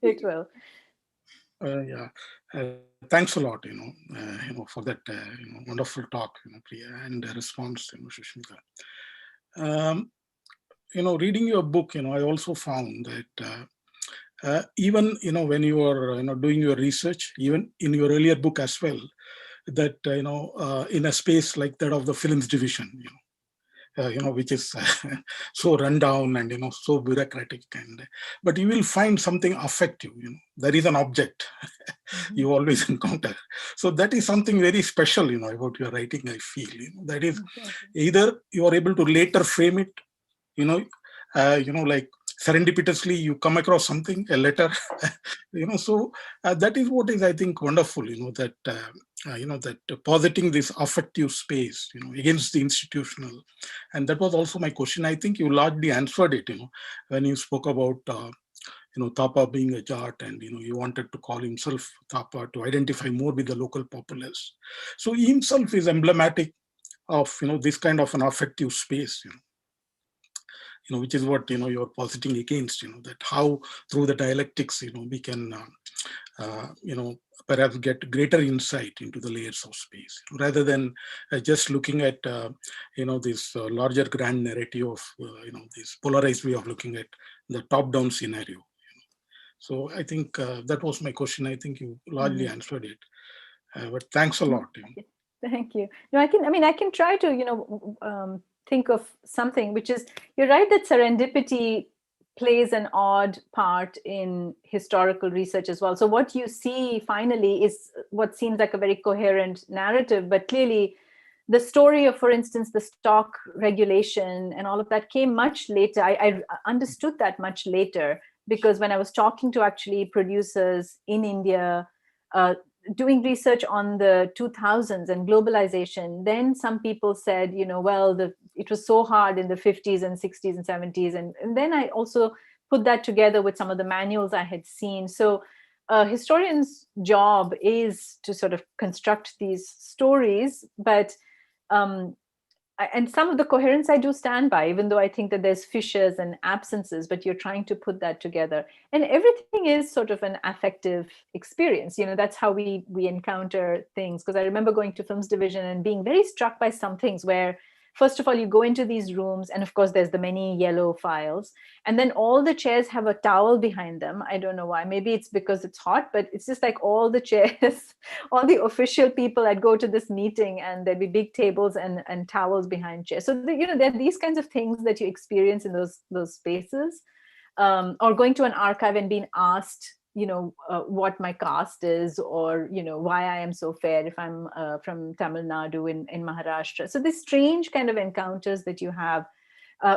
It will. Yeah. Thanks a lot, for that wonderful talk, Priya, and the response, Sushmita. Reading your book, I also found that even when you are doing your research, even in your earlier book as well, that in a space like that of the films division, which is so rundown and so bureaucratic, but you will find something affective. There is an object you always encounter. So that is something very special, about your writing. I feel that is either you are able to later frame it, like serendipitously you come across something, a letter, so that is what is, I think, wonderful, that that positing this affective space, against the institutional. And that was also my question. I think you largely answered it, when you spoke about Thapa being a Jat, and he wanted to call himself Thapa to identify more with the local populace. So he himself is emblematic of this kind of an affective space, which is what you're positing against, that how through the dialectics we can perhaps get greater insight into the layers of space, rather than just looking at this larger grand narrative of this polarized way of looking at the top-down scenario. So I think that was my question. I think you largely answered it, but thanks a lot. Thank you. No, I can try to think of something, which is, you're right that serendipity plays an odd part in historical research as well. So what you see finally is what seems like a very coherent narrative, but clearly the story of, for instance, the stock regulation and all of that came much later. I understood that much later, because when I was talking to actually producers in India, doing research on the 2000s and globalization, then some people said, well, it was so hard in the 50s and 60s and 70s. And then I also put that together with some of the manuals I had seen. So a historian's job is to sort of construct these stories, but and some of the coherence I do stand by, even though I think that there's fissures and absences, but you're trying to put that together. And everything is sort of an affective experience. That's how we encounter things. Because I remember going to films division and being very struck by some things where, first of all, you go into these rooms, and of course, there's the many yellow files. And then all the chairs have a towel behind them. I don't know why. Maybe it's because it's hot, but it's just like all the chairs, all the official people, I'd go to this meeting and there'd be big tables and towels behind chairs. So, there are these kinds of things that you experience in those spaces. Or going to an archive and being asked, what my caste is, or why I am so fair if I'm from Tamil Nadu in Maharashtra. So these strange kind of encounters that you have,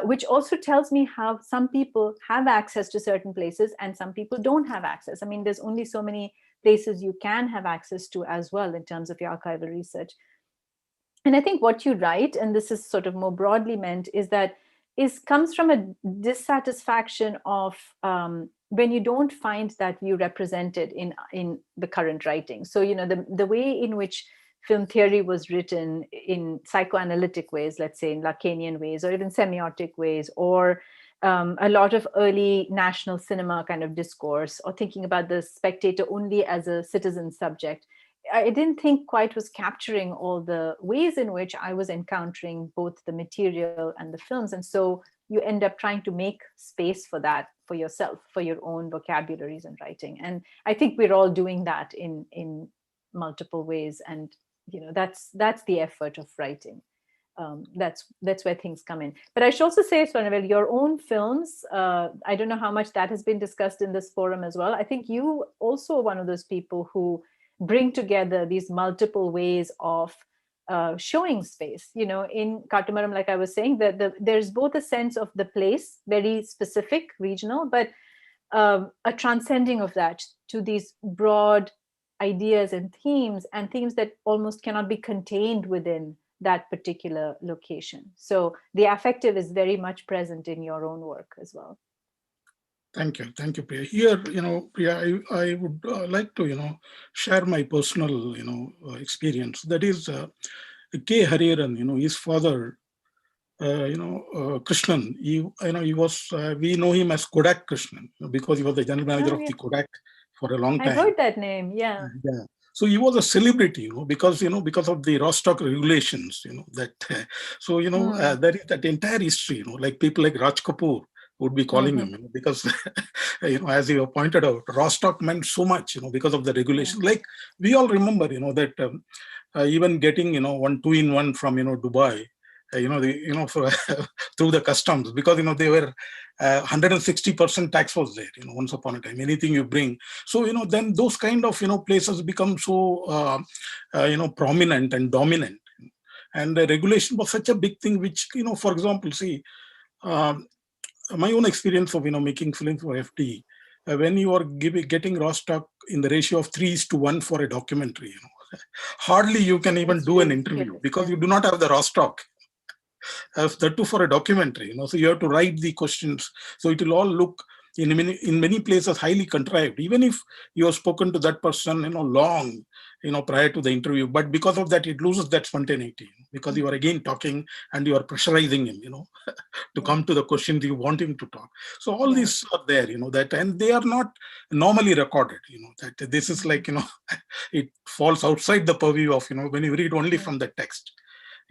which also tells me how some people have access to certain places and some people don't have access. I mean, there's only so many places you can have access to as well in terms of your archival research. And I think what you write, and this is sort of more broadly meant, is that comes from a dissatisfaction of when you don't find that view represented in the current writing. So, the way in which film theory was written in psychoanalytic ways, let's say in Lacanian ways, or even semiotic ways, or a lot of early national cinema kind of discourse, or thinking about the spectator only as a citizen subject, I didn't think quite was capturing all the ways in which I was encountering both the material and the films. And so you end up trying to make space for that, for yourself, for your own vocabularies and writing. And I think we're all doing that in multiple ways. And, that's the effort of writing. that's where things come in. But I should also say, Swarnavel, your own films, I don't know how much that has been discussed in this forum as well. I think you also are one of those people who bring together these multiple ways of showing space. You know, in Katamaram, like I was saying, there's both a sense of the place, very specific, regional, but a transcending of that to these broad ideas and themes that almost cannot be contained within that particular location. So the affective is very much present in your own work as well. Thank you, Priya. Here, Priya, I would like to, share my personal, experience. That is, K. Hariharan, his father, Krishnan. He was. We know him as Kodak Krishnan because he was the general manager of the Kodak for a long time. I heard that name. Yeah. Yeah. So he was a celebrity, because of the Rostock regulations, that. There is that entire history, like people like Raj Kapoor would be calling him, because, as you pointed out, Rostock meant so much, because of the regulations. Like we all remember, that even getting, 1 2-in-1 from, Dubai, for, through the customs, because, they were 160% tax was there, once upon a time, anything you bring. So, then those kind of, places become so, prominent and dominant. And the regulation was such a big thing, which, for example, see, my own experience of, making films for FD, when you are getting raw stock in the ratio of 3:1 for a documentary, hardly you can even do an interview because you do not have the raw stock. That too for a documentary, so you have to write the questions. So it will all look in many places highly contrived, even if you have spoken to that person, long, prior to the interview. But because of that, it loses that spontaneity because you are again talking and you are pressurizing him, to come to the questions you want him to talk. So all these are there, that, and they are not normally recorded, that this is like, it falls outside the purview of, when you read only from the text.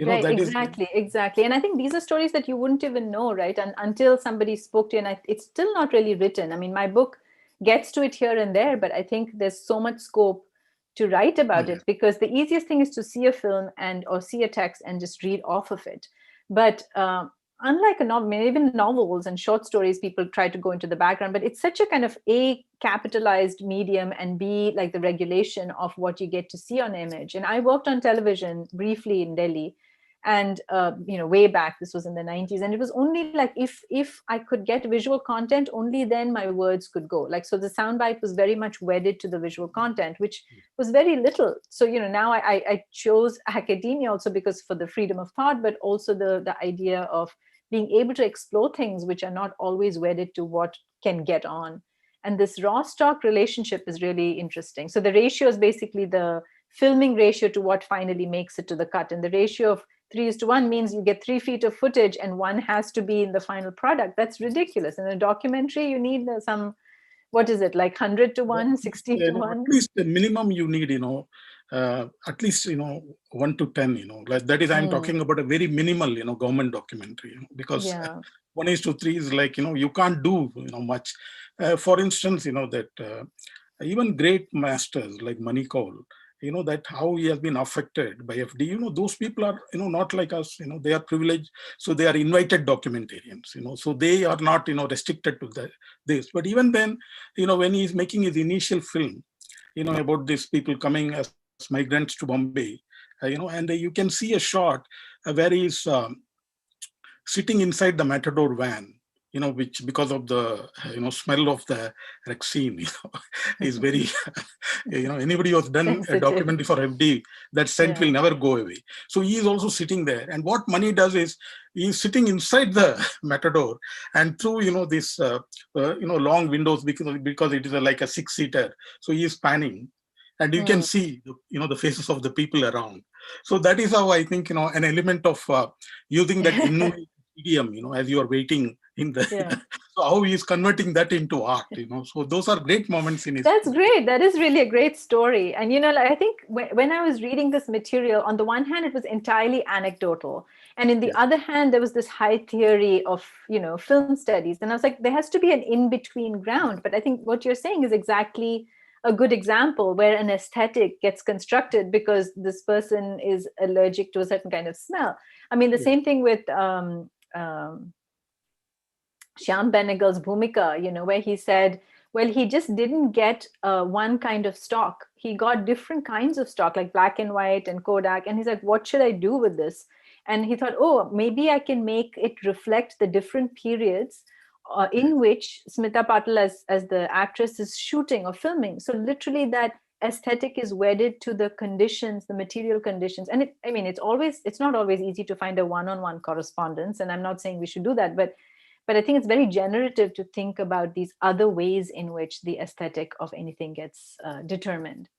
Right, that exactly. And I think these are stories that you wouldn't even know, right? And until somebody spoke to you, and it's still not really written. I mean, my book gets to it here and there, but I think there's so much scope to write about it, because the easiest thing is to see a film or see a text and just read off of it. But unlike a novel, even novels and short stories, people try to go into the background, but it's such a kind of A, capitalized medium, and B, like the regulation of what you get to see on image. And I worked on television briefly in Delhi, and way back, this was in the 90s, and it was only like if I could get visual content, only then my words could go. Like, so the soundbite was very much wedded to the visual content, which was very little. So now I chose academia also because for the freedom of thought, but also the idea of being able to explore things which are not always wedded to what can get on. And this raw stock relationship is really interesting. So the ratio is basically the filming ratio to what finally makes it to the cut, and the ratio of 3:1 means you get 3 feet of footage and 1 has to be in the final product. That's ridiculous. In a documentary, you need some, what is it, like 100:1, 60:1? At least the minimum you need, at least, 1 to 10, like that is, I'm talking about a very minimal, government documentary, because 1:3 is like, you can't do, much. For instance, that even great masters like Manikaul, that how he has been affected by FD, those people are, not like us, they are privileged. So they are invited documentarians, so they are not, restricted to this. But even then, when he's making his initial film, about these people coming as migrants to Bombay, and you can see a shot where he's sitting inside the Matador van, which because of the, smell of the Rexine, is very, anybody who's done a documentary for FD, that scent will never go away. So he is also sitting there. And what Mani does is, he's sitting inside the Matador, and through, this, long windows, because it is like a 6-seater. So he is panning. And you can see, the faces of the people around. So that is how I think, an element of using that Inuit idiom, as you are waiting in the, so how he is converting that into art, so those are great moments in his. That's great. That is really a great story. And, I think when I was reading this material, on the one hand, it was entirely anecdotal. And in the other hand, there was this high theory of, film studies. And I was like, there has to be an in-between ground. But I think what you're saying is exactly a good example where an aesthetic gets constructed because this person is allergic to a certain kind of smell. I mean, the same thing with Shyam Benegal's Bhumika, where he said, well, he just didn't get one kind of stock. He got different kinds of stock, like black and white and Kodak. And he's like, what should I do with this? And he thought, oh, maybe I can make it reflect the different periods in which Smita Patil as the actress is shooting or filming. So literally that aesthetic is wedded to the conditions, the material conditions. And it's not always easy to find a one-on-one correspondence. And I'm not saying we should do that, but I think it's very generative to think about these other ways in which the aesthetic of anything gets determined.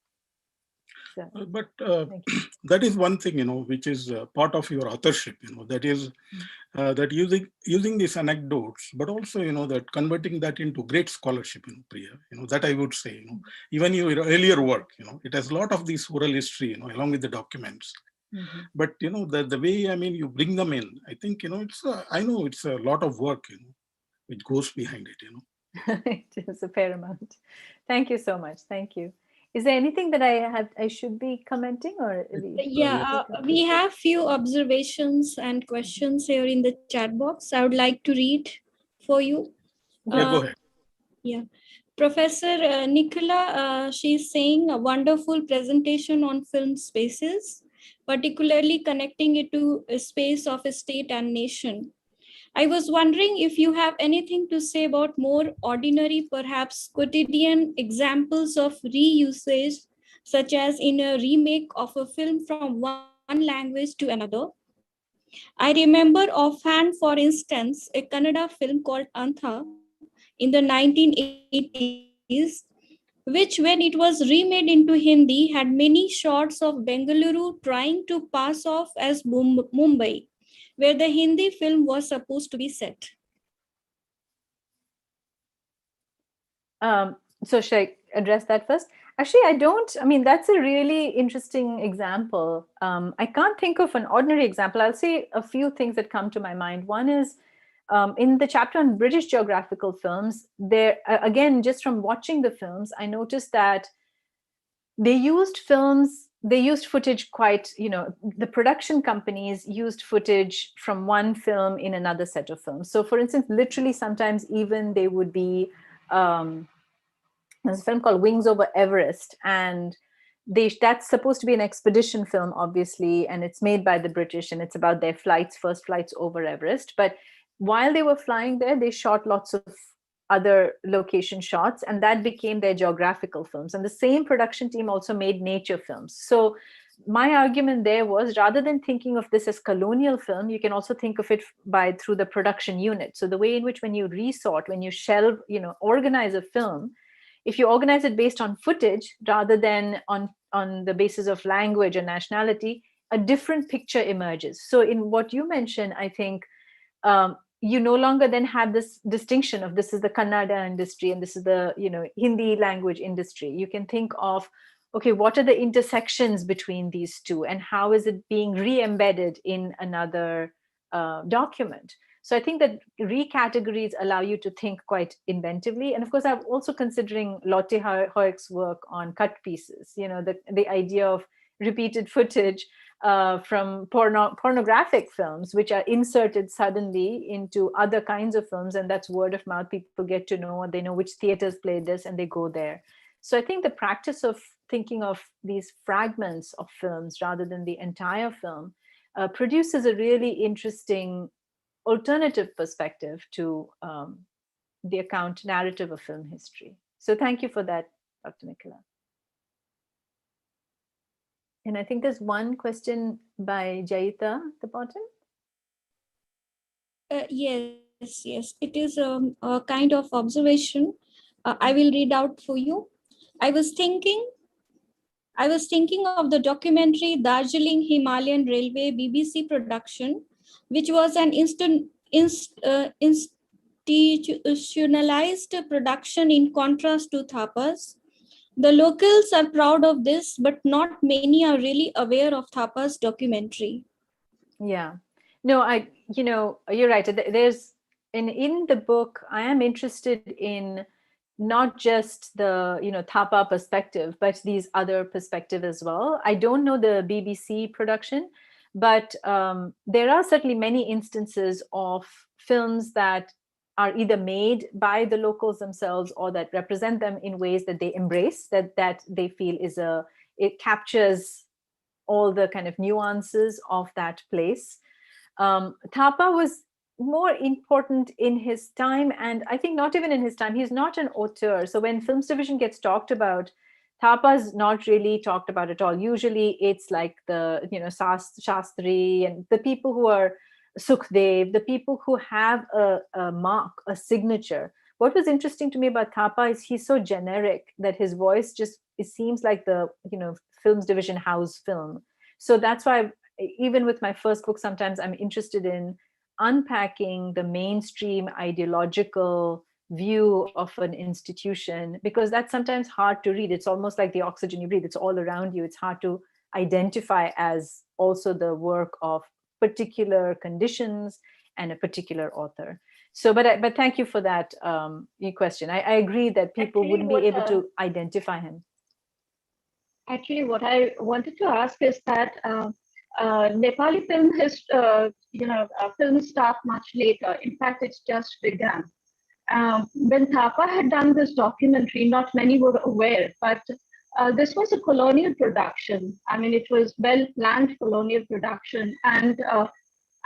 So, but that is one thing, which is part of your authorship, that is that using these anecdotes, but also, that converting that into great scholarship, Priya, that I would say, even your earlier work, it has a lot of this oral history, along with the documents. But the way you bring them in, I think I know it's a lot of work which goes behind it. It is a fair amount. Thank you so much. Thank you. Is there anything that I should be commenting, or we have few observations and questions here in the chat box. I would like to read for you. Yeah, go ahead. Yeah. Professor Nicola, she's saying a wonderful presentation on film spaces, particularly connecting it to a space of a state and nation. I was wondering if you have anything to say about more ordinary, perhaps quotidian examples of reusage, such as in a remake of a film from one language to another. I remember offhand, for instance, a Kannada film called Antha in the 1980s, which when it was remade into Hindi had many shots of Bengaluru trying to pass off as Mumbai, where the Hindi film was supposed to be set. So should I address that first? Actually, that's a really interesting example. I can't think of an ordinary example. I'll say a few things that come to my mind. One is in the chapter on British geographical films, there, again, just from watching the films, I noticed that they used footage quite, the production companies used footage from one film in another set of films. So for instance, literally sometimes even they would be, there's a film called Wings Over Everest, and that's supposed to be an expedition film, obviously, and it's made by the British, and it's about their first flights over Everest. But while they were flying there, they shot lots of other location shots, and that became their geographical films. And the same production team also made nature films. So my argument there was, rather than thinking of this as colonial film, you can also think of it through the production unit. So the way in which when you resort, when you shelve, organize a film, if you organize it based on footage rather than on the basis of language or nationality, a different picture emerges. So in what you mentioned, I think you no longer then have this distinction of this is the Kannada industry and this is the Hindi language industry. You can think of, okay, what are the intersections between these two, and how is it being re-embedded in another document? So I think that recategories allow you to think quite inventively. And of course, I'm also considering Lotte Hoek's work on cut pieces, the idea of repeated footage from pornographic films, which are inserted suddenly into other kinds of films. And that's word of mouth. People get to know, they know which theaters play this, and they go there. So I think the practice of thinking of these fragments of films rather than the entire film produces a really interesting alternative perspective to the account narrative of film history. So thank you for that, Dr. Nicola. And I think there's one question by Jayita at the bottom. Yes. It is a kind of observation. I will read out for you. I was thinking of the documentary Darjeeling Himalayan Railway BBC production, which was an institutionalized production in contrast to Thapa's. The locals are proud of this, but not many are really aware of Thapa's documentary. Yeah, no, you're right. There's in the book, I am interested in not just the Thapa perspective, but these other perspective as well. I don't know the BBC production, but there are certainly many instances of films that are either made by the locals themselves or that represent them in ways that they embrace, that they feel it captures all the kind of nuances of that place. Thapa was more important in his time, and I think not even in his time. He's not an auteur. So when Films Division gets talked about, Thapa's not really talked about at all. Usually it's like the, Shastri and the people who are Sukhdev, the people who have a mark, a signature. What was interesting to me about Thapa is he's so generic that his voice it seems like the, Films Division house film. So that's why even with my first book, sometimes I'm interested in unpacking the mainstream ideological view of an institution, because that's sometimes hard to read. It's almost like the oxygen you breathe. It's all around you. It's hard to identify as also the work of particular conditions and a particular author. So, but thank you for that question. I agree that people Actually, wouldn't be able to identify him. Actually, what I wanted to ask is that Nepali film film start much later. In fact, it's just begun. When Thapa had done this documentary, not many were aware, but this was a colonial production. I mean, it was well-planned colonial production, and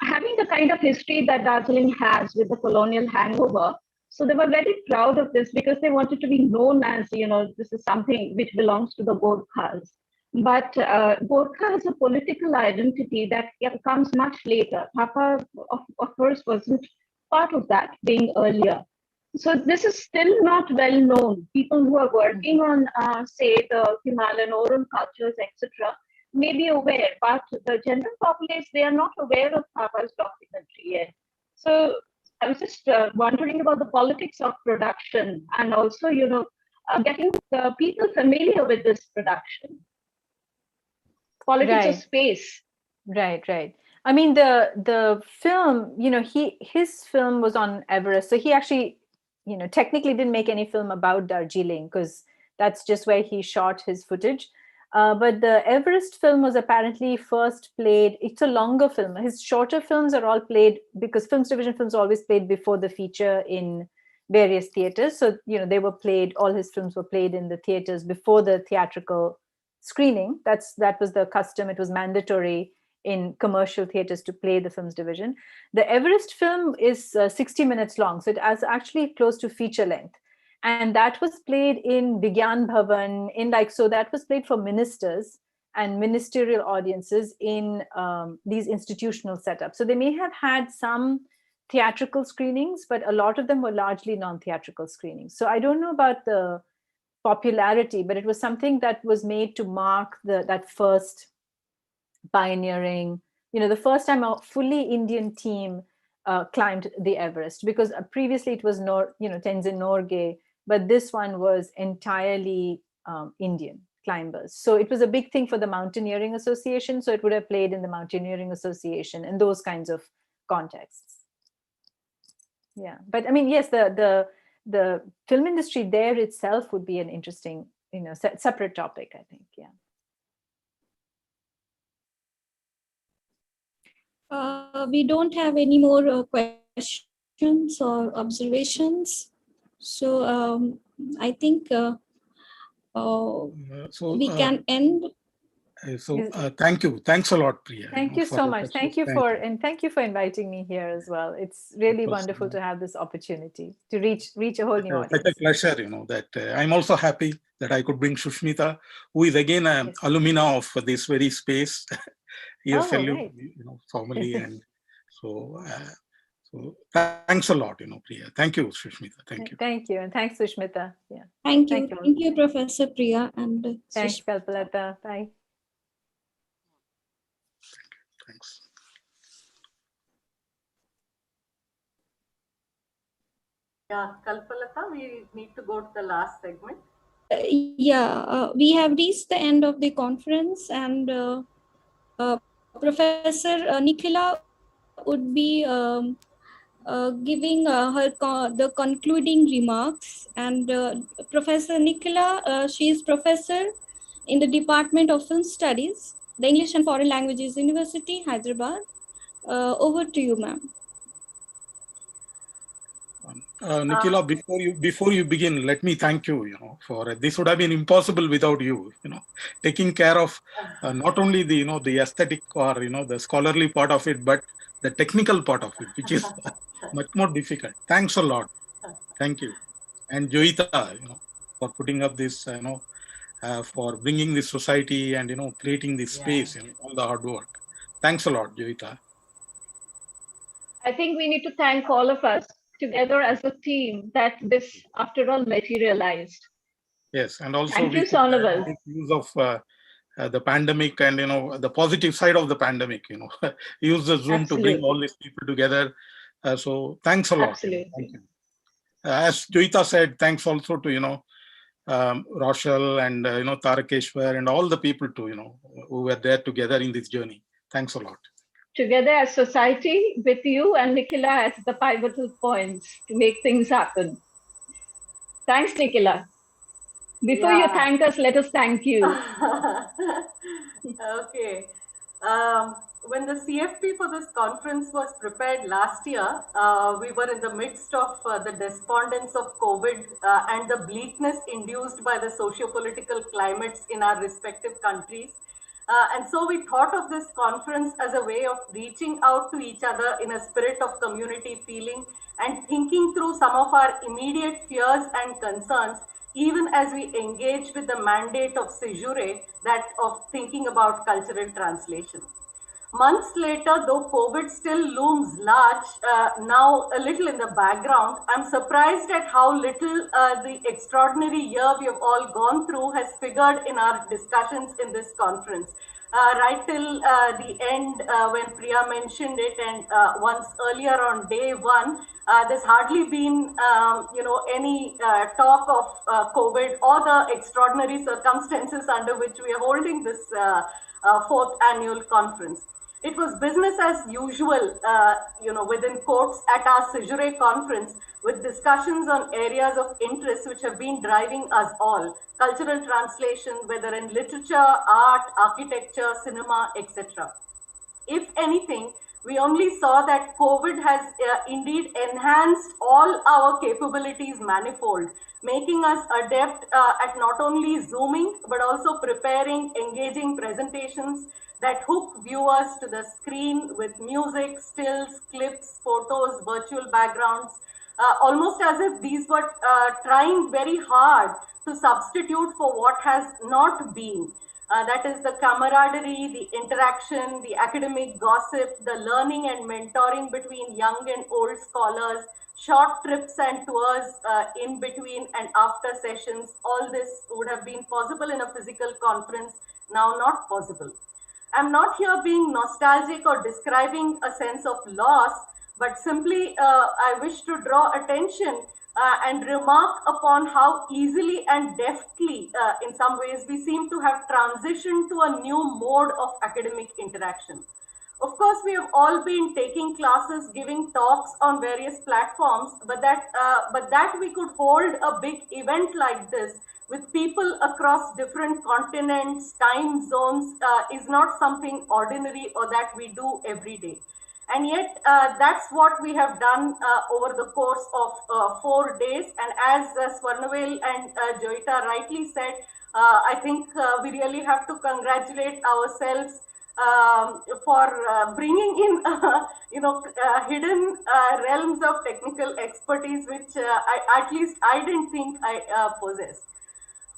having the kind of history that Darjeeling has with the colonial hangover. So they were very proud of this because they wanted to be known as, this is something which belongs to the Gorkhas. But Gorkha has a political identity that comes much later. Thapa, of course, wasn't part of that, being earlier. So this is still not well known. People who are working on, say, the Himalayan oral cultures, etc., may be aware, but the general populace, they are not aware of Thapa's documentary yet. So I was just wondering about the politics of production and also, getting the people familiar with this production. Politics of space. Right. I mean, the film, his film was on Everest. So he actually, technically didn't make any film about Darjeeling because that's just where he shot his footage. But the Everest film was apparently first played. It's a longer film. His shorter films are all played because Films Division films are always played before the feature in various theaters. So, they were played, all his films were played in the theaters before the theatrical screening. That was the custom. It was mandatory in commercial theaters to play the Films Division. The Everest film is 60 minutes long. So it is actually close to feature length. And that was played in Vigyan Bhavan, so that was played for ministers and ministerial audiences in these institutional setups. So they may have had some theatrical screenings, but a lot of them were largely non-theatrical screenings. So I don't know about the popularity, but it was something that was made to mark that first pioneering, the first time a fully Indian team climbed the Everest, because previously it was Tenzin Norgay, but this one was entirely Indian climbers. So it was a big thing for the Mountaineering Association. So it would have played in the Mountaineering Association and those kinds of contexts. Yeah, but I mean, yes, the film industry there itself would be an interesting, separate topic, I think. Yeah. We don't have any more questions or observations. So I think we can end. Thank you. Thanks a lot, Priya. Thank you so much. Thank you for inviting me here as well. It's really wonderful to have this opportunity to reach a whole new audience. Such a pleasure, that I'm also happy that I could bring Shushmita, who is again an alumna of this very space. Here, fellow, formally, and so thanks a lot, Priya. Thank you, Shushmita. Thank you. Thank you, and thanks, Sushmita. Yeah. Thank you, Professor Priya, and thanks, Kalpalata. Bye. Thanks. Yeah, Kalpalata, we need to go to the last segment. We have reached the end of the conference, and Professor Nikhila would be giving the concluding remarks. And Professor Nicola, she is professor in the Department of Film Studies, the English and Foreign Languages University, Hyderabad. Over to you, ma'am. Nicola, before you begin, let me thank you. For this would have been impossible without you. Taking care of not only the aesthetic or the scholarly part of it, but the technical part of it, which is much more difficult. Thanks a lot. Thank you, and Joyita, for putting up this, for bringing this society and creating this space, all the hard work. Thanks a lot, Joyita. I think we need to thank all of us together as a team that this, after all, materialized. Yes, and also Thank we you, could Sonoval. make use of the pandemic and the positive side of the pandemic. Use the Zoom to bring all these people together. So thanks a lot. Absolutely. Thank you. As Joyita said, thanks also to Rochelle and Tarakeshwar and all the people who were there together in this journey. Thanks a lot. Together as society, with you and Nicola as the pivotal points to make things happen. Thanks, Nicola. Before you thank us, let us thank you. Okay. When the CFP for this conference was prepared last year, we were in the midst of the despondence of COVID and the bleakness induced by the socio-political climates in our respective countries. And so we thought of this conference as a way of reaching out to each other in a spirit of community feeling and thinking through some of our immediate fears and concerns, even as we engage with the mandate of Caesurae, that of thinking about cultural translation. Months later, though COVID still looms large, now a little in the background, I'm surprised at how little the extraordinary year we have all gone through has figured in our discussions in this conference. Right till the end, when Priya mentioned it, and once earlier on day one, there's hardly been, any talk of COVID or the extraordinary circumstances under which we are holding this fourth annual conference. It was business as usual, within quotes, at our Caesurae conference, with discussions on areas of interest which have been driving us all: cultural translation, whether in literature, art, architecture, cinema, etc. If anything, we only saw that COVID has indeed enhanced all our capabilities manifold, making us adept at not only Zooming, but also preparing engaging presentations that hook viewers to the screen with music, stills, clips, photos, virtual backgrounds, almost as if these were trying very hard to substitute for what has not been. That is the camaraderie, the interaction, the academic gossip, the learning and mentoring between young and old scholars, short trips and tours in between and after sessions. All this would have been possible in a physical conference, now not possible. I'm not here being nostalgic or describing a sense of loss, but simply I wish to draw attention and remark upon how easily and deftly, in some ways, we seem to have transitioned to a new mode of academic interaction. Of course, we have all been taking classes, giving talks on various platforms, but that we could hold a big event like this with people across different continents, time zones, is not something ordinary or that we do every day. And yet, that's what we have done over the course of 4 days. And as Swarnavel and Joyita rightly said, I think we really have to congratulate ourselves for bringing in, hidden realms of technical expertise, which at least I didn't think I possessed.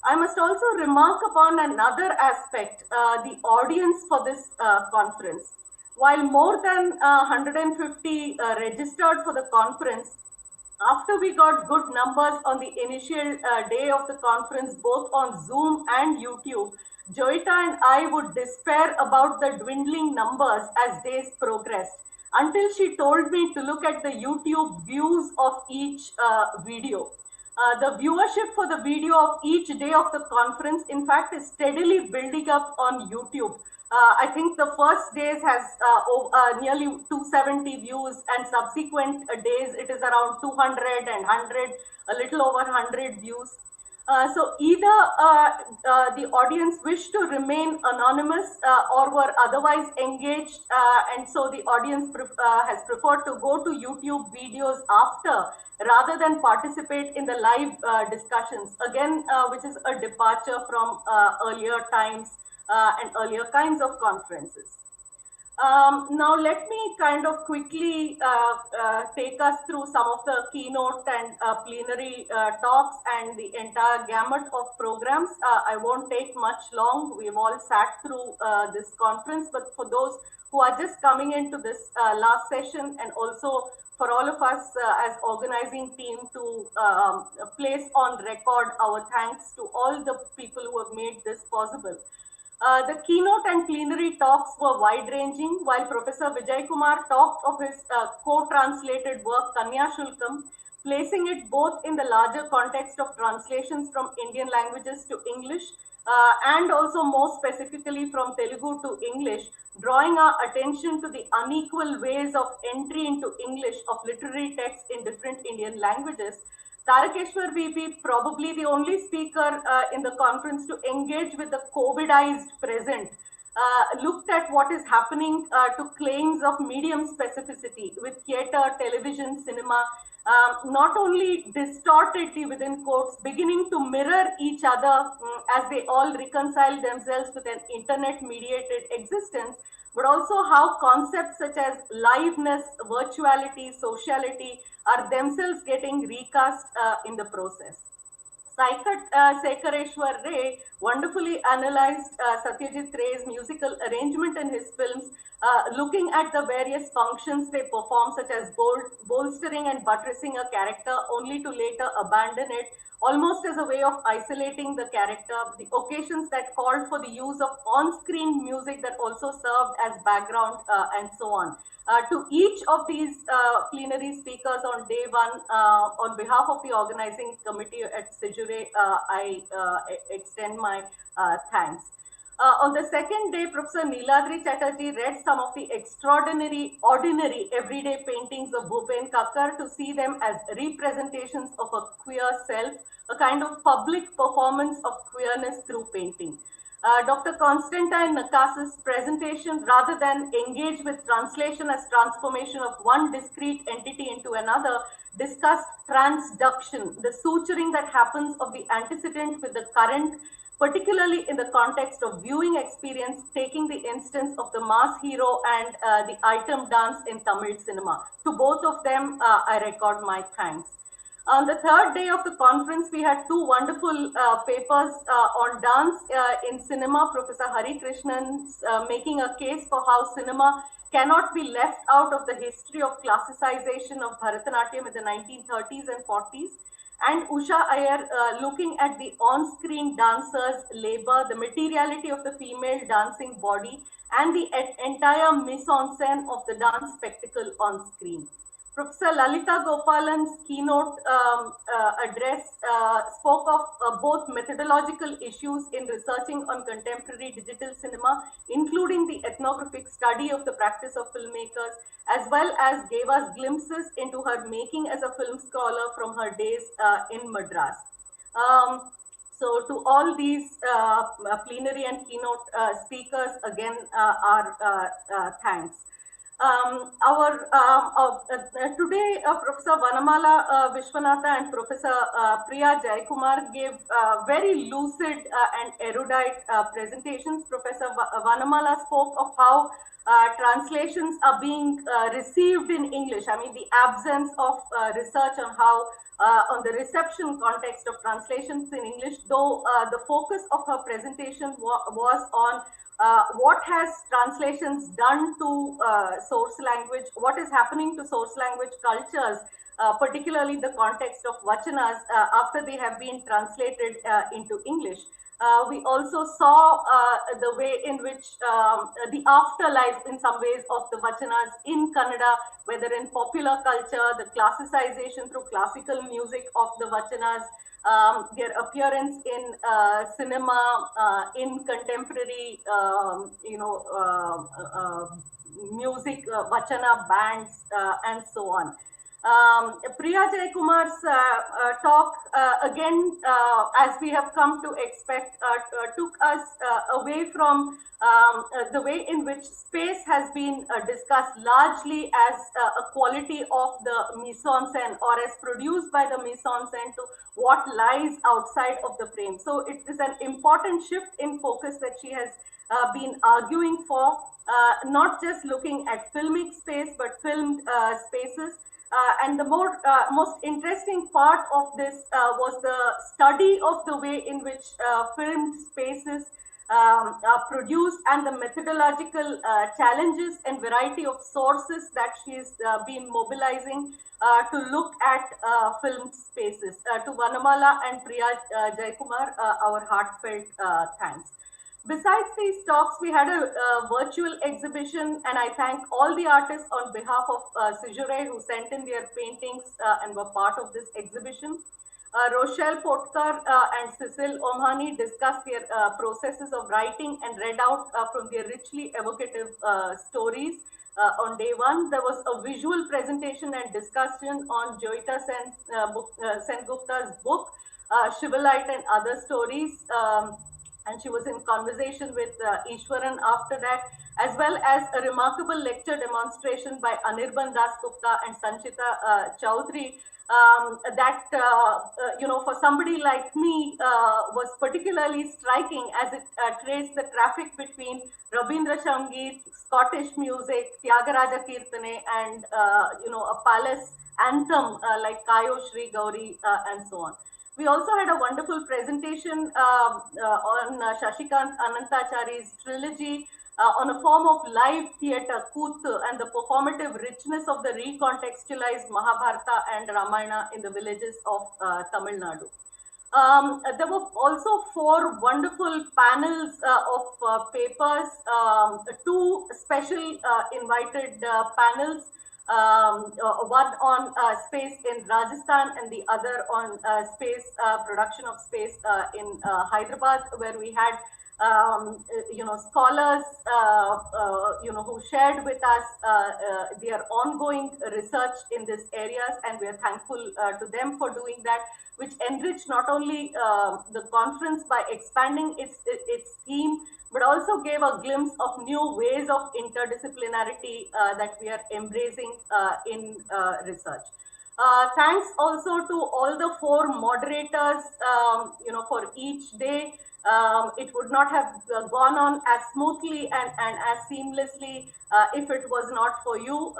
I must also remark upon another aspect, the audience for this conference. While more than 150 registered for the conference, after we got good numbers on the initial day of the conference, both on Zoom and YouTube, Joyita and I would despair about the dwindling numbers as days progressed, until she told me to look at the YouTube views of each video. The viewership for the video of each day of the conference, in fact, is steadily building up on YouTube. I think the first days has nearly 270 views, and subsequent days it is around 200 and 100, a little over 100 views. So either the audience wished to remain anonymous or were otherwise engaged, and so the audience has preferred to go to YouTube videos after rather than participate in the live discussions, again, which is a departure from earlier times and earlier kinds of conferences. Now, let me kind of quickly take us through some of the keynote and plenary talks and the entire gamut of programs. I won't take much long. We've all sat through this conference, but for those who are just coming into this last session, and also for all of us as organizing team to place on record our thanks to all the people who have made this possible. The keynote and plenary talks were wide-ranging, while Professor Vijay Kumar talked of his co-translated work Kanya Shulkam, placing it both in the larger context of translations from Indian languages to English and also more specifically from Telugu to English, drawing our attention to the unequal ways of entry into English of literary texts in different Indian languages. Tarakeshwar VP, probably the only speaker in the conference to engage with the COVIDized present, looked at what is happening to claims of medium specificity with theatre, television, cinema, not only distortedly within quotes, beginning to mirror each other as they all reconcile themselves with an internet-mediated existence, but also how concepts such as liveness, virtuality, sociality are themselves getting recast in the process. Saikat Sekareshwar Ray wonderfully analyzed Satyajit Ray's musical arrangement in his films, looking at the various functions they perform, such as bolstering and buttressing a character, only to later abandon it, almost as a way of isolating the character, the occasions that called for the use of on-screen music that also served as background, and so on. To each of these plenary speakers on day one, on behalf of the organizing committee at Caesurae, I extend my thanks. On the second day, Professor Neeladri Chatterjee read some of the extraordinary, ordinary, everyday paintings of Bhupen Kakkar to see them as representations of a queer self, a kind of public performance of queerness through painting. Dr. Constantine Nakas's presentation, rather than engage with translation as transformation of one discrete entity into another, discussed transduction, the suturing that happens of the antecedent with the current, particularly in the context of viewing experience, taking the instance of the mass hero and the item dance in Tamil cinema. To both of them, I record my thanks. On the third day of the conference, we had two wonderful papers on dance in cinema. Professor Hari Krishnan making a case for how cinema cannot be left out of the history of classicization of Bharatanatyam in the 1930s and 40s. And Usha Iyer looking at the on-screen dancers' labor, the materiality of the female dancing body, and the entire mise-en-scène of the dance spectacle on screen. Professor Lalita Gopalan's keynote address spoke of both methodological issues in researching on contemporary digital cinema, including the ethnographic study of the practice of filmmakers, as well as gave us glimpses into her making as a film scholar from her days in Madras. So to all these plenary and keynote speakers, again, our thanks. Today, Professor Vanamala Vishwanatha and Professor Priya Jayakumar gave very lucid and erudite presentations. Professor Vanamala spoke of how translations are being received in English. I mean, the absence of research on how on the reception context of translations in English, though the focus of her presentation was on what has translations done to source language, what is happening to source language cultures, particularly the context of vachanas after they have been translated into English. We also saw the way in which the afterlife in some ways of the vachanas in Kannada, whether in popular culture, the classicization through classical music of the vachanas, their appearance in cinema, in contemporary, music, vachana bands, and so on. Priya Jaykumar's talk, again, as we have come to expect, took us away from the way in which space has been discussed largely as a quality of the mise-en-scène, or as produced by the mise-en-scène, to what lies outside of the frame. So it is an important shift in focus that she has been arguing for, not just looking at filmic space, but filmed spaces. And the most interesting part of this was the study of the way in which filmed spaces are produced, and the methodological challenges and variety of sources that she's been mobilizing to look at filmed spaces. To Vanamala and Priya Jaykumar, our heartfelt thanks. Besides these talks, we had a virtual exhibition, and I thank all the artists on behalf of Caesurae who sent in their paintings and were part of this exhibition. Rochelle Potkar and Cecil Omhani discussed their processes of writing and read out from their richly evocative stories. On day one, there was a visual presentation and discussion on Joyita Sengupta's book, Shivalite and Other Stories. And she was in conversation with Ishwaran after that, as well as a remarkable lecture demonstration by Anirban Das Gupta and Sanchita Chaudhary, that, for somebody like me, was particularly striking, as it traced the traffic between Rabindra Sangeet, Scottish music, Tyagaraja Kirtane, and, a palace anthem like Kayo Shri Gauri, and so on. We also had a wonderful presentation on Shashikant Anantachari's trilogy on a form of live theatre, Kooth, and the performative richness of the recontextualized Mahabharata and Ramayana in the villages of Tamil Nadu. There were also 4 wonderful panels of papers, 2 special invited panels, one on space in Rajasthan and the other on space, production of space in Hyderabad, where we had scholars who shared with us their ongoing research in these areas, and we are thankful to them for doing that, which enriched not only the conference by expanding its theme, but also gave a glimpse of new ways of interdisciplinarity that we are embracing in research. Thanks also to all the 4 moderators, for each day. It would not have gone on as smoothly and as seamlessly if it was not for you.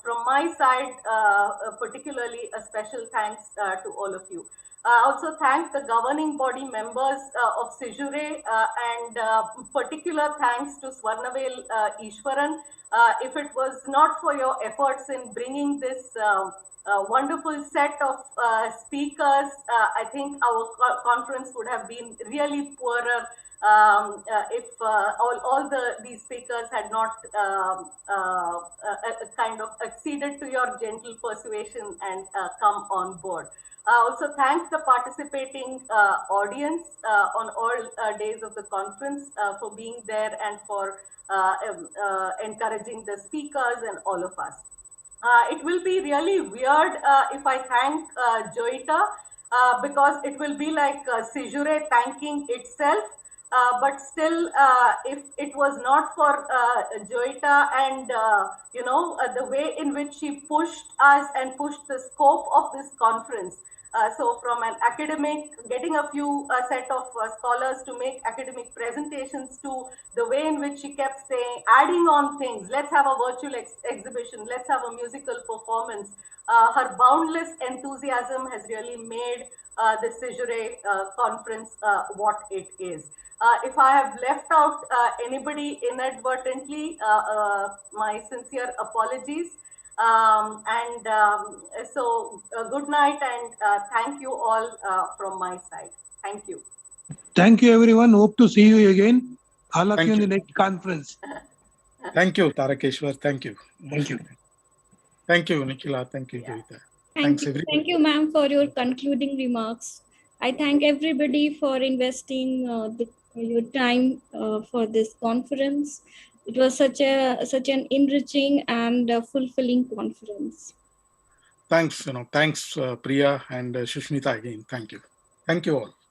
From my side, particularly a special thanks to all of you. I also thank the governing body members of Caesurae, and particular thanks to Swarnavel Ishwaran. If it was not for your efforts in bringing this wonderful set of speakers, I think our conference would have been really poorer if all these speakers had not kind of acceded to your gentle persuasion and come on board. I also thank the participating audience on all days of the conference for being there and for encouraging the speakers and all of us. It will be really weird if I thank Joyita, because it will be like Caesurae thanking itself. But still, if it was not for Joyita and the way in which she pushed us and pushed the scope of this conference, so from an academic, getting a few set of scholars to make academic presentations, to the way in which she kept saying, adding on things, let's have a virtual exhibition, let's have a musical performance. Her boundless enthusiasm has really made the Caesurae conference what it is. If I have left out anybody inadvertently, my sincere apologies. So good night, and thank you all from my side. Thank you. Thank you, everyone. Hope to see you again. All of you in the next conference. Thank you, Tarakeshwar. Thank you. Thank you. Thank you, Nikhila. Thank you, Joyita. Thank you, ma'am, for your concluding remarks. I thank everybody for investing your time for this conference. It was such an enriching and fulfilling conference. Thanks, Priya and Shushmita again. Thank you. Thank you all.